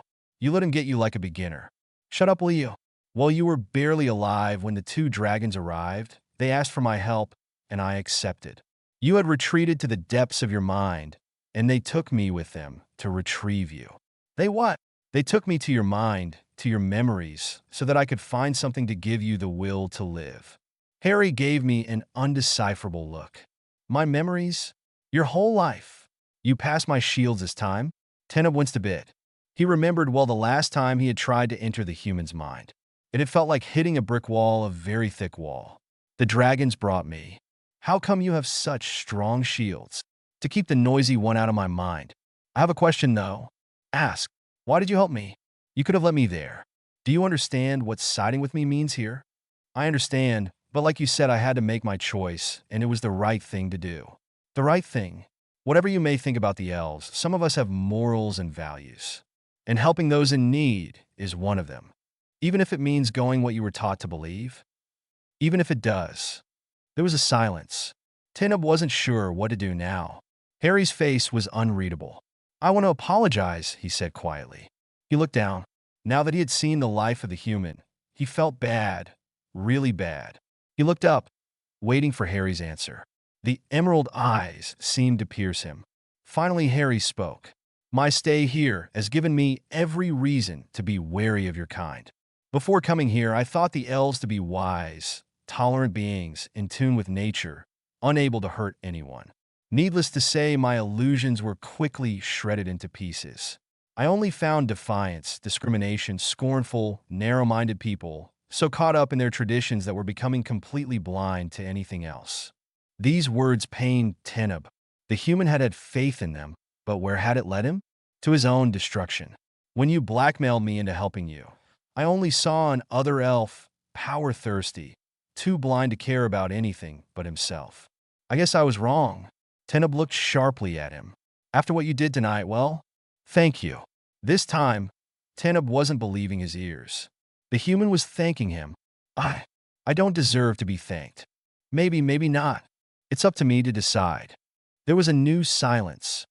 You let him get you like a beginner. Shut up, will you? While you were barely alive when the two dragons arrived, they asked for my help, and I accepted. You had retreated to the depths of your mind, and they took me with them to retrieve you. They what? They took me to your mind, to your memories, so that I could find something to give you the will to live. Harry gave me an undecipherable look. My memories? Your whole life. You passed my shields this time? Teneb winced a bit. He remembered well the last time he had tried to enter the human's mind. It had felt like hitting a brick wall, a very thick wall. The dragons brought me. How come you have such strong shields? To keep the noisy one out of my mind. I have a question, though. Ask. Why did you help me? You could have let me there. Do you understand what siding with me means here? I understand, but like you said, I had to make my choice, and it was the right thing to do. The right thing. Whatever you may think about the elves, some of us have morals and values. And helping those in need is one of them. Even if it means going what you were taught to believe. Even if it does. There was a silence. Teneb wasn't sure what to do now. Harry's face was unreadable. "I want to apologize," he said quietly. He looked down. Now that he had seen the life of the human, he felt bad, really bad. He looked up, waiting for Harry's answer. The emerald eyes seemed to pierce him. Finally, Harry spoke. "My stay here has given me every reason to be wary of your kind. Before coming here, I thought the elves to be wise, tolerant beings in tune with nature, unable to hurt anyone. Needless to say, my illusions were quickly shredded into pieces. I only found defiance, discrimination, scornful, narrow-minded people, so caught up in their traditions that were becoming completely blind to anything else." These words pained Teneb. The human had had faith in them, but where had it led him? To his own destruction. "When you blackmailed me into helping you, I only saw an other elf, power-thirsty, too blind to care about anything but himself. I guess I was wrong." Teneb looked sharply at him. "After what you did tonight, well, thank you." This time, Teneb wasn't believing his ears. The human was thanking him. I don't deserve to be thanked. Maybe not. It's up to me to decide." There was a new silence,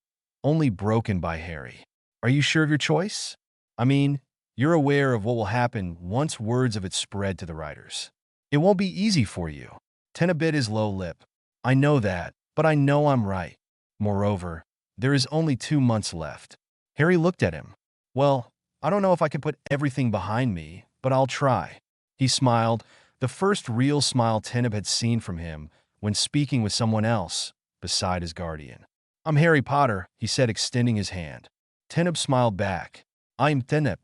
only broken by Harry. "Are you sure of your choice? I mean, you're aware of what will happen once words of it spread to the writers. It won't be easy for you." Teneb bit his low lip. "I know that, but I know I'm right. Moreover, there is only 2 months left." Harry looked at him. "Well, I don't know if I can put everything behind me, but I'll try." He smiled, the first real smile Teneb had seen from him when speaking with someone else beside his guardian. "I'm Harry Potter," he said, extending his hand. Teneb smiled back. "I'm Teneb."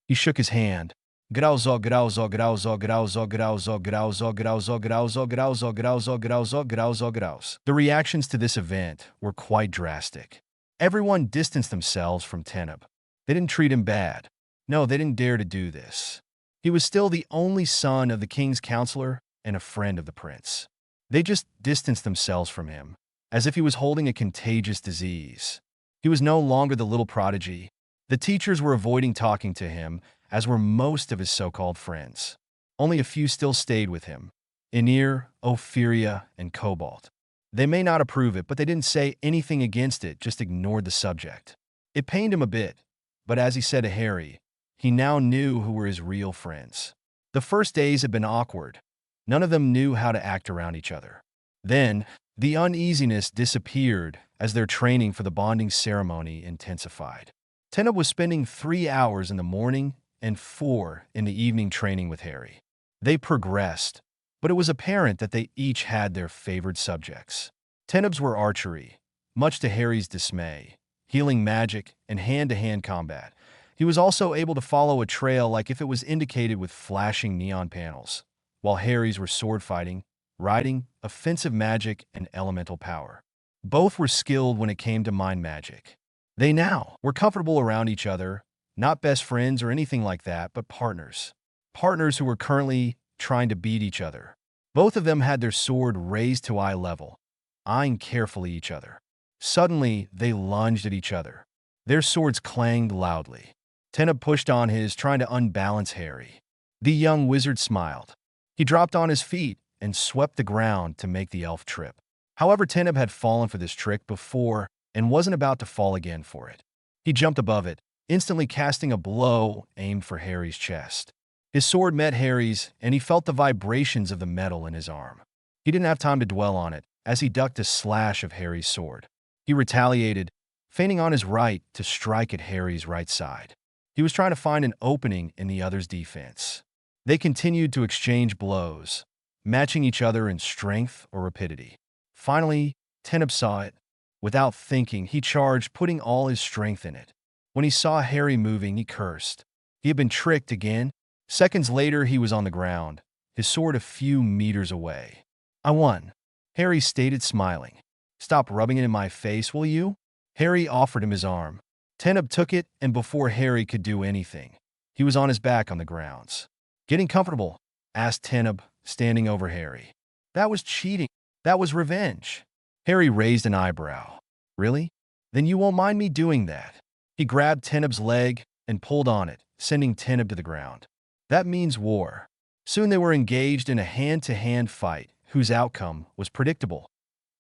He shook his hand. "Grauzo, grauzo, grauzo, grauzo, grauzo, grauzo, grauzo, grauzo, grauzo, grauzo, grauzo, grauzo, grauz." The reactions to this event were quite drastic. Everyone distanced themselves from Teneb. They didn't treat him bad. No, they didn't dare to do this. He was still the only son of the king's counselor and a friend of the prince. They just distanced themselves from him, as if he was holding a contagious disease. He was no longer the little prodigy. The teachers were avoiding talking to him, as were most of his so-called friends. Only a few still stayed with him. Aenir, Ophiria, and Cobalt. They may not approve it, but they didn't say anything against it, just ignored the subject. It pained him a bit, but as he said to Harry, he now knew who were his real friends. The first days had been awkward. None of them knew how to act around each other. Then, the uneasiness disappeared as their training for the bonding ceremony intensified. Teneb was spending 3 hours in the morning and 4 in the evening training with Harry. They progressed, but it was apparent that they each had their favored subjects. Teneb's were archery, much to Harry's dismay, healing magic, and hand-to-hand combat. He was also able to follow a trail like if it was indicated with flashing neon panels, while Harry's were sword fighting, riding, offensive magic, and elemental power. Both were skilled when it came to mind magic. They now were comfortable around each other, not best friends or anything like that, but partners. Partners who were currently trying to beat each other. Both of them had their sword raised to eye level, eyeing carefully each other. Suddenly, they lunged at each other. Their swords clanged loudly. Teneb pushed on his, trying to unbalance Harry. The young wizard smiled. He dropped on his feet and swept the ground to make the elf trip. However, Teneb had fallen for this trick before and wasn't about to fall again for it. He jumped above it, instantly casting a blow aimed for Harry's chest. His sword met Harry's, and he felt the vibrations of the metal in his arm. He didn't have time to dwell on it, as he ducked a slash of Harry's sword. He retaliated, feigning on his right to strike at Harry's right side. He was trying to find an opening in the other's defense. They continued to exchange blows, matching each other in strength or rapidity. Finally, Teneb saw it. Without thinking, he charged, putting all his strength in it. When he saw Harry moving, he cursed. He had been tricked again. Seconds later, he was on the ground, his sword a few meters away. "I won," Harry stated, smiling. "Stop rubbing it in my face, will you?" Harry offered him his arm. Teneb took it, and before Harry could do anything, he was on his back on the grounds. "Getting comfortable?" asked Teneb, standing over Harry. "That was cheating. That was revenge." Harry raised an eyebrow. "Really? Then you won't mind me doing that." He grabbed Teneb's leg and pulled on it, sending Teneb to the ground. "That means war." Soon they were engaged in a hand-to-hand fight, whose outcome was predictable.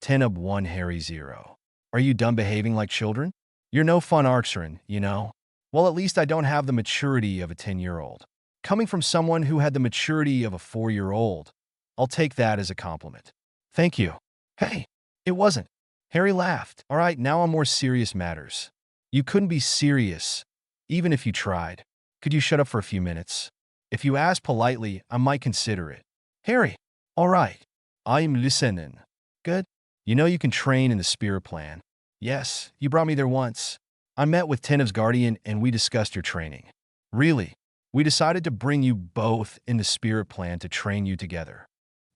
Teneb 1 Harry 0. Are you done behaving like children? You're no fun Arin, you know? Well, at least I don't have the maturity of a 10-year-old. Coming from someone who had the maturity of a 4-year-old, I'll take that as a compliment. Thank you. Hey, it wasn't. Harry laughed. All right, now on more serious matters. You couldn't be serious, even if you tried. Could you shut up for a few minutes? If you ask politely, I might consider it. Harry, all right. I'm listening. Good. You know you can train in the spirit plan. Yes, you brought me there once. I met with Teneb's guardian and we discussed your training. Really? We decided to bring you both in the spirit plan to train you together.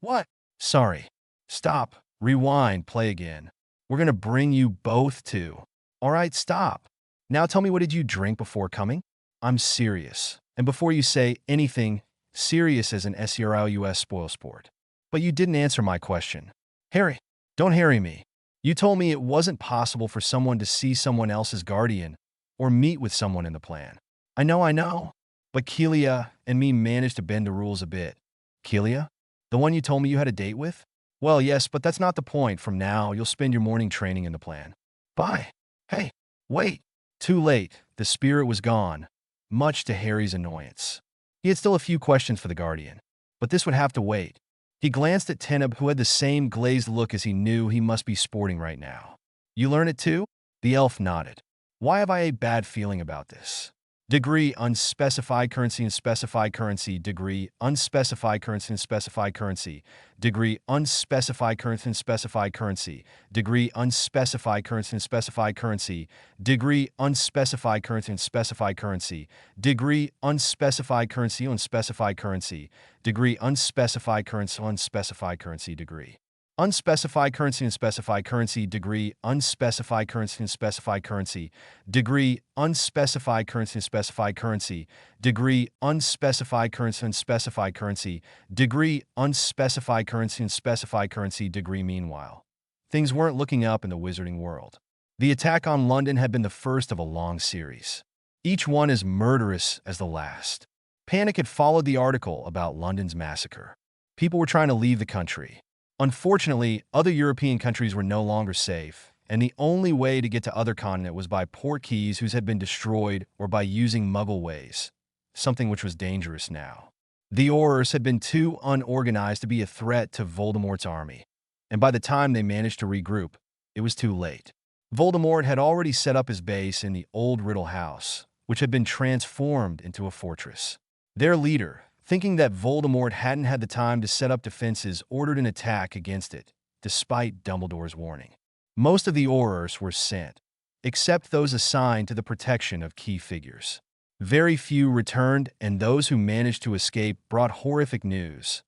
What? Sorry. Stop. Rewind. Play again. We're going to bring you both too. All right, stop. Now tell me, what did you drink before coming? I'm serious. And before you say anything, serious as an SERLUS spoil sport. But you didn't answer my question. Harry, don't harry me. You told me it wasn't possible for someone to see someone else's guardian or meet with someone in the plan. I know. But Keelia and me managed to bend the rules a bit. Keelia? The one you told me you had a date with? Well, yes, but that's not the point. From now, you'll spend your morning training in the plan. Bye. Hey, wait. Too late. The spirit was gone, much to Harry's annoyance. He had still a few questions for the guardian, but this would have to wait. He glanced at Teneb, who had the same glazed look as he knew he must be sporting right now. You learn it too? The elf nodded. Why have I a bad feeling about this? Degree unspecified currency and specified currency. Degree unspecified currency and specified currency. Degree unspecified currency and specified currency. Degree unspecified currency and specified currency. Degree unspecified currency and specified currency. Degree unspecified currency and specified currency. Degree unspecified currency unspecified currency. Degree unspecified currency and specified currency. Degree unspecified currency and specified currency. Degree unspecified currency and specified currency. Degree unspecified currency and specified currency. Degree unspecified currency and specified currency. Degree. Meanwhile, things weren't looking up in the wizarding world. The attack on London had been the first of a long series, each one as murderous as the last. Panic had followed the article about London's massacre. People were trying to leave the country. Unfortunately, other European countries were no longer safe, and the only way to get to other continent was by port keys whose had been destroyed or by using Muggle ways, something which was dangerous now. The Aurors had been too unorganized to be a threat to Voldemort's army, and by the time they managed to regroup, it was too late. Voldemort had already set up his base in the old Riddle House, which had been transformed into a fortress. Their leader, thinking that Voldemort hadn't had the time to set up defenses, ordered an attack against it, despite Dumbledore's warning. Most of the Aurors were sent, except those assigned to the protection of key figures. Very few returned, and those who managed to escape brought horrific news.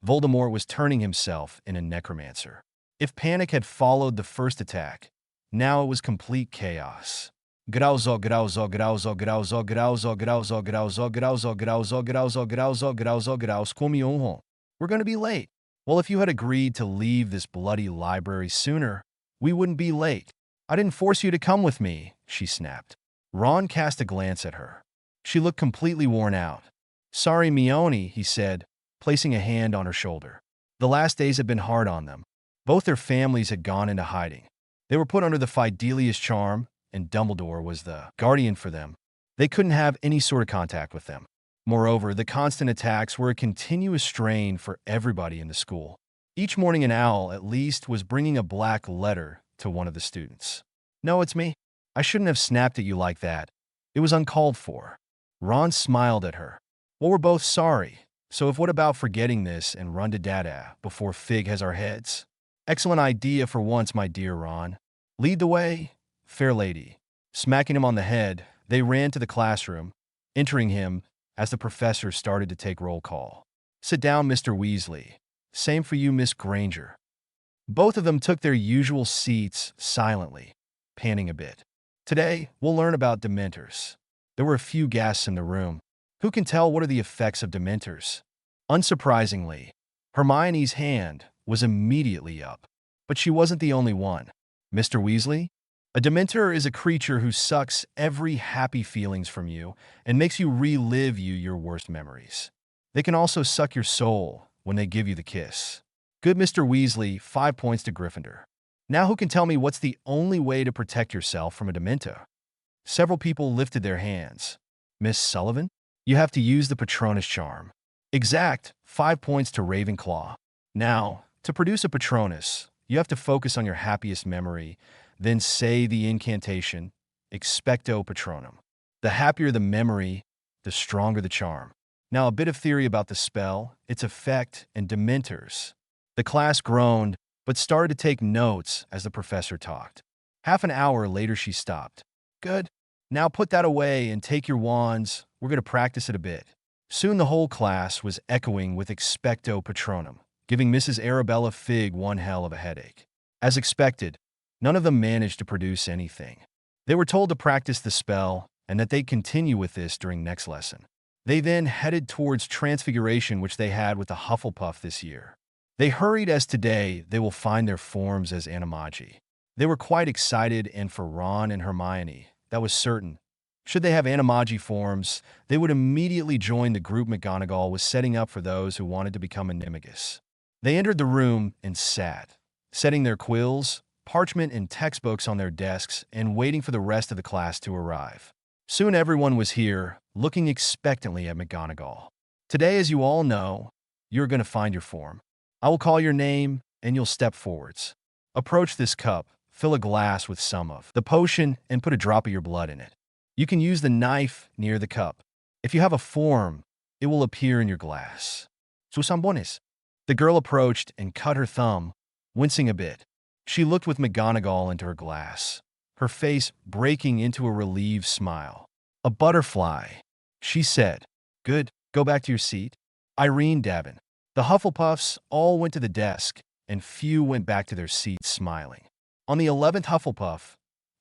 Voldemort was turning himself in a necromancer. If panic had followed the first attack, now it was complete chaos. We're gonna be late. Well, if you had agreed to leave this bloody library sooner, we wouldn't be late. I didn't force you to come with me, she snapped. Ron cast a glance at her. She looked completely worn out. Sorry, Mione, he said, placing a hand on her shoulder. The last days had been hard on them. Both their families had gone into hiding. They were put under the Fidelius charm, and Dumbledore was the guardian for them. They couldn't have any sort of contact with them. Moreover, the constant attacks were a continuous strain for everybody in the school. Each morning an owl, at least, was bringing a black letter to one of the students. No, it's me. I shouldn't have snapped at you like that. It was uncalled for. Ron smiled at her. Well, we're both sorry. So what about forgetting this and run to Dada before Fig has our heads? Excellent idea for once, my dear Ron. Lead the way, fair lady. Smacking him on the head, they ran to the classroom, entering him as the professor started to take roll call. Sit down, Mr. Weasley. Same for you, Miss Granger. Both of them took their usual seats silently, panting a bit. Today, we'll learn about Dementors. There were a few gasps in the room. Who can tell what are the effects of Dementors? Unsurprisingly, Hermione's hand was immediately up. But she wasn't the only one. Mr. Weasley? A Dementor is a creature who sucks every happy feelings from you and makes you relive your worst memories. They can also suck your soul when they give you the kiss. Good Mr. Weasley, 5 points to Gryffindor. Now who can tell me what's the only way to protect yourself from a Dementor? Several people lifted their hands. Miss Sullivan? You have to use the Patronus charm. Exact, 5 points to Ravenclaw. Now, to produce a Patronus, you have to focus on your happiest memory, then say the incantation, Expecto Patronum. The happier the memory, the stronger the charm. Now, a bit of theory about the spell, its effect, and Dementors. The class groaned, but started to take notes as the professor talked. Half an hour later, she stopped. Good. Now put that away and take your wands. We're going to practice it a bit. Soon the whole class was echoing with Expecto Patronum, giving Mrs. Arabella Figg one hell of a headache. As expected, none of them managed to produce anything. They were told to practice the spell and that they'd continue with this during next lesson. They then headed towards Transfiguration, which they had with the Hufflepuff this year. They hurried as today they will find their forms as Animagi. They were quite excited, and for Ron and Hermione, that was certain. Should they have Animagi forms, they would immediately join the group McGonagall was setting up for those who wanted to become Animagus. They entered the room and sat, setting their quills, parchment, and textbooks on their desks and waiting for the rest of the class to arrive. Soon everyone was here, looking expectantly at McGonagall. Today, as you all know, you're going to find your form. I will call your name, and you'll step forwards. Approach this cup, fill a glass with some of the potion, and put a drop of your blood in it. You can use the knife near the cup. If you have a form, it will appear in your glass. Sus ambones. The girl approached and cut her thumb, wincing a bit. She looked with McGonagall into her glass, her face breaking into a relieved smile. A butterfly, she said. Good, go back to your seat. Irene Davin. The Hufflepuffs all went to the desk, and few went back to their seats smiling. On the 11th Hufflepuff,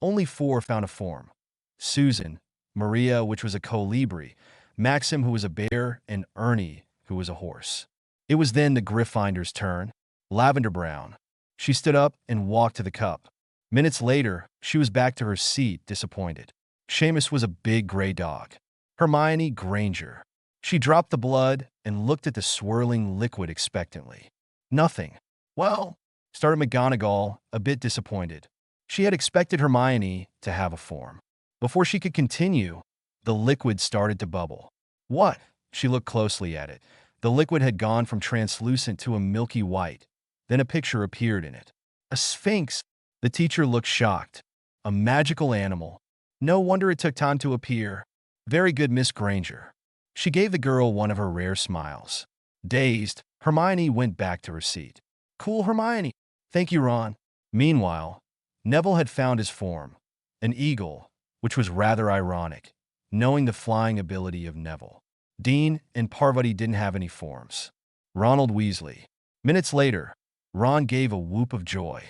only 4 found a form. Susan, Maria, which was a colibri, Maxim, who was a bear, and Ernie, who was a horse. It was then the Gryffinder's turn. Lavender Brown. She stood up and walked to the cup. Minutes later, she was back to her seat, disappointed. Seamus was a big gray dog. Hermione Granger. She dropped the blood and looked at the swirling liquid expectantly. Nothing. Well, started McGonagall, a bit disappointed. She had expected Hermione to have a form. Before she could continue, the liquid started to bubble. What? She looked closely at it. The liquid had gone from translucent to a milky white. Then a picture appeared in it. A sphinx. The teacher looked shocked. A magical animal. No wonder it took time to appear. Very good, Miss Granger. She gave the girl one of her rare smiles. Dazed, Hermione went back to her seat. Cool, Hermione. Thank you, Ron. Meanwhile, Neville had found his form, an eagle, which was rather ironic, knowing the flying ability of Neville. Dean and Parvati didn't have any forms. Ronald Weasley. Minutes later, Ron gave a whoop of joy.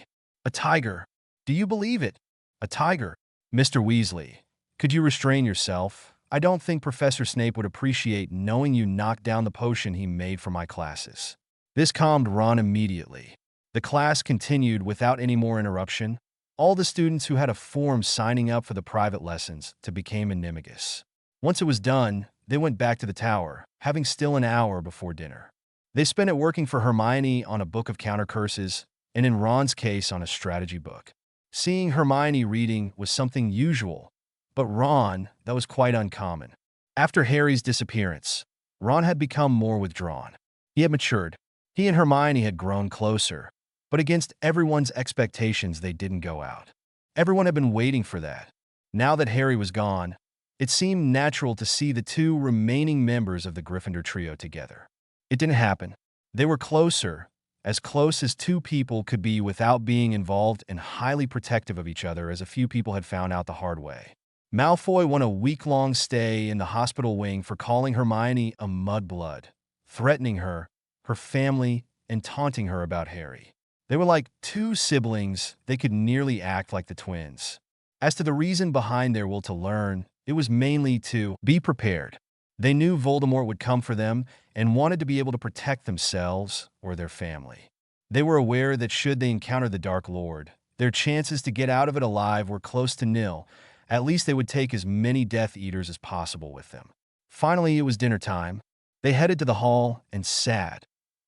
A tiger. Do you believe it? A tiger. Mr. Weasley, could you restrain yourself? I don't think Professor Snape would appreciate knowing you knocked down the potion he made for my classes. This calmed Ron immediately. The class continued without any more interruption, all the students who had a form signing up for the private lessons to become Animagus. Once it was done, they went back to the tower, having still an hour before dinner. They spent it working for Hermione on a book of counter curses, and in Ron's case on a strategy book. Seeing Hermione reading was something usual, but Ron, that was quite uncommon. After Harry's disappearance, Ron had become more withdrawn. He had matured. He and Hermione had grown closer, but against everyone's expectations, they didn't go out. Everyone had been waiting for that. Now that Harry was gone, it seemed natural to see the 2 remaining members of the Gryffindor trio together. It didn't happen. They were closer, as close as 2 people could be without being involved, and highly protective of each other, as a few people had found out the hard way. Malfoy won a week-long stay in the hospital wing for calling Hermione a mudblood, threatening her, her family, and taunting her about Harry. They were like 2 siblings. They could nearly act like the twins. As to the reason behind their will to learn, it was mainly to be prepared. They knew Voldemort would come for them and wanted to be able to protect themselves or their family. They were aware that should they encounter the Dark Lord, their chances to get out of it alive were close to nil. At least they would take as many Death Eaters as possible with them. Finally, it was dinner time. They headed to the hall and sat,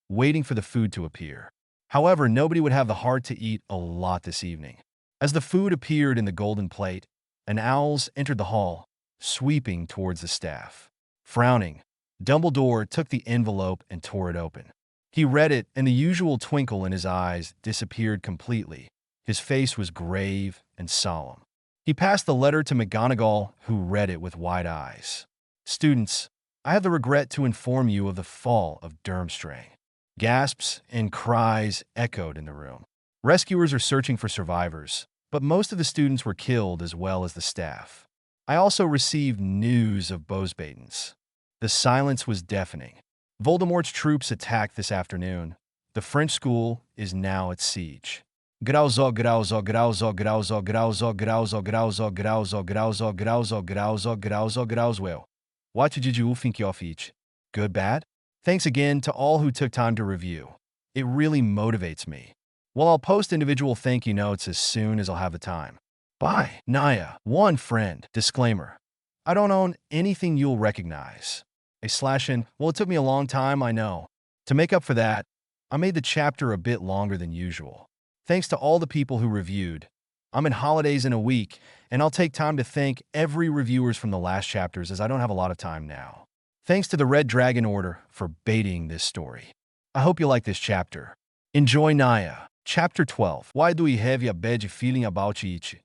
waiting for the food to appear. However, nobody would have the heart to eat a lot this evening. As the food appeared in the golden plate, an owls entered the hall, sweeping towards the staff. Frowning, Dumbledore took the envelope and tore it open. He read it, and the usual twinkle in his eyes disappeared completely. His face was grave and solemn. He passed the letter to McGonagall, who read it with wide eyes. Students, I have the regret to inform you of the fall of Durmstrang. Gasps and cries echoed in the room. Rescuers are searching for survivors, but most of the students were killed as well as the staff. I also received news of Bosbatons. The silence was deafening. Voldemort's troops attacked this afternoon. The French school is now at siege. Grauzo, grauzo, grauzo, grauzo, grauzo, grauzo, grauzo, grauzo, grauzo, grauzo, grauzo, grauzo, grauzwell. What did you think of each? Good, bad? Thanks again to all who took time to review. It really motivates me. Well, I'll post individual thank you notes as soon as I'll have the time. Bye. Naya, one friend. Disclaimer. I don't own anything you'll recognize. Well, it took me a long time, I know. To make up for that, I made the chapter a bit longer than usual. Thanks to all the people who reviewed. I'm in holidays in a week, and I'll take time to thank every reviewers from the last chapters as I don't have a lot of time now. Thanks to the Red Dragon Order for baiting this story. I hope you like this chapter. Enjoy Naya. Chapter 12. Why do we have a bad feeling about each?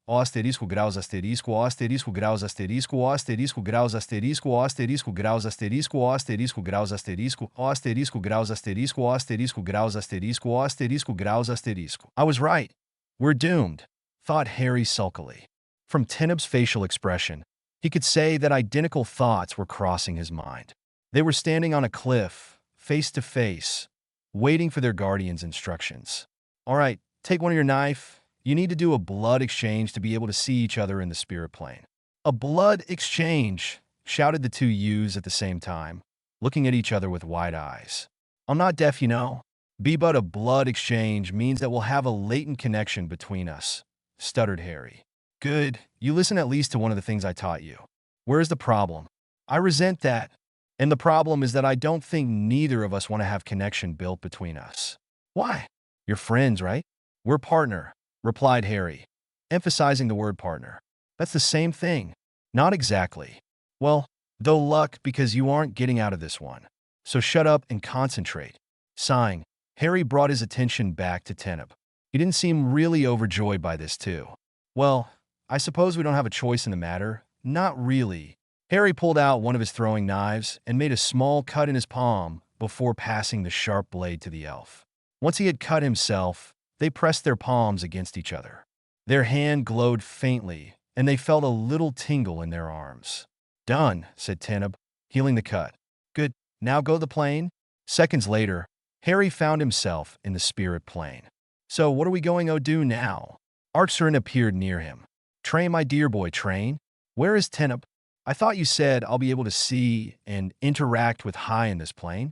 O asterisco graus asterisco o asterisco graus asterisco o asterisco graus asterisco o asterisco graus asterisco o asterisco graus asterisco o asterisco graus asterisco o asterisco graus asterisco o asterisco graus asterisco. I was right. We're doomed, thought Harry sulkily. From Teneb's facial expression, he could say that identical thoughts were crossing his mind. They were standing on a cliff, face to face, waiting for their guardian's instructions. All right, take one of your knife. You need to do a blood exchange to be able to see each other in the spirit plane. A blood exchange, shouted the two youths at the same time, looking at each other with wide eyes. I'm not deaf, you know. But a blood exchange means that we'll have a latent connection between us, stuttered Harry. Good, you listen at least to one of the things I taught you. Where's the problem? I resent that. And the problem is that I don't think neither of us want to have connection built between us. Why? You're friends, right? We're partner, replied Harry, emphasizing the word partner. That's the same thing. Not exactly. Well, though luck because you aren't getting out of this one. So shut up and concentrate. Sighing, Harry brought his attention back to Teneb. He didn't seem really overjoyed by this too. Well, I suppose we don't have a choice in the matter. Not really. Harry pulled out one of his throwing knives and made a small cut in his palm before passing the sharp blade to the elf. Once he had cut himself, they pressed their palms against each other. Their hand glowed faintly, and they felt a little tingle in their arms. Done, said Teneb, healing the cut. Good, now go to the plane. Seconds later, Harry found himself in the spirit plane. So what are we going to do now? Arin appeared near him. Train, my dear boy, train. Where is Teneb? I thought you said I'll be able to see and interact with High in this plane.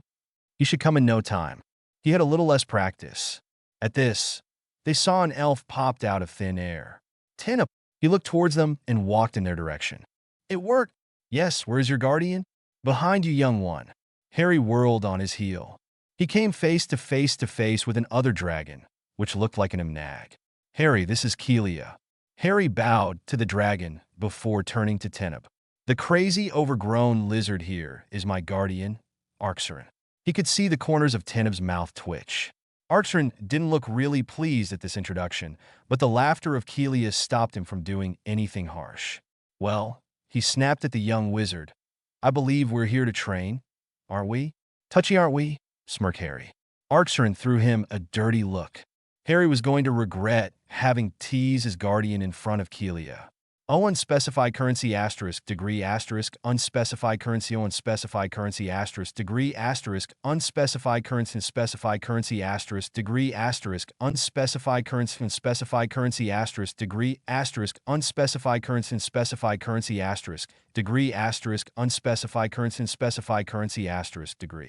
He should come in no time. He had a little less practice. At this, they saw an elf popped out of thin air. Teneb. He looked towards them and walked in their direction. It worked. Yes, where's your guardian? Behind you, young one. Harry whirled on his heel. He came face to face with an other dragon, which looked like an Imnag. Harry, this is Keelia. Harry bowed to the dragon before turning to Teneb. The crazy, overgrown lizard here is my guardian, Arin. He could see the corners of Teneb's mouth twitch. Arin didn't look really pleased at this introduction, but the laughter of Keelia stopped him from doing anything harsh. Well, he snapped at the young wizard. I believe we're here to train, aren't we? Touchy, aren't we? Smirked Harry. Arin threw him a dirty look. Harry was going to regret having teased his guardian in front of Keelia. Unspecified currency asterisk degree asterisk unspecified currency unspecified currency asterisk degree asterisk unspecified currency specified currency asterisk degree asterisk unspecified currency unspecified currency asterisk degree asterisk unspecified currency specified currency asterisk degree asterisk unspecified currency specified currency asterisk degree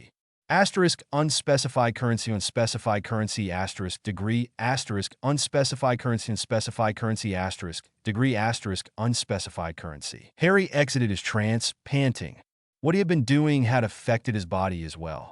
asterisk unspecified currency unspecified currency asterisk degree asterisk unspecified currency unspecified currency asterisk degree asterisk unspecified currency. Harry exited his trance, panting. What he had been doing had affected his body as well.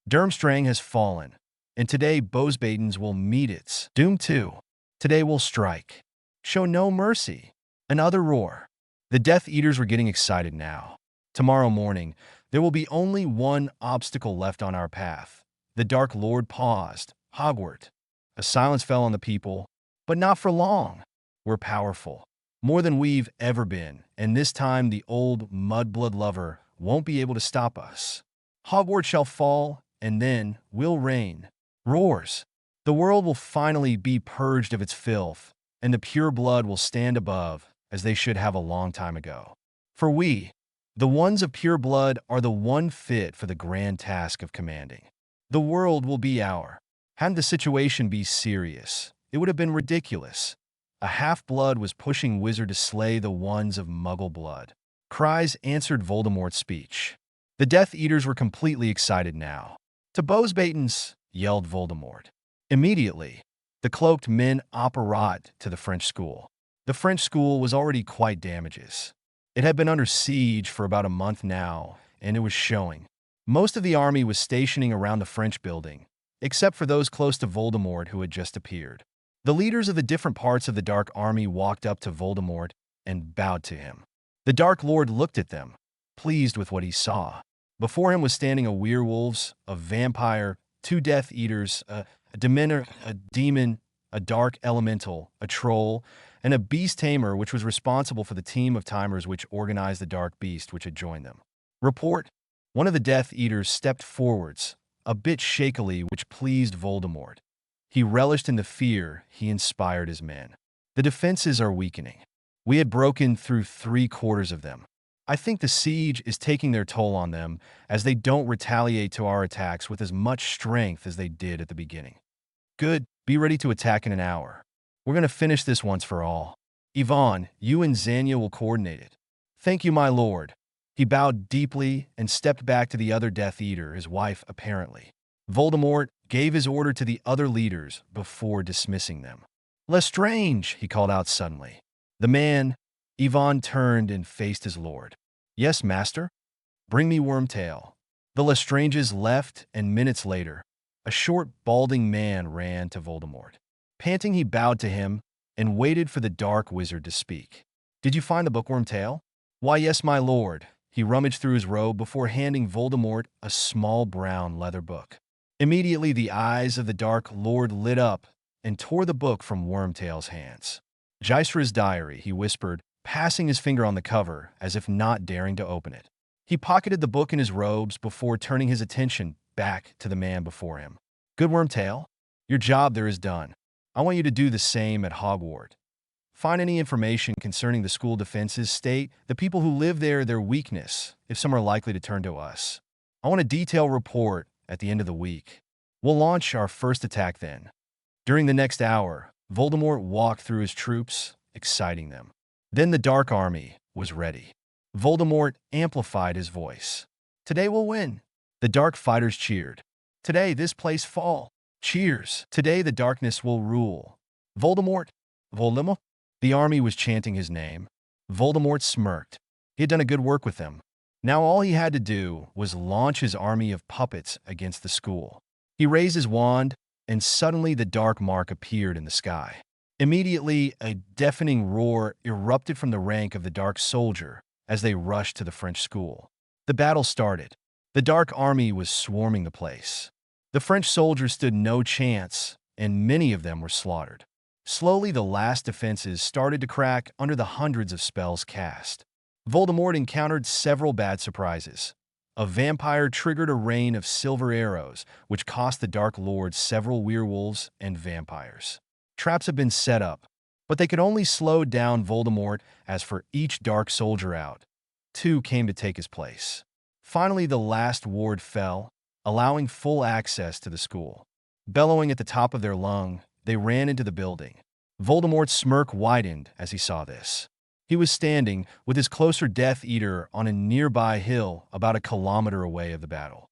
Durmstrang has fallen, and today Bosbatens will meet its doom too. Today will strike. Show no mercy. Another roar. The Death Eaters were getting excited now. Tomorrow morning, there will be only one obstacle left on our path. The Dark Lord paused. Hogwarts. A silence fell on the people, but not for long. We're powerful, more than we've ever been, and this time the old mudblood lover won't be able to stop us. Hogwarts shall fall, and then we'll reign. Roars. The world will finally be purged of its filth, and the pure blood will stand above, as they should have a long time ago. For we, the ones of pure blood, are the one fit for the grand task of commanding. The world will be our. Hadn't the situation be serious, it would have been ridiculous. A half-blood was pushing wizard to slay the ones of muggle blood. Cries answered Voldemort's speech. The Death Eaters were completely excited now. To Bosbatens, yelled Voldemort. Immediately, the cloaked men apparat to the French school. The French school was already quite damaged. It had been under siege for about a month now, and it was showing. Most of the army was stationing around the French building, except for those close to Voldemort who had just appeared. The leaders of the different parts of the Dark Army walked up to Voldemort and bowed to him. The Dark Lord looked at them, pleased with what he saw. Before him was standing a werewolves, a vampire, 2 Death Eaters, a dementor, a demon, a dark elemental, a troll, and a beast tamer which was responsible for the team of timers which organized the dark beast which had joined them. Report. One of the Death Eaters stepped forwards, a bit shakily, which pleased Voldemort. He relished in the fear he inspired his men. The defenses are weakening. We had broken through 3/4 of them. I think the siege is taking their toll on them, as they don't retaliate to our attacks with as much strength as they did at the beginning. Good, be ready to attack in an hour. We're going to finish this once for all. Yvonne, you and Zanya will coordinate it. Thank you, my lord. He bowed deeply and stepped back to the other Death Eater, his wife apparently. Voldemort gave his order to the other leaders before dismissing them. Lestrange, he called out suddenly. The man, Yvonne turned and faced his lord. Yes, master? Bring me Wormtail. The Lestranges left, and minutes later, a short, balding man ran to Voldemort. Panting, he bowed to him and waited for the dark wizard to speak. Did you find the bookworm tail? Why, yes, my lord. He rummaged through his robe before handing Voldemort a small brown leather book. Immediately, the eyes of the Dark Lord lit up and tore the book from Wormtail's hands. Jysera's diary, he whispered, passing his finger on the cover as if not daring to open it. He pocketed the book in his robes before turning his attention back to the man before him. Good Wormtail, your job there is done. I want you to do the same at Hogwarts. Find any information concerning the school defenses, state the people who live there, their weakness, if some are likely to turn to us. I want a detailed report at the end of the week. We'll launch our first attack then. During the next hour, Voldemort walked through his troops, exciting them. Then the Dark Army was ready. Voldemort amplified his voice. Today we'll win. The Dark Fighters cheered. Today this place fall. Cheers. Today the darkness will rule. Voldemort. Voldemort. The army was chanting his name. Voldemort smirked. He had done a good work with them. Now all he had to do was launch his army of puppets against the school. He raised his wand, and suddenly the dark mark appeared in the sky. Immediately, a deafening roar erupted from the rank of the Dark Soldier as they rushed to the French school. The battle started. The Dark Army was swarming the place. The French soldiers stood no chance, and many of them were slaughtered. Slowly, the last defenses started to crack under the hundreds of spells cast. Voldemort encountered several bad surprises. A vampire triggered a rain of silver arrows, which cost the Dark Lord several werewolves and vampires. Traps had been set up, but they could only slow down Voldemort. As for each Dark Soldier out, 2 came to take his place. Finally, the last ward fell, allowing full access to the school. Bellowing at the top of their lung, they ran into the building. Voldemort's smirk widened as he saw this. He was standing with his closer Death Eater on a nearby hill about 1 kilometer away of the battle.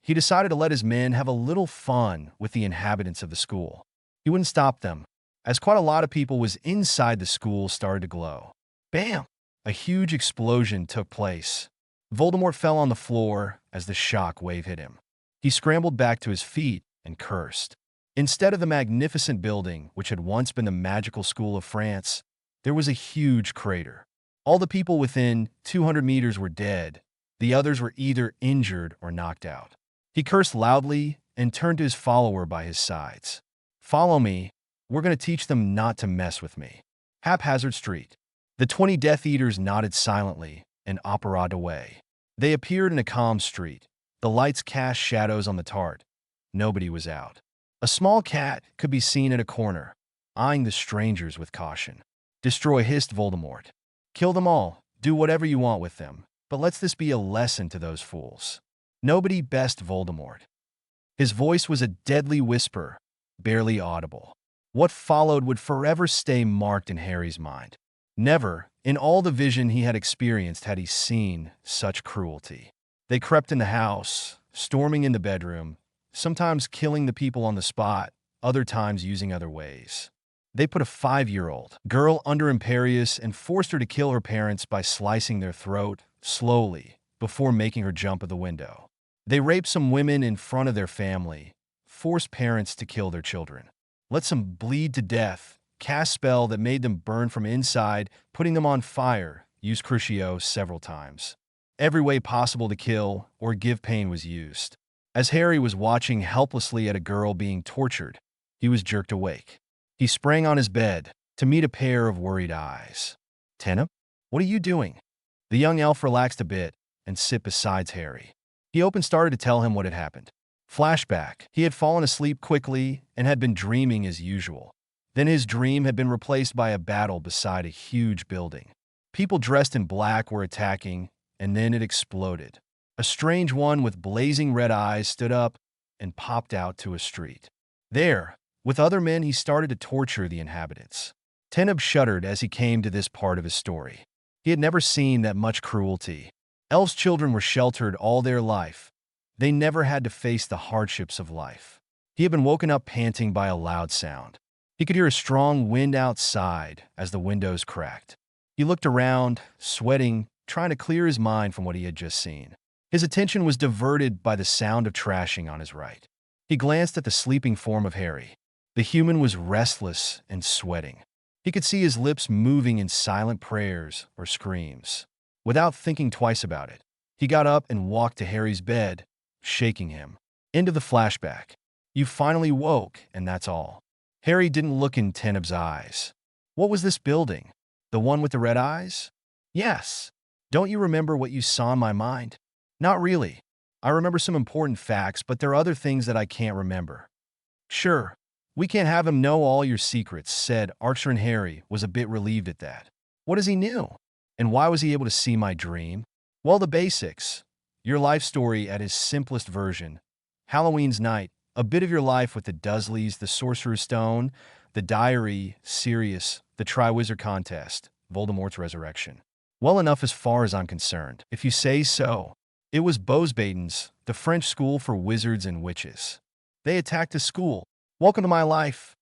He decided to let his men have a little fun with the inhabitants of the school. He wouldn't stop them, as quite a lot of people was inside the school started to glow. Bam! A huge explosion took place. Voldemort fell on the floor as the shock wave hit him. He scrambled back to his feet and cursed. Instead of the magnificent building, which had once been the magical school of France, there was a huge crater. All the people within 200 meters were dead. The others were either injured or knocked out. He cursed loudly and turned to his follower by his sides. "Follow me. We're going to teach them not to mess with me." Haphazard Street. The 20 Death Eaters nodded silently and operated away. They appeared in a calm street. The lights cast shadows on the tart. Nobody was out. A small cat could be seen at a corner, eyeing the strangers with caution. "Destroy," hissed Voldemort. "Kill them all. Do whatever you want with them. But let this be a lesson to those fools. Nobody best Voldemort." His voice was a deadly whisper, barely audible. What followed would forever stay marked in Harry's mind. Never, in all the vision he had experienced, had he seen such cruelty. They crept in the house, storming in the bedroom, sometimes killing the people on the spot, other times using other ways. They put a 5-year-old girl under Imperius and forced her to kill her parents by slicing their throat, slowly, before making her jump at the window. They raped some women in front of their family, forced parents to kill their children, let some bleed to death, cast spell that made them burn from inside, putting them on fire, used Crucio several times. Every way possible to kill or give pain was used. As Harry was watching helplessly at a girl being tortured, he was jerked awake. He sprang on his bed to meet a pair of worried eyes. "Teneb, what are you doing?" The young elf relaxed a bit and sat beside Harry. He started to tell him what had happened. Flashback. He had fallen asleep quickly and had been dreaming as usual. Then his dream had been replaced by a battle beside a huge building. People dressed in black were attacking, and then it exploded. A strange one with blazing red eyes stood up and popped out to a street. There, with other men, he started to torture the inhabitants. Teneb shuddered as he came to this part of his story. He had never seen that much cruelty. Elves' children were sheltered all their life. They never had to face the hardships of life. He had been woken up panting by a loud sound. He could hear a strong wind outside as the windows cracked. He looked around, sweating, trying to clear his mind from what he had just seen. His attention was diverted by the sound of trashing on his right. He glanced at the sleeping form of Harry. The human was restless and sweating. He could see his lips moving in silent prayers or screams. Without thinking twice about it, he got up and walked to Harry's bed, shaking him. Into the flashback. "You finally woke, and that's all." Harry didn't look in Teneb's eyes. "What was this building? The one with the red eyes?" "Yes. Don't you remember what you saw in my mind?" "Not really. I remember some important facts, but there are other things that I can't remember." "Sure. We can't have him know all your secrets," said Archer, and Harry was a bit relieved at that. What does he know? And why was he able to see my dream? Well, the basics. Your life story at its simplest version. Halloween's night, a bit of your life with the Dursleys, the Sorcerer's Stone, the Diary, Sirius, the Triwizard Contest, Voldemort's resurrection. Well enough as far as I'm concerned, if you say so. It was Beauxbatons, the French school for wizards and witches. They attacked the school. "Welcome to my life,"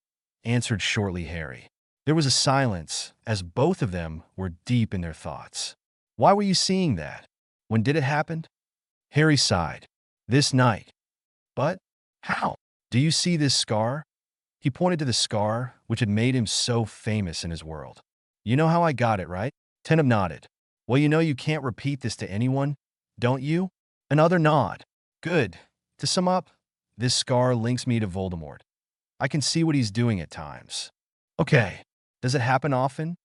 answered shortly Harry. There was a silence, as both of them were deep in their thoughts. "Why were you seeing that? When did it happen?" Harry sighed. "This night." "But how? Do you see this scar?" He pointed to the scar, which had made him so famous in his world. "You know how I got it, right?" Teneb nodded. "Well, you know you can't repeat this to anyone, don't you?" Another nod. "Good. To sum up, this scar links me to Voldemort. I can see what he's doing at times." "Okay. Does it happen often?"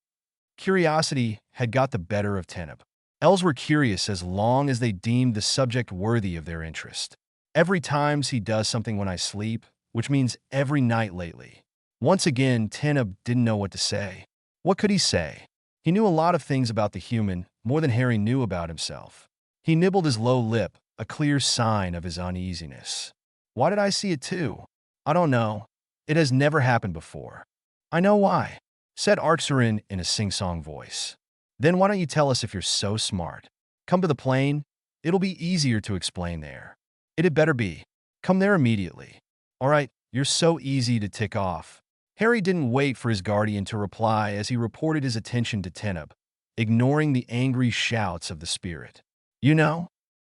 Curiosity had got the better of Teneb. Elves were curious as long as they deemed the subject worthy of their interest. "Every time he does something when I sleep, which means every night lately." Once again, Teneb didn't know what to say. What could he say? He knew a lot of things about the human, more than Harry knew about himself. He nibbled his low lip, a clear sign of his uneasiness. "Why did I see it too?" "I don't know. It has never happened before." "I know why," said Arin in a sing-song voice. "Then why don't you tell us if you're so smart? Come to the plane. It'll be easier to explain there." "It had better be. Come there immediately." "All right, you're so easy to tick off." Harry didn't wait for his guardian to reply as he reported his attention to Teneb, ignoring the angry shouts of the spirit. "You know?"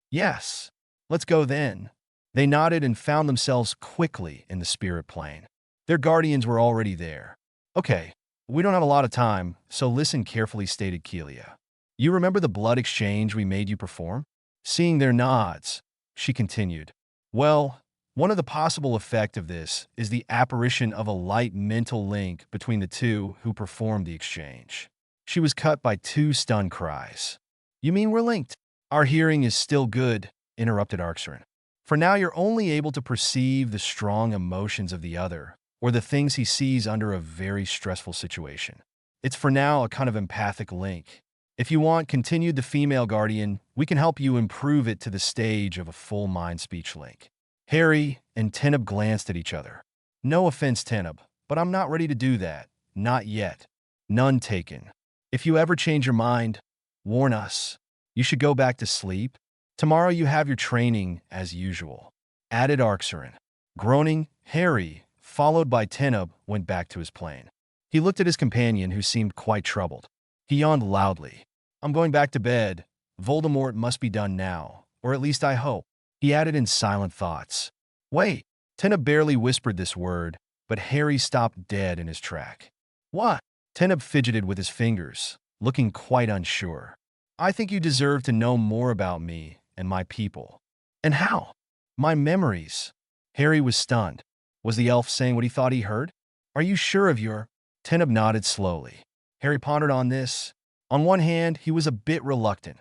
"Yes. Let's go then." They nodded and found themselves quickly in the spirit plane. Their guardians were already there. Okay, we don't have a lot of time, so listen carefully, stated Kelia. You remember the blood exchange we made you perform? Seeing their nods, she continued. Well, one of the possible effects of this is the apparition of a light mental link between the two who performed the exchange. She was cut by two stunned cries. You mean we're linked? Our hearing is still good, interrupted Arin. For now you're only able to perceive the strong emotions of the other, or the things he sees under a very stressful situation. It's for now a kind of empathic link. If you want, continued the female guardian, we can help you improve it to the stage of a full mind-speech link. Harry and Teneb glanced at each other. No offense, Teneb, but I'm not ready to do that. Not yet. None taken. If you ever change your mind, warn us. You should go back to sleep. Tomorrow you have your training as usual. Added Arin. Groaning, Harry, followed by Teneb, went back to his plane. He looked at his companion, who seemed quite troubled. He yawned loudly. I'm going back to bed. Voldemort must be done now, or at least I hope. He added in silent thoughts. Wait. Teneb barely whispered this word, but Harry stopped dead in his track. What? Teneb fidgeted with his fingers, looking quite unsure. I think you deserve to know more about me and my people. And how? My memories. Harry was stunned. Was the elf saying what he thought he heard? Are you sure of your... Teneb nodded slowly. Harry pondered on this. On one hand, he was a bit reluctant.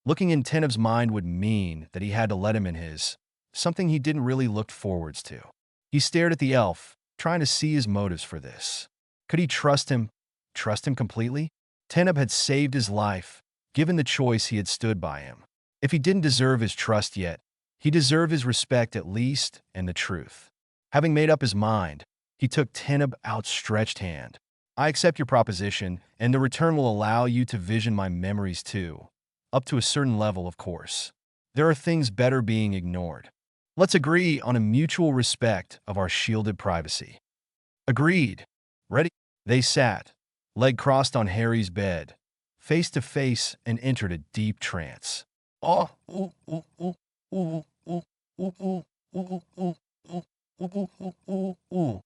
Looking in Teneb's mind would mean that he had to let him in his, something he didn't really look forwards to. He stared at the elf, trying to see his motives for this. Could he trust him? Trust him completely? Teneb had saved his life. Given the choice, he had stood by him. If he didn't deserve his trust yet, he deserved his respect at least, and the truth. Having made up his mind, he took Teneb's outstretched hand. I accept your proposition, and the return will allow you to vision my memories too. Up to a certain level, of course. There are things better being ignored. Let's agree on a mutual respect of our shielded privacy. Agreed. Ready? They sat, leg crossed on Harry's bed, face to face, and entered a deep trance.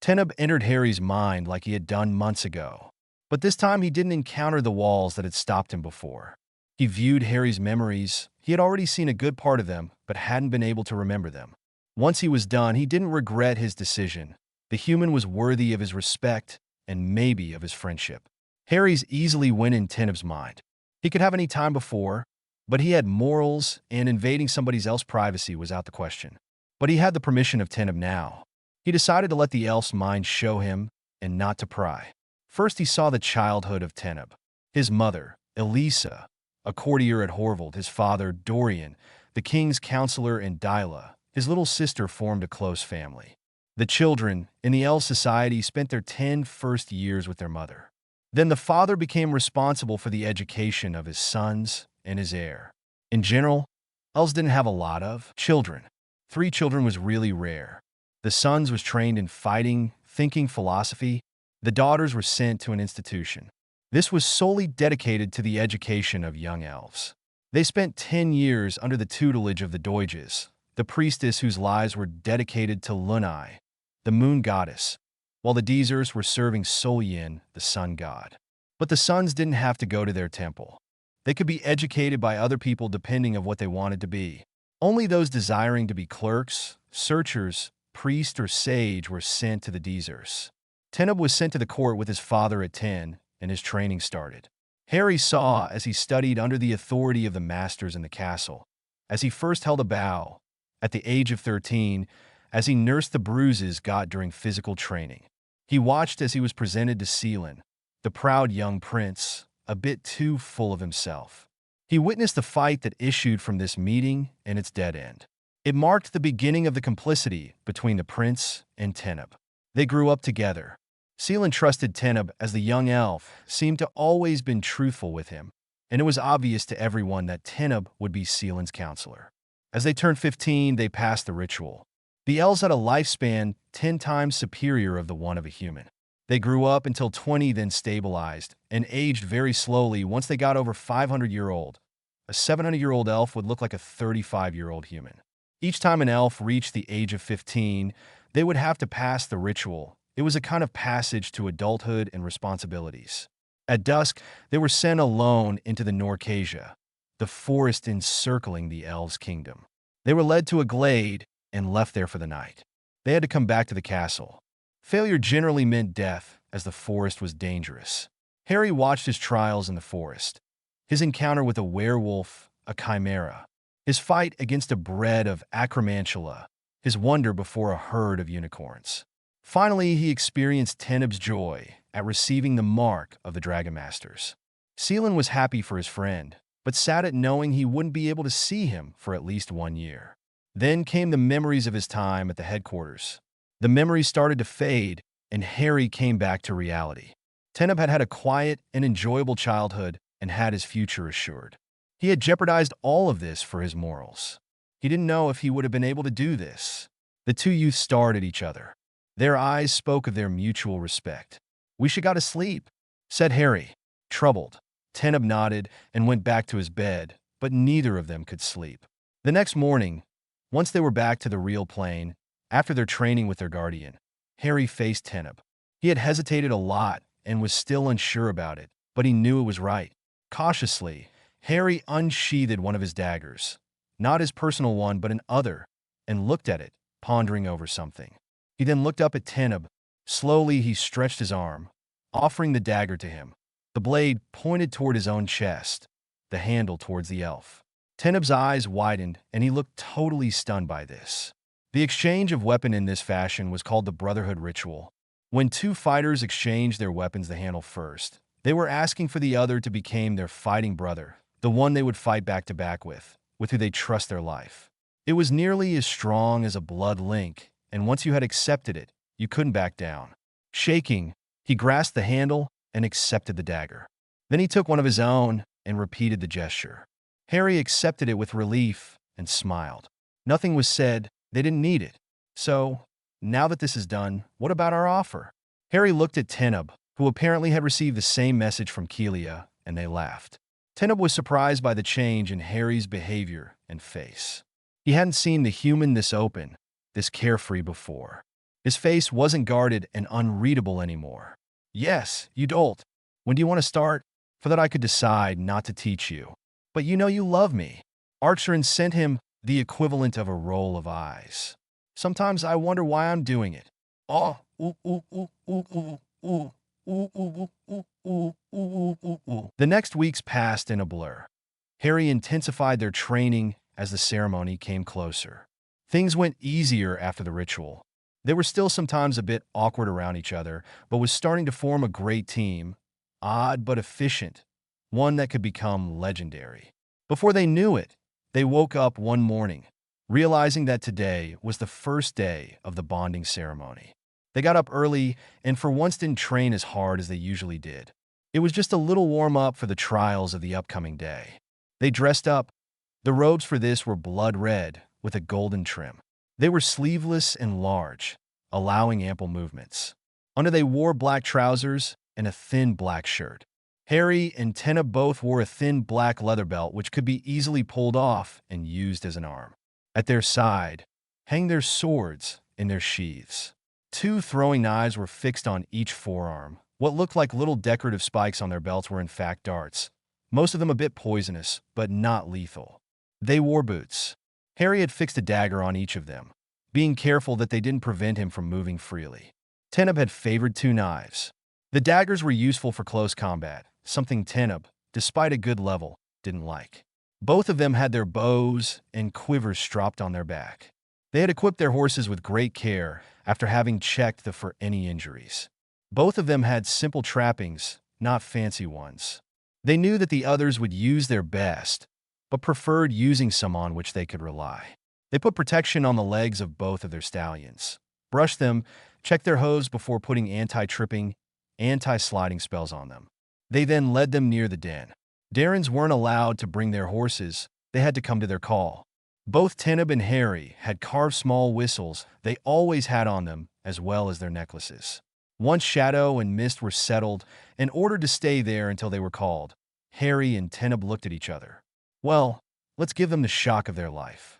Teneb entered Harry's mind like he had done months ago. But this time he didn't encounter the walls that had stopped him before. He viewed Harry's memories. He had already seen a good part of them, but hadn't been able to remember them. Once he was done, he didn't regret his decision. The human was worthy of his respect and maybe of his friendship. Harry's easily went in Teneb's mind. He could have any time before, but he had morals, and invading somebody else's privacy was out the question. But he had the permission of Teneb now. He decided to let the elf's mind show him and not to pry. First he saw the childhood of Teneb. His mother, Elisa, a courtier at Horvold, his father, Dorian, the king's counselor, and Dyla, his little sister, formed a close family. The children, in the elf society, spent their 10 first years with their mother. Then the father became responsible for the education of his sons and his heir. In general, elves didn't have a lot of children. 3 children was really rare. The sons was trained in fighting, thinking, philosophy. The daughters were sent to an institution. This was solely dedicated to the education of young elves. They spent 10 years under the tutelage of the Doges, the priestess whose lives were dedicated to Lunai, the moon goddess, while the Deezers were serving Solyin, the sun god. But the sons didn't have to go to their temple. They could be educated by other people depending on what they wanted to be. Only those desiring to be clerks, searchers, priest, or sage were sent to the Deezers. Teneb was sent to the court with his father at 10, and his training started. Harry saw as he studied under the authority of the masters in the castle, as he first held a bow, at the age of 13, as he nursed the bruises got during physical training. He watched as he was presented to Seelan, the proud young prince, a bit too full of himself. He witnessed the fight that issued from this meeting and its dead end. It marked the beginning of the complicity between the prince and Teneb. They grew up together. Seelan trusted Teneb as the young elf seemed to always been truthful with him, and it was obvious to everyone that Teneb would be Seelan's counselor. As they turned 15, they passed the ritual. The elves had a lifespan 10 times superior of the one of a human. They grew up until 20, then stabilized, and aged very slowly once they got over 500-year-old. A 700-year-old elf would look like a 35-year-old human. Each time an elf reached the age of 15, they would have to pass the ritual. It was a kind of passage to adulthood and responsibilities. At dusk, they were sent alone into the Norcasia, the forest encircling the elves' kingdom. They were led to a glade and left there for the night. They had to come back to the castle. Failure generally meant death, as the forest was dangerous. Harry watched his trials in the forest. His encounter with a werewolf, a chimera. His fight against a bred of acromantula. His wonder before a herd of unicorns. Finally, he experienced Teneb's joy at receiving the mark of the Dragon Masters. Seelan was happy for his friend, but sad at knowing he wouldn't be able to see him for at least 1 year. Then came the memories of his time at the headquarters. The memories started to fade, and Harry came back to reality. Teneb had had a quiet and enjoyable childhood and had his future assured. He had jeopardized all of this for his morals. He didn't know if he would have been able to do this. The two youths stared at each other. Their eyes spoke of their mutual respect. "We should go to sleep," said Harry, troubled. Teneb nodded and went back to his bed, but neither of them could sleep. The next morning, once they were back to the real plane, after their training with their guardian, Harry faced Teneb. He had hesitated a lot and was still unsure about it, but he knew it was right. Cautiously, Harry unsheathed one of his daggers, not his personal one but an other, and looked at it, pondering over something. He then looked up at Teneb. Slowly he stretched his arm, offering the dagger to him. The blade pointed toward his own chest, the handle towards the elf. Teneb's eyes widened, and he looked totally stunned by this. The exchange of weapon in this fashion was called the brotherhood ritual. When two fighters exchanged their weapons to handle first, they were asking for the other to become their fighting brother, the one they would fight back to back with who they trust their life. It was nearly as strong as a blood link, and once you had accepted it, you couldn't back down. Shaking, he grasped the handle and accepted the dagger. Then he took one of his own and repeated the gesture. Harry accepted it with relief and smiled. Nothing was said, they didn't need it. So, now that this is done, what about our offer? Harry looked at Teneb, who apparently had received the same message from Keelia, and they laughed. Teneb was surprised by the change in Harry's behavior and face. He hadn't seen the human this open, this carefree before. His face wasn't guarded and unreadable anymore. "Yes, you dolt. When do you want to start? For that I could decide not to teach you. But you know you love me." Arin sent him the equivalent of a roll of eyes. "Sometimes I wonder why I'm doing it." Oh, ooh, ooh, ooh, ooh, ooh, ooh. The next weeks passed in a blur. Harry intensified their training as the ceremony came closer. Things went easier after the ritual. They were still sometimes a bit awkward around each other, but was starting to form a great team, odd but efficient, one that could become legendary. Before they knew it, they woke up one morning, realizing that today was the first day of the bonding ceremony. They got up early and for once didn't train as hard as they usually did. It was just a little warm-up for the trials of the upcoming day. They dressed up. The robes for this were blood red with a golden trim. They were sleeveless and large, allowing ample movements. Under they wore black trousers and a thin black shirt. Harry and Teneb both wore a thin black leather belt which could be easily pulled off and used as an arm. At their side hang their swords in their sheaths. 2 throwing knives were fixed on each forearm. What looked like little decorative spikes on their belts were in fact darts, most of them a bit poisonous, but not lethal. They wore boots. Harry had fixed a dagger on each of them, being careful that they didn't prevent him from moving freely. Teneb had favored 2 knives. The daggers were useful for close combat, something Teneb, despite a good level, didn't like. Both of them had their bows and quivers strapped on their back. They had equipped their horses with great care after having checked for any injuries. Both of them had simple trappings, not fancy ones. They knew that the others would use their best, but preferred using some on which they could rely. They put protection on the legs of both of their stallions, brushed them, checked their hooves before putting anti-tripping, anti-sliding spells on them. They then led them near the den. Darrens weren't allowed to bring their horses, they had to come to their call. Both Teneb and Harry had carved small whistles they always had on them, as well as their necklaces. Once Shadow and Mist were settled and ordered to stay there until they were called, Harry and Teneb looked at each other. "Well, let's give them the shock of their life."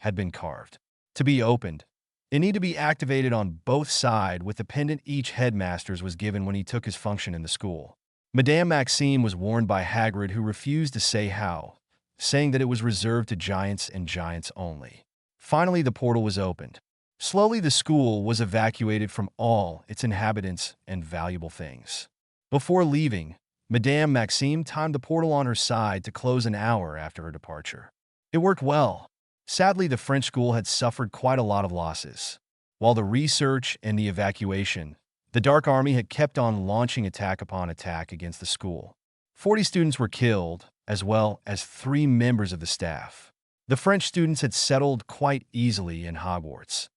had been carved. To be opened, it needed to be activated on both sides with the pendant each headmaster's was given when he took his function in the school. Madame Maxime was warned by Hagrid, who refused to say how, saying that it was reserved to giants and giants only. Finally, the portal was opened. Slowly, the school was evacuated from all its inhabitants and valuable things. Before leaving, Madame Maxime timed the portal on her side to close an hour after her departure. It worked well. Sadly, the French school had suffered quite a lot of losses. While the research and the evacuation, the Dark Army had kept on launching attack upon attack against the school. 40 students were killed, as well as 3 members of the staff. The French students had settled quite easily in Hogwarts.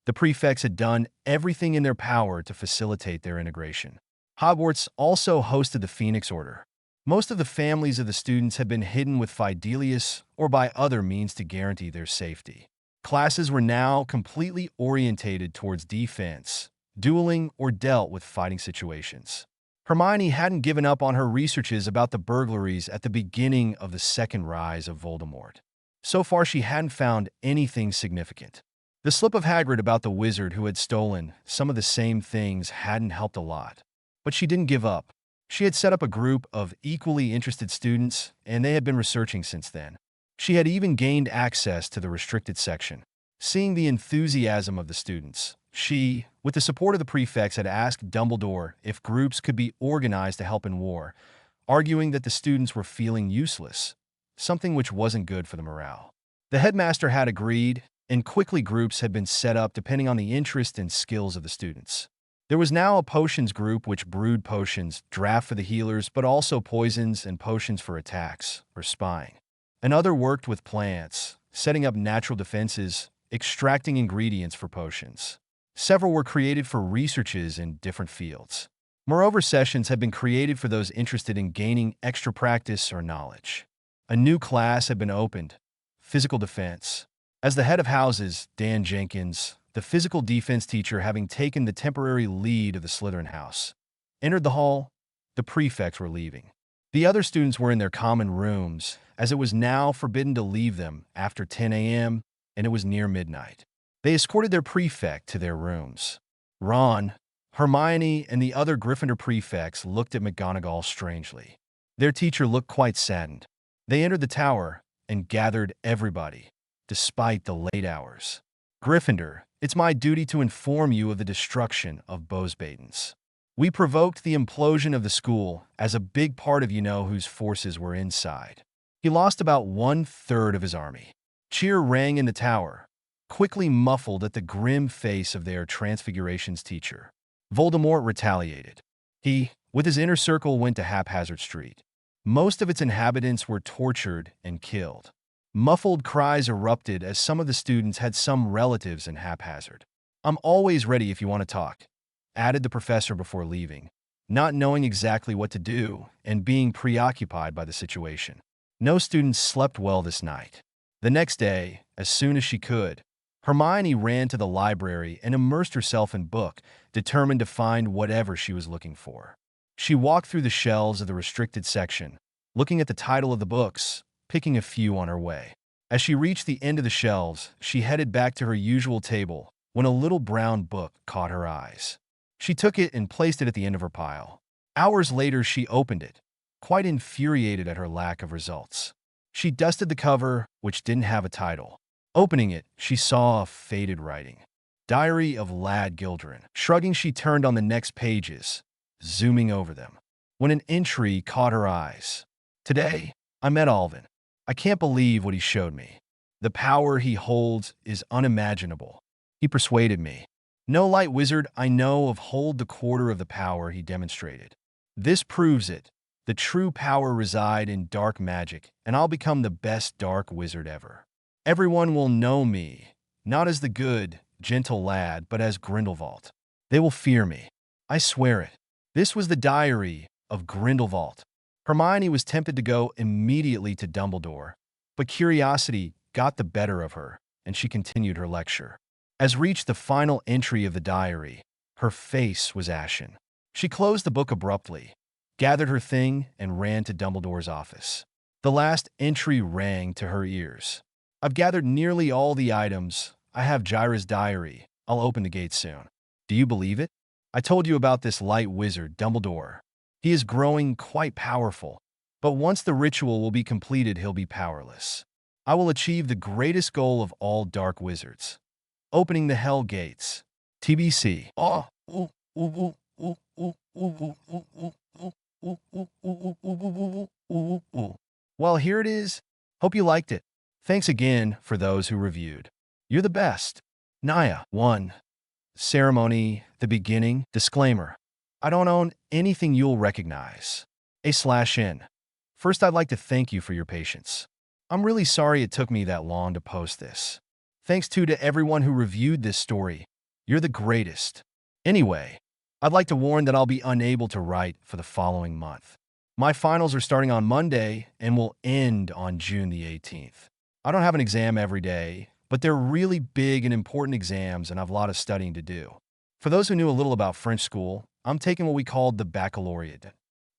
The prefects had done everything in their power to facilitate their integration. Hogwarts also hosted the Phoenix Order. Most of the families of the students had been hidden with Fidelius or by other means to guarantee their safety. Classes were now completely orientated towards defense, dueling, or dealt with fighting situations. Hermione hadn't given up on her researches about the burglaries at the beginning of the second rise of Voldemort. So far, she hadn't found anything significant. The slip of Hagrid about the wizard who had stolen some of the same things hadn't helped a lot. But she didn't give up. She had set up a group of equally interested students, and they had been researching since then. She had even gained access to the restricted section. Seeing the enthusiasm of the students, she, with the support of the prefects, had asked Dumbledore if groups could be organized to help in war, arguing that the students were feeling useless, something which wasn't good for the morale. The headmaster had agreed, and quickly groups had been set up depending on the interest and skills of the students. There was now a potions group which brewed potions, draft for the healers, but also poisons and potions for attacks or spying. Another worked with plants, setting up natural defenses, extracting ingredients for potions. Several were created for researches in different fields. Moreover, sessions had been created for those interested in gaining extra practice or knowledge. A new class had been opened, physical defense. As the head of houses, Dan Jenkins, the physical defense teacher having taken the temporary lead of the Slytherin house, entered the hall. The prefects were leaving. The other students were in their common rooms, as it was now forbidden to leave them after 10 a.m., and it was near midnight. They escorted their prefect to their rooms. Ron, Hermione, and the other Gryffindor prefects looked at McGonagall strangely. Their teacher looked quite saddened. They entered the tower and gathered everybody, despite the late hours. Gryffindor, it's my duty to inform you of the destruction of Bosbatons. We provoked the implosion of the school, as a big part of you know whose forces were inside. He lost about 1/3 of his army. Cheer rang in the tower, quickly muffled at the grim face of their Transfigurations teacher. Voldemort retaliated. He, with his inner circle, went to Haphazard Street. Most of its inhabitants were tortured and killed. Muffled cries erupted as some of the students had some relatives in Haphazard. "I'm always ready if you want to talk," added the professor before leaving, not knowing exactly what to do and being preoccupied by the situation. No students slept well this night. The next day, as soon as she could, Hermione ran to the library and immersed herself in book, determined to find whatever she was looking for. She walked through the shelves of the restricted section, looking at the title of the books, picking a few on her way. As she reached the end of the shelves, she headed back to her usual table when a little brown book caught her eyes. She took it and placed it at the end of her pile. Hours later, she opened it, quite infuriated at her lack of results. She dusted the cover, which didn't have a title. Opening it, she saw a faded writing. Diary of Lad Gilderin. Shrugging, she turned on the next pages, zooming over them, when an entry caught her eyes. "Today, I met Alvin. I can't believe what he showed me. The power he holds is unimaginable. He persuaded me. No light wizard I know of hold the quarter of the power he demonstrated. This proves it. The true power reside in dark magic, and I'll become the best dark wizard ever. Everyone will know me, not as the good, gentle lad, but as Grindelwald. They will fear me. I swear it." This was the diary of Grindelwald. Hermione was tempted to go immediately to Dumbledore, but curiosity got the better of her, and she continued her lecture. As reached the final entry of the diary, her face was ashen. She closed the book abruptly, gathered her thing, and ran to Dumbledore's office. The last entry rang to her ears. I've gathered nearly all the items. I have Gyra's diary. I'll open the gate soon. Do you believe it? I told you about this light wizard, Dumbledore. He is growing quite powerful, but once the ritual will be completed, he'll be powerless. I will achieve the greatest goal of all dark wizards, opening the hell gates. TBC. Oh. Well, here it is. Hope you liked it. Thanks again for those who reviewed. You're the best. Naya. 1. Ceremony, the beginning, disclaimer. I don't own anything you'll recognize. A/N. First, I'd like to thank you for your patience. I'm really sorry it took me that long to post this. Thanks to everyone who reviewed this story. You're the greatest. Anyway, I'd like to warn that I'll be unable to write for the following month. My finals are starting on Monday and will end on June the 18th. I don't have an exam every day, but they're really big and important exams and I've a lot of studying to do. For those who knew a little about French school, I'm taking what we called the baccalaureate.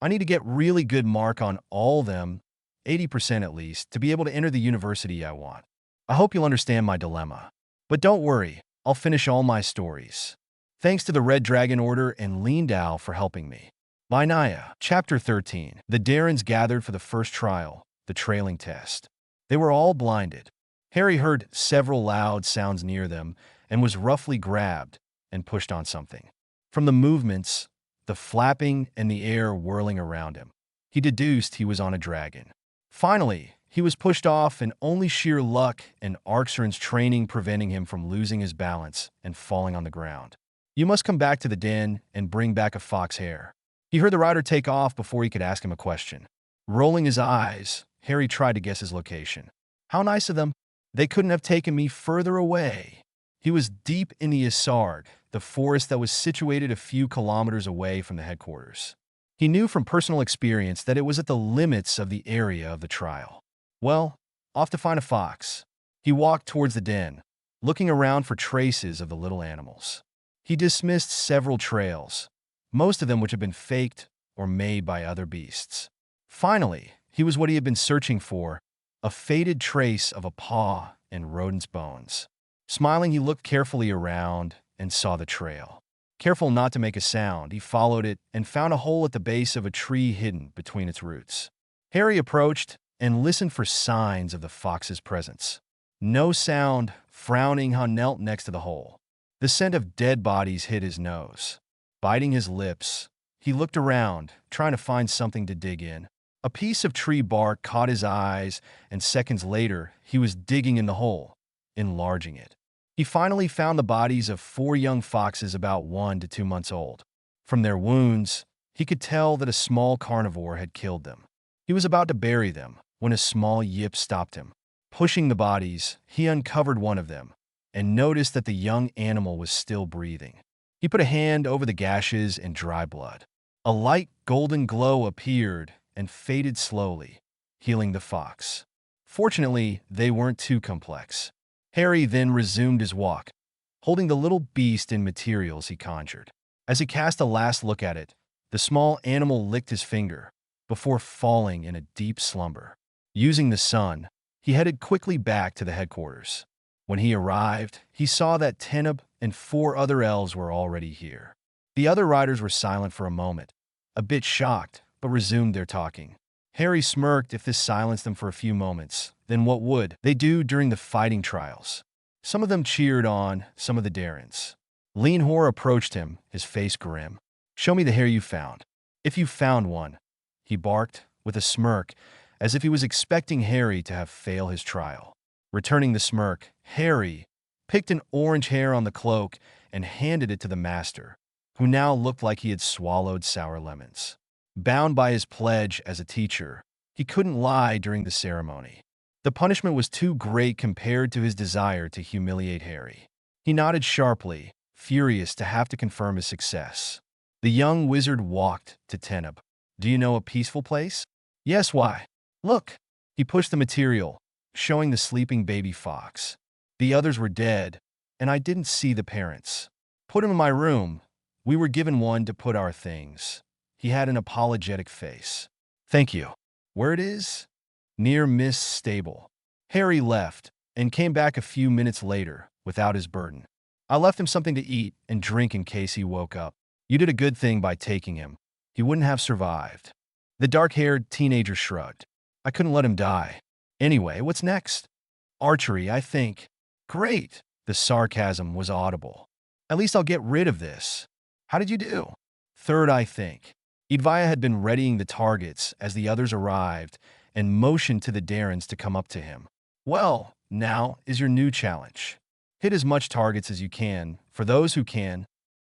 I need to get really good mark on all of them, 80% at least, to be able to enter the university I want. I hope you'll understand my dilemma. But don't worry, I'll finish all my stories. Thanks to the Red Dragon Order and Lindau for helping me. By Naya. Chapter 13. The Darrens gathered for the first trial, the trailing test. They were all blinded. Harry heard several loud sounds near them and was roughly grabbed and pushed on something. From the movements, the flapping, and the air whirling around him, he deduced he was on a dragon. Finally, he was pushed off, and only sheer luck and Arxern's training preventing him from losing his balance and falling on the ground. You must come back to the den and bring back a fox hair. He heard the rider take off before he could ask him a question. Rolling his eyes, Harry tried to guess his location. How nice of them. They couldn't have taken me further away. He was deep in the Isard, the forest that was situated a few kilometers away from the headquarters. He knew from personal experience that it was at the limits of the area of the trial. Well, off to find a fox. He walked towards the den, looking around for traces of the little animals. He dismissed several trails, most of them which had been faked or made by other beasts. Finally, he was what he had been searching for, a faded trace of a paw and rodent's bones. Smiling, he looked carefully around and saw the trail. Careful not to make a sound, he followed it and found a hole at the base of a tree hidden between its roots. Harry approached and listened for signs of the fox's presence. No sound. Frowning, he knelt next to the hole. The scent of dead bodies hit his nose. Biting his lips, he looked around, trying to find something to dig in. A piece of tree bark caught his eyes, and seconds later, he was digging in the hole, enlarging it. He finally found the bodies of 4 young foxes about 1 to 2 months old. From their wounds, he could tell that a small carnivore had killed them. He was about to bury them when a small yip stopped him. Pushing the bodies, he uncovered one of them and noticed that the young animal was still breathing. He put a hand over the gashes and dry blood. A light golden glow appeared and faded slowly, healing the fox. Fortunately, they weren't too complex. Harry then resumed his walk, holding the little beast in materials he conjured. As he cast a last look at it, the small animal licked his finger before falling in a deep slumber. Using the sun, he headed quickly back to the headquarters. When he arrived, he saw that Teneb and 4 other elves were already here. The other riders were silent for a moment, a bit shocked, but resumed their talking. Harry smirked if this silenced them for a few moments. Then what would they do during the fighting trials? Some of them cheered on some of the Darrens. Leanhor approached him, his face grim. "Show me the hair you found. If you found one," he barked with a smirk, as if he was expecting Harry to have failed his trial. Returning the smirk, Harry picked an orange hair on the cloak and handed it to the master, who now looked like he had swallowed sour lemons. Bound by his pledge as a teacher, he couldn't lie during the ceremony. The punishment was too great compared to his desire to humiliate Harry. He nodded sharply, furious to have to confirm his success. The young wizard walked to Teneb. "Do you know a peaceful place?" "Yes, why? Look." He pushed the material, showing the sleeping baby fox. "The others were dead, and I didn't see the parents. Put him in my room. We were given one to put our things." He had an apologetic face. "Thank you." "Where it is?" "Near Miss Stable." Harry left, and came back a few minutes later without his burden. I left him something to eat and drink in case he woke up. You did a good thing by taking him. He wouldn't have survived. The dark-haired teenager shrugged. I couldn't let him die. Anyway, what's next? Archery, I think. Great. The sarcasm was audible. At least I'll get rid of this. How did you do? Third, I think. Idvaya had been readying the targets as the others arrived and motioned to the Darrens to come up to him. Well, now is your new challenge. Hit as much targets as you can, for those who can.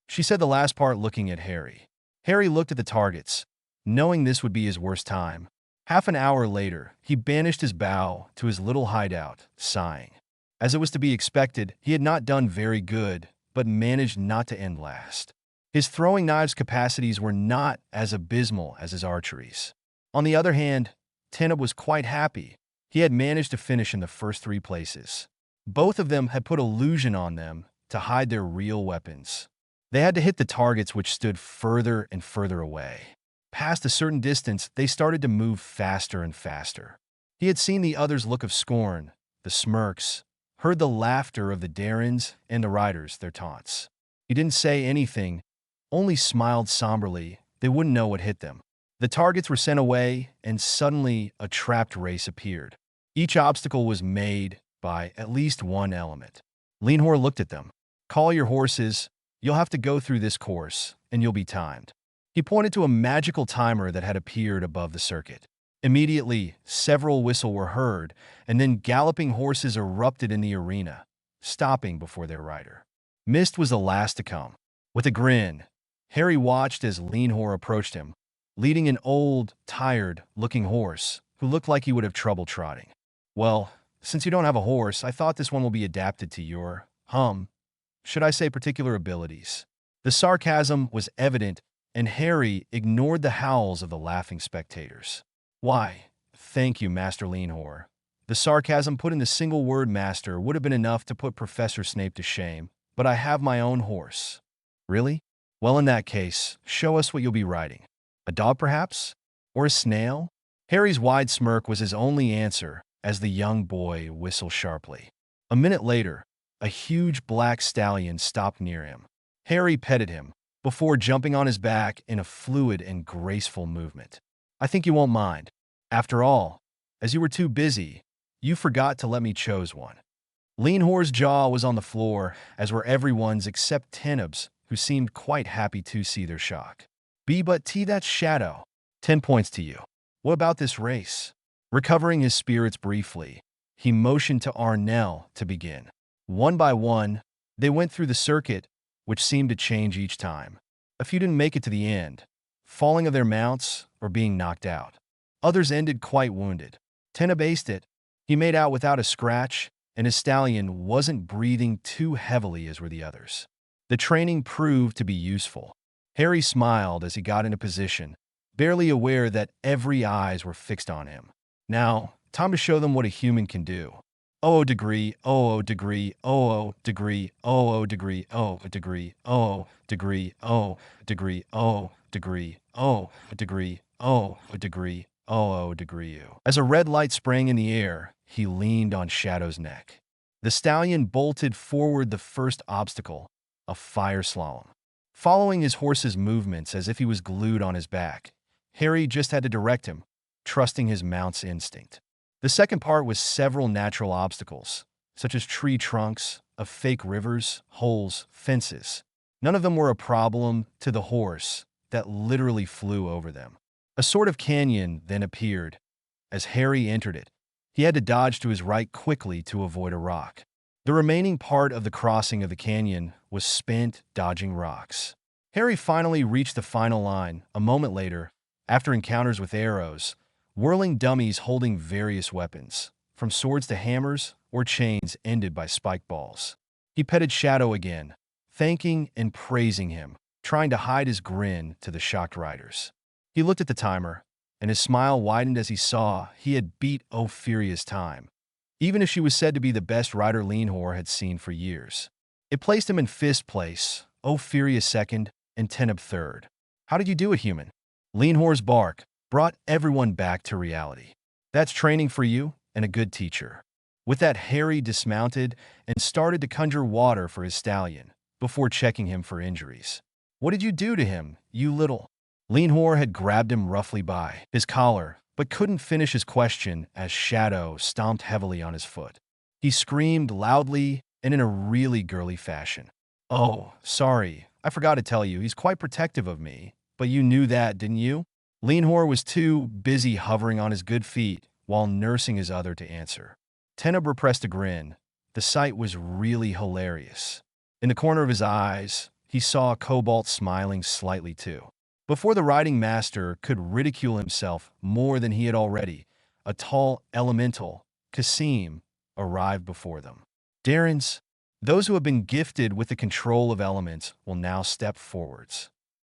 She said the last part looking at Harry. Harry looked at the targets, knowing this would be his worst time. Half an hour later, he banished his bow to his little hideout, sighing. As it was to be expected, he had not done very good, but managed not to end last. His throwing knives capacities were not as abysmal as his archeries. On the other hand, Teneb was quite happy. He had managed to finish in the first 3 places. Both of them had put illusion on them to hide their real weapons. They had to hit the targets which stood further and further away. Past a certain distance, they started to move faster and faster. He had seen the others' look of scorn, the smirks, heard the laughter of the Darrens and the riders, their taunts. He didn't say anything, only smiled somberly. They wouldn't know what hit them. The targets were sent away, and suddenly a trapped race appeared. Each obstacle was made by at least one element. Leenhor looked at them. Call your horses. You'll have to go through this course, and you'll be timed. He pointed to a magical timer that had appeared above the circuit. Immediately, several whistles were heard, and then galloping horses erupted in the arena, stopping before their rider. Mist was the last to come. With a grin, Harry watched as Leenhor approached him, leading an old, tired-looking horse who looked like he would have trouble trotting. Well, since you don't have a horse, I thought this one will be adapted to your, should I say particular abilities. The sarcasm was evident, and Harry ignored the howls of the laughing spectators. Why, thank you, Master Leenhor. The sarcasm put in the single word master would have been enough to put Professor Snape to shame, but I have my own horse. Really? Well, in that case, show us what you'll be riding. A dog, perhaps? Or a snail? Harry's wide smirk was his only answer as the young boy whistled sharply. A minute later, a huge black stallion stopped near him. Harry petted him before jumping on his back in a fluid and graceful movement. I think you won't mind. After all, as you were too busy, you forgot to let me choose one. Leenhor's jaw was on the floor, as were everyone's except Teneb's, who seemed quite happy to see their shock. B but T, that's Shadow. 10 points to you. What about this race? Recovering his spirits briefly, he motioned to Arnell to begin. One by one, they went through the circuit, which seemed to change each time. A few didn't make it to the end, falling of their mounts or being knocked out. Others ended quite wounded. Teneb aced it. He made out without a scratch, and his stallion wasn't breathing too heavily as were the others. The training proved to be useful. Harry smiled as he got into position, barely aware that every eyes were fixed on him. Now, time to show them what a human can do. Oh degree, oh degree, oh degree, oh degree, oh degree, oh degree, oh degree, oh degree, oh degree, oh degree, oh degree. As a red light sprang in the air, he leaned on Shadow's neck. The stallion bolted forward the first obstacle, a fire slalom. Following his horse's movements as if he was glued on his back, Harry just had to direct him, trusting his mount's instinct. The second part was several natural obstacles, such as tree trunks, of fake rivers, holes, fences. None of them were a problem to the horse that literally flew over them. A sort of canyon then appeared. As Harry entered it, he had to dodge to his right quickly to avoid a rock. The remaining part of the crossing of the canyon was spent dodging rocks. Harry finally reached the final line a moment later, after encounters with arrows, whirling dummies holding various weapons, from swords to hammers or chains ended by spike balls. He petted Shadow again, thanking and praising him, trying to hide his grin to the shocked riders. He looked at the timer, and his smile widened as he saw he had beat Ophiria's time, even if she was said to be the best rider Leenhor had seen for years. It placed him in fifth place, Ophiria second, and Teneb third. How did you do it, human? Leenhor's bark brought everyone back to reality. That's training for you and a good teacher. With that, Harry dismounted and started to conjure water for his stallion, before checking him for injuries. "What did you do to him, you little?" Lenhor had grabbed him roughly by his collar, but couldn't finish his question as Shadow stomped heavily on his foot. He screamed loudly and in a really girly fashion. "Oh, sorry, I forgot to tell you, he's quite protective of me. But you knew that, didn't you?" Lenhor was too busy hovering on his good feet while nursing his other to answer. Teneb repressed a grin. The sight was really hilarious. In the corner of his eyes, he saw Cobalt smiling slightly too. Before the riding master could ridicule himself more than he had already, a tall elemental, Kasim, arrived before them. Darins, those who have been gifted with the control of elements will now step forwards.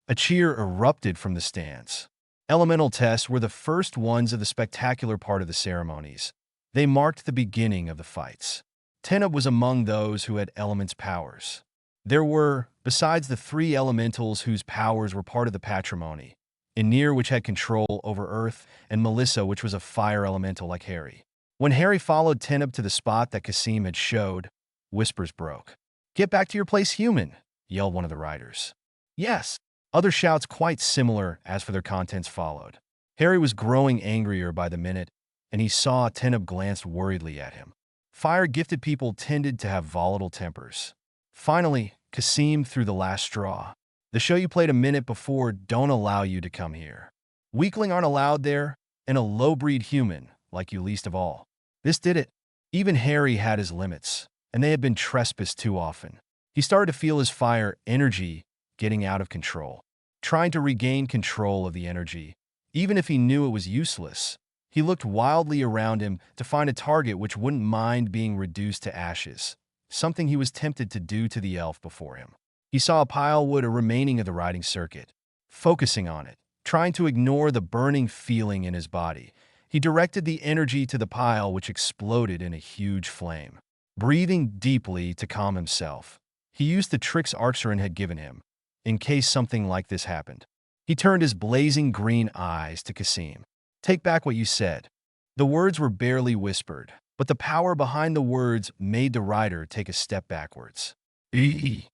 A cheer erupted from the stands. Elemental tests were the first ones of the spectacular part of the ceremonies. They marked the beginning of the fights. Teneb was among those who had elements' powers. There were, besides the three elementals whose powers were part of the patrimony, Anir, which had control over earth, and Melissa, which was a fire elemental like Harry. When Harry followed Teneb to the spot that Kasim had showed, whispers broke. "Get back to your place, human," yelled one of the riders. "Yes." Other shouts quite similar as for their contents followed. Harry was growing angrier by the minute, and he saw Teneb glanced worriedly at him. Fire-gifted people tended to have volatile tempers. Finally, Kasim threw the last straw. "The show you played a minute before don't allow you to come here. Weakling aren't allowed there, and a low-breed human, like you least of all." This did it. Even Harry had his limits, and they had been trespassed too often. He started to feel his fire energy getting out of control. Trying to regain control of the energy, even if he knew it was useless, he looked wildly around him to find a target which wouldn't mind being reduced to ashes, something he was tempted to do to the elf before him. He saw a pile wood remaining of the riding circuit. Focusing on it, trying to ignore the burning feeling in his body, he directed the energy to the pile, which exploded in a huge flame. Breathing deeply to calm himself, he used the tricks Arin had given him, in case something like this happened. He turned his blazing green eyes to Kasim. "Take back what you said." The words were barely whispered, but the power behind the words made the rider take a step backwards. "Eee!"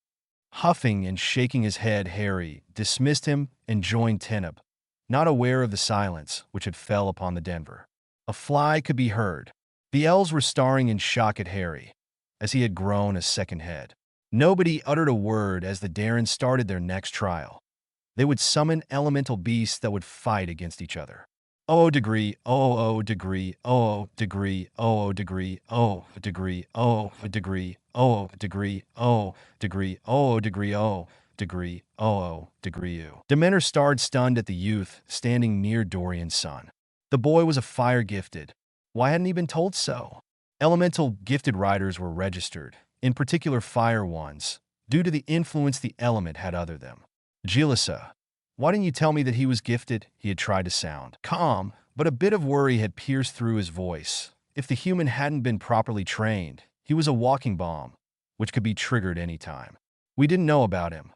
Huffing and shaking his head, Harry dismissed him and joined Teneb, not aware of the silence which had fell upon the Denver. A fly could be heard. The elves were staring in shock at Harry, as he had grown a second head. Nobody uttered a word as the Darins started their next trial. They would summon elemental beasts that would fight against each other. Oh degree, oh degree, oh degree, oh degree, oh degree, oh degree, oh degree, oh degree, oh degree, oh degree, oh degree. Demeanor stared stunned at the youth standing near Dorian's son. The boy was a fire-gifted. Why hadn't he been told so? Elemental gifted riders were registered, in particular fire ones, due to the influence the element had over them. "Gilissa, why didn't you tell me that he was gifted?" He had tried to sound calm, but a bit of worry had pierced through his voice. If the human hadn't been properly trained, he was a walking bomb, which could be triggered any time. "We didn't know about him."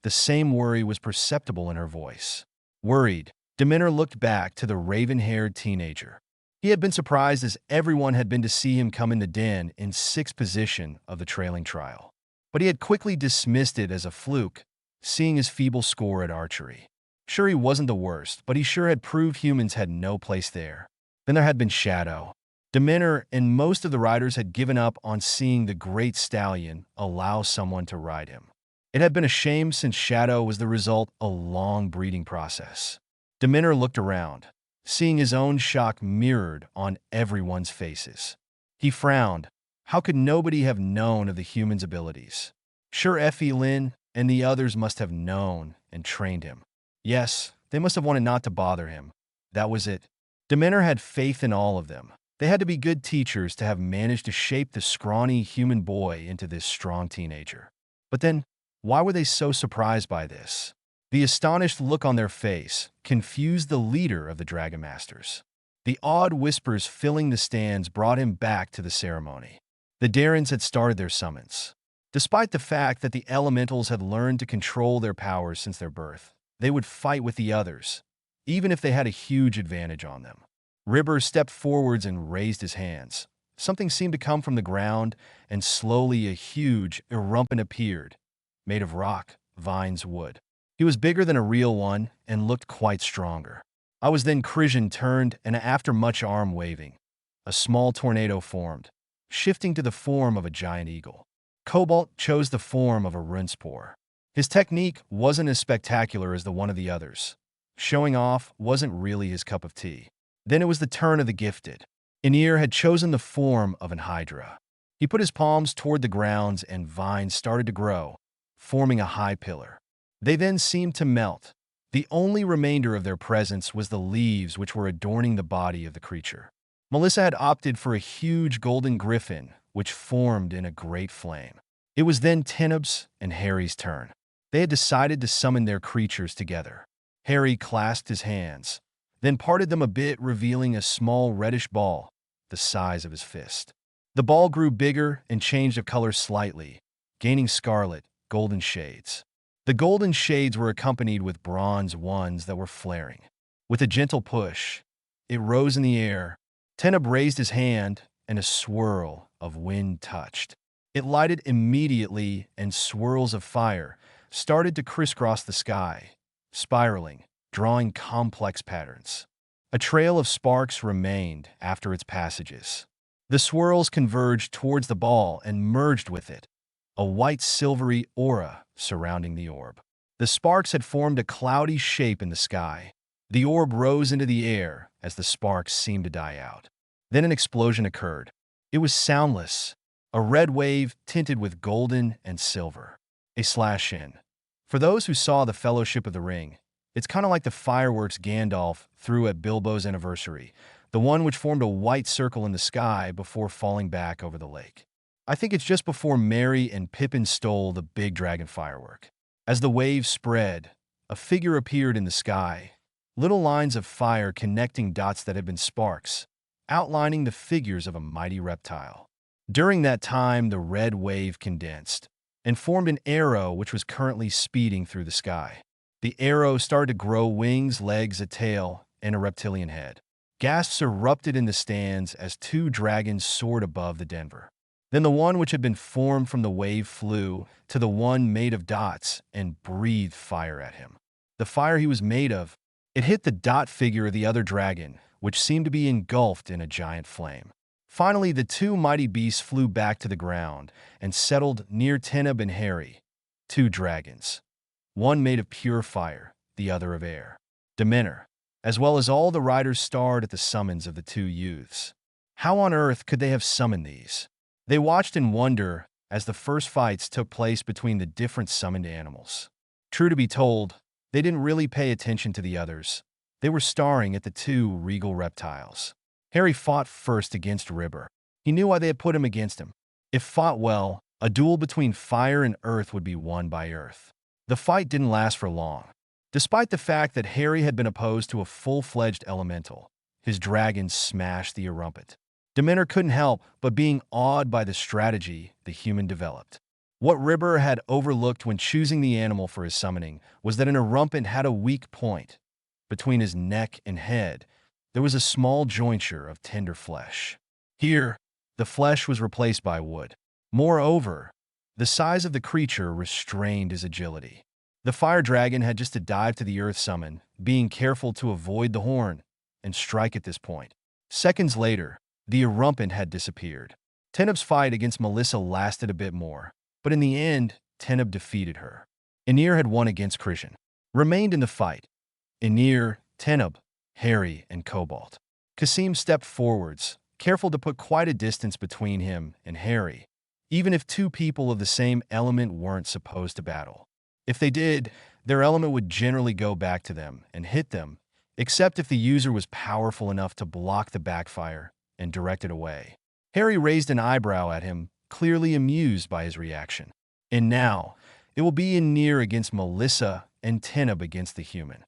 The same worry was perceptible in her voice. Worried, Demeanor looked back to the raven-haired teenager. He had been surprised as everyone had been to see him come in the den in sixth position of the trailing trial. But he had quickly dismissed it as a fluke, seeing his feeble score at archery. Sure, he wasn't the worst, but he sure had proved humans had no place there. Then there had been Shadow. Demeanor and most of the riders had given up on seeing the great stallion allow someone to ride him. It had been a shame since Shadow was the result of a long breeding process. Demeanor looked around, seeing his own shock mirrored on everyone's faces. He frowned. How could nobody have known of the human's abilities? Sure, Effie, Lynn, and the others must have known and trained him. Yes, they must have wanted not to bother him. That was it. Demeanor had faith in all of them. They had to be good teachers to have managed to shape the scrawny human boy into this strong teenager. But then, why were they so surprised by this? The astonished look on their face confused the leader of the Dragon Masters. The awed whispers filling the stands brought him back to the ceremony. The Darins had started their summons. Despite the fact that the elementals had learned to control their powers since their birth, they would fight with the others, even if they had a huge advantage on them. Ribber stepped forwards and raised his hands, Something seemed to come from the ground, and slowly a huge erumpent appeared, made of rock, vines, wood. He was bigger than a real one and looked quite stronger. I was then Christian turned, and after much arm waving, a small tornado formed, shifting to the form of a giant eagle. Cobalt chose the form of a runespore. His technique wasn't as spectacular as the one of the others. Showing off wasn't really his cup of tea. Then it was the turn of the gifted. Arin had chosen the form of an hydra. He put his palms toward the grounds and vines started to grow, forming a high pillar. They then seemed to melt. The only remainder of their presence was the leaves which were adorning the body of the creature. Melissa had opted for a huge golden griffin, which formed in a great flame. It was then Teneb's and Harry's turn. They had decided to summon their creatures together. Harry clasped his hands, then parted them a bit, revealing a small reddish ball, the size of his fist. The ball grew bigger and changed of color slightly, gaining scarlet, golden shades. The golden shades were accompanied with bronze ones that were flaring. With a gentle push, it rose in the air. Teneb raised his hand, and a swirl of wind touched. It lighted immediately, and swirls of fire started to crisscross the sky, spiraling, drawing complex patterns. A trail of sparks remained after its passages. The swirls converged towards the ball and merged with it, a white silvery aura surrounding the orb. The sparks had formed a cloudy shape in the sky. The orb rose into the air as the sparks seemed to die out. Then an explosion occurred. It was soundless, a red wave tinted with golden and silver. A slash in. For those who saw the Fellowship of the Ring, it's kind of like the fireworks Gandalf threw at Bilbo's anniversary, the one which formed a white circle in the sky before falling back over the lake. I think it's just before Merry and Pippin stole the big dragon firework. As the wave spread, a figure appeared in the sky, little lines of fire connecting dots that had been sparks, outlining the figures of a mighty reptile. During that time, the red wave condensed and formed an arrow which was currently speeding through the sky. The arrow started to grow wings, legs, a tail, and a reptilian head. Gasps erupted in the stands as two dragons soared above the Denver. Then the one which had been formed from the wave flew to the one made of dots and breathed fire at him. The fire he was made of, it hit the dot figure of the other dragon, which seemed to be engulfed in a giant flame. Finally, the two mighty beasts flew back to the ground and settled near Teneb and Harry, two dragons, one made of pure fire, the other of air. Demeanor, as well as all the riders, stared at the summons of the two youths. How on earth could they have summoned these? They watched in wonder as the first fights took place between the different summoned animals. True to be told, they didn't really pay attention to the others. They were staring at the two regal reptiles. Harry fought first against Ribber. He knew why they had put him against him. If fought well, a duel between fire and earth would be won by earth. The fight didn't last for long. Despite the fact that Harry had been opposed to a full-fledged elemental, his dragon smashed the erumpent. Demeanor couldn't help but being awed by the strategy the human developed. What Ribber had overlooked when choosing the animal for his summoning was that an erumpent had a weak point. Between his neck and head, there was a small jointure of tender flesh. Here, the flesh was replaced by wood. Moreover, the size of the creature restrained his agility. The fire dragon had just to dive to the earth summon, being careful to avoid the horn, and strike at this point. Seconds later, the erumpent had disappeared. Teneb's fight against Melissa lasted a bit more, but in the end, Teneb defeated her. Arin had won against Christian. Remained in the fight Arin, Teneb, Harry, and Cobalt. Kasim stepped forwards, careful to put quite a distance between him and Harry, even if two people of the same element weren't supposed to battle. If they did, their element would generally go back to them and hit them, except if the user was powerful enough to block the backfire and direct it away. Harry raised an eyebrow at him, clearly amused by his reaction. And now, it will be Arin against Melissa and Teneb against the human.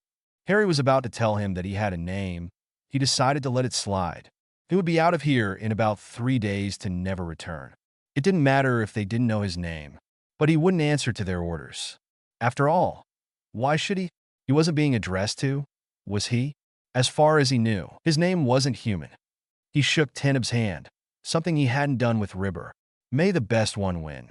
Harry was about to tell him that he had a name. He decided to let it slide. He would be out of here in about 3 days to never return. It didn't matter if they didn't know his name, but he wouldn't answer to their orders. After all, why should he? He wasn't being addressed to, was he? As far as he knew, his name wasn't human. He shook Teneb's hand, something he hadn't done with Ribber. May the best one win.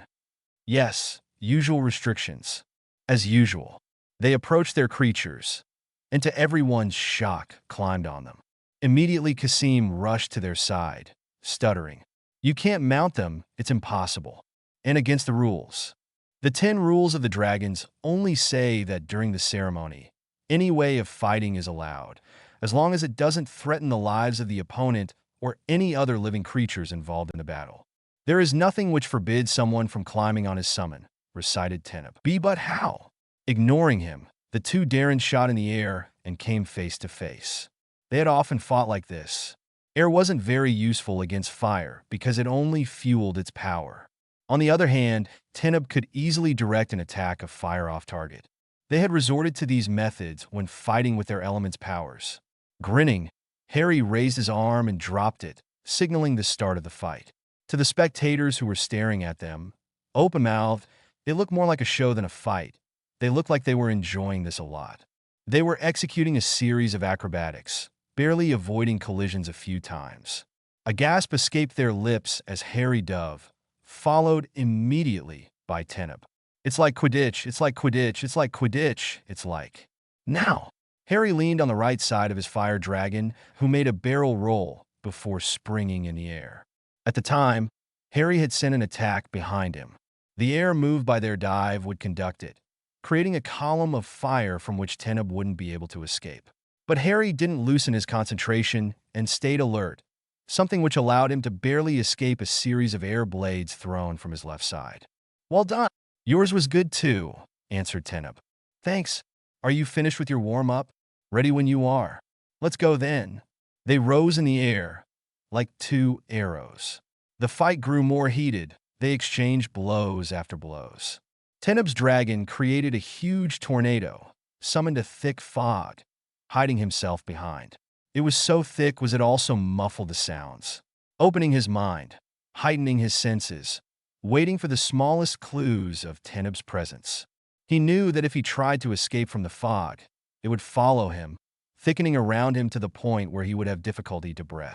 Yes, usual restrictions. As usual, they approached their creatures, and to everyone's shock, climbed on them. Immediately, Kasim rushed to their side, stuttering. You can't mount them, it's impossible. And against the rules. The 10 rules of the dragons only say that during the ceremony, any way of fighting is allowed, as long as it doesn't threaten the lives of the opponent or any other living creatures involved in the battle. There is nothing which forbids someone from climbing on his summon, recited Teneb. But how? Ignoring him, the two Darren shot in the air and came face to face. They had often fought like this. Air wasn't very useful against fire because it only fueled its power. On the other hand, Teneb could easily direct an attack of fire off target. They had resorted to these methods when fighting with their element's powers. Grinning, Harry raised his arm and dropped it, signaling the start of the fight. To the spectators who were staring at them, open-mouthed, it looked more like a show than a fight. They looked like they were enjoying this a lot. They were executing a series of acrobatics, barely avoiding collisions a few times. A gasp escaped their lips as Harry dove, followed immediately by Teneb. It's like Quidditch, it's like Quidditch, it's like Quidditch, it's like. Now! Harry leaned on the right side of his fire dragon, who made a barrel roll before springing in the air. At the time, Harry had sent an attack behind him. The air moved by their dive would conduct it, creating a column of fire from which Teneb wouldn't be able to escape. But Harry didn't loosen his concentration and stayed alert, something which allowed him to barely escape a series of air blades thrown from his left side. Well done. Yours was good too, answered Teneb. Thanks. Are you finished with your warm-up? Ready when you are. Let's go then. They rose in the air, like two arrows. The fight grew more heated. They exchanged blows after blows. Teneb's dragon created a huge tornado, summoned a thick fog, hiding himself behind. It was so thick was it also muffled the sounds, opening his mind, heightening his senses, waiting for the smallest clues of Teneb's presence. He knew that if he tried to escape from the fog, it would follow him, thickening around him to the point where he would have difficulty to breathe.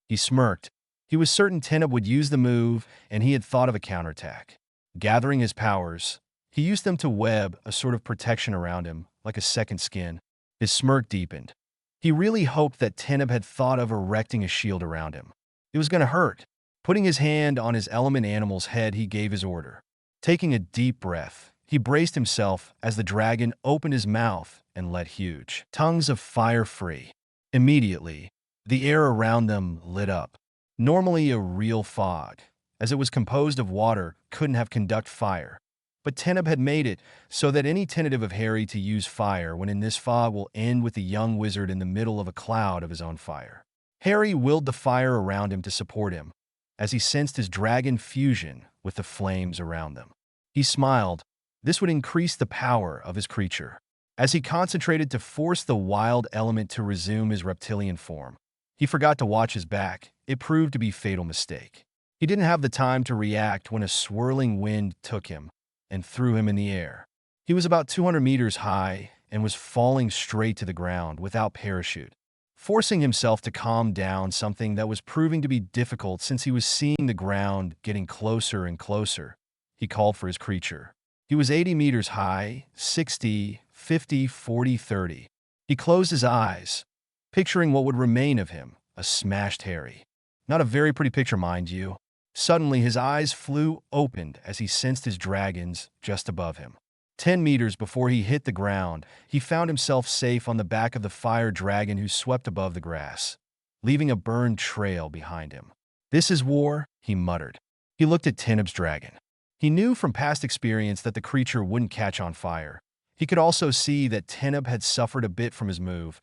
He smirked. He was certain Teneb would use the move, and he had thought of a counterattack. Gathering his powers, he used them to web a sort of protection around him, like a second skin. His smirk deepened. He really hoped that Teneb had thought of erecting a shield around him. It was going to hurt. Putting his hand on his element animal's head, he gave his order. Taking a deep breath, he braced himself as the dragon opened his mouth and let huge tongues of fire free. Immediately, the air around them lit up. Normally a real fog, as it was composed of water, couldn't have conduct fire. But Teneb had made it so that any tentative of Harry to use fire when in this fog will end with the young wizard in the middle of a cloud of his own fire. Harry willed the fire around him to support him, as he sensed his dragon fusion with the flames around them. He smiled. This would increase the power of his creature. As he concentrated to force the wild element to resume his reptilian form, he forgot to watch his back. It proved to be a fatal mistake. He didn't have the time to react when a swirling wind took him and threw him in the air. He was about 200 meters high and was falling straight to the ground without parachute, forcing himself to calm down, something that was proving to be difficult since he was seeing the ground getting closer and closer. He called for his creature. He was 80 meters high, 60, 50, 40, 30. He closed his eyes, picturing what would remain of him, a smashed Harry. Not a very pretty picture, mind you. Suddenly, his eyes flew open as he sensed his dragons just above him. 10 meters before he hit the ground, he found himself safe on the back of the fire dragon who swept above the grass, leaving a burned trail behind him. This is war, he muttered. He looked at Teneb's dragon. He knew from past experience that the creature wouldn't catch on fire. He could also see that Teneb had suffered a bit from his move,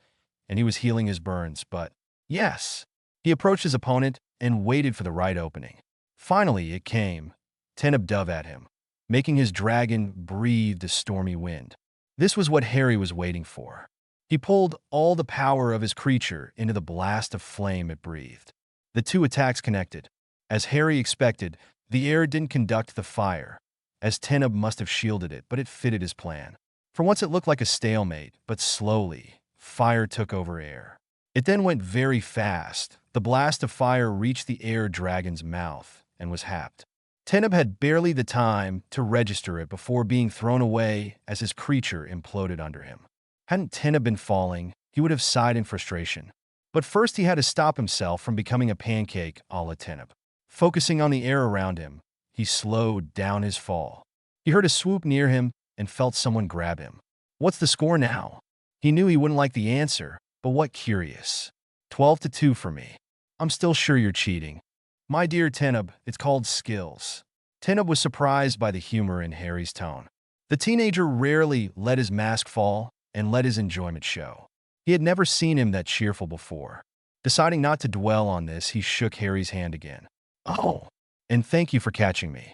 and he was healing his burns, but yes. He approached his opponent and waited for the right opening. Finally, it came. Teneb dove at him, making his dragon breathe the stormy wind. This was what Harry was waiting for. He pulled all the power of his creature into the blast of flame it breathed. The two attacks connected. As Harry expected, the air didn't conduct the fire, as Teneb must have shielded it, but it fitted his plan. For once it looked like a stalemate, but slowly, fire took over air. It then went very fast, The blast of fire reached the air dragon's mouth and was hacked. Teneb had barely the time to register it before being thrown away as his creature imploded under him. Hadn't Teneb been falling, he would have sighed in frustration. But first he had to stop himself from becoming a pancake a la Teneb. Focusing on the air around him, he slowed down his fall. He heard a swoop near him and felt someone grab him. What's the score now? He knew he wouldn't like the answer, but what curious. 12-2 for me. I'm still sure you're cheating. My dear Teneb, it's called skills. Teneb was surprised by the humor in Harry's tone. The teenager rarely let his mask fall and let his enjoyment show. He had never seen him that cheerful before. Deciding not to dwell on this, he shook Harry's hand again. Oh, and thank you for catching me.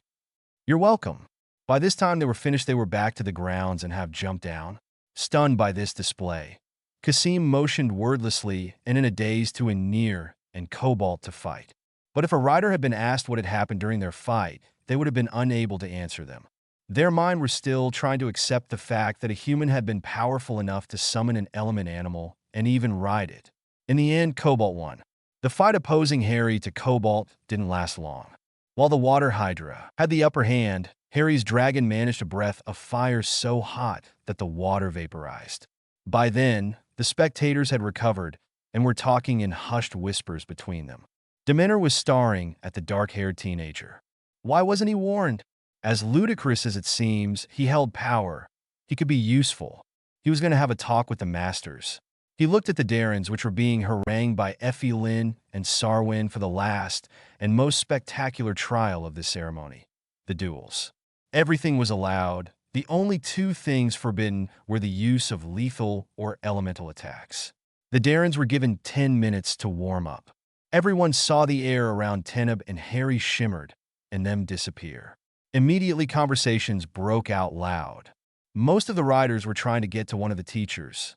You're welcome. By this time they were finished, they were back to the grounds and have jumped down. Stunned by this display, Kasim motioned wordlessly and in a daze to Anir and Cobalt to fight. But if a rider had been asked what had happened during their fight, they would have been unable to answer them. Their mind were still trying to accept the fact that a human had been powerful enough to summon an element animal and even ride it. In the end, Cobalt won. The fight opposing Harry to Cobalt didn't last long. While the water hydra had the upper hand, Harry's dragon managed a breath of fire so hot that the water vaporized. By then, the spectators had recovered and were talking in hushed whispers between them. Demeanor was staring at the dark-haired teenager. Why wasn't he warned? As ludicrous as it seems, he held power. He could be useful. He was going to have a talk with the masters. He looked at the Darrens, which were being harangued by Effie Lynn and Sarwyn for the last and most spectacular trial of this ceremony, the duels. Everything was allowed. The only two things forbidden were the use of lethal or elemental attacks. The Darrens were given 10 minutes to warm up. Everyone saw the air around Teneb and Harry shimmered and then disappear. Immediately conversations broke out loud. Most of the riders were trying to get to one of the teachers,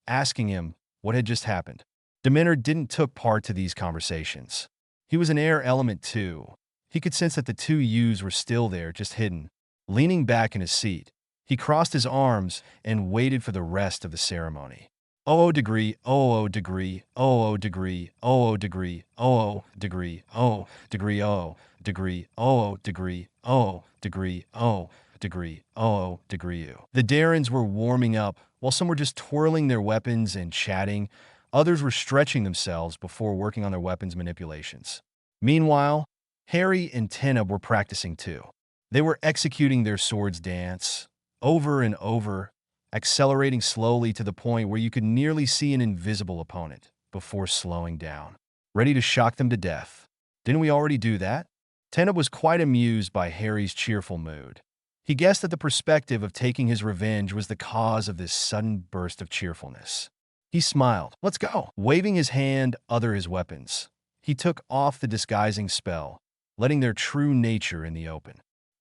asking him what had just happened. Demeanor didn't took part to these conversations. He was an air element too. He could sense that the two youths were still there, just hidden. Leaning back in his seat, he crossed his arms and waited for the rest of the ceremony. Oh degree, oh degree, oh degree, oh degree, oh degree, oh degree, oh degree, oh degree, oh degree, oh degree, oh degree. The Darrens were warming up, while some were just twirling their weapons and chatting. Others were stretching themselves before working on their weapons manipulations. Meanwhile, Harry and Teneb were practicing too. They were executing their swords dance over and over, accelerating slowly to the point where you could nearly see an invisible opponent before slowing down, ready to shock them to death. Didn't we already do that? Teneb was quite amused by Harry's cheerful mood. He guessed that the perspective of taking his revenge was the cause of this sudden burst of cheerfulness. He smiled. Let's go. Waving his hand other his weapons, he took off the disguising spell, letting their true nature in the open.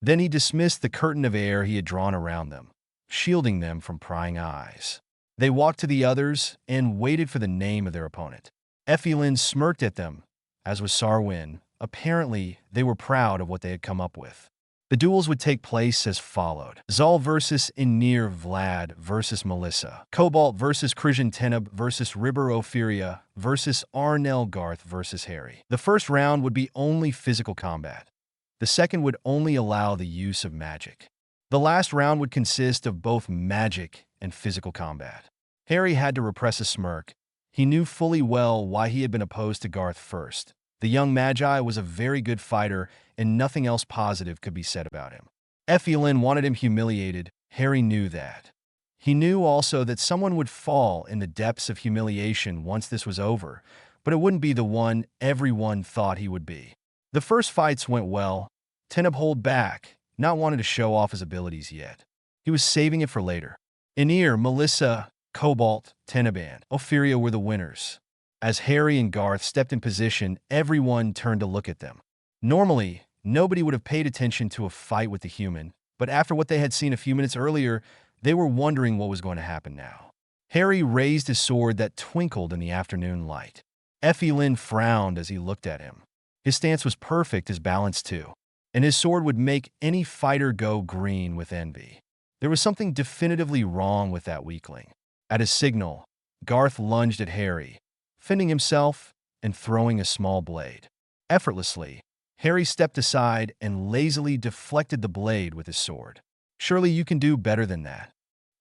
Then he dismissed the curtain of air he had drawn around them, shielding them from prying eyes. They walked to the others and waited for the name of their opponent. Effie Lynn smirked at them, as was Sarwyn. Apparently, they were proud of what they had come up with. The duels would take place as followed. Zal versus Inir Vlad versus Melissa. Cobalt versus Krijan Teneb versus Ribber Ophiria versus Arnell Garth versus Harry. The first round would be only physical combat. The second would only allow the use of magic. The last round would consist of both magic and physical combat. Harry had to repress a smirk. He knew fully well why he had been opposed to Garth first. The young Magi was a very good fighter, and nothing else positive could be said about him. Effie Lynn wanted him humiliated. Harry knew that. He knew also that someone would fall in the depths of humiliation once this was over, but it wouldn't be the one everyone thought he would be. The first fights went well. Teneb held back, not wanting to show off his abilities yet. He was saving it for later. Anir, Melissa, Cobalt, Teneb, and Ophiria were the winners. As Harry and Garth stepped in position, everyone turned to look at them. Normally, nobody would have paid attention to a fight with the human, but after what they had seen a few minutes earlier, they were wondering what was going to happen now. Harry raised his sword that twinkled in the afternoon light. Effie Lynn frowned as he looked at him. His stance was perfect, his balance too, and his sword would make any fighter go green with envy. There was something definitively wrong with that weakling. At a signal, Garth lunged at Harry. Fending himself, and throwing a small blade. Effortlessly, Harry stepped aside and lazily deflected the blade with his sword. Surely you can do better than that.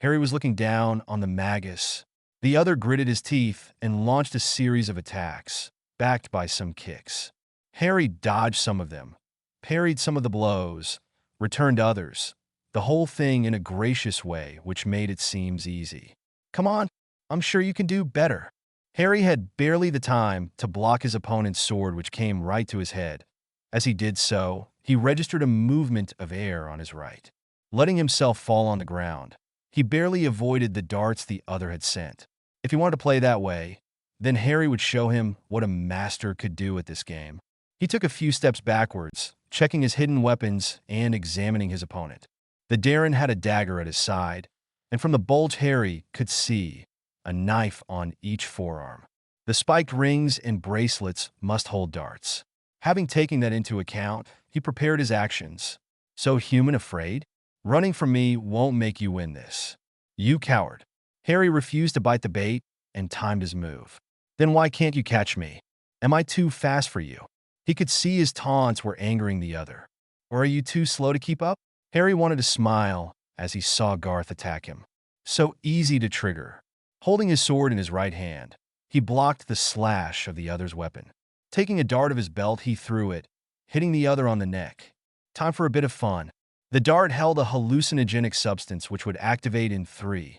Harry was looking down on the magus. The other gritted his teeth and launched a series of attacks, backed by some kicks. Harry dodged some of them, parried some of the blows, returned others, the whole thing in a gracious way which made it seem easy. Come on, I'm sure you can do better. Harry had barely the time to block his opponent's sword, which came right to his head. As he did so, he registered a movement of air on his right, letting himself fall on the ground. He barely avoided the darts the other had sent. If he wanted to play that way, then Harry would show him what a master could do at this game. He took a few steps backwards, checking his hidden weapons and examining his opponent. The Darren had a dagger at his side, and from the bulge Harry could see a knife on each forearm. The spiked rings and bracelets must hold darts. Having taken that into account, he prepared his actions. So human afraid? Running from me won't make you win this. You coward. Harry refused to bite the bait and timed his move. Then why can't you catch me? Am I too fast for you? He could see his taunts were angering the other. Or are you too slow to keep up? Harry wanted to smile as he saw Garth attack him. So easy to trigger. Holding his sword in his right hand, he blocked the slash of the other's weapon. Taking a dart of his belt, he threw it, hitting the other on the neck. Time for a bit of fun. The dart held a hallucinogenic substance which would activate in 3,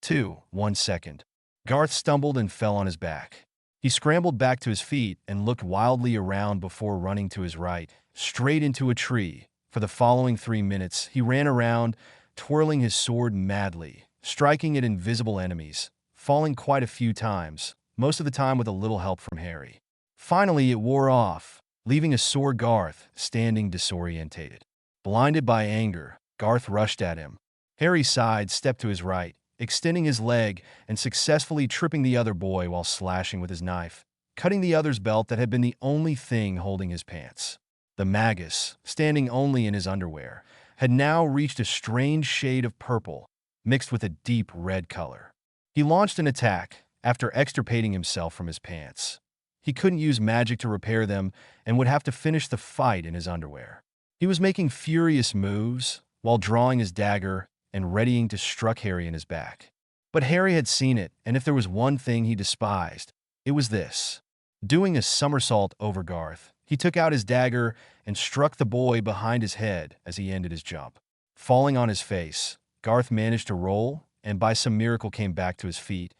2, 1 second. Garth stumbled and fell on his back. He scrambled back to his feet and looked wildly around before running to his right, straight into a tree. For the following 3 minutes, he ran around, twirling his sword madly, striking at invisible enemies, falling quite a few times, most of the time with a little help from Harry. Finally, it wore off, leaving a sore Garth standing disorientated. Blinded by anger, Garth rushed at him. Harry sighed, stepped to his right, extending his leg and successfully tripping the other boy while slashing with his knife, cutting the other's belt that had been the only thing holding his pants. The magus, standing only in his underwear, had now reached a strange shade of purple, mixed with a deep red color. He launched an attack after extricating himself from his pants. He couldn't use magic to repair them and would have to finish the fight in his underwear. He was making furious moves while drawing his dagger and readying to struck Harry in his back. But Harry had seen it, and if there was one thing he despised, it was this. Doing a somersault over Garth, he took out his dagger and struck the boy behind his head as he ended his jump. Falling on his face, Garth managed to roll and by some miracle came back to his feet.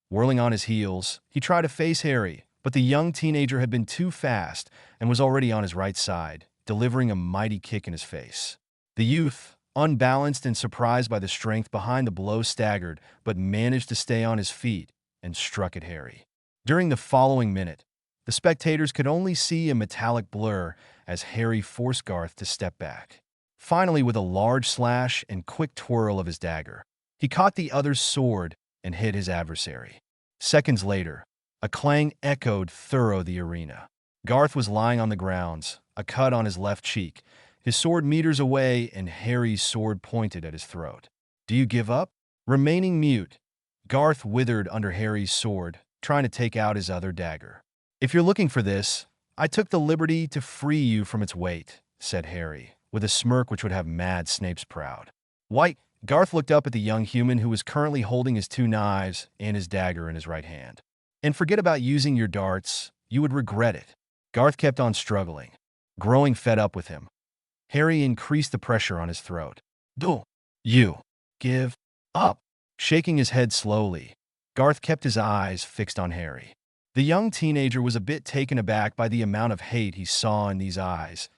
Whirling on his heels, he tried to face Harry, but the young teenager had been too fast and was already on his right side, delivering a mighty kick in his face. The youth, unbalanced and surprised by the strength behind the blow, staggered but managed to stay on his feet and struck at Harry. During the following minute, the spectators could only see a metallic blur as Harry forced Garth to step back. Finally, with a large slash and quick twirl of his dagger, he caught the other's sword and hit his adversary. Seconds later, a clang echoed through the arena. Garth was lying on the grounds, a cut on his left cheek, his sword meters away, and Harry's sword pointed at his throat. Do you give up? Remaining mute, Garth withered under Harry's sword, trying to take out his other dagger. If you're looking for this, I took the liberty to free you from its weight, said Harry, with a smirk which would have mad Snape's proud. White, Garth looked up at the young human who was currently holding his 2 knives and his dagger in his right hand. And forget about using your darts, you would regret it. Garth kept on struggling, growing fed up with him. Harry increased the pressure on his throat. Do you give up? Shaking his head slowly, Garth kept his eyes fixed on Harry. The young teenager was a bit taken aback by the amount of hate he saw in these eyes.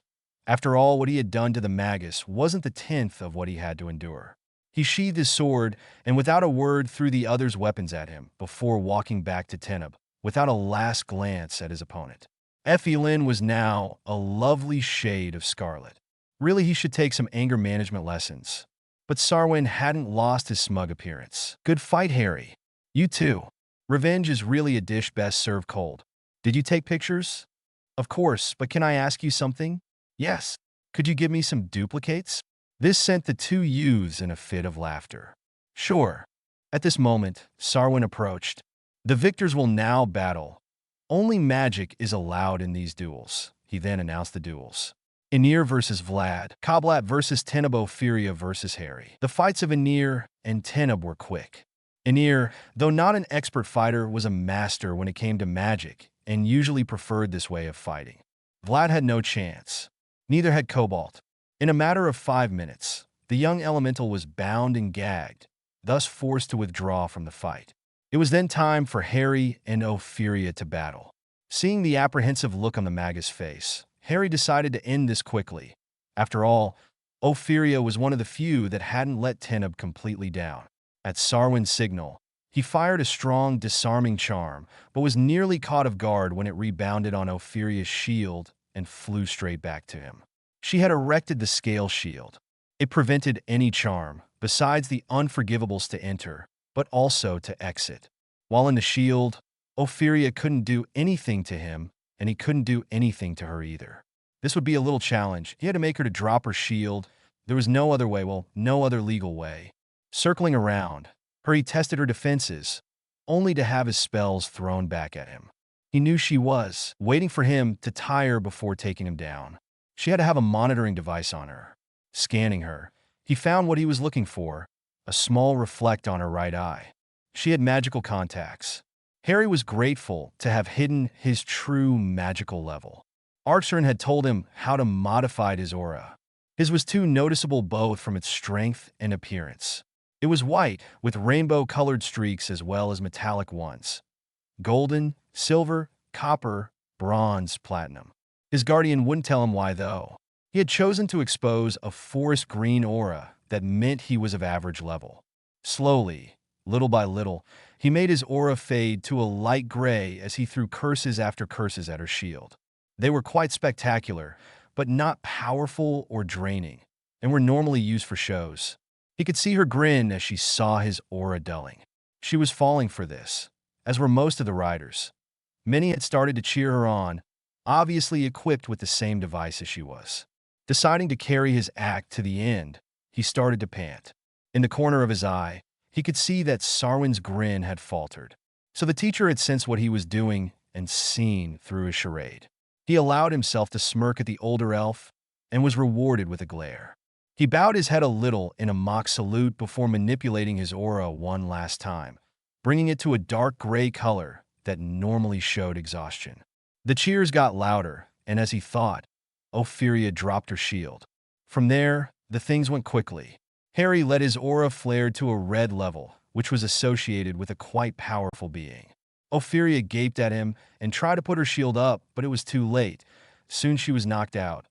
After all, what he had done to the magus wasn't the 10th of what he had to endure. He sheathed his sword and without a word threw the other's weapons at him before walking back to Teneb without a last glance at his opponent. Effie Lynn was now a lovely shade of scarlet. Really, he should take some anger management lessons. But Sarwin hadn't lost his smug appearance. Good fight, Harry. You too. Revenge is really a dish best served cold. Did you take pictures? Of course, but can I ask you something? Yes. Could you give me some duplicates? This sent the 2 youths in a fit of laughter. Sure. At this moment, Sarwin approached. The victors will now battle. Only magic is allowed in these duels. He then announced the duels. Aenir versus Vlad, Kablat versus Teneb, Opheria versus Harry. The fights of Aenir and Teneb were quick. Aenir, though not an expert fighter, was a master when it came to magic and usually preferred this way of fighting. Vlad had no chance. Neither had Cobalt. In a matter of 5 minutes, the young elemental was bound and gagged, thus forced to withdraw from the fight. It was then time for Harry and Opheria to battle. Seeing the apprehensive look on the mag's face, Harry decided to end this quickly. After all, Opheria was one of the few that hadn't let Teneb completely down. At Sarwin's signal, he fired a strong, disarming charm, but was nearly caught off guard when it rebounded on Opheria's shield and flew straight back to him. She had erected the scale shield. It prevented any charm, besides the unforgivables, to enter, but also to exit. While in the shield, Opheria couldn't do anything to him, and he couldn't do anything to her either. This would be a little challenge. He had to make her to drop her shield. There was no other way, no other legal way. Circling around, he tested her defenses, only to have his spells thrown back at him. He knew she was waiting for him to tire before taking him down. She had to have a monitoring device on her. Scanning her, he found what he was looking for, a small reflect on her right eye. She had magical contacts. Harry was grateful to have hidden his true magical level. Arin had told him how to modify his aura. His was too noticeable both from its strength and appearance. It was white, with rainbow-colored streaks as well as metallic ones. Golden, silver, copper, bronze, platinum. His guardian wouldn't tell him why, though. He had chosen to expose a forest green aura that meant he was of average level. Slowly, little by little, he made his aura fade to a light gray as he threw curses after curses at her shield. They were quite spectacular, but not powerful or draining, and were normally used for shows. He could see her grin as she saw his aura dulling. She was falling for this, as were most of the riders. Many had started to cheer her on, obviously equipped with the same device as she was. Deciding to carry his act to the end, he started to pant. In the corner of his eye, he could see that Sarwin's grin had faltered. So the teacher had sensed what he was doing and seen through his charade. He allowed himself to smirk at the older elf and was rewarded with a glare. He bowed his head a little in a mock salute before manipulating his aura one last time, bringing it to a dark gray color that normally showed exhaustion. The cheers got louder, and as he thought, Opheria dropped her shield. From there, the things went quickly. Harry let his aura flare to a red level, which was associated with a quite powerful being. Opheria gaped at him and tried to put her shield up, but it was too late. Soon she was knocked out.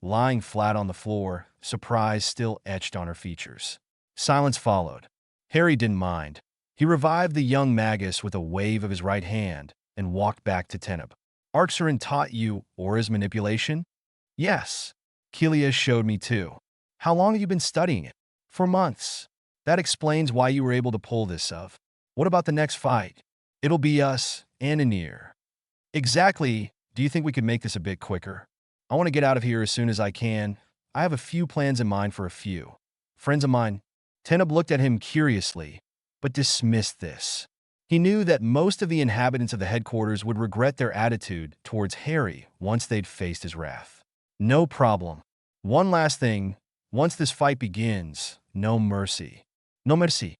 Lying flat on the floor, surprise still etched on her features. Silence followed. Harry didn't mind. He revived the young magus with a wave of his right hand and walked back to Teneb. Arin taught you aura's manipulation? Yes. Kelia showed me too. How long have you been studying it? For months. That explains why you were able to pull this off. What about the next fight? It'll be us and Aenir. Exactly. Do you think we could make this a bit quicker? I want to get out of here as soon as I can. I have a few plans in mind for a few friends of mine. Teneb looked at him curiously, but dismissed this. He knew that most of the inhabitants of the headquarters would regret their attitude towards Harry once they'd faced his wrath. No problem. One last thing. Once this fight begins, no mercy. No mercy.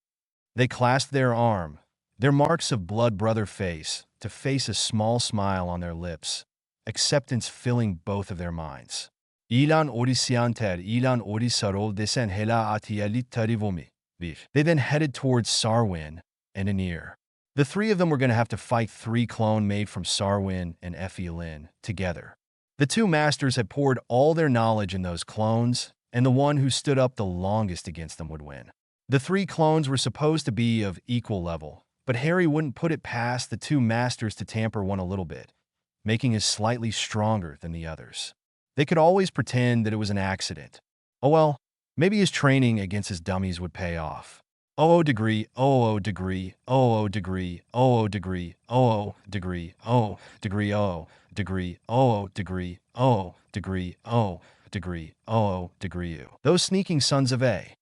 They clasped their arm, their marks of blood brother face, to face a small smile on their lips, acceptance filling both of their minds. Ilan orisianter ilan orisarol desen hela atialit tarivomi. They then headed towards Sarwin and Aenir. The three of them were going to have to fight 3 clones made from Sarwin and Ephialin together. The 2 masters had poured all their knowledge in those clones, and the one who stood up the longest against them would win. The 3 clones were supposed to be of equal level, but Harry wouldn't put it past the 2 masters to tamper one a little bit, making us slightly stronger than the others. They could always pretend that it was an accident. Oh well, maybe his training against his dummies would pay off. degree, degree, degree, degree, degree, degree, degree, degree, degree, degree, degree. Those sneaking sons of A.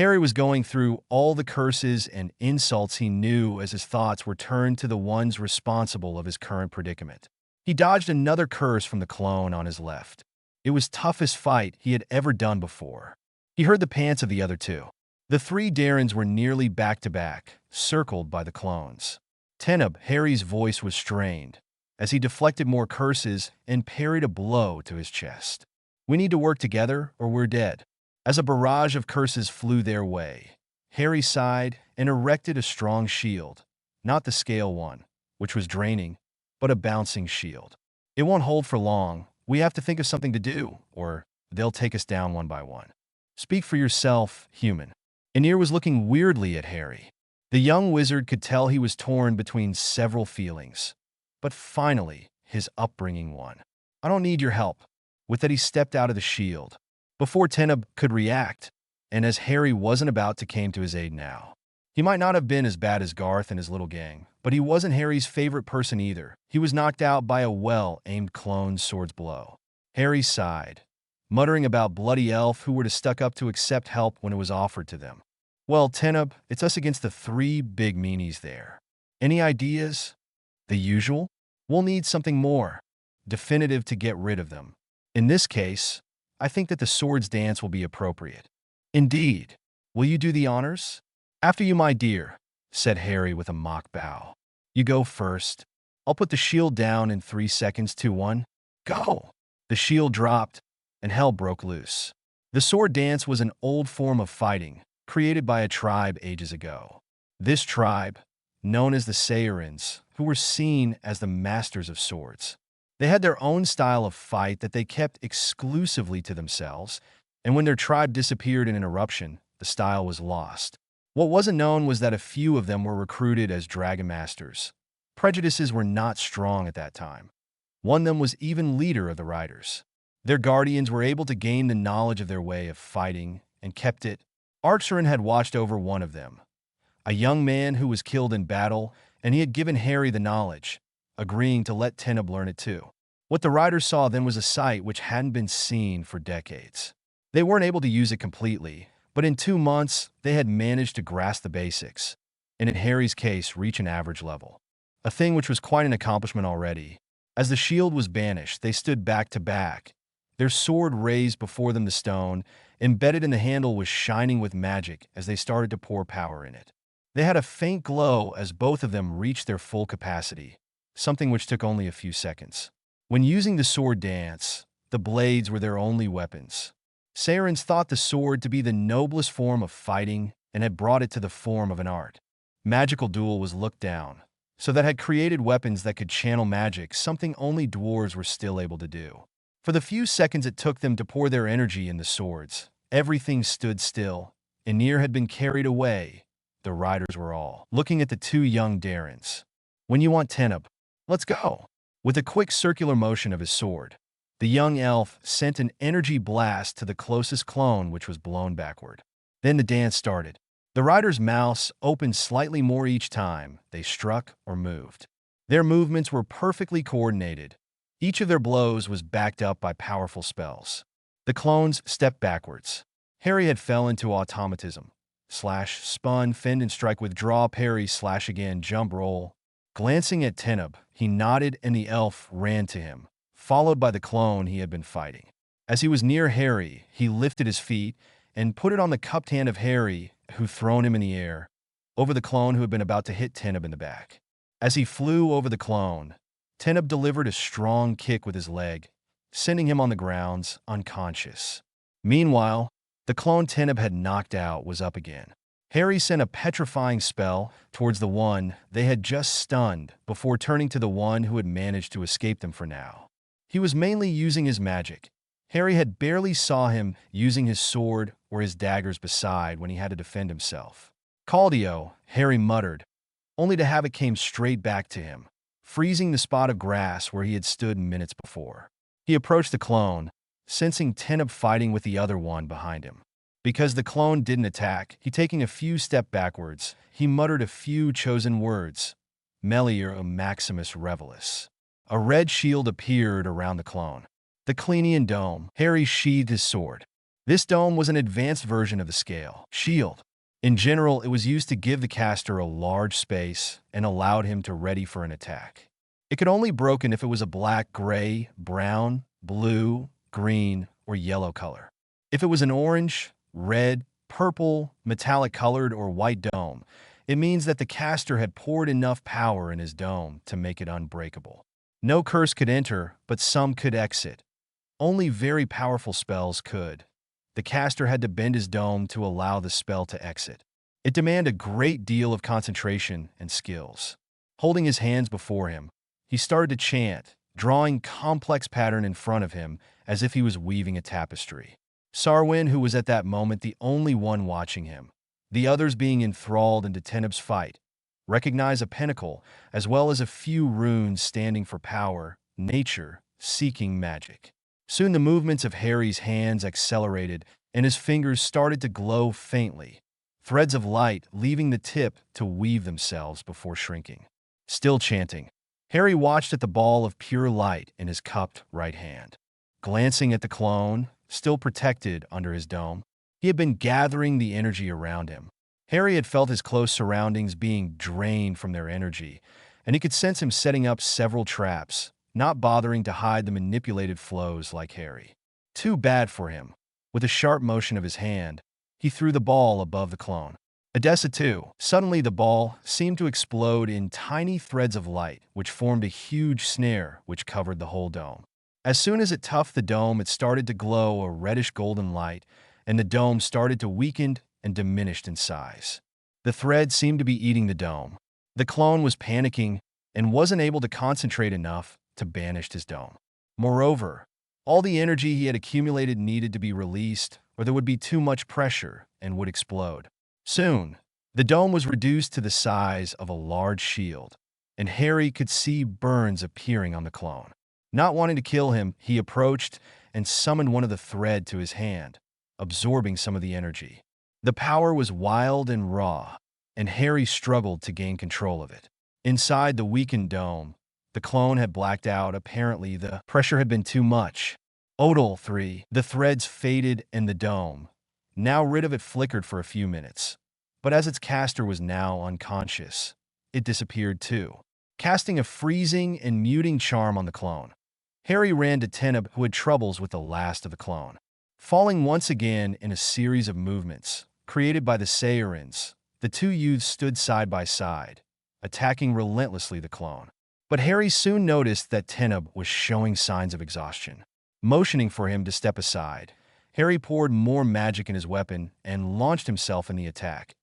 Harry was going through all the curses and insults he knew as his thoughts were turned to the ones responsible of his current predicament. He dodged another curse from the clone on his left. It was the toughest fight he had ever done before. He heard the pants of the other two. The three Darrens were nearly back-to-back, circled by the clones. Teneb, Harry's voice was strained, as he deflected more curses and parried a blow to his chest. "We need to work together, or we're dead." As a barrage of curses flew their way, Harry sighed and erected a strong shield, not the scale one, which was draining, but a bouncing shield. "It won't hold for long. We have to think of something to do, or they'll take us down one by one." "Speak for yourself, human." Anir was looking weirdly at Harry. The young wizard could tell he was torn between several feelings. But finally, his upbringing won. "I don't need your help." With that, he stepped out of the shield. Before Teneb could react, and as Harry wasn't about to come to his aid now. He might not have been as bad as Garth and his little gang, but he wasn't Harry's favorite person either. He was knocked out by a well-aimed clone's sword's blow. Harry sighed, muttering about bloody elf who were to stuck up to accept help when it was offered to them. "Well, Teneb, it's us against the three big meanies there. Any ideas?" "The usual? We'll need something more definitive to get rid of them. In this case, I think that the swords dance will be appropriate." "Indeed. Will you do the honors?" "After you, my dear," said Harry with a mock bow. "You go first. I'll put the shield down in 3 seconds, 2, 1. Go!" The shield dropped, and hell broke loose. The sword dance was an old form of fighting, created by a tribe ages ago. This tribe, known as the Saiyans, who were seen as the masters of swords. They had their own style of fight that they kept exclusively to themselves, and when their tribe disappeared in an eruption, the style was lost. What wasn't known was that a few of them were recruited as Dragon Masters. Prejudices were not strong at that time. One of them was even leader of the Riders. Their guardians were able to gain the knowledge of their way of fighting and kept it. Arin had watched over one of them, a young man who was killed in battle, and he had given Harry the knowledge, agreeing to let Teneb learn it too. What the Riders saw then was a sight which hadn't been seen for decades. They weren't able to use it completely, but in 2 months, they had managed to grasp the basics, and in Harry's case, reach an average level. A thing which was quite an accomplishment already. As the shield was banished, they stood back to back. Their sword raised before them, the stone, embedded in the handle, was shining with magic as they started to pour power in it. They had a faint glow as both of them reached their full capacity, something which took only a few seconds. When using the sword dance, the blades were their only weapons. Saiyans thought the sword to be the noblest form of fighting and had brought it to the form of an art. Magical duel was looked down, so that had created weapons that could channel magic, something only dwarves were still able to do. For the few seconds it took them to pour their energy in the swords, everything stood still. Anir had been carried away. The Riders were all looking at the two young Darrens. "When you want Teneb, let's go." With a quick circular motion of his sword, the young elf sent an energy blast to the closest clone, which was blown backward. Then the dance started. The Riders' mouths opened slightly more each time they struck or moved. Their movements were perfectly coordinated. Each of their blows was backed up by powerful spells. The clones stepped backwards. Harry had fell into automatism. Slash, spun, fend and strike, withdraw, parry, slash again, jump, roll. Glancing at Teneb, he nodded and the elf ran to him, followed by the clone he had been fighting. As he was near Harry, he lifted his feet and put it on the cupped hand of Harry, who thrown him in the air, over the clone who had been about to hit Teneb in the back. As he flew over the clone, Teneb delivered a strong kick with his leg, sending him on the grounds, unconscious. Meanwhile, the clone Teneb had knocked out was up again. Harry sent a petrifying spell towards the one they had just stunned before turning to the one who had managed to escape them for now. He was mainly using his magic. Harry had barely saw him using his sword or his daggers beside when he had to defend himself. "Caldio," Harry muttered, only to have it came straight back to him, freezing the spot of grass where he had stood minutes before. He approached the clone, sensing Teneb fighting with the other one behind him. Because the clone didn't attack, he taking a few steps backwards, he muttered a few chosen words. "Melior Maximus Revelis." A red shield appeared around the clone. The Cleanian dome. Harry sheathed his sword. This dome was an advanced version of the scale shield. In general, it was used to give the caster a large space and allowed him to ready for an attack. It could only be broken if it was a black, gray, brown, blue, green, or yellow color. If it was an orange, red, purple, metallic colored, or white dome, it means that the caster had poured enough power in his dome to make it unbreakable. No curse could enter, but some could exit. Only very powerful spells could. The caster had to bend his dome to allow the spell to exit. It demanded a great deal of concentration and skills. Holding his hands before him, he started to chant, drawing complex pattern in front of him as if he was weaving a tapestry. Sarwyn, who was at that moment the only one watching him, the others being enthralled into Teneb's fight, recognized a pinnacle as well as a few runes standing for power, nature, seeking magic. Soon the movements of Harry's hands accelerated and his fingers started to glow faintly, threads of light leaving the tip to weave themselves before shrinking. Still chanting, Harry watched at the ball of pure light in his cupped right hand. Glancing at the clone, still protected under his dome, he had been gathering the energy around him. Harry had felt his close surroundings being drained from their energy, and he could sense him setting up several traps, not bothering to hide the manipulated flows like Harry. Too bad for him. With a sharp motion of his hand, he threw the ball above the clone. Odessa too. Suddenly the ball seemed to explode in tiny threads of light, which formed a huge snare which covered the whole dome. As soon as it touched the dome, it started to glow a reddish golden light, and the dome started to weaken and diminished in size. The thread seemed to be eating the dome. The clone was panicking and wasn't able to concentrate enough to banish his dome. Moreover, all the energy he had accumulated needed to be released, or there would be too much pressure and would explode. Soon, the dome was reduced to the size of a large shield, and Harry could see burns appearing on the clone. Not wanting to kill him, he approached and summoned one of the thread to his hand, absorbing some of the energy. The power was wild and raw, and Harry struggled to gain control of it. Inside the weakened dome, the clone had blacked out. Apparently, the pressure had been too much. Odal 3. The threads faded and the dome, now rid of it, flickered for a few minutes. But as its caster was now unconscious, it disappeared too, casting a freezing and muting charm on the clone. Harry ran to Teneb, who had troubles with the last of the clone. Falling once again in a series of movements created by the Saiyans, the two youths stood side by side, attacking relentlessly the clone. But Harry soon noticed that Teneb was showing signs of exhaustion. Motioning for him to step aside, Harry poured more magic in his weapon and launched himself in the attack.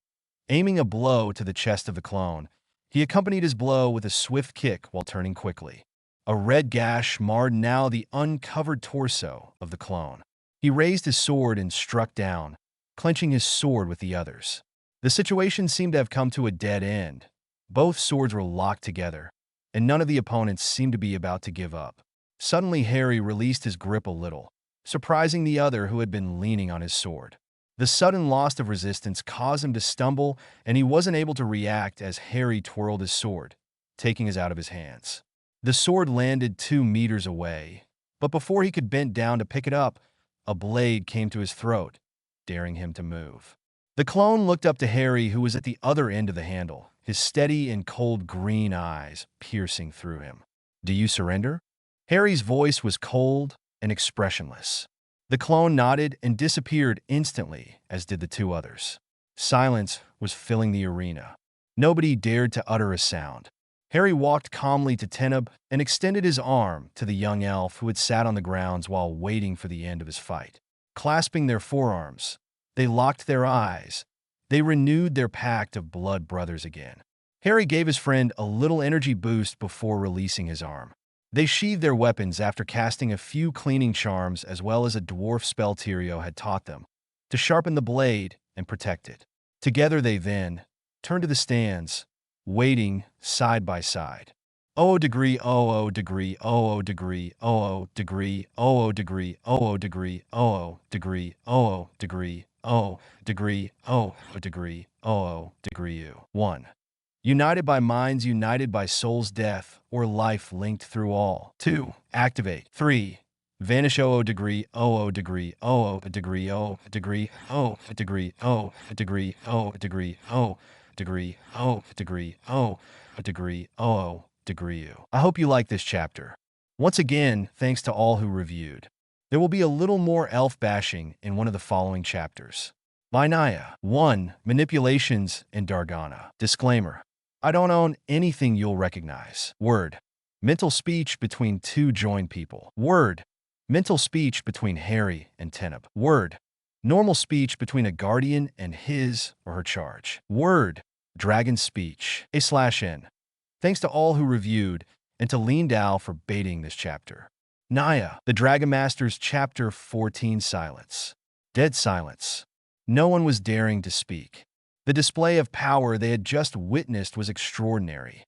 Aiming a blow to the chest of the clone, he accompanied his blow with a swift kick while turning quickly. A red gash marred now the uncovered torso of the clone. He raised his sword and struck down, clenching his sword with the others. The situation seemed to have come to a dead end. Both swords were locked together, and none of the opponents seemed to be about to give up. Suddenly, Harry released his grip a little, surprising the other who had been leaning on his sword. The sudden loss of resistance caused him to stumble, and he wasn't able to react as Harry twirled his sword, taking it out of his hands. The sword landed 2 meters away, but before he could bend down to pick it up, a blade came to his throat, daring him to move. The clone looked up to Harry, who was at the other end of the handle, his steady and cold green eyes piercing through him. "Do you surrender?" Harry's voice was cold and expressionless. The clone nodded and disappeared instantly, as did the 2 others. Silence was filling the arena. Nobody dared to utter a sound. Harry walked calmly to Teneb and extended his arm to the young elf who had sat on the grounds while waiting for the end of his fight. Clasping their forearms, they locked their eyes. They renewed their pact of blood brothers again. Harry gave his friend a little energy boost before releasing his arm. They sheathed their weapons after casting a few cleaning charms as well as a dwarf spell Tyrio had taught them, to sharpen the blade and protect it. Together they then turned to the stands, waiting side by side. degree, degree, degree, degree, degree, degree, degree, degree, degree, degree. 1. United by minds, united by souls, death or life linked through all. 2. Activate. 3. Vanish o degree o degree o degree o degree o degree o degree o degree o degree o degree o degree o degree u. I hope you like this chapter. Once again, thanks to all who reviewed. There will be a little more elf bashing in one of the following chapters. Vinaya 1. Manipulations in Dargana. Disclaimer. I don't own anything you'll recognize. Word. Mental speech between two joined people. Word. Mental speech between Harry and Teneb. Word. Normal speech between a guardian and his or her charge. Word. Dragon speech. A/N. Thanks to all who reviewed and to Lean Dao for baiting this chapter. Naya, the Dragon Master's Chapter 14 Silence. Dead silence. No one was daring to speak. The display of power they had just witnessed was extraordinary.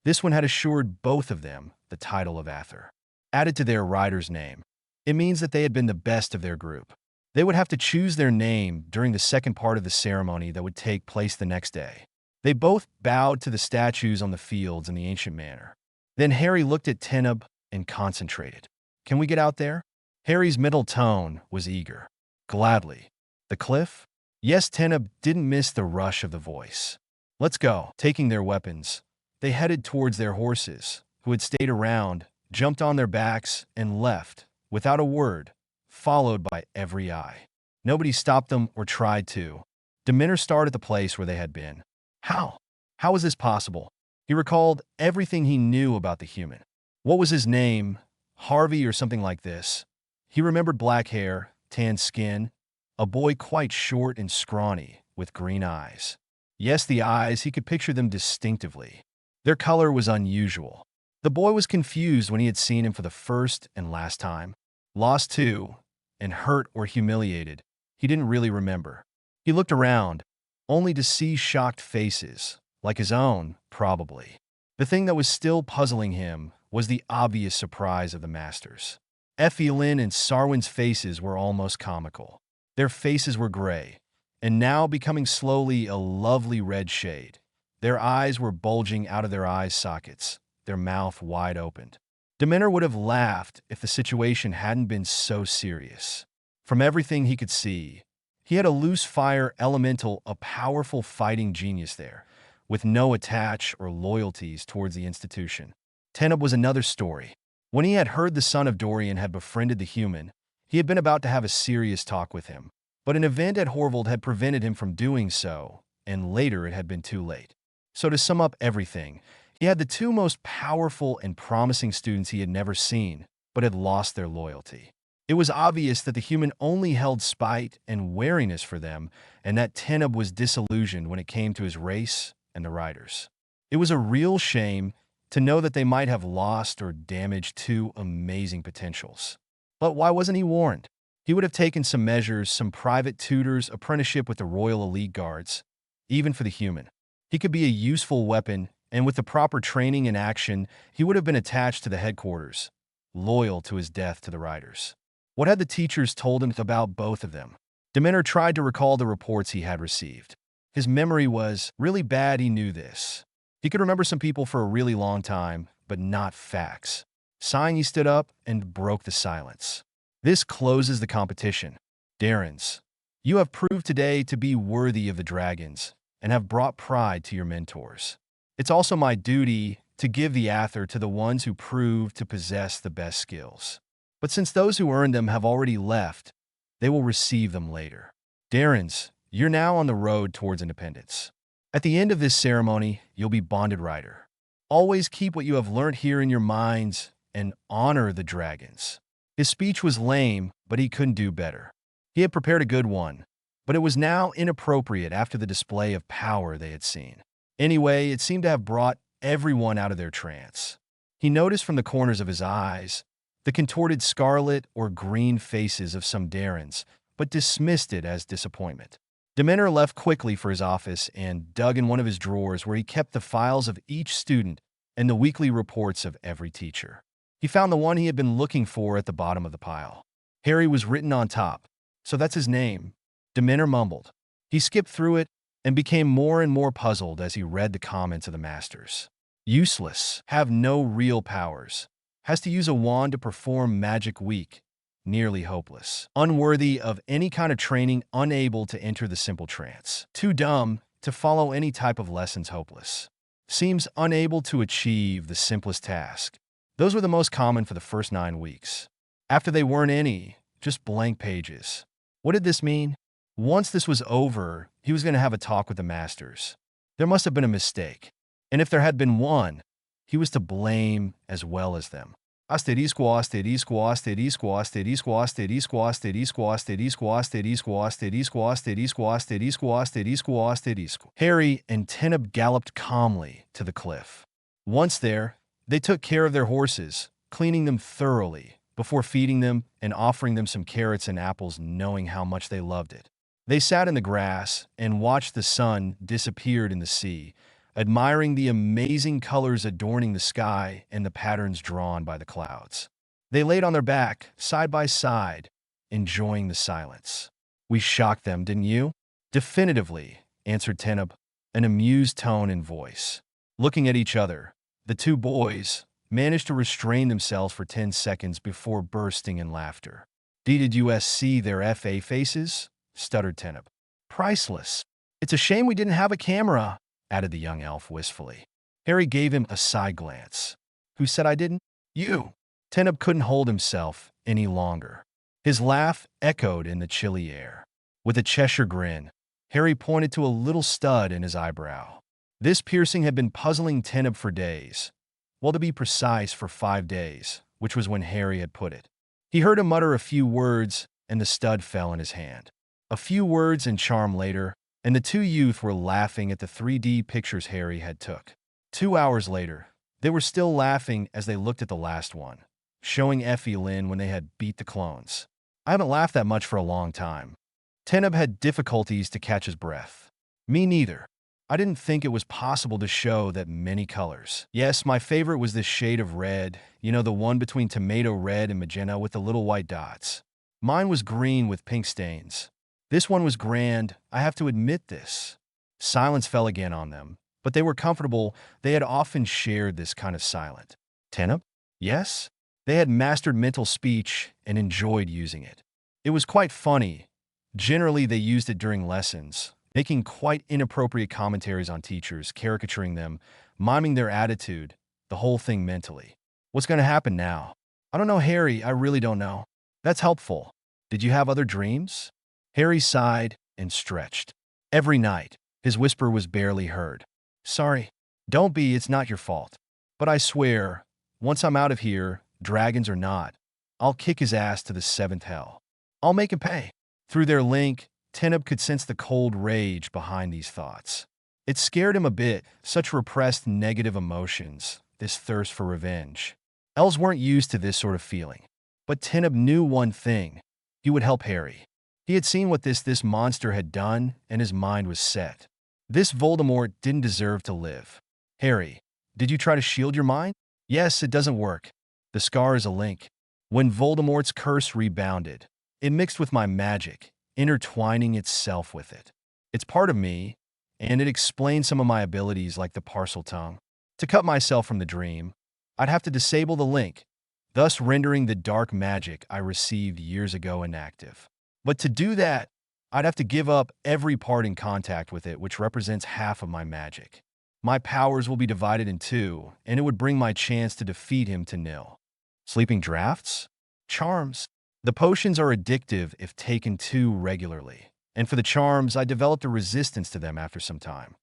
This one had assured both of them the title of Ather. Added to their rider's name, it means that they had been the best of their group. They would have to choose their name during the second part of the ceremony that would take place the next day. They both bowed to the statues on the fields in the ancient manner. Then Harry looked at Teneb and concentrated. Can we get out there? Harry's middle tone was eager. Gladly. The cliff? Yes, Teneb didn't miss the rush of the voice. Let's go. Taking their weapons, they headed towards their horses, who had stayed around, jumped on their backs, and left, without a word, followed by every eye. Nobody stopped them or tried to. Demeanor started at the place where they had been. How? How was this possible? He recalled everything he knew about the human. What was his name? Harvey or something like this. He remembered black hair, tan skin, a boy quite short and scrawny, with green eyes. Yes, the eyes, he could picture them distinctively. Their color was unusual. The boy was confused when he had seen him for the first and last time. Lost too, and hurt or humiliated. He didn't really remember. He looked around, only to see shocked faces, like his own, probably. The thing that was still puzzling him was the obvious surprise of the masters. Effie Lynn and Sarwin's faces were almost comical. Their faces were gray, and now becoming slowly a lovely red shade. Their eyes were bulging out of their eye sockets, their mouth wide opened. Demeanor would have laughed if the situation hadn't been so serious. From everything he could see, he had a loose fire elemental, a powerful fighting genius there, with no attach or loyalties towards the institution. Teneb was another story. When he had heard the son of Dorian had befriended the human, he had been about to have a serious talk with him. But an event at Horvold had prevented him from doing so, and later it had been too late. So to sum up everything, he had the two most powerful and promising students he had never seen, but had lost their loyalty. It was obvious that the human only held spite and wariness for them, and that Teneb was disillusioned when it came to his race and the riders. It was a real shame to know that they might have lost or damaged two amazing potentials. But why wasn't he warned? He would have taken some measures, some private tutors, apprenticeship with the Royal Elite Guards, even for the human. He could be a useful weapon, and with the proper training and action, he would have been attached to the headquarters, loyal to his death to the riders. What had the teachers told him about both of them? Demeanor tried to recall the reports he had received. His memory was really bad, he knew this. He could remember some people for a really long time, but not facts. Sighing, he stood up and broke the silence. This closes the competition. Darrens, you have proved today to be worthy of the dragons and have brought pride to your mentors. It's also my duty to give the Ather to the ones who prove to possess the best skills. But since those who earned them have already left, they will receive them later. Darrens, you're now on the road towards independence. At the end of this ceremony, you'll be bonded rider. Always keep what you have learned here in your minds and honor the dragons. His speech was lame, but he couldn't do better. He had prepared a good one, but it was now inappropriate after the display of power they had seen. Anyway, it seemed to have brought everyone out of their trance. He noticed from the corners of his eyes the contorted scarlet or green faces of some Darrens, but dismissed it as disappointment. Demeanor left quickly for his office and dug in one of his drawers where he kept the files of each student and the weekly reports of every teacher. He found the one he had been looking for at the bottom of the pile. Harry was written on top, so that's his name. Demeanor mumbled. He skipped through it and became more and more puzzled as he read the comments of the masters. Useless, have no real powers, has to use a wand to perform magic weak, nearly hopeless, unworthy of any kind of training, unable to enter the simple trance, too dumb to follow any type of lessons, hopeless, seems unable to achieve the simplest task. Those were the most common for the first 9 weeks. After they weren't any, just blank pages. What did this mean? Once this was over, he was going to have a talk with the masters. There must have been a mistake. And if there had been one, he was to blame as well as them. Asterisco, asterisco, asterisco, asterisco, asterisco, asterisco, asterisco, asterisco, asterisco, asterisco, asterisco, asterisco, asterisco. Harry and Teneb galloped calmly to the cliff. Once there, they took care of their horses, cleaning them thoroughly before feeding them and offering them some carrots and apples, knowing how much they loved it. They sat in the grass and watched the sun disappear in the sea, admiring the amazing colors adorning the sky and the patterns drawn by the clouds. They laid on their back, side by side, enjoying the silence. "We shocked them, didn't you?" "Definitively," answered Teneb, an amused tone and voice. Looking at each other, the two boys managed to restrain themselves for 10 seconds before bursting in laughter. "Did you see their FA faces?" stuttered Teneb. "Priceless. It's a shame we didn't have a camera," added the young elf wistfully. Harry gave him a side glance. "Who said I didn't?" "You." Teneb couldn't hold himself any longer. His laugh echoed in the chilly air. With a Cheshire grin, Harry pointed to a little stud in his eyebrow. This piercing had been puzzling Teneb for days. Well, to be precise, for 5 days, which was when Harry had put it. He heard him mutter a few words, and the stud fell in his hand. A few words and charm later, and the two youth were laughing at the 3D pictures Harry had took. 2 hours later, they were still laughing as they looked at the last one, showing Effie Lynn when they had beat the clones. "I haven't laughed that much for a long time." Teneb had difficulties to catch his breath. "Me neither. I didn't think it was possible to show that many colors. Yes, my favorite was this shade of red, you know, the one between tomato red and magenta with the little white dots. Mine was green with pink stains. This one was grand, I have to admit this." Silence fell again on them, but they were comfortable. They had often shared this kind of silence. Teneb? Yes? They had mastered mental speech and enjoyed using it. It was quite funny. Generally, they used it during lessons, making quite inappropriate commentaries on teachers, caricaturing them, miming their attitude, the whole thing mentally. What's going to happen now? I don't know, Harry, I really don't know. That's helpful. Did you have other dreams? Harry sighed and stretched. Every night, his whisper was barely heard. Sorry. Don't be, it's not your fault. But I swear, once I'm out of here, dragons or not, I'll kick his ass to the 7th hell. I'll make him pay. Through their link, Teneb could sense the cold rage behind these thoughts. It scared him a bit, such repressed negative emotions, this thirst for revenge. Elves weren't used to this sort of feeling. But Teneb knew one thing. He would help Harry. He had seen what this monster had done, and his mind was set. This Voldemort didn't deserve to live. Harry, did you try to shield your mind? Yes, it doesn't work. The scar is a link. When Voldemort's curse rebounded, it mixed with my magic, intertwining itself with it. It's part of me, and it explains some of my abilities like the parcel tongue. To cut myself from the dream, I'd have to disable the link, thus rendering the dark magic I received years ago inactive. But to do that, I'd have to give up every part in contact with it, which represents half of my magic. My powers will be divided in 2, and it would bring my chance to defeat him to nil. Sleeping drafts? Charms. The potions are addictive if taken too regularly, and for the charms, I developed a resistance to them after some time.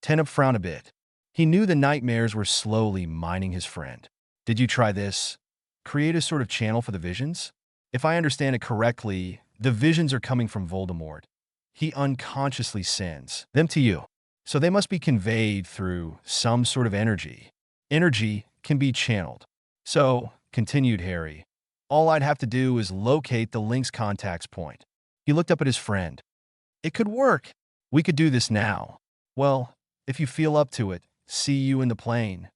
Teneb frowned a bit. He knew the nightmares were slowly mining his friend. Did you try this? Create a sort of channel for the visions? If I understand it correctly, the visions are coming from Voldemort. He unconsciously sends them to you. So they must be conveyed through some sort of energy. Energy can be channeled. So, continued Harry, all I'd have to do is locate the link's contact's point. He looked up at his friend. It could work. We could do this now. Well, if you feel up to it, see you in the plane.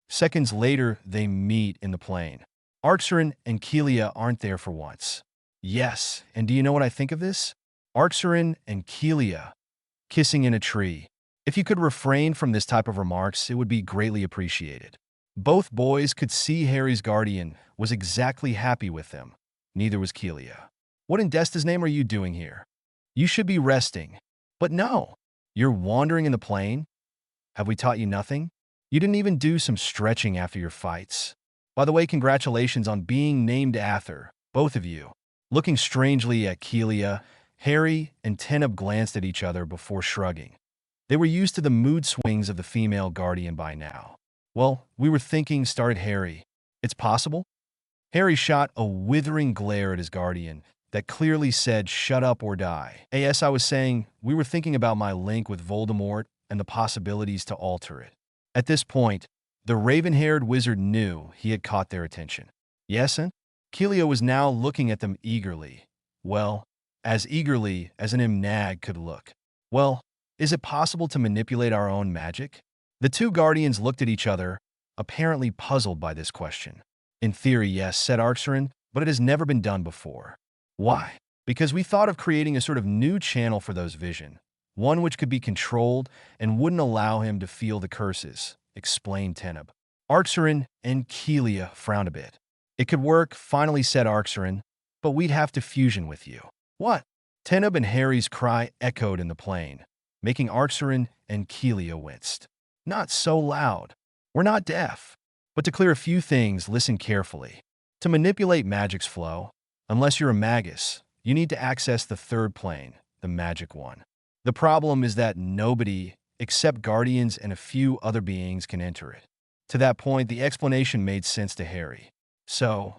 Seconds later, they meet in the plane. Arxerin and Keelia aren't there for once. Yes, and do you know what I think of this? Arxerin and Keelia kissing in a tree. If you could refrain from this type of remarks, it would be greatly appreciated. Both boys could see Harry's guardian was exactly happy with them. Neither was Kelia. What in Desta's name are you doing here? You should be resting. But no, you're wandering in the plane? Have we taught you nothing? You didn't even do some stretching after your fights. By the way, congratulations on being named Ather, both of you. Looking strangely at Kelia, Harry and Teneb glanced at each other before shrugging. They were used to the mood swings of the female guardian by now. Well, we were thinking, started Harry. It's possible? Harry shot a withering glare at his guardian that clearly said, shut up or die. As I was saying, we were thinking about my link with Voldemort and the possibilities to alter it. At this point, the raven-haired wizard knew he had caught their attention. Yes, and? Kelia was now looking at them eagerly. Well, as eagerly as an Imnag could look. Well, is it possible to manipulate our own magic? The two guardians looked at each other, apparently puzzled by this question. In theory, yes, said Arin, but it has never been done before. Why? Because we thought of creating a sort of new channel for those vision, one which could be controlled and wouldn't allow him to feel the curses, explained Teneb. Arin and Kelia frowned a bit. It could work, finally said Arin, but we'd have to fusion with you. What? Teneb and Harry's cry echoed in the plane, making Arin and Kelia winced. Not so loud. We're not deaf. But to clear a few things, listen carefully. To manipulate magic's flow, unless you're a magus, you need to access the third plane, the magic one. The problem is that nobody, except guardians and a few other beings, can enter it. To that point, the explanation made sense to Harry. So,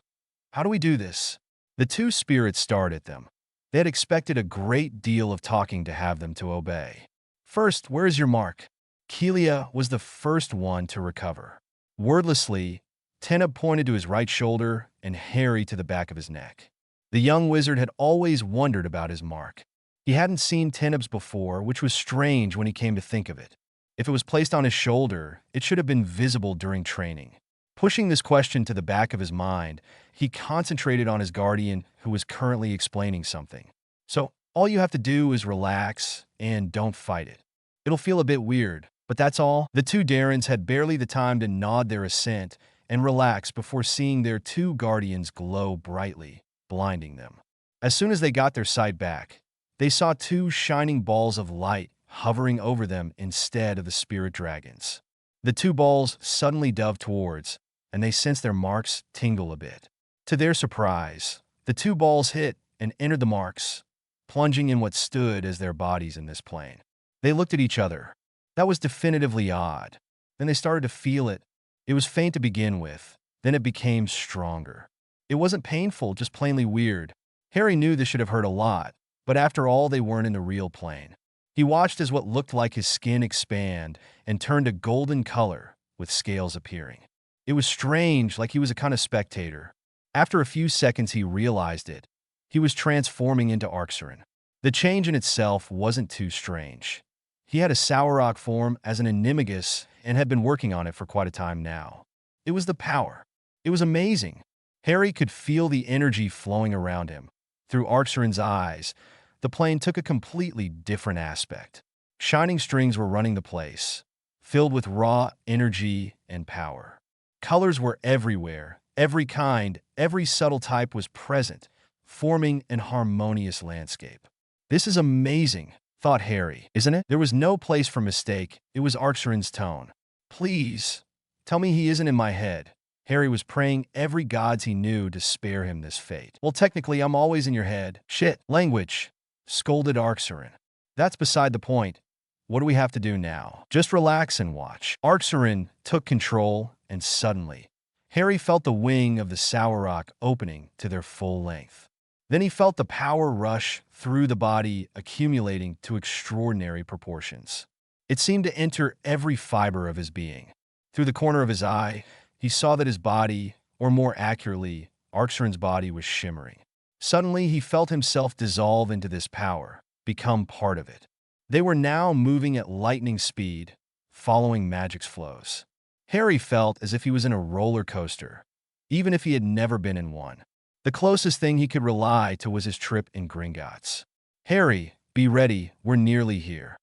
how do we do this? The two spirits stared at them. They had expected a great deal of talking to have them to obey. First, where is your mark? Kelia was the first one to recover. Wordlessly, Teneb pointed to his right shoulder and Harry to the back of his neck. The young wizard had always wondered about his mark. He hadn't seen Teneb's before, which was strange when he came to think of it. If it was placed on his shoulder, it should have been visible during training. Pushing this question to the back of his mind, he concentrated on his guardian who was currently explaining something. So, all you have to do is relax and don't fight it. It'll feel a bit weird, but that's all. The two Darrens had barely the time to nod their assent and relax before seeing their two guardians glow brightly, blinding them. As soon as they got their sight back, they saw two shining balls of light hovering over them instead of the spirit dragons. The two balls suddenly dove towards, and they sensed their marks tingle a bit. To their surprise, the two balls hit and entered the marks, plunging in what stood as their bodies in this plane. They looked at each other. That was definitively odd. Then they started to feel it. It was faint to begin with. Then it became stronger. It wasn't painful, just plainly weird. Harry knew this should have hurt a lot, but after all, they weren't in the real plane. He watched as what looked like his skin expand and turned a golden color, with scales appearing. It was strange, like he was a kind of spectator. After a few seconds, he realized it. He was transforming into Arin. The change in itself wasn't too strange. He had a Sauroch form as an animagus and had been working on it for quite a time now. It was the power. It was amazing. Harry could feel the energy flowing around him. Through Arin's eyes, the plane took a completely different aspect. Shining strings were running the place, filled with raw energy and power. Colors were everywhere. Every kind, every subtle type was present, forming an harmonious landscape. This is amazing, thought Harry, isn't it? There was no place for mistake. It was Arin's tone. Please, tell me he isn't in my head. Harry was praying every gods he knew to spare him this fate. Well, technically, I'm always in your head. Shit. Language, scolded Arin. That's beside the point. What do we have to do now? Just relax and watch. Arin took control, and suddenly, Harry felt the wing of the Sauroch opening to their full length. Then he felt the power rush through the body, accumulating to extraordinary proportions. It seemed to enter every fiber of his being. Through the corner of his eye, he saw that his body, or more accurately, Arin's body, was shimmering. Suddenly, he felt himself dissolve into this power, become part of it. They were now moving at lightning speed, following magic's flows. Harry felt as if he was in a roller coaster, even if he had never been in one. The closest thing he could rely to was his trip in Gringotts. Harry, be ready, we're nearly here.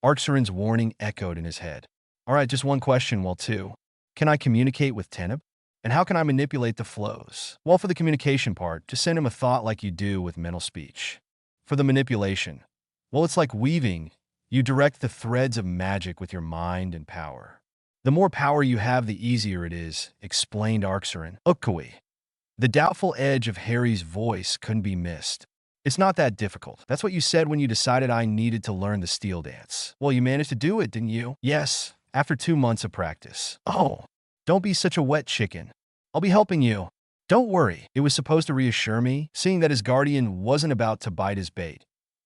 Arin's warning echoed in his head. All right, just one question, well, two. Can I communicate with Teneb? And how can I manipulate the flows? Well, for the communication part, just send him a thought like you do with mental speech. For the manipulation, well, it's like weaving. You direct the threads of magic with your mind and power. The more power you have, the easier it is, explained Arxerin. Ukkawi. The doubtful edge of Harry's voice couldn't be missed. It's not that difficult. That's what you said when you decided I needed to learn the steel dance. Well, you managed to do it, didn't you? Yes, after 2 months of practice. Oh, don't be such a wet chicken. I'll be helping you. Don't worry. It was supposed to reassure me, seeing that his guardian wasn't about to bite his bait.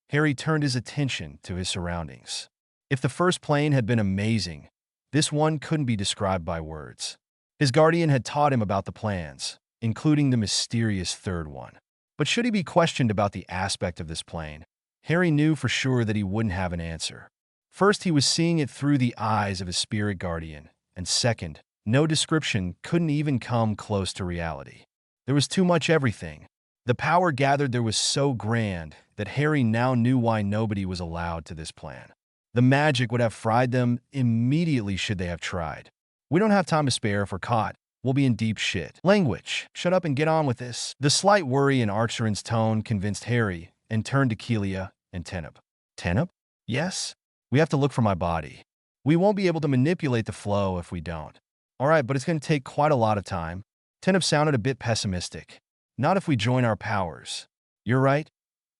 Harry turned his attention to his surroundings. If the first plane had been amazing, this one couldn't be described by words. His guardian had taught him about the plans, including the mysterious third one. But should he be questioned about the aspect of this plane, Harry knew for sure that he wouldn't have an answer. First, he was seeing it through the eyes of his spirit guardian, and second, no description couldn't even come close to reality. There was too much everything. The power gathered there was so grand that Harry now knew why nobody was allowed to this plan. The magic would have fried them immediately should they have tried. We don't have time to spare if we're caught. We'll be in deep shit. Language. Shut up and get on with this. The slight worry in Arxerin's tone convinced Harry and turned to Keelia and Teneb. Teneb? Yes? We have to look for my body. We won't be able to manipulate the flow if we don't. All right, but it's going to take quite a lot of time. Teneb sounded a bit pessimistic. Not if we join our powers. You're right.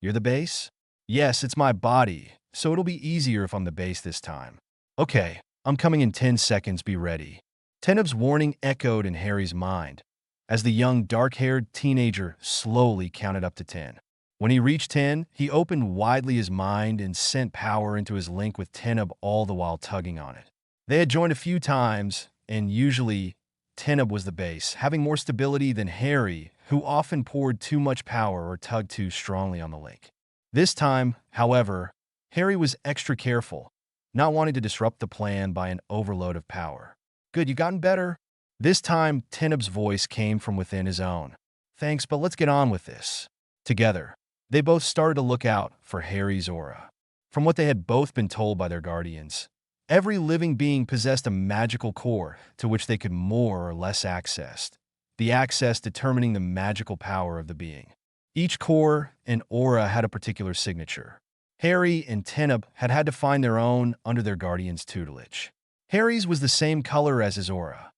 You're the base? Yes, it's my body, so it'll be easier if I'm the base this time. Okay, I'm coming in 10 seconds, be ready. Teneb's warning echoed in Harry's mind as the young dark-haired teenager slowly counted up to 10. When he reached 10, he opened widely his mind and sent power into his link with Teneb, all the while tugging on it. They had joined a few times, and usually Teneb was the base, having more stability than Harry, who often poured too much power or tugged too strongly on the link. This time, however, Harry was extra careful, not wanting to disrupt the plan by an overload of power. Good, you've gotten better. This time, Teneb's voice came from within his own. Thanks, but let's get on with this. Together, they both started to look out for Harry's aura. From what they had both been told by their guardians, every living being possessed a magical core to which they could more or less access, the access determining the magical power of the being. Each core and aura had a particular signature. Harry and Teneb had had to find their own under their guardian's tutelage. Harry's was the same color as his aura,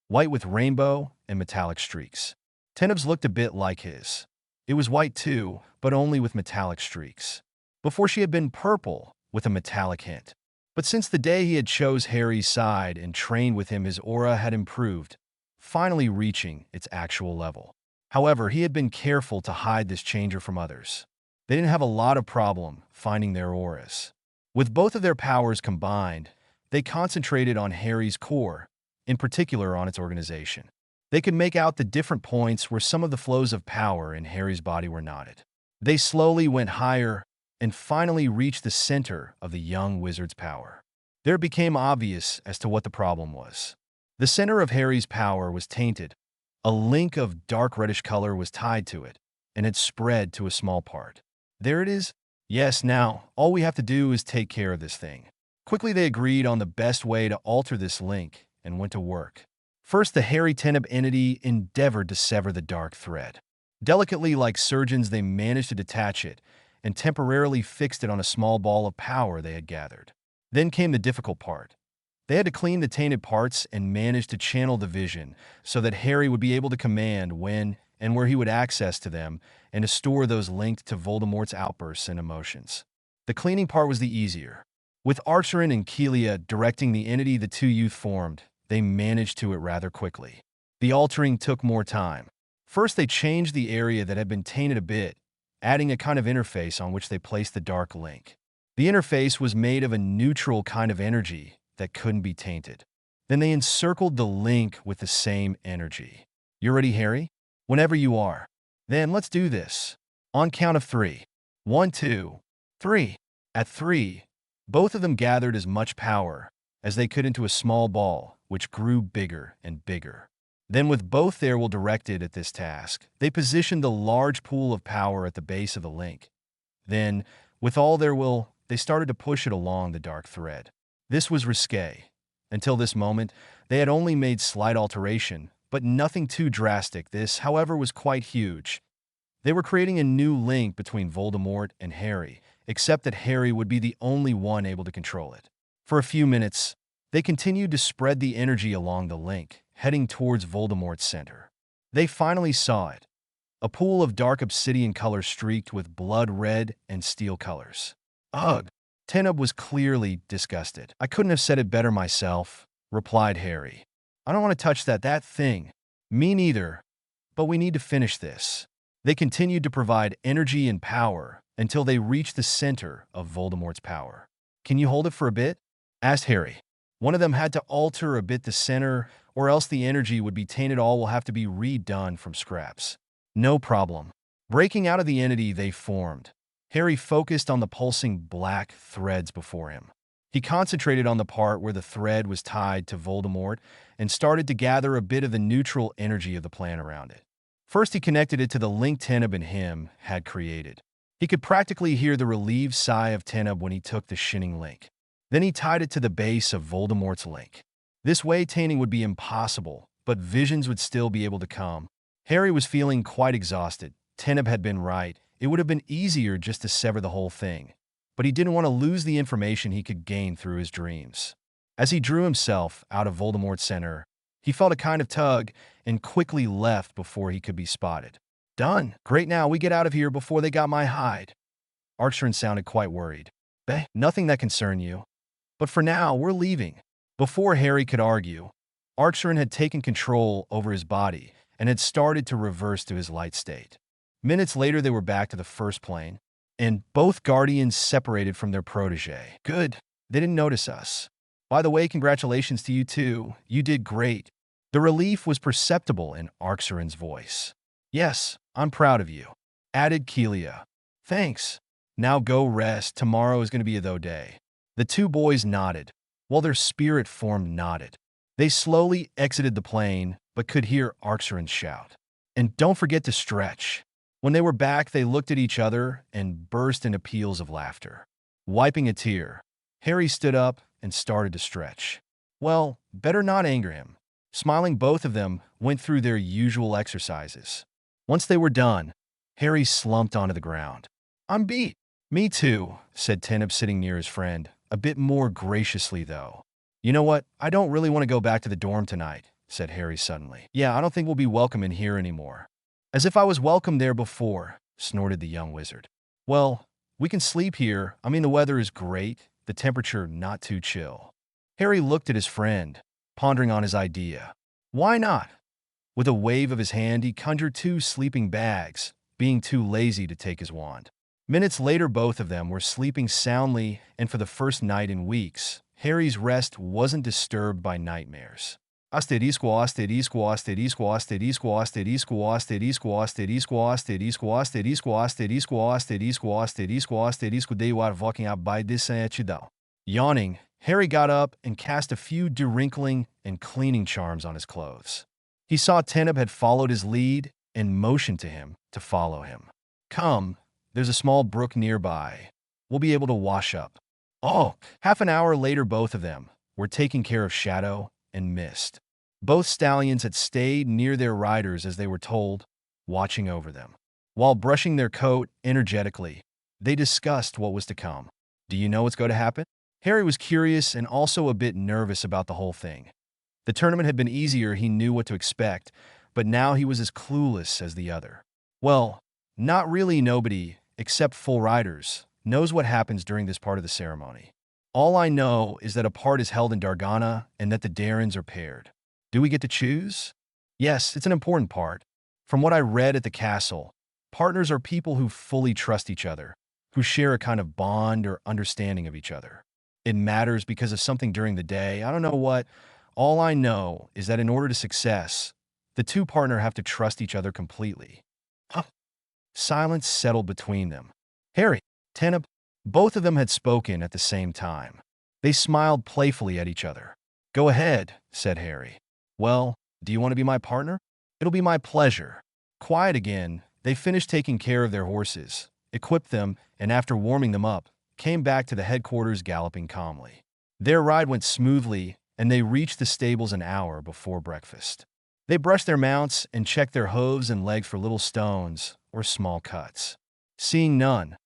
white with rainbow and metallic streaks. Teneb's looked a bit like his. It was white too, but only with metallic streaks. Before she had been purple with a metallic hint. But since the day he had chose Harry's side and trained with him, his aura had improved, finally reaching its actual level. However, he had been careful to hide this changer from others. They didn't have a lot of problem finding their auras. With both of their powers combined, they concentrated on Harry's core, in particular on its organization. They could make out the different points where some of the flows of power in Harry's body were knotted. They slowly went higher and finally reached the center of the young wizard's power. There it became obvious as to what the problem was. The center of Harry's power was tainted. A link of dark reddish color was tied to it, and had spread to a small part. There it is. Yes, now, all we have to do is take care of this thing. Quickly they agreed on the best way to alter this link and went to work. First, the Harry Teneb entity endeavored to sever the dark thread. Delicately, like surgeons, they managed to detach it and temporarily fixed it on a small ball of power they had gathered. Then came the difficult part. They had to clean the tainted parts and manage to channel the vision so that Harry would be able to command when and where he would access to them and to store those linked to Voldemort's outbursts and emotions. The cleaning part was the easier. With Arxerin and Keelia directing the entity the two youth formed, they managed to it rather quickly. The altering took more time. First, they changed the area that had been tainted a bit, adding a kind of interface on which they placed the dark link. The interface was made of a neutral kind of energy that couldn't be tainted. Then they encircled the link with the same energy. You ready, Harry? Whenever you are. Then let's do this. On count of 3. 1, 2, 3. At 3, both of them gathered as much power as they could into a small ball, which grew bigger and bigger. Then with both their will directed at this task, they positioned the large pool of power at the base of the link. Then, with all their will, they started to push it along the dark thread. This was risque. Until this moment, they had only made slight alteration, but nothing too drastic. This, however, was quite huge. They were creating a new link between Voldemort and Harry, except that Harry would be the only one able to control it. For a few minutes, they continued to spread the energy along the link, heading towards Voldemort's center. They finally saw it, a pool of dark obsidian color streaked with blood red and steel colors. Ugh! Teneb was clearly disgusted. I couldn't have said it better myself, replied Harry. I don't want to touch that thing. Me neither. But we need to finish this. They continued to provide energy and power until they reached the center of Voldemort's power. Can you hold it for a bit? Asked Harry. One of them had to alter a bit the center, or else the energy would be tainted. All will have to be redone from scraps. No problem. Breaking out of the entity they formed, Harry focused on the pulsing black threads before him. He concentrated on the part where the thread was tied to Voldemort and started to gather a bit of the neutral energy of the plan around it. First, he connected it to the link Teneb and him had created. He could practically hear the relieved sigh of Teneb when he took the shinning link. Then he tied it to the base of Voldemort's link. This way, tainting would be impossible, but visions would still be able to come. Harry was feeling quite exhausted. Teneb had been right. It would have been easier just to sever the whole thing. But he didn't want to lose the information he could gain through his dreams. As he drew himself out of Voldemort's center, he felt a kind of tug and quickly left before he could be spotted. Done. Great, now we get out of here before they got my hide. Arin sounded quite worried. Nothing that concern you. But for now, we're leaving. Before Harry could argue, Arin had taken control over his body and had started to reverse to his light state. Minutes later, they were back to the first plane, and both guardians separated from their protege. Good. They didn't notice us. By the way, congratulations to you too. You did great. The relief was perceptible in Arin's voice. Yes, I'm proud of you, added Keelia. Thanks. Now go rest. Tomorrow is going to be a though day. The two boys nodded, while their spirit form nodded. They slowly exited the plane, but could hear Arin shout. And don't forget to stretch. When they were back, they looked at each other and burst into peals of laughter. Wiping a tear, Harry stood up and started to stretch. Well, better not anger him. Smiling, both of them went through their usual exercises. Once they were done, Harry slumped onto the ground. I'm beat. Me too, said Teneb, sitting near his friend, a bit more graciously though. You know what? I don't really want to go back to the dorm tonight, said Harry suddenly. Yeah, I don't think we'll be welcome in here anymore. As if I was welcome there before, snorted the young wizard. Well, we can sleep here. I mean, the weather is great, the temperature not too chill. Harry looked at his friend, pondering on his idea. Why not? With a wave of his hand, he conjured 2 sleeping bags, being too lazy to take his wand. Minutes later, both of them were sleeping soundly, and for the first night in weeks, Harry's rest wasn't disturbed by nightmares. Asterisco, asterisco, asterisco, asterisco, asterisco, asterisco, asterisco, asterisco, asterisco, asterisco, asterisco, asterisco, asterisco. They were walking out by this down. Yawning, Harry got up and cast a few dewrinkling and cleaning charms on his clothes. He saw Teneb had followed his lead and motioned to him to follow him. Come, there's a small brook nearby. We'll be able to wash up. Oh, half an hour later, both of them were taking care of Shadow and Mist. Both stallions had stayed near their riders as they were told, watching over them. While brushing their coat energetically, they discussed what was to come. Do you know what's going to happen? Harry was curious and also a bit nervous about the whole thing. The tournament had been easier, he knew what to expect, but now he was as clueless as the other. Well, not really. Nobody, except full riders, knows what happens during this part of the ceremony. All I know is that a part is held in Dargana and that the Darrens are paired. Do we get to choose? Yes, it's an important part. From what I read at the castle, partners are people who fully trust each other, who share a kind of bond or understanding of each other. It matters because of something during the day. I don't know what. All I know is that in order to success, the two partners have to trust each other completely. Silence settled between them. Harry, Teneb, both of them had spoken at the same time. They smiled playfully at each other. Go ahead, said Harry. Well, do you want to be my partner? It'll be my pleasure. Quiet again, they finished taking care of their horses, equipped them, and after warming them up, came back to the headquarters galloping calmly. Their ride went smoothly, and they reached the stables an hour before breakfast. They brushed their mounts and checked their hooves and legs for little stones or small cuts. Seeing none,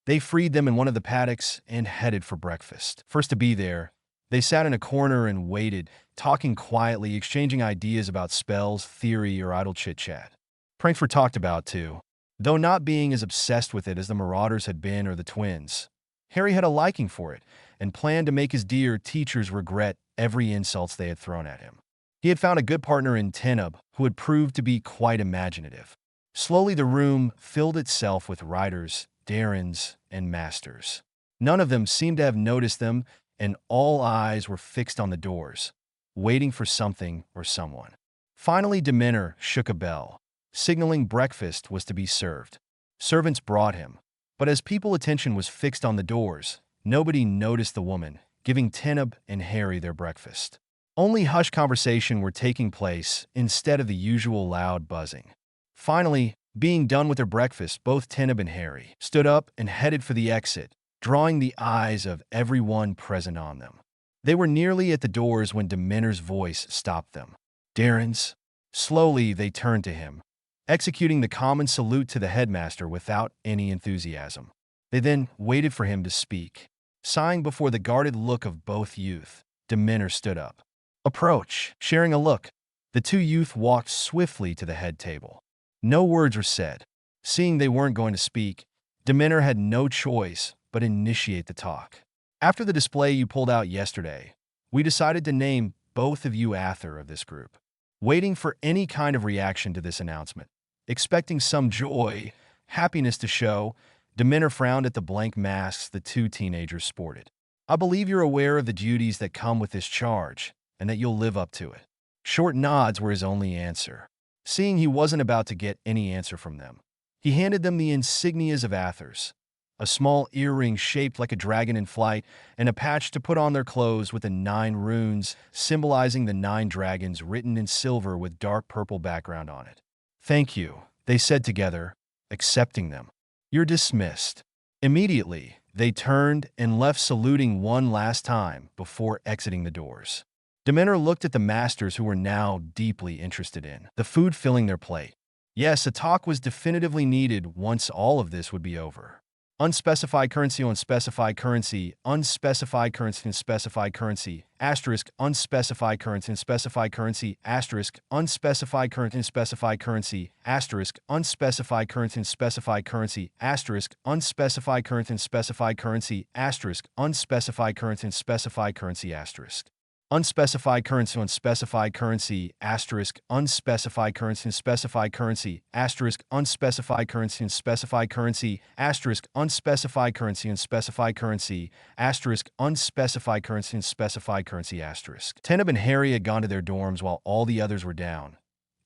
they freed them in one of the paddocks and headed for breakfast. First to be there, they sat in a corner and waited, talking quietly, exchanging ideas about spells, theory, or idle chit-chat. Pranks were talked about, too, though not being as obsessed with it as the Marauders had been or the twins. Harry had a liking for it and planned to make his dear teachers regret every insult they had thrown at him. He had found a good partner in Tenub, who had proved to be quite imaginative. Slowly the room filled itself with riders, darins, and masters. None of them seemed to have noticed them, and all eyes were fixed on the doors, waiting for something or someone. Finally, Demeter shook a bell, signaling breakfast was to be served. Servants brought him, but as people's attention was fixed on the doors, nobody noticed the woman, giving Tenub and Harry their breakfast. Only hushed conversation were taking place instead of the usual loud buzzing. Finally, being done with their breakfast, both Tenub and Harry stood up and headed for the exit, drawing the eyes of everyone present on them. They were nearly at the doors when Demeter's voice stopped them. "Darins." Slowly, they turned to him, executing the common salute to the headmaster without any enthusiasm. They then waited for him to speak. Sighing before the guarded look of both youth, Demeter stood up. "Approach." Sharing a look, the two youth walked swiftly to the head table. No words were said. Seeing they weren't going to speak, Demeter had no choice but initiate the talk. "After the display you pulled out yesterday, we decided to name both of you author of this group." Waiting for any kind of reaction to this announcement, expecting some joy, happiness to show, Demeter frowned at the blank masks the two teenagers sported. "I believe you're aware of the duties that come with this charge, and that you'll live up to it." Short nods were his only answer. Seeing he wasn't about to get any answer from them, he handed them the insignias of Athers, a small earring shaped like a dragon in flight, and a patch to put on their clothes with the 9 runes, symbolizing the 9 dragons written in silver with dark purple background on it. "Thank you," they said together, accepting them. "You're dismissed." Immediately, they turned and left, saluting one last time before exiting the doors. Demeter looked at the masters, who were now deeply interested in the food filling their plate. Yes, a talk was definitively needed once all of this would be over. Unspecified currency, unspecified currency, unspecified currency, unspecified currency, asterisk, unspecified currency, unspecified currency, asterisk, unspecified currency, unspecified currency, asterisk, unspecified currency, unspecified currency, asterisk, unspecified currency, unspecified currency, asterisk, unspecified currency, unspecified currency, asterisk. Unspecified currency, unspecified currency, asterisk, unspecified currency, unspecified currency, asterisk, unspecified currency, unspecified currency, asterisk, unspecified currency, unspecified currency, asterisk, unspecified currency, unspecified currency, asterisk. Tenub and Harry had gone to their dorms while all the others were down,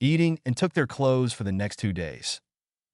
eating, and took their clothes for the next 2 days.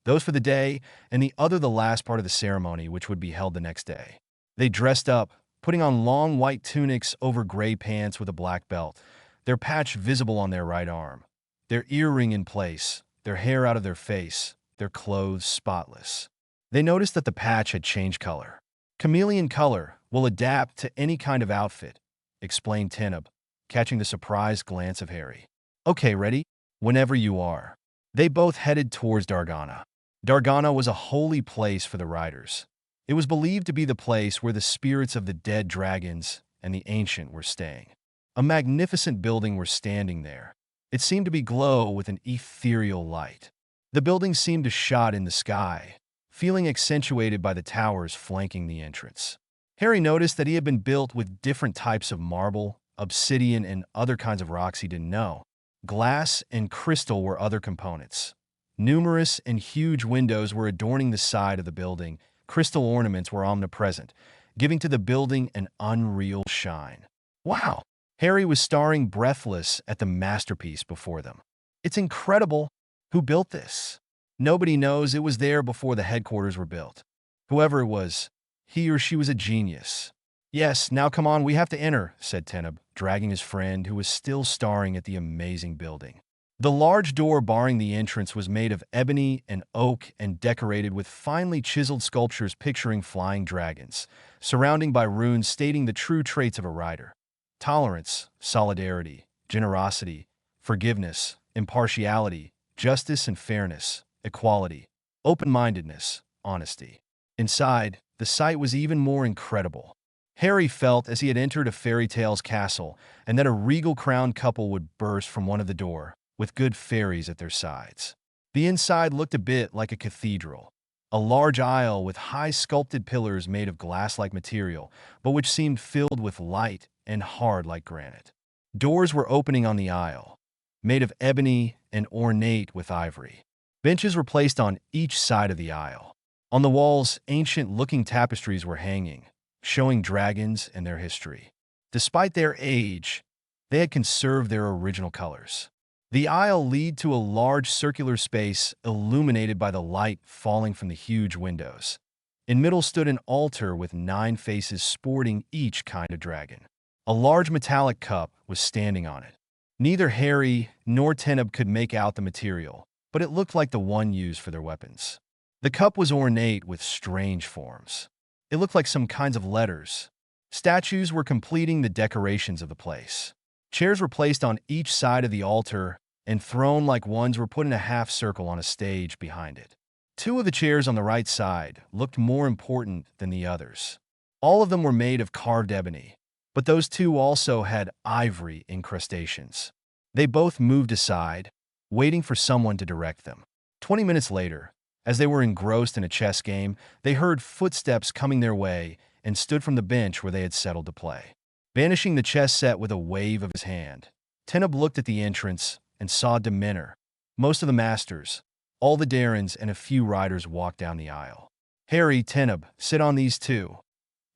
Those for the day, and the other the last part of the ceremony, which would be held the next day. They dressed up, putting on long white tunics over gray pants with a black belt, their patch visible on their right arm, their earring in place, their hair out of their face, their clothes spotless. They noticed that the patch had changed color. "Chameleon color will adapt to any kind of outfit," explained Tenub, catching the surprised glance of Harry. "Okay, ready? Whenever you are." They both headed towards Dargana. Dargana was a holy place for the riders. It was believed to be the place where the spirits of the dead dragons and the ancient were staying. A magnificent building was standing there. It seemed to be glow with an ethereal light. The building seemed to shot in the sky, feeling accentuated by the towers flanking the entrance. Harry noticed that he had been built with different types of marble, obsidian, and other kinds of rocks he didn't know. Glass and crystal were other components. Numerous and huge windows were adorning the side of the building. Crystal ornaments were omnipresent, giving to the building an unreal shine. Wow! Harry was staring breathless at the masterpiece before them. "It's incredible! Who built this?" "Nobody knows. It was there before the headquarters were built. Whoever it was, he or she was a genius." "Yes, now come on, we have to enter," said Tenub, dragging his friend, who was still staring at the amazing building. The large door barring the entrance was made of ebony and oak and decorated with finely chiseled sculptures picturing flying dragons, surrounding by runes stating the true traits of a rider: tolerance, solidarity, generosity, forgiveness, impartiality, justice and fairness, equality, open-mindedness, honesty. Inside, the sight was even more incredible. Harry felt as he had entered a fairy tale's castle, and that a regal crowned couple would burst from one of the door, with good fairies at their sides. The inside looked a bit like a cathedral, a large aisle with high sculpted pillars made of glass-like material, but which seemed filled with light and hard like granite. Doors were opening on the aisle, made of ebony and ornate with ivory. Benches were placed on each side of the aisle. On the walls, ancient-looking tapestries were hanging, showing dragons and their history. Despite their age, they had conserved their original colors. The aisle led to a large circular space illuminated by the light falling from the huge windows. In middle stood an altar with 9 faces sporting each kind of dragon. A large metallic cup was standing on it. Neither Harry nor Teneb could make out the material, but it looked like the one used for their weapons. The cup was ornate with strange forms. It looked like some kinds of letters. Statues were completing the decorations of the place. Chairs were placed on each side of the altar, and throne-like ones were put in a half circle on a stage behind it. 2 of the chairs on the right side looked more important than the others. All of them were made of carved ebony, but those 2 also had ivory incrustations. They both moved aside, waiting for someone to direct them. 20 minutes later, as they were engrossed in a chess game, they heard footsteps coming their way and stood from the bench where they had settled to play. Banishing the chess set with a wave of his hand, Teneb looked at the entrance and saw Demeter, most of the masters, all the Darrens, and a few riders walk down the aisle. Harry, Teneb, sit on these 2.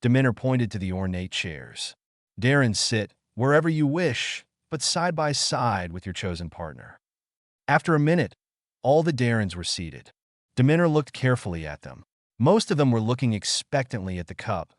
Demeter pointed to the ornate chairs. Darren, sit wherever you wish, but side by side with your chosen partner. After a minute, all the Darrens were seated. Demeter looked carefully at them. Most of them were looking expectantly at the cup,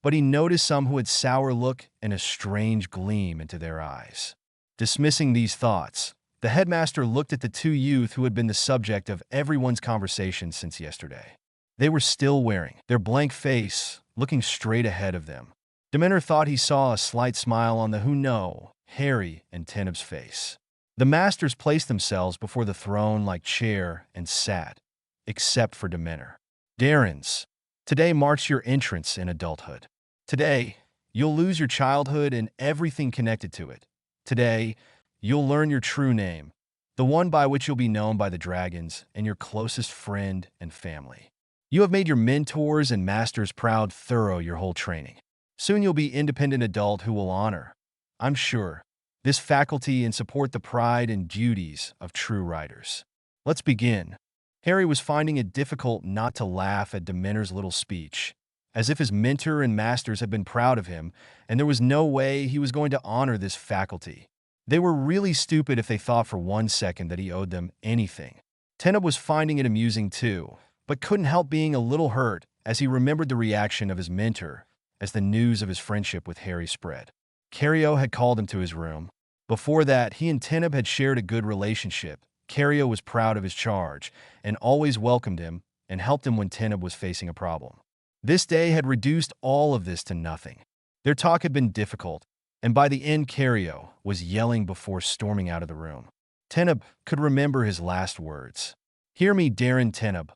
but he noticed some who had sour look and a strange gleam into their eyes. Dismissing these thoughts, the headmaster looked at the 2 youth who had been the subject of everyone's conversation since yesterday. They were still wearing their blank face, looking straight ahead of them. Demeter thought he saw a slight smile on the Harry and Teneb's face. The masters placed themselves before the throne-like chair and sat, except for Demeter. Darrens, today marks your entrance in adulthood. Today, you'll lose your childhood and everything connected to it. Today, you'll learn your true name, the one by which you'll be known by the dragons and your closest friend and family. You have made your mentors and masters proud thorough your whole training. Soon you'll be independent adult who will honor, I'm sure, this faculty and support the pride and duties of true riders. Let's begin. Harry was finding it difficult not to laugh at Demeter's little speech, as if his mentor and masters had been proud of him, and there was no way he was going to honor this faculty. They were really stupid if they thought for 1 second that he owed them anything. Teneb was finding it amusing too, but couldn't help being a little hurt as he remembered the reaction of his mentor as the news of his friendship with Harry spread. Cario had called him to his room. Before that, he and Teneb had shared a good relationship. Cario was proud of his charge and always welcomed him and helped him when Teneb was facing a problem. This day had reduced all of this to nothing. Their talk had been difficult, and by the end Cario was yelling before storming out of the room. Teneb could remember his last words. Hear me, Darren Teneb.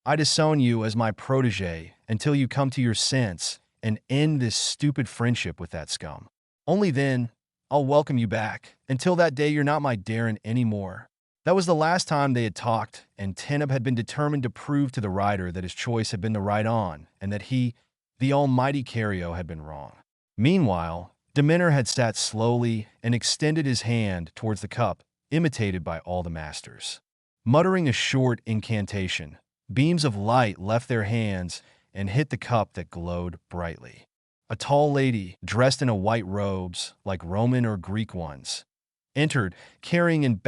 I disown you as my protege until you come to your sense and end this stupid friendship with that scum. Only then, I'll welcome you back. Until that day, you're not my Darren anymore. That was the last time they had talked, and Teneb had been determined to prove to the rider that his choice had been the right on, and that he, the almighty Cario, had been wrong. Meanwhile, Demeter had sat slowly and extended his hand towards the cup, imitated by all the masters. Muttering a short incantation, beams of light left their hands and hit the cup that glowed brightly. A tall lady, dressed in white robes, like Roman or Greek ones, entered, carrying an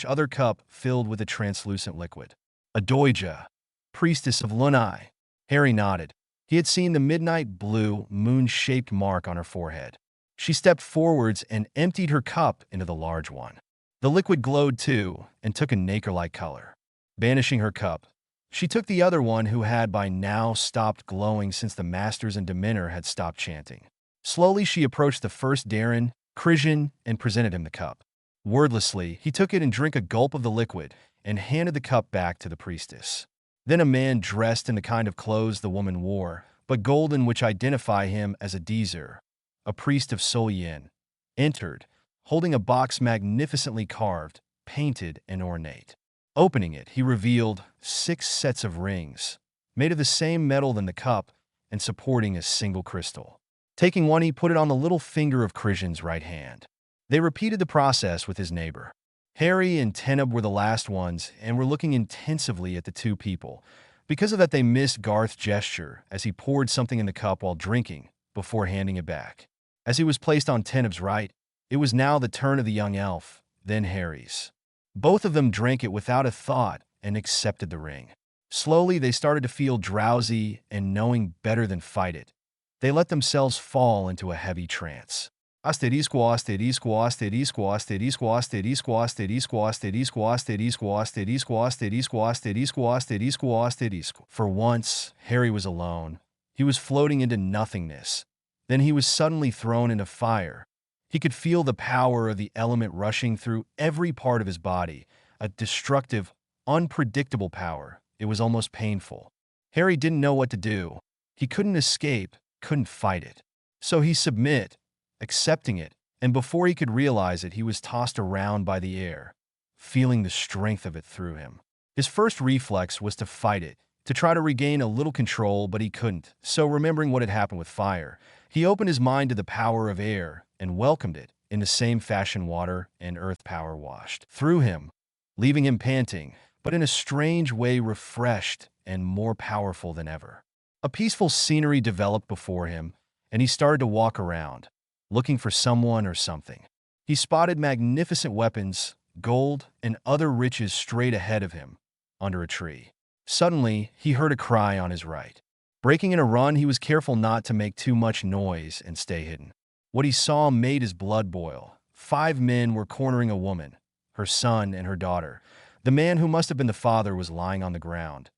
other cup filled with a translucent liquid. A Doija, priestess of Lunai. Harry nodded. He had seen the midnight blue, moon-shaped mark on her forehead. She stepped forwards and emptied her cup into the large one. The liquid glowed too and took a nacre-like color. Banishing her cup, she took the other one, who had by now stopped glowing since the masters and Demeter had stopped chanting. Slowly she approached the first Darren, Christian, and presented him the cup. Wordlessly, he took it and drank a gulp of the liquid and handed the cup back to the priestess. Then a man dressed in the kind of clothes the woman wore, but golden, which identify him as a Deezer, a priest of Sol Yin, entered, holding a box magnificently carved, painted, and ornate. Opening it, he revealed 6 sets of rings, made of the same metal than the cup and supporting a single crystal. Taking one, he put it on the little finger of Christian's right hand. They repeated the process with his neighbor. Harry and Teneb were the last ones and were looking intensively at the two people. Because of that, they missed Garth's gesture as he poured something in the cup while drinking, before handing it back. As he was placed on Teneb's right, it was now the turn of the young elf, then Harry's. Both of them drank it without a thought and accepted the ring. Slowly, they started to feel drowsy and knowing better than fight it. They let themselves fall into a heavy trance. Asterisco, asterisco, asterisco, asterisco, asterisco, asterisco, asterisco, asterisco, asterisco, asterisco, asterisco, asterisco, asterisco. For once, Harry was alone. He was floating into nothingness. Then he was suddenly thrown into fire. He could feel the power of the element rushing through every part of his body, a destructive, unpredictable power. It was almost painful. Harry didn't know what to do. He couldn't escape, couldn't fight it. So he submitted, accepting it, and before he could realize it, he was tossed around by the air, feeling the strength of it through him. His first reflex was to fight it, to try to regain a little control, but he couldn't. So remembering what had happened with fire, he opened his mind to the power of air and welcomed it in the same fashion water and earth power washed through him, leaving him panting, but in a strange way refreshed and more powerful than ever. A peaceful scenery developed before him, and he started to walk around, looking for someone or something. He spotted magnificent weapons, gold, and other riches straight ahead of him, under a tree. Suddenly, he heard a cry on his right. Breaking in a run, he was careful not to make too much noise and stay hidden. What he saw made his blood boil. 5 men were cornering a woman, her son and her daughter. The man who must have been the father was lying on the ground,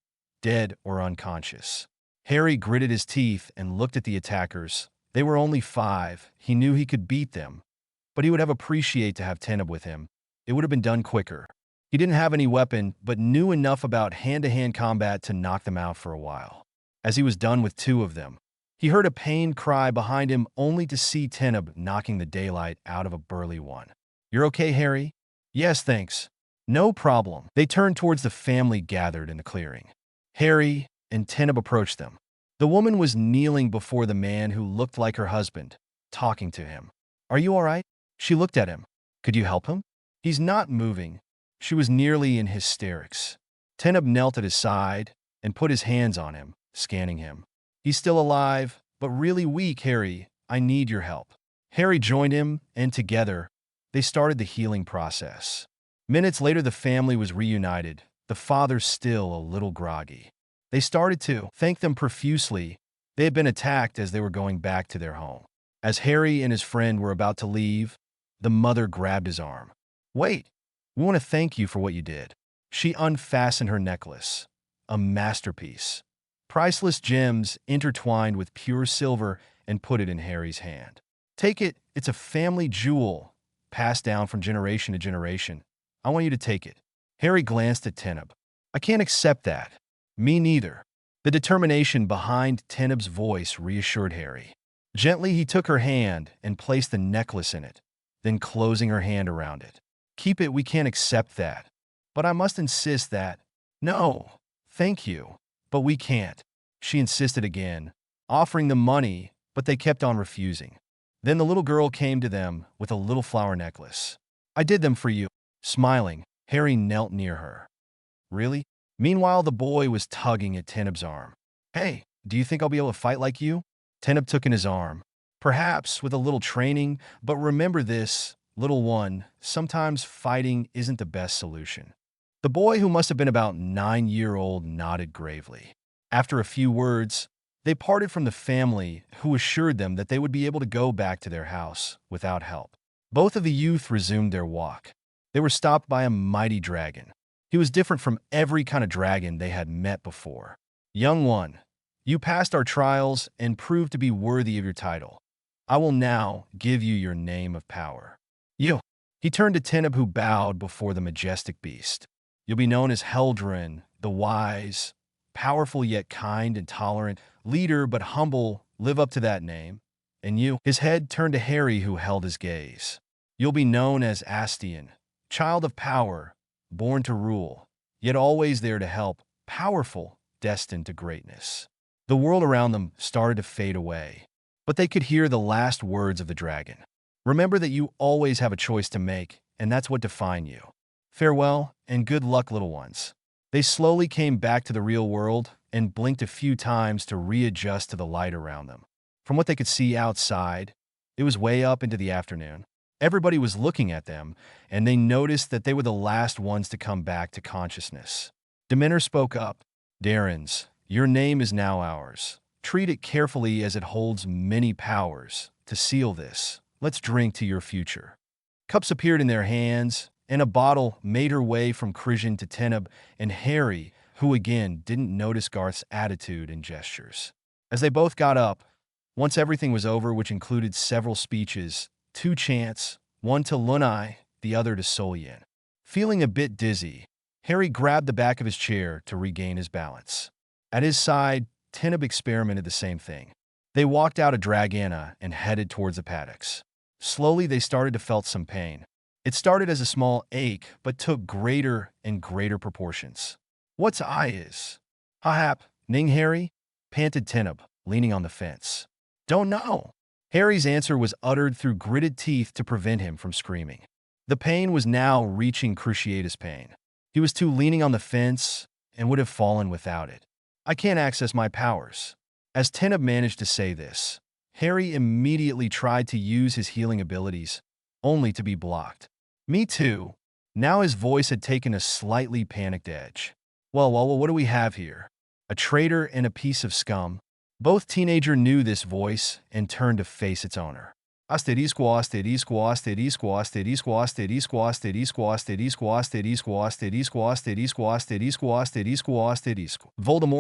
dead or unconscious. Harry gritted his teeth and looked at the attackers. They were only 5. He knew he could beat them, but he would have appreciated to have Teneb with him. It would have been done quicker. He didn't have any weapon, but knew enough about hand-to-hand combat to knock them out for a while. As he was done with 2 of them, he heard a pained cry behind him, only to see Teneb knocking the daylight out of a burly one. "You're okay, Harry?" "Yes, thanks." "No problem." They turned towards the family gathered in the clearing. Harry and Teneb approached them. The woman was kneeling before the man who looked like her husband, talking to him. "Are you all right?" She looked at him. "Could you help him?" "He's not moving." She was nearly in hysterics. Teneb knelt at his side and put his hands on him, scanning him. "He's still alive, but really weak, Harry. I need your help." Harry joined him, and together, they started the healing process. Minutes later, the family was reunited, the father still a little groggy. They started to thank them profusely. They had been attacked as they were going back to their home. As Harry and his friend were about to leave, the mother grabbed his arm. "Wait, we want to thank you for what you did." She unfastened her necklace, a masterpiece. Priceless gems intertwined with pure silver, and put it in Harry's hand. "Take it, it's a family jewel, passed down from generation to generation. I want you to take it." Harry glanced at Teneb. "I can't accept that." "Me neither." The determination behind Teneb's voice reassured Harry. Gently, he took her hand and placed the necklace in it, then closing her hand around it. "Keep it, we can't accept that." "But I must insist that." "No, thank you, but we can't." She insisted again, offering them money, but they kept on refusing. Then the little girl came to them with a little flower necklace. "I did them for you." Smiling, Harry knelt near her. "Really?" Meanwhile, the boy was tugging at Teneb's arm. "Hey, do you think I'll be able to fight like you?" Teneb took in his arm. "Perhaps with a little training, but remember this, little one, sometimes fighting isn't the best solution." The boy, who must have been about 9-year-old, nodded gravely. After a few words, they parted from the family, who assured them that they would be able to go back to their house without help. Both of the youth resumed their walk. They were stopped by a mighty dragon. He was different from every kind of dragon they had met before. "Young one, you passed our trials and proved to be worthy of your title. I will now give you your name of power." "You." He turned to Teneb, who bowed before the majestic beast. You'll be known as Heldren, the wise, powerful yet kind and tolerant, leader but humble. Live up to that name. And you? His head turned to Harry, who held his gaze. You'll be known as Astian, child of power, born to rule, yet always there to help, powerful, destined to greatness. The world around them started to fade away, but they could hear the last words of the dragon. Remember that you always have a choice to make, and that's what defines you. Farewell, and good luck, little ones. They slowly came back to the real world and blinked a few times to readjust to the light around them. From what they could see outside, it was way up into the afternoon. Everybody was looking at them, and they noticed that they were the last ones to come back to consciousness. Demeanor spoke up. Darrens, your name is now ours. Treat it carefully, as it holds many powers. To seal this, let's drink to your future. Cups appeared in their hands, and a bottle made her way from Krisian to Teneb and Harry, who again didn't notice Garth's attitude and gestures. As they both got up, once everything was over, which included several speeches, 2 chants, one to Lunai, the other to Solyen. Feeling a bit dizzy, Harry grabbed the back of his chair to regain his balance. At his side, Teneb experimented the same thing. They walked out of Dragana and headed towards the paddocks. Slowly, they started to feel some pain. It started as a small ache, but took greater and greater proportions. What's eye is? Hahap, Ning Harry? Panted Teneb, leaning on the fence. Don't know. Harry's answer was uttered through gritted teeth to prevent him from screaming. The pain was now reaching cruciatus pain. He was too leaning on the fence and would have fallen without it. I can't access my powers. As Teneb managed to say this, Harry immediately tried to use his healing abilities, only to be blocked. Me too. Now his voice had taken a slightly panicked edge. Well, what do we have here? A traitor and a piece of scum? Both teenager knew this voice and turned to face its owner. Voldemort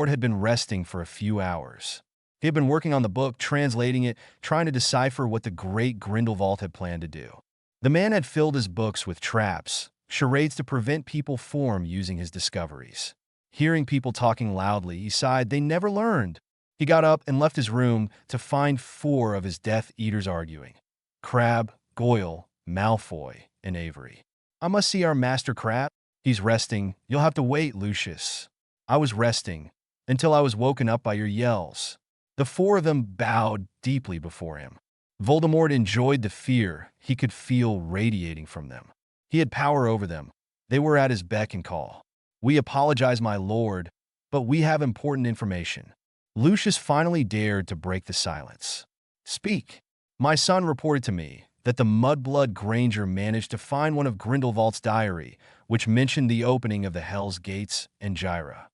had been resting for a few hours. He had been working on the book, translating it, trying to decipher what the great Grindelwald had planned to do. The man had filled his books with traps, charades to prevent people from using his discoveries. Hearing people talking loudly, he sighed. They never learned. He got up and left his room to find 4 of his Death Eaters arguing. Crabbe, Goyle, Malfoy, and Avery. I must see our Master Crabbe. He's resting. You'll have to wait, Lucius. I was resting until I was woken up by your yells. The 4 of them bowed deeply before him. Voldemort enjoyed the fear he could feel radiating from them. He had power over them. They were at his beck and call. We apologize, my lord, but we have important information. Lucius finally dared to break the silence. Speak. My son reported to me that the Mudblood Granger managed to find one of Grindelwald's diary, which mentioned the opening of the Hell's Gates and Gyra.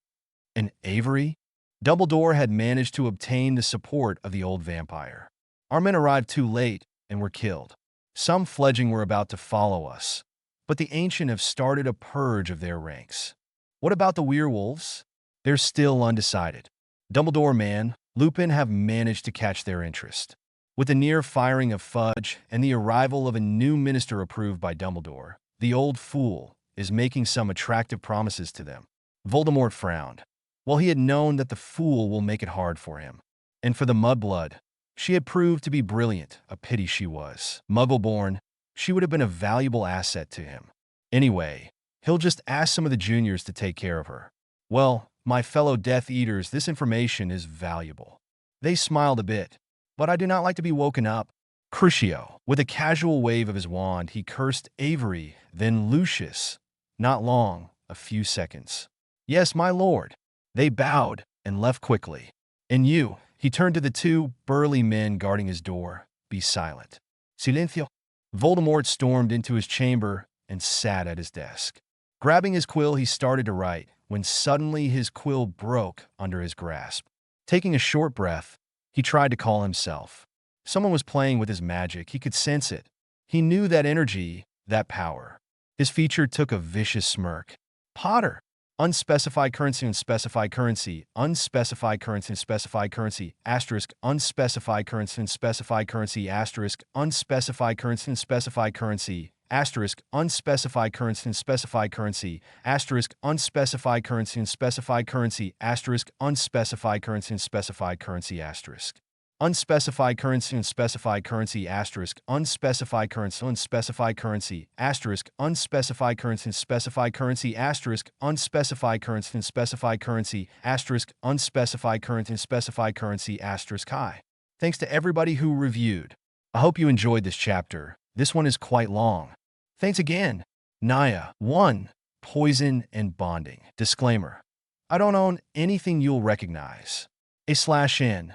And Avery? Dumbledore had managed to obtain the support of the old vampire. Our men arrived too late and were killed. Some fledgling were about to follow us, but the Ancient have started a purge of their ranks. What about the werewolves? They're still undecided. Dumbledore man, Lupin have managed to catch their interest. With the near firing of Fudge and the arrival of a new minister approved by Dumbledore, the old fool is making some attractive promises to them. Voldemort frowned. Well, he had known that the fool will make it hard for him. And for the Mudblood, she had proved to be brilliant, a pity she was. Muggle-born, she would have been a valuable asset to him. Anyway, he'll just ask some of the juniors to take care of her. Well, my fellow Death Eaters, this information is valuable. They smiled a bit. But I do not like to be woken up. Crucio. With a casual wave of his wand, he cursed Avery, then Lucius. Not long, a few seconds. Yes, my lord. They bowed and left quickly. And you, he turned to the 2 burly men guarding his door. Be silent. Silencio. Voldemort stormed into his chamber and sat at his desk. Grabbing his quill, he started to write, when suddenly his quill broke under his grasp. Taking a short breath, he tried to call himself. Someone was playing with his magic. He could sense it. He knew that energy, that power. His feature took a vicious smirk. Potter. Unspecified currency, unspecified currency, unspecified currency, unspecified currency, asterisk, unspecified currency, unspecified currency, asterisk, unspecified currency, unspecified currency, asterisk, unspecified currency and specified currency, asterisk, unspecified currency and specified currency, asterisk, unspecified currency and specified currency, asterisk. Unspecified currency and specified currency, asterisk, unspecified currency, unspecified currency, asterisk, unspecified currency and specified currency, asterisk, unspecified currency and specified currency, asterisk, unspecified currency and specified currency, asterisk, high. Thanks to everybody who reviewed. I hope you enjoyed this chapter. This one is quite long. Thanks again. Naya. 1. Poison and bonding. Disclaimer. I don't own anything you'll recognize. /N.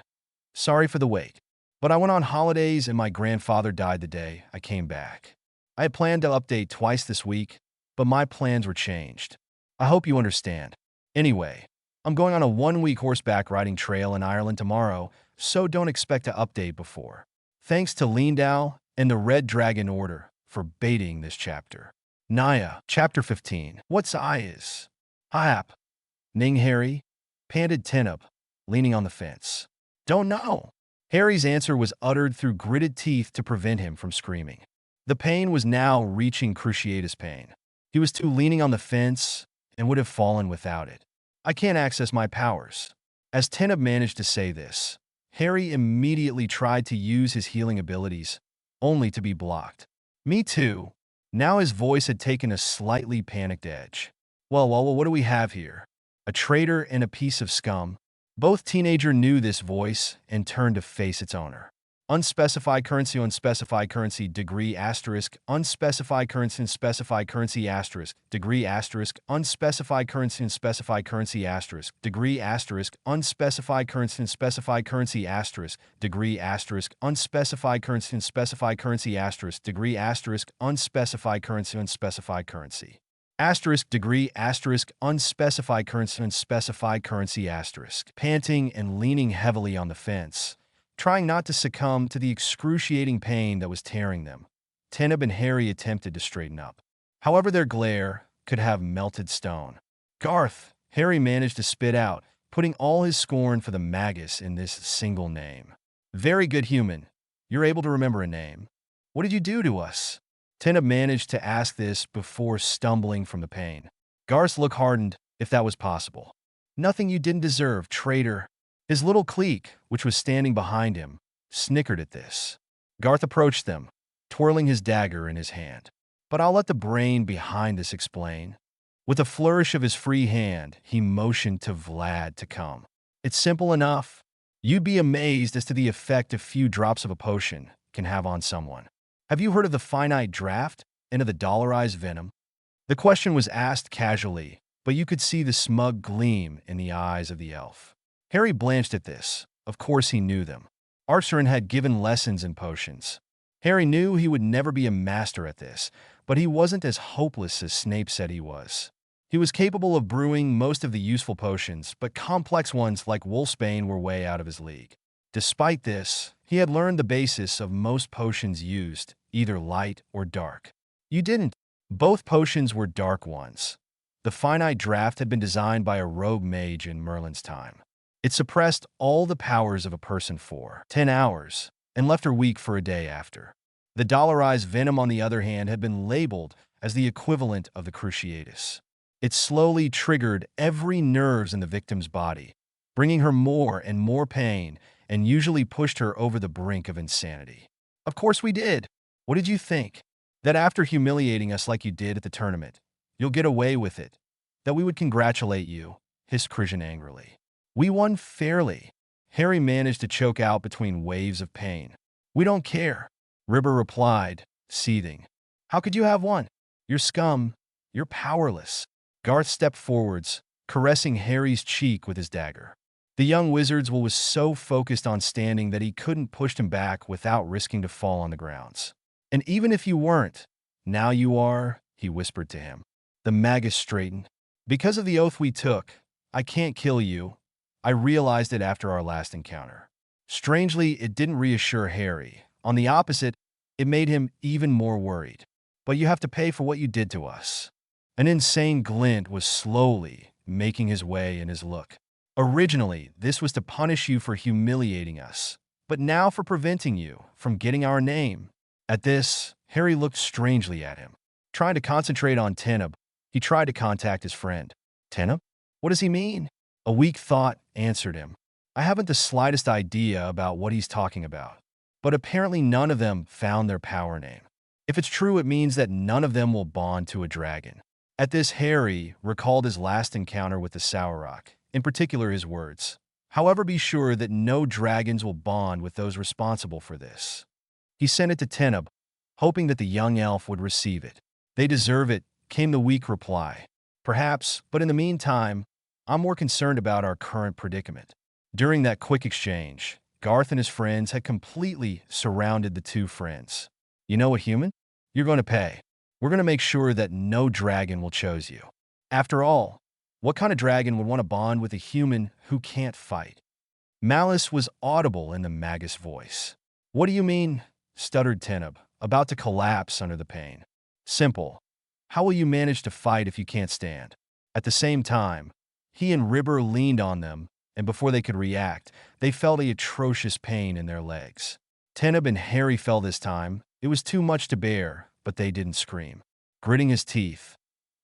Sorry for the wait, but I went on holidays and my grandfather died the day I came back. I had planned to update twice this week, but my plans were changed. I hope you understand. Anyway, I'm going on a 1-week horseback riding trail in Ireland tomorrow, so don't expect to update before. Thanks to Lindow and the Red Dragon Order for baiting this chapter. Naya. Chapter 15. What's I is? Hyap. Ning Harry. Panted Tenub, leaning on the fence. Don't know. Harry's answer was uttered through gritted teeth to prevent him from screaming. The pain was now reaching cruciatus pain. He was too leaning on the fence and would have fallen without it. I can't access my powers. As Tenub managed to say this, Harry immediately tried to use his healing abilities, only to be blocked. Me too. Now his voice had taken a slightly panicked edge. Well, what do we have here? A traitor and a piece of scum. Both teenager knew this voice and turned to face its owner. Unspecified currency, unspecified currency, degree asterisk, unspecified currency and specified currency asterisk, degree asterisk, unspecified currency and specified currency asterisk, degree asterisk, unspecified currency and specified currency asterisk, degree asterisk, unspecified currency and specified currency asterisk, degree asterisk, unspecified currency, unspecified currency. Asterisk degree asterisk unspecified currency unspecified currency asterisk. Panting and leaning heavily on the fence, trying not to succumb to the excruciating pain that was tearing them, Tenub and Harry attempted to straighten up. However, their glare could have melted stone. Garth, Harry managed to spit out, putting all his scorn for the magus in this single name. Very good human. You're able to remember a name. What did you do to us? Tenub managed to ask this before stumbling from the pain. Garth looked hardened, if that was possible. Nothing you didn't deserve, traitor. His little clique, which was standing behind him, snickered at this. Garth approached them, twirling his dagger in his hand. But I'll let the brain behind this explain. With a flourish of his free hand, he motioned to Vlad to come. It's simple enough. You'd be amazed as to the effect a few drops of a potion can have on someone. Have you heard of the finite draft and of the dollarized venom? The question was asked casually, but you could see the smug gleam in the eyes of the elf. Harry blanched at this. Of course he knew them. Arin had given lessons in potions. Harry knew he would never be a master at this, but he wasn't as hopeless as Snape said he was. He was capable of brewing most of the useful potions, but complex ones like Wolfsbane were way out of his league. Despite this, he had learned the basis of most potions used, either light or dark. You didn't. Both potions were dark ones. The finite draft had been designed by a rogue mage in Merlin's time. It suppressed all the powers of a person for 10 hours and left her weak for a day after. The dollarized venom, on the other hand, had been labeled as the equivalent of the cruciatus. It slowly triggered every nerve in the victim's body, bringing her more and more pain, and usually pushed her over the brink of insanity. Of course we did. What did you think? That after humiliating us like you did at the tournament, you'll get away with it? That we would congratulate you? Hissed Christian angrily. We won fairly. Harry managed to choke out between waves of pain. We don't care, Ribber replied, seething. How could you have won? You're scum. You're powerless. Garth stepped forwards, caressing Harry's cheek with his dagger. The young wizard's will was so focused on standing that he couldn't push him back without risking to fall on the grounds. And even if you weren't, now you are, he whispered to him. The magus straightened. Because of the oath we took, I can't kill you. I realized it after our last encounter. Strangely, it didn't reassure Harry. On the opposite, it made him even more worried. But you have to pay for what you did to us. An insane glint was slowly making his way in his look. Originally, this was to punish you for humiliating us, but now for preventing you from getting our name. At this, Harry looked strangely at him. Trying to concentrate on Teneb, he tried to contact his friend. Teneb? What does he mean? A weak thought answered him. I haven't the slightest idea about what he's talking about. But apparently none of them found their power name. If it's true, it means that none of them will bond to a dragon. At this, Harry recalled his last encounter with the Sauroch, in particular his words. However, be sure that no dragons will bond with those responsible for this. He sent it to Teneb, hoping that the young elf would receive it. They deserve it, came the weak reply. Perhaps, but in the meantime, I'm more concerned about our current predicament. During that quick exchange, Garth and his friends had completely surrounded the two friends. You know a human? You're going to pay. We're going to make sure that no dragon will choose you. After all, what kind of dragon would want to bond with a human who can't fight? Malice was audible in the magus voice. What do you mean? Stuttered Teneb, about to collapse under the pain. Simple. How will you manage to fight if you can't stand? At the same time, he and Ribber leaned on them, and before they could react, they felt the atrocious pain in their legs. Teneb and Harry fell this time. It was too much to bear, but they didn't scream. Gritting his teeth,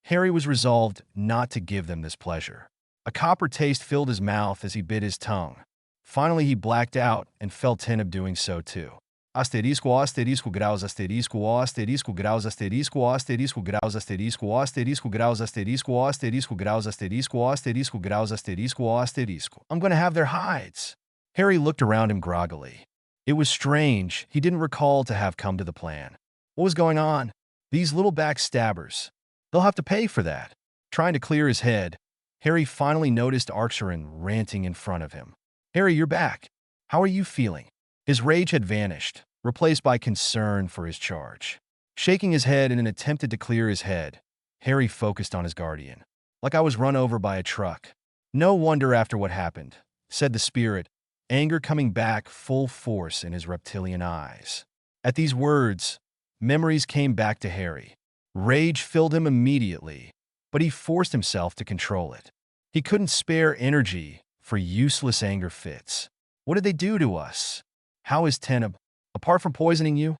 Harry was resolved not to give them this pleasure. A copper taste filled his mouth as he bit his tongue. Finally, he blacked out and felt Teneb doing so too. Asterisco, asterisco, graus, asterisco, asterisco, graus, asterisco, asterisco, graus, asterisco, asterisco, graus, asterisco, asterisco, graus, asterisco, asterisco, graus, asterisco, asterisco. I'm going to have their hides. Harry looked around him groggily. It was strange. He didn't recall to have come to the plan. What was going on? These little backstabbers. They'll have to pay for that. Trying to clear his head, Harry finally noticed Arin ranting in front of him. Harry, you're back. How are you feeling? His rage had vanished, replaced by concern for his charge. Shaking his head in an attempt to clear his head, Harry focused on his guardian. Like I was run over by a truck. No wonder after what happened, said the spirit, anger coming back full force in his reptilian eyes. At these words, memories came back to Harry. Rage filled him immediately, but he forced himself to control it. He couldn't spare energy for useless anger fits. What did they do to us? How is Teneb? Apart from poisoning you?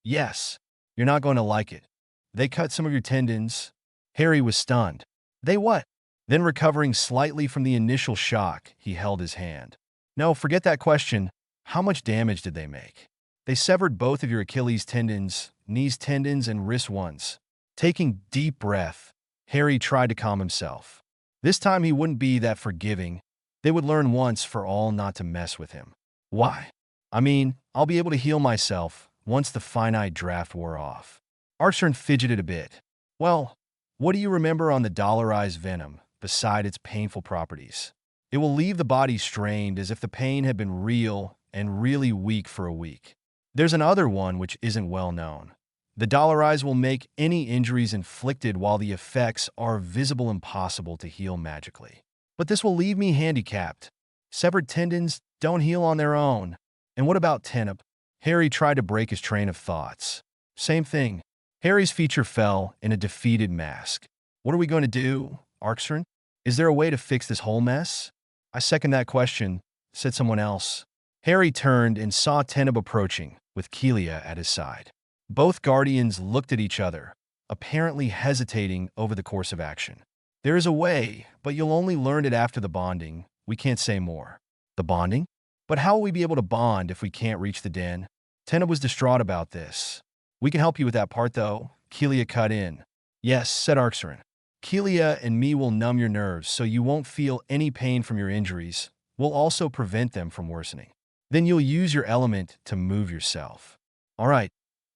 Yes. You're not going to like it. They cut some of your tendons. Harry was stunned. They what? Then recovering slightly from the initial shock, he held his hand. No, forget that question. How much damage did they make? They severed both of your Achilles tendons, knees tendons, and wrist ones. Taking deep breath, Harry tried to calm himself. This time he wouldn't be that forgiving. They would learn once for all not to mess with him. Why? I mean, I'll be able to heal myself once the finite draft wore off. Arin fidgeted a bit. Well, what do you remember on the dollarized venom, beside its painful properties? It will leave the body strained as if the pain had been real and really weak for a week. There's another one which isn't well known. The dollarized will make any injuries inflicted while the effects are visible impossible to heal magically. But this will leave me handicapped. Severed tendons don't heal on their own. And what about Teneb? Harry tried to break his train of thoughts. Same thing. Harry's feature fell in a defeated mask. What are we going to do, Arin? Is there a way to fix this whole mess? I second that question, said someone else. Harry turned and saw Teneb approaching, with Keelia at his side. Both guardians looked at each other, apparently hesitating over the course of action. There is a way, but you'll only learn it after the bonding. We can't say more. The bonding? But how will we be able to bond if we can't reach the den? Teneb was distraught about this. We can help you with that part, though. Keelia cut in. Yes, said Arin. Keelia and me will numb your nerves so you won't feel any pain from your injuries. We'll also prevent them from worsening. Then you'll use your element to move yourself. All right.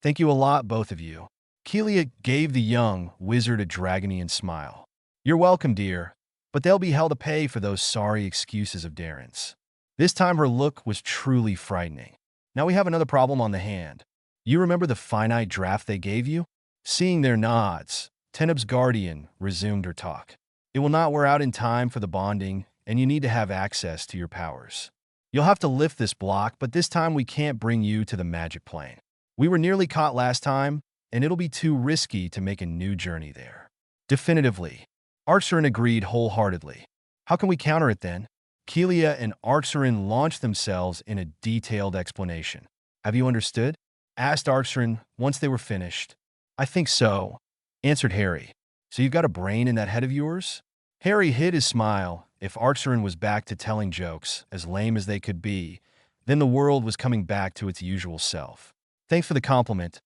Thank you a lot, both of you. Keelia gave the young wizard a dragonian smile. You're welcome, dear. But they'll be held to pay for those sorry excuses of Darren's. This time her look was truly frightening. Now we have another problem on the hand. You remember the finite draft they gave you? Seeing their nods, Teneb's guardian resumed her talk. It will not wear out in time for the bonding, and you need to have access to your powers. You'll have to lift this block, but this time we can't bring you to the magic plane. We were nearly caught last time, and it'll be too risky to make a new journey there. Definitively. Arin agreed wholeheartedly. How can we counter it then? Keelia and Arin launched themselves in a detailed explanation. Have you understood? asked Arin once they were finished. I think so, answered Harry. So you've got a brain in that head of yours? Harry hid his smile. If Arin was back to telling jokes, as lame as they could be, then the world was coming back to its usual self. Thanks for the compliment,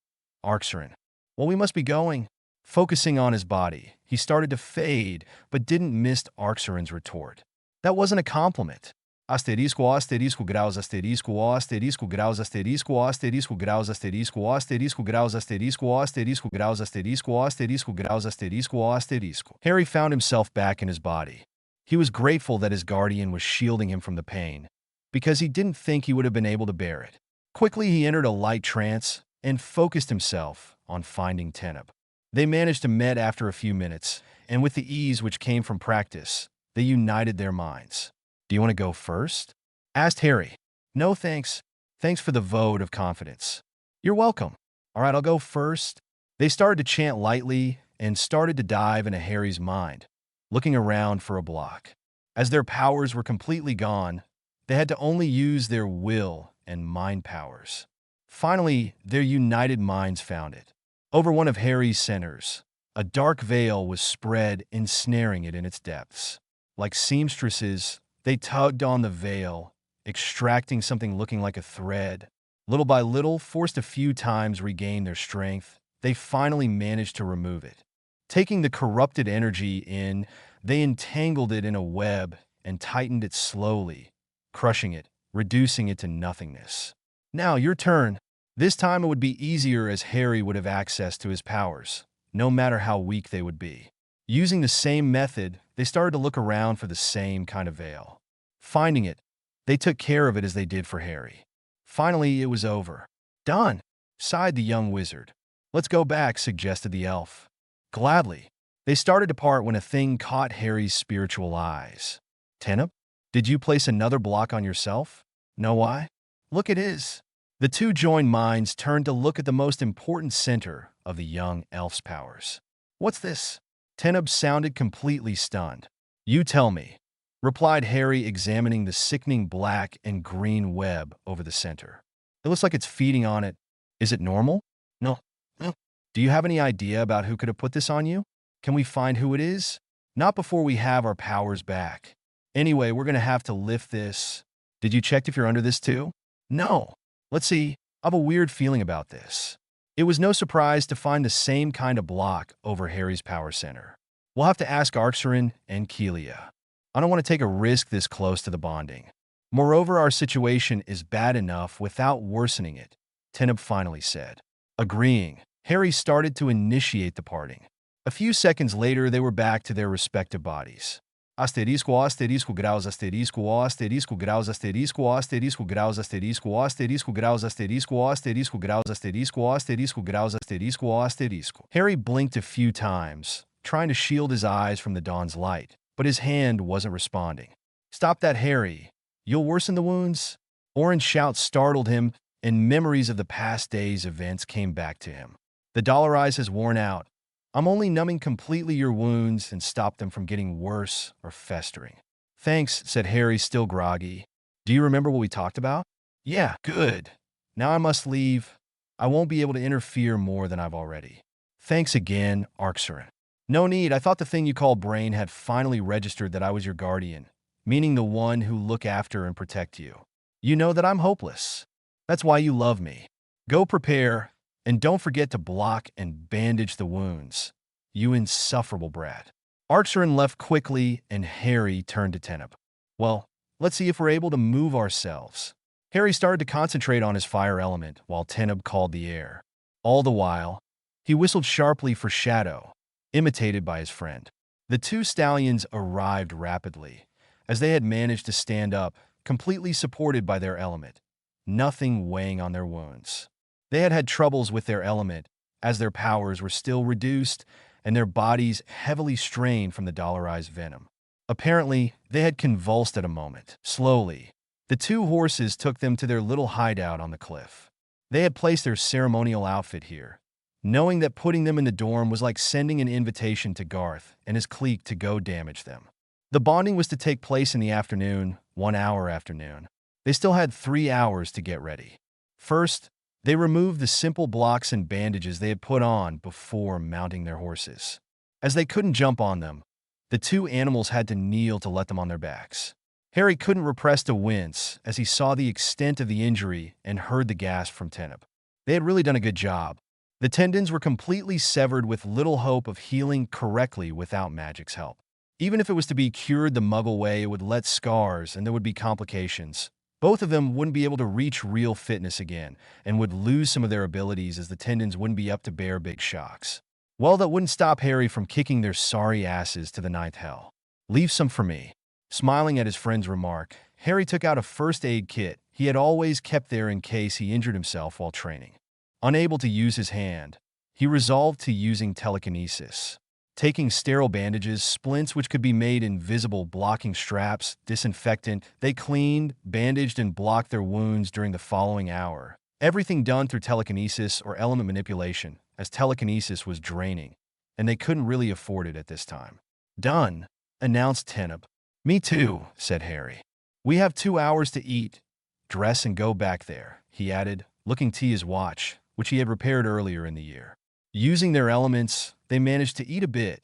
Arin. Well, we must be going. Focusing on his body, he started to fade, but didn't miss Arin's retort. That wasn't a compliment. Asterisco, asterisco, graus, asterisco, asterisco, graus, asterisco, asterisco, graus, asterisco, asterisco, graus, asterisco, asterisco, graus, asterisco, asterisco, graus, asterisco, asterisco. Harry found himself back in his body. He was grateful that his guardian was shielding him from the pain, because he didn't think he would have been able to bear it. Quickly, he entered a light trance and focused himself on finding Teneb. They managed to meet after a few minutes, and with the ease which came from practice, they united their minds. Do you want to go first? Asked Harry. No, thanks. Thanks for the vote of confidence. You're welcome. All right, I'll go first. They started to chant lightly and started to dive into Harry's mind, looking around for a block. As their powers were completely gone, they had to only use their will and mind powers. Finally, their united minds found it. Over one of Harry's centers, a dark veil was spread, ensnaring it in its depths. Like seamstresses, they tugged on the veil, extracting something looking like a thread. Little by little, forced a few times regain their strength, they finally managed to remove it. Taking the corrupted energy in, they entangled it in a web and tightened it slowly, crushing it, reducing it to nothingness. Now, your turn. This time it would be easier as Harry would have access to his powers, no matter how weak they would be. Using the same method, they started to look around for the same kind of veil. Finding it, they took care of it as they did for Harry. Finally, it was over. Done, sighed the young wizard. Let's go back, suggested the elf. Gladly. They started to part when a thing caught Harry's spiritual eyes. Teneb, did you place another block on yourself? No, why? Look at his. The two joined minds turned to look at the most important center of the young elf's powers. What's this? Teneb sounded completely stunned. You tell me, replied Harry, examining the sickening black and green web over the center. It looks like it's feeding on it. Is it normal? No. Do you have any idea about who could have put this on you? Can we find who it is? Not before we have our powers back. Anyway, we're going to have to lift this. Did you check if you're under this too? No. Let's see. I have a weird feeling about this. It was no surprise to find the same kind of block over Harry's power center. We'll have to ask Arin and Keelia. I don't want to take a risk this close to the bonding. Moreover, our situation is bad enough without worsening it, Teneb finally said. Agreeing, Harry started to initiate the parting. A few seconds later, they were back to their respective bodies. Asterisco, asterisco, graus, asterisco, asterisco, graus, asterisco, asterisco, graus, asterisco, asterisco, graus, asterisco, asterisco, graus, asterisco, asterisco, graus, asterisco, asterisco. Harry blinked a few times, trying to shield his eyes from the dawn's light, but his hand wasn't responding. Stop that, Harry. You'll worsen the wounds. Arin's shout startled him, and memories of the past day's events came back to him. The dollar eyes has worn out. I'm only numbing completely your wounds and stop them from getting worse or festering. Thanks, said Harry, still groggy. Do you remember what we talked about? Yeah, good. Now I must leave. I won't be able to interfere more than I've already. Thanks again, Arin. No need. I thought the thing you call brain had finally registered that I was your guardian, meaning the one who look after and protect you. You know that I'm hopeless. That's why you love me. Go prepare, and don't forget to block and bandage the wounds. You insufferable brat. Arin left quickly, and Harry turned to Teneb. Well, let's see if we're able to move ourselves. Harry started to concentrate on his fire element while Teneb called the air. All the while, he whistled sharply for Shadow, imitated by his friend. The two stallions arrived rapidly, as they had managed to stand up, completely supported by their element, nothing weighing on their wounds. They had had troubles with their element, as their powers were still reduced and their bodies heavily strained from the dollarized venom. Apparently, they had convulsed at a moment. Slowly, the two horses took them to their little hideout on the cliff. They had placed their ceremonial outfit here, knowing that putting them in the dorm was like sending an invitation to Garth and his clique to go damage them. The bonding was to take place in the afternoon, 1 hour afternoon. They still had 3 hours to get ready. First, They removed the simple blocks and bandages they had put on before mounting their horses. As they couldn't jump on them, the two animals had to kneel to let them on their backs. Harry couldn't repress a wince as he saw the extent of the injury and heard the gasp from Teneb. They had really done a good job. The tendons were completely severed with little hope of healing correctly without magic's help. Even if it was to be cured the Muggle way, it would let scars and there would be complications. Both of them wouldn't be able to reach real fitness again and would lose some of their abilities as the tendons wouldn't be up to bear big shocks. Well, that wouldn't stop Harry from kicking their sorry asses to the ninth hell. Leave some for me. Smiling at his friend's remark, Harry took out a first aid kit he had always kept there in case he injured himself while training. Unable to use his hand, he resolved to using telekinesis. Taking sterile bandages, splints which could be made invisible, blocking straps, disinfectant, they cleaned, bandaged, and blocked their wounds during the following hour. Everything done through telekinesis or element manipulation, as telekinesis was draining, and they couldn't really afford it at this time. Done, announced Teneb. Me too, said Harry. We have 2 hours to eat, dress, and go back there, he added, looking to his watch, which he had repaired earlier in the year. Using their elements, they managed to eat a bit,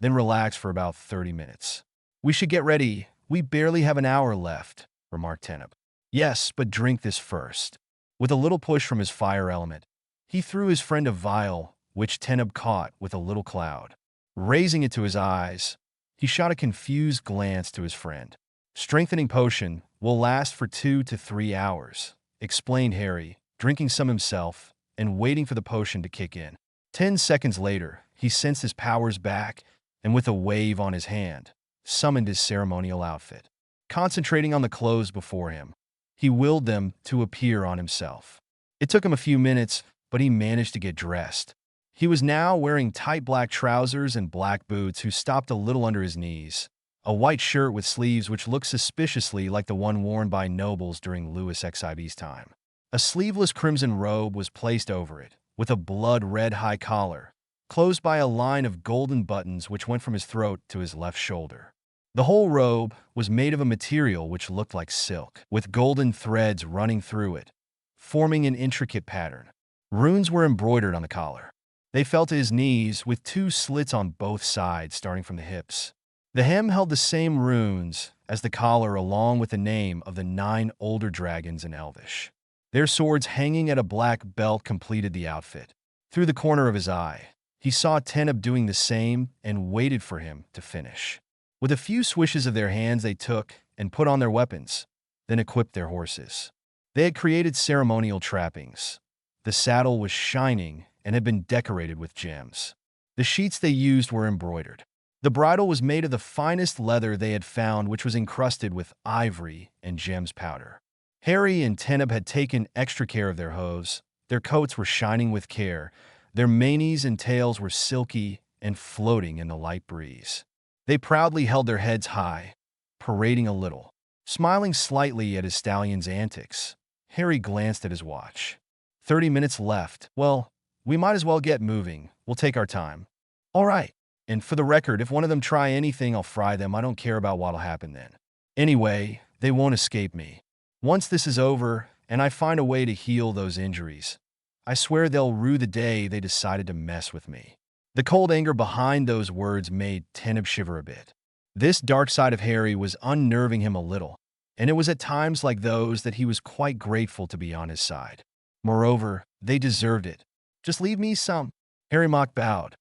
then relax for about 30 minutes. We should get ready. We barely have an hour left, remarked Teneb. Yes, but drink this first. With a little push from his fire element, he threw his friend a vial, which Teneb caught with a little cloud. Raising it to his eyes, he shot a confused glance to his friend. Strengthening potion will last for 2 to 3 hours, explained Harry, drinking some himself and waiting for the potion to kick in. 10 seconds later, he sensed his powers back and with a wave on his hand, summoned his ceremonial outfit. Concentrating on the clothes before him, he willed them to appear on himself. It took him a few minutes, but he managed to get dressed. He was now wearing tight black trousers and black boots who stopped a little under his knees, a white shirt with sleeves which looked suspiciously like the one worn by nobles during Louis XIV's time. A sleeveless crimson robe was placed over it, with a blood-red high collar, closed by a line of golden buttons which went from his throat to his left shoulder. The whole robe was made of a material which looked like silk, with golden threads running through it, forming an intricate pattern. Runes were embroidered on the collar. They fell to his knees, with 2 slits on both sides starting from the hips. The hem held the same runes as the collar along with the name of the 9 older dragons in Elvish. Their swords hanging at a black belt completed the outfit. Through the corner of his eye, he saw Teneb doing the same and waited for him to finish. With a few swishes of their hands, they took and put on their weapons, then equipped their horses. They had created ceremonial trappings. The saddle was shining and had been decorated with gems. The sheets they used were embroidered. The bridle was made of the finest leather they had found, which was encrusted with ivory and gems powder. Harry and Teneb had taken extra care of their hooves. Their coats were shining with care. Their manes and tails were silky and floating in the light breeze. They proudly held their heads high, parading a little. Smiling slightly at his stallion's antics, Harry glanced at his watch. 30 minutes left. Well, we might as well get moving. We'll take our time. All right. And for the record, if one of them try anything, I'll fry them. I don't care about what'll happen then. Anyway, they won't escape me. Once this is over, and I find a way to heal those injuries, I swear they'll rue the day they decided to mess with me. The cold anger behind those words made Teneb shiver a bit. This dark side of Harry was unnerving him a little, and it was at times like those that he was quite grateful to be on his side. Moreover, they deserved it. Just leave me some. Harry mock bowed.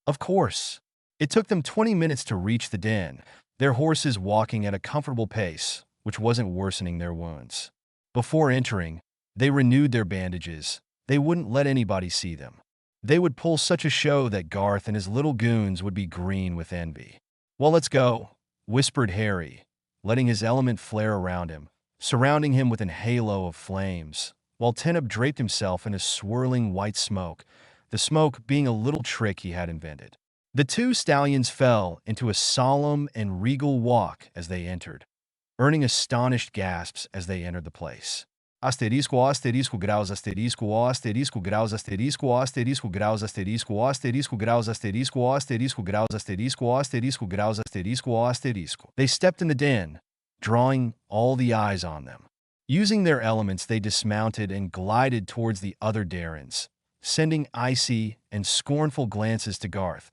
Of course. It took them 20 minutes to reach the den, their horses walking at a comfortable pace, which wasn't worsening their wounds. Before entering, they renewed their bandages. They wouldn't let anybody see them. They would pull such a show that Garth and his little goons would be green with envy. Well, let's go, whispered Harry, letting his element flare around him, surrounding him with an halo of flames, while Teneb draped himself in a swirling white smoke, the smoke being a little trick he had invented. The 2 stallions fell into a solemn and regal walk as they entered, earning astonished gasps as they entered the place. Asterisco, asterisco, graus, asterisco, asterisco, graus, asterisco, asterisco, graus, asterisco, asterisco, graus, asterisco, asterisco, graus, asterisco, asterisco, graus, asterisco, asterisco. They stepped in the den, drawing all the eyes on them. Using their elements, they dismounted and glided towards the other Darrens, sending icy and scornful glances to Garth,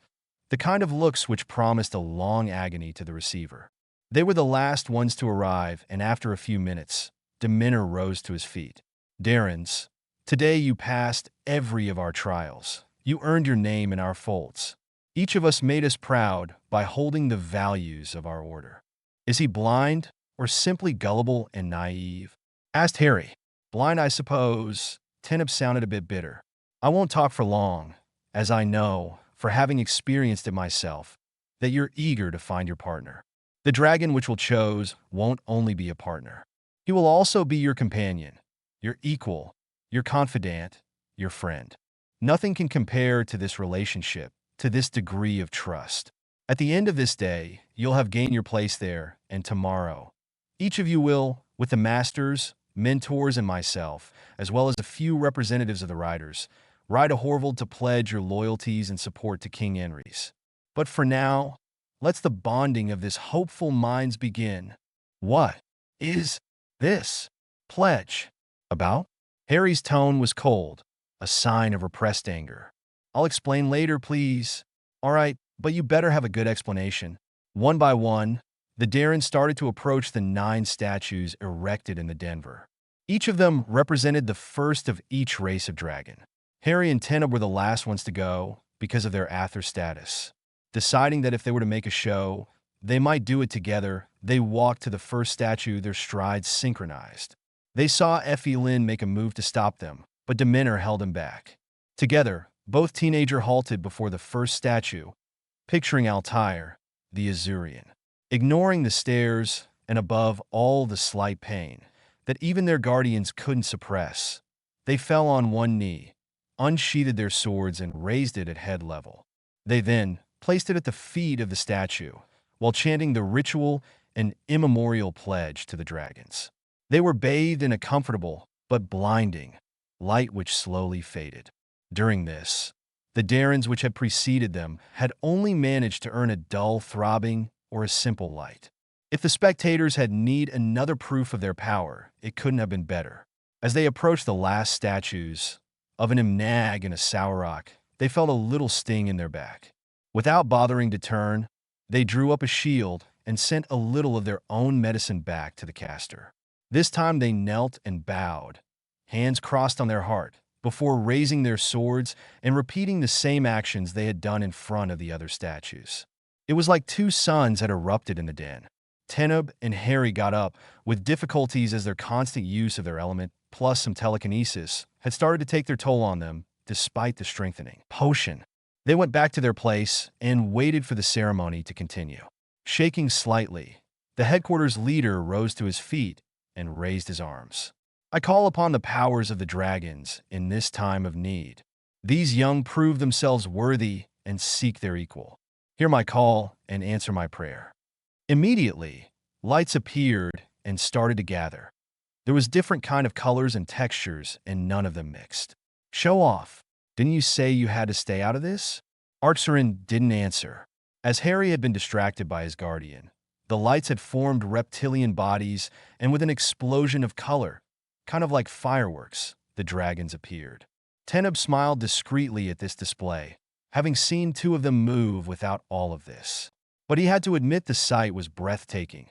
the kind of looks which promised a long agony to the receiver. They were the last ones to arrive, and after a few minutes, Demeanor rose to his feet. Darrens, today you passed every of our trials. You earned your name in our folds. Each of us made us proud by holding the values of our order. Is he blind or simply gullible and naive? Asked Harry. Blind, I suppose. Teneb sounded a bit bitter. I won't talk for long, as I know, for having experienced it myself, that you're eager to find your partner. The dragon which will choose won't only be a partner. He will also be your companion, your equal, your confidant, your friend. Nothing can compare to this relationship, to this degree of trust. At the end of this day, you'll have gained your place there, and tomorrow, each of you will, with the masters, mentors, and myself, as well as a few representatives of the riders, ride to Horvold to pledge your loyalties and support to King Henry's. But for now, let's the bonding of this hopeful minds begin. What is this pledge about? Harry's tone was cold, a sign of repressed anger. I'll explain later, please. All right, but you better have a good explanation. One by one, the Darrens started to approach the 9 statues erected in the Denver. Each of them represented the first of each race of dragon. Harry and Teneb were the last ones to go because of their Aether status. Deciding that if they were to make a show, they might do it together, they walked to the first statue, their strides synchronized. They saw Effie Lynn make a move to stop them, but Demeanor held him back. Together, both teenager halted before the first statue, picturing Altair, the Azurian. Ignoring the stares, and above all the slight pain that even their guardians couldn't suppress, they fell on one knee, unsheathed their swords, and raised it at head level. They then placed it at the feet of the statue, while chanting the ritual and immemorial pledge to the dragons. They were bathed in a comfortable but blinding light which slowly faded. During this, the Darrens which had preceded them had only managed to earn a dull throbbing or a simple light. If the spectators had need another proof of their power, it couldn't have been better. As they approached the last statues of an Imnag and a Sauroch, they felt a little sting in their back. Without bothering to turn, they drew up a shield and sent a little of their own medicine back to the caster. This time they knelt and bowed, hands crossed on their heart, before raising their swords and repeating the same actions they had done in front of the other statues. It was like 2 suns had erupted in the den. Teneb and Harry got up with difficulties as their constant use of their element, plus some telekinesis, had started to take their toll on them, despite the strengthening potion. They went back to their place and waited for the ceremony to continue. Shaking slightly, the headquarters leader rose to his feet and raised his arms. I call upon the powers of the dragons in this time of need. These young prove themselves worthy and seek their equal. Hear my call and answer my prayer. Immediately, lights appeared and started to gather. There was different kind of colors and textures, and none of them mixed. Show off. Didn't you say you had to stay out of this? Arin didn't answer. As Harry had been distracted by his guardian, the lights had formed reptilian bodies, and with an explosion of color, kind of like fireworks, the dragons appeared. Teneb smiled discreetly at this display, having seen 2 of them move without all of this. But he had to admit the sight was breathtaking.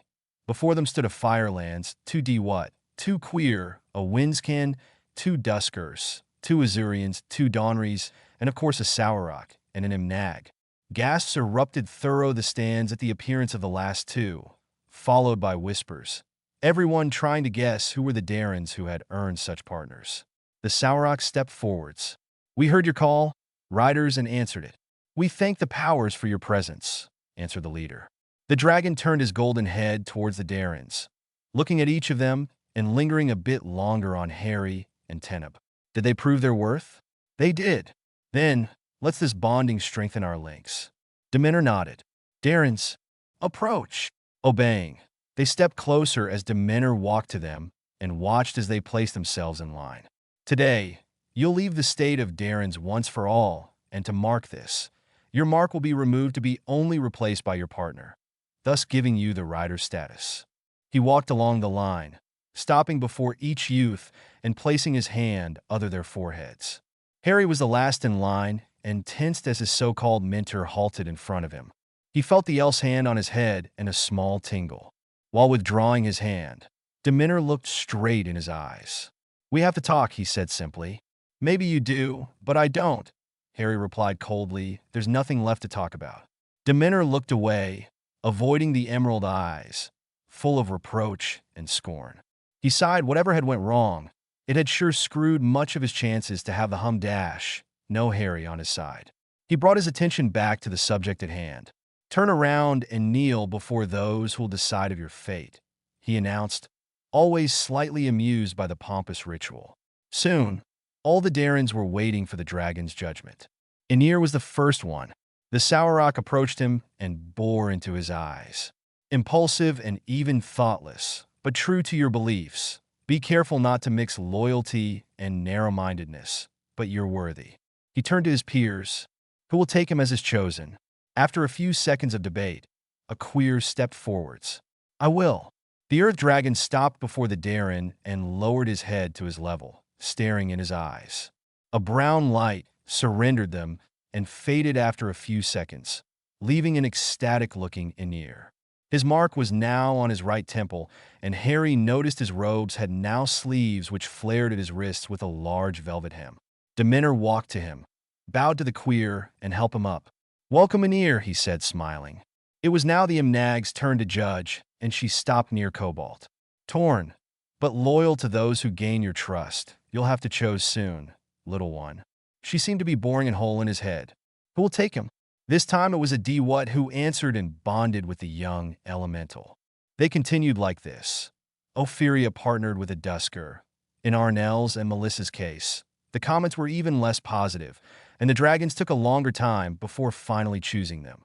Before them stood a Firelands, 2D what? 2 Queer, a Windscan, 2 Duskers, 2 Azurians, 2 Donries, and of course a Sauroch and an Imnag. Gasps erupted through the stands at the appearance of the last 2, followed by whispers, everyone trying to guess who were the Darrens who had earned such partners. The Sauroch stepped forwards. We heard your call, riders, and answered it. We thank the powers for your presence, answered the leader. The dragon turned his golden head towards the Darrens, looking at each of them and lingering a bit longer on Harry and Teneb. Did they prove their worth? They did. Then, let's this bonding strengthen our links. Demeanor nodded. Darrens, approach. Obeying, they stepped closer as Demeanor walked to them and watched as they placed themselves in line. Today, you'll leave the state of Darrens once for all, and to mark this, your mark will be removed to be only replaced by your partner, thus giving you the rider status. He walked along the line, stopping before each youth and placing his hand under their foreheads. Harry was the last in line and tensed as his so-called mentor halted in front of him. He felt the elf's hand on his head and a small tingle. While withdrawing his hand, Demeter looked straight in his eyes. "We have to talk," he said simply. "Maybe you do, but I don't," Harry replied coldly. "There's nothing left to talk about." Demeter looked away, avoiding the emerald eyes, full of reproach and scorn. He sighed. Whatever had went wrong, it had sure screwed much of his chances to have the Humdash, no Harry on his side. He brought his attention back to the subject at hand. "Turn around and kneel before those who will decide of your fate," he announced, always slightly amused by the pompous ritual. Soon, all the Darrens were waiting for the dragon's judgment. Aenir was the first one. The Sauroch approached him and bore into his eyes. "Impulsive and even thoughtless, but true to your beliefs. Be careful not to mix loyalty and narrow-mindedness, but you're worthy." He turned to his peers, who will take him as his chosen. After a few seconds of debate, a queer stepped forwards. "I will." The Earth Dragon stopped before the Darren and lowered his head to his level, staring in his eyes. A brown light surrendered them and faded after a few seconds, leaving an ecstatic-looking Aenir. His mark was now on his right temple, and Harry noticed his robes had now sleeves which flared at his wrists with a large velvet hem. Demeter walked to him, bowed to the queer, and helped him up. "Welcome, Aenir," he said, smiling. It was now the Imnag's turn to judge, and she stopped near Cobalt. "Torn, but loyal to those who gain your trust. You'll have to choose soon, little one." She seemed to be boring a hole in his head. "Who will take him?" This time it was a Dewat who answered and bonded with the young elemental. They continued like this. Ophelia partnered with a Dusker. In Arnell's and Melissa's case, the comments were even less positive, and the dragons took a longer time before finally choosing them.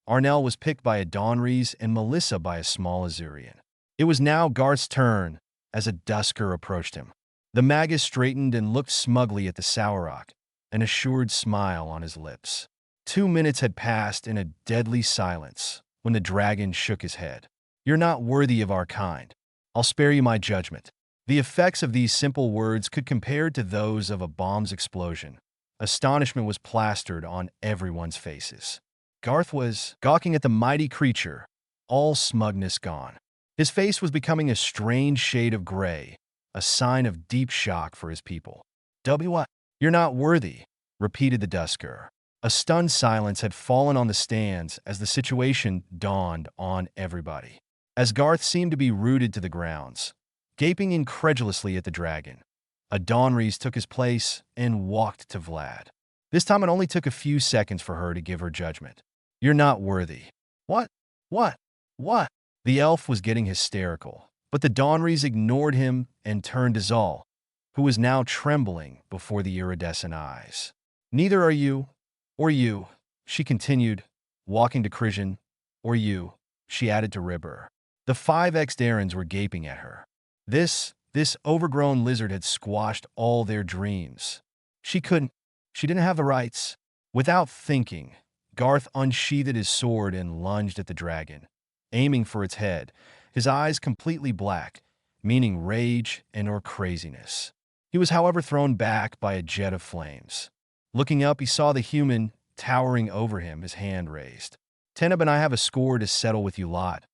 Arnell was picked by a Donrys and Melissa by a small Azurian. It was now Garth's turn as a Dusker approached him. The Magus straightened and looked smugly at the Sauroch, an assured smile on his lips. 2 minutes had passed in a deadly silence when the dragon shook his head. "You're not worthy of our kind. I'll spare you my judgment." The effects of these simple words could compare to those of a bomb's explosion. Astonishment was plastered on everyone's faces. Garth was gawking at the mighty creature, all smugness gone. His face was becoming a strange shade of gray, a sign of deep shock for his people. "What? You're not worthy," repeated the Dusker. A stunned silence had fallen on the stands as the situation dawned on everybody. As Garth seemed to be rooted to the grounds, gaping incredulously at the dragon, a Donrys took his place and walked to Vlad. This time it only took a few seconds for her to give her judgment. "You're not worthy." What? What? The elf was getting hysterical, but the Donrys ignored him and turned to Zal, who was now trembling before the iridescent eyes. "Neither are you, or you," she continued, walking to Kristian, "or you," she added to Ribber. The 5X Darrens were gaping at her. This overgrown lizard had squashed all their dreams. She didn't have the rights. Without thinking, Garth unsheathed his sword and lunged at the dragon, aiming for its head, his eyes completely black, meaning rage and/or craziness. He was, however, thrown back by a jet of flames. Looking up, he saw the human towering over him, his hand raised. "Teneb and I have a score to settle with you lot.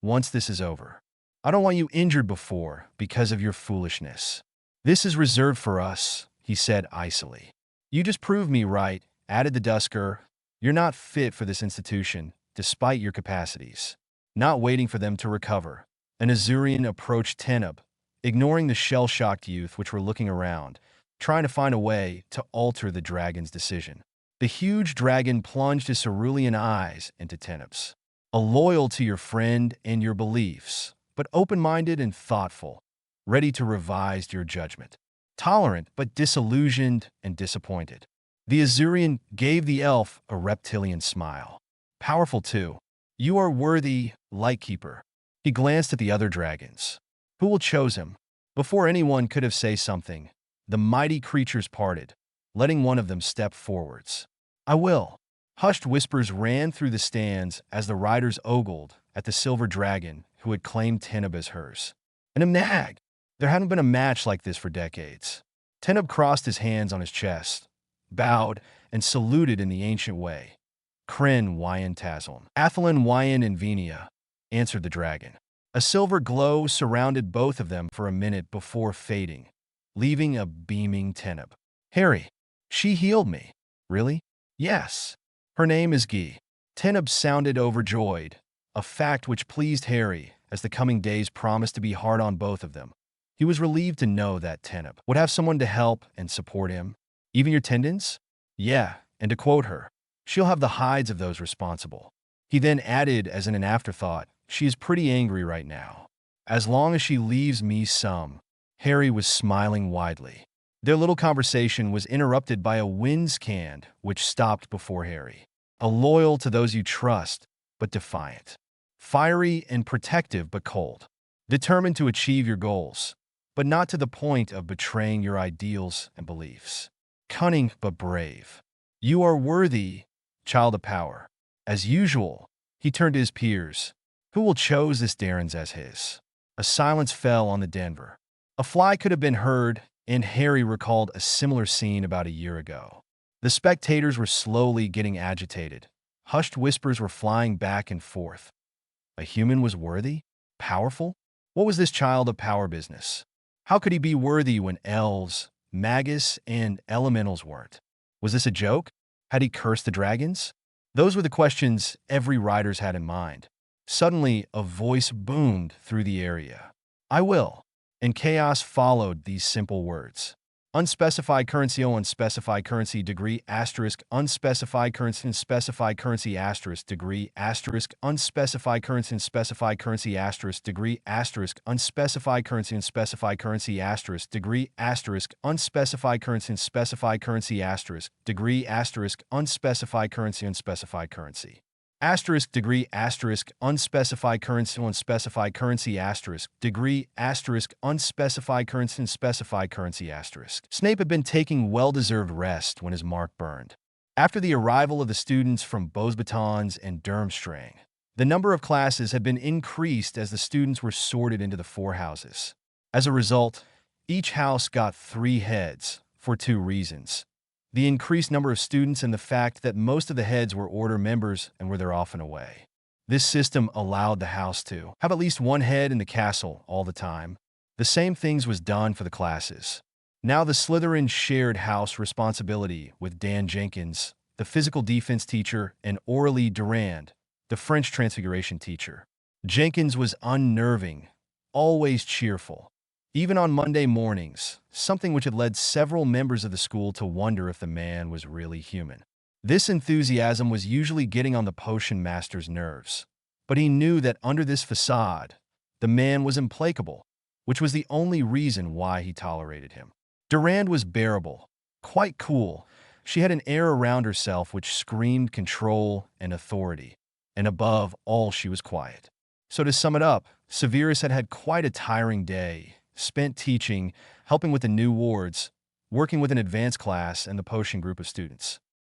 Once this is over. I don't want you injured before because of your foolishness. This is reserved for us," he said icily. "You just proved me right," added the Dusker. "You're not fit for this institution, despite your capacities." Not waiting for them to recover, an Azurian approached Teneb, ignoring the shell-shocked youth which were looking around, trying to find a way to alter the dragon's decision. The huge dragon plunged his cerulean eyes into Teneb's. "A loyal to your friend and your beliefs, but open-minded and thoughtful, ready to revise your judgment. Tolerant, but disillusioned and disappointed." The Azurian gave the elf a reptilian smile. "Powerful, too. You are worthy, Lightkeeper." He glanced at the other dragons. "Who will choose him?" Before anyone could have said something, the mighty creatures parted, letting one of them step forwards. "I will." Hushed whispers ran through the stands as the riders ogled at the silver dragon who had claimed Teneb as hers. "An Imnag! There hadn't been a match like this for decades. Teneb crossed his hands on his chest, bowed, and saluted in the ancient way. Kryn Wyan Tazlin. Athelin Wyan and Venia, answered the dragon. A silver glow surrounded both of them for a minute before fading, leaving a beaming Teneb. Harry, she healed me. Really? Yes. Her name is Guy. Teneb sounded overjoyed, a fact which pleased Harry, as the coming days promised to be hard on both of them. He was relieved to know that Teneb would have someone to help and support him. Even your tendons? Yeah, and to quote her, she'll have the hides of those responsible. He then added, as in an afterthought, she is pretty angry right now. As long as she leaves me some. Harry was smiling widely. Their little conversation was interrupted by a wind's can which stopped before Harry. A loyal to those you trust, but defiant. Fiery and protective, but cold. Determined to achieve your goals, but not to the point of betraying your ideals and beliefs. Cunning, but brave. You are worthy, child of power. As usual, he turned to his peers. Who will choose this Darren's as his? A silence fell on the Denver. A fly could have been heard, and Harry recalled a similar scene about a year ago. The spectators were slowly getting agitated. Hushed whispers were flying back and forth. A human was worthy? Powerful? What was this child of power business? How could he be worthy when elves, magus, and elementals weren't? Was this a joke? Had he cursed the dragons? Those were the questions every riders had in mind. Suddenly, a voice boomed through the area. I will. And chaos followed these simple words. Unspecified currency, unspecified currency, degree, asterisk, unspecified currency, specified currency, asterisk, degree, asterisk, unspecified currency, specified currency, asterisk, degree, asterisk, unspecified currency, specified currency, asterisk, degree, asterisk, unspecified currency, specified currency, asterisk, degree, asterisk, unspecified currency, unspecified currency. Asterisk degree asterisk unspecified currency unspecified currency asterisk degree asterisk unspecified currency unspecified currency asterisk. Snape had been taking well-deserved rest when his mark burned. After the arrival of the students from Beauxbatons and Durmstrang, the number of classes had been increased as the students were sorted into the 4 houses. As a result, each house got 3 heads for 2 reasons. The increased number of students and the fact that most of the heads were order members and were there often away. This system allowed the house to have at least 1 head in the castle all the time. The same things was done for the classes. Now the Slytherin shared house responsibility with Dan Jenkins, the physical defense teacher, and Aurélie Durand, the French transfiguration teacher. Jenkins was unnerving, always cheerful. Even on Monday mornings, something which had led several members of the school to wonder if the man was really human. This enthusiasm was usually getting on the potion master's nerves, but he knew that under this facade, the man was implacable, which was the only reason why he tolerated him. Durand was bearable, quite cool. She had an air around herself which screamed control and authority, and above all she was quiet. So to sum it up, Severus had had quite a tiring day, spent teaching, helping with the new wards, working with an advanced class and the potion group of students.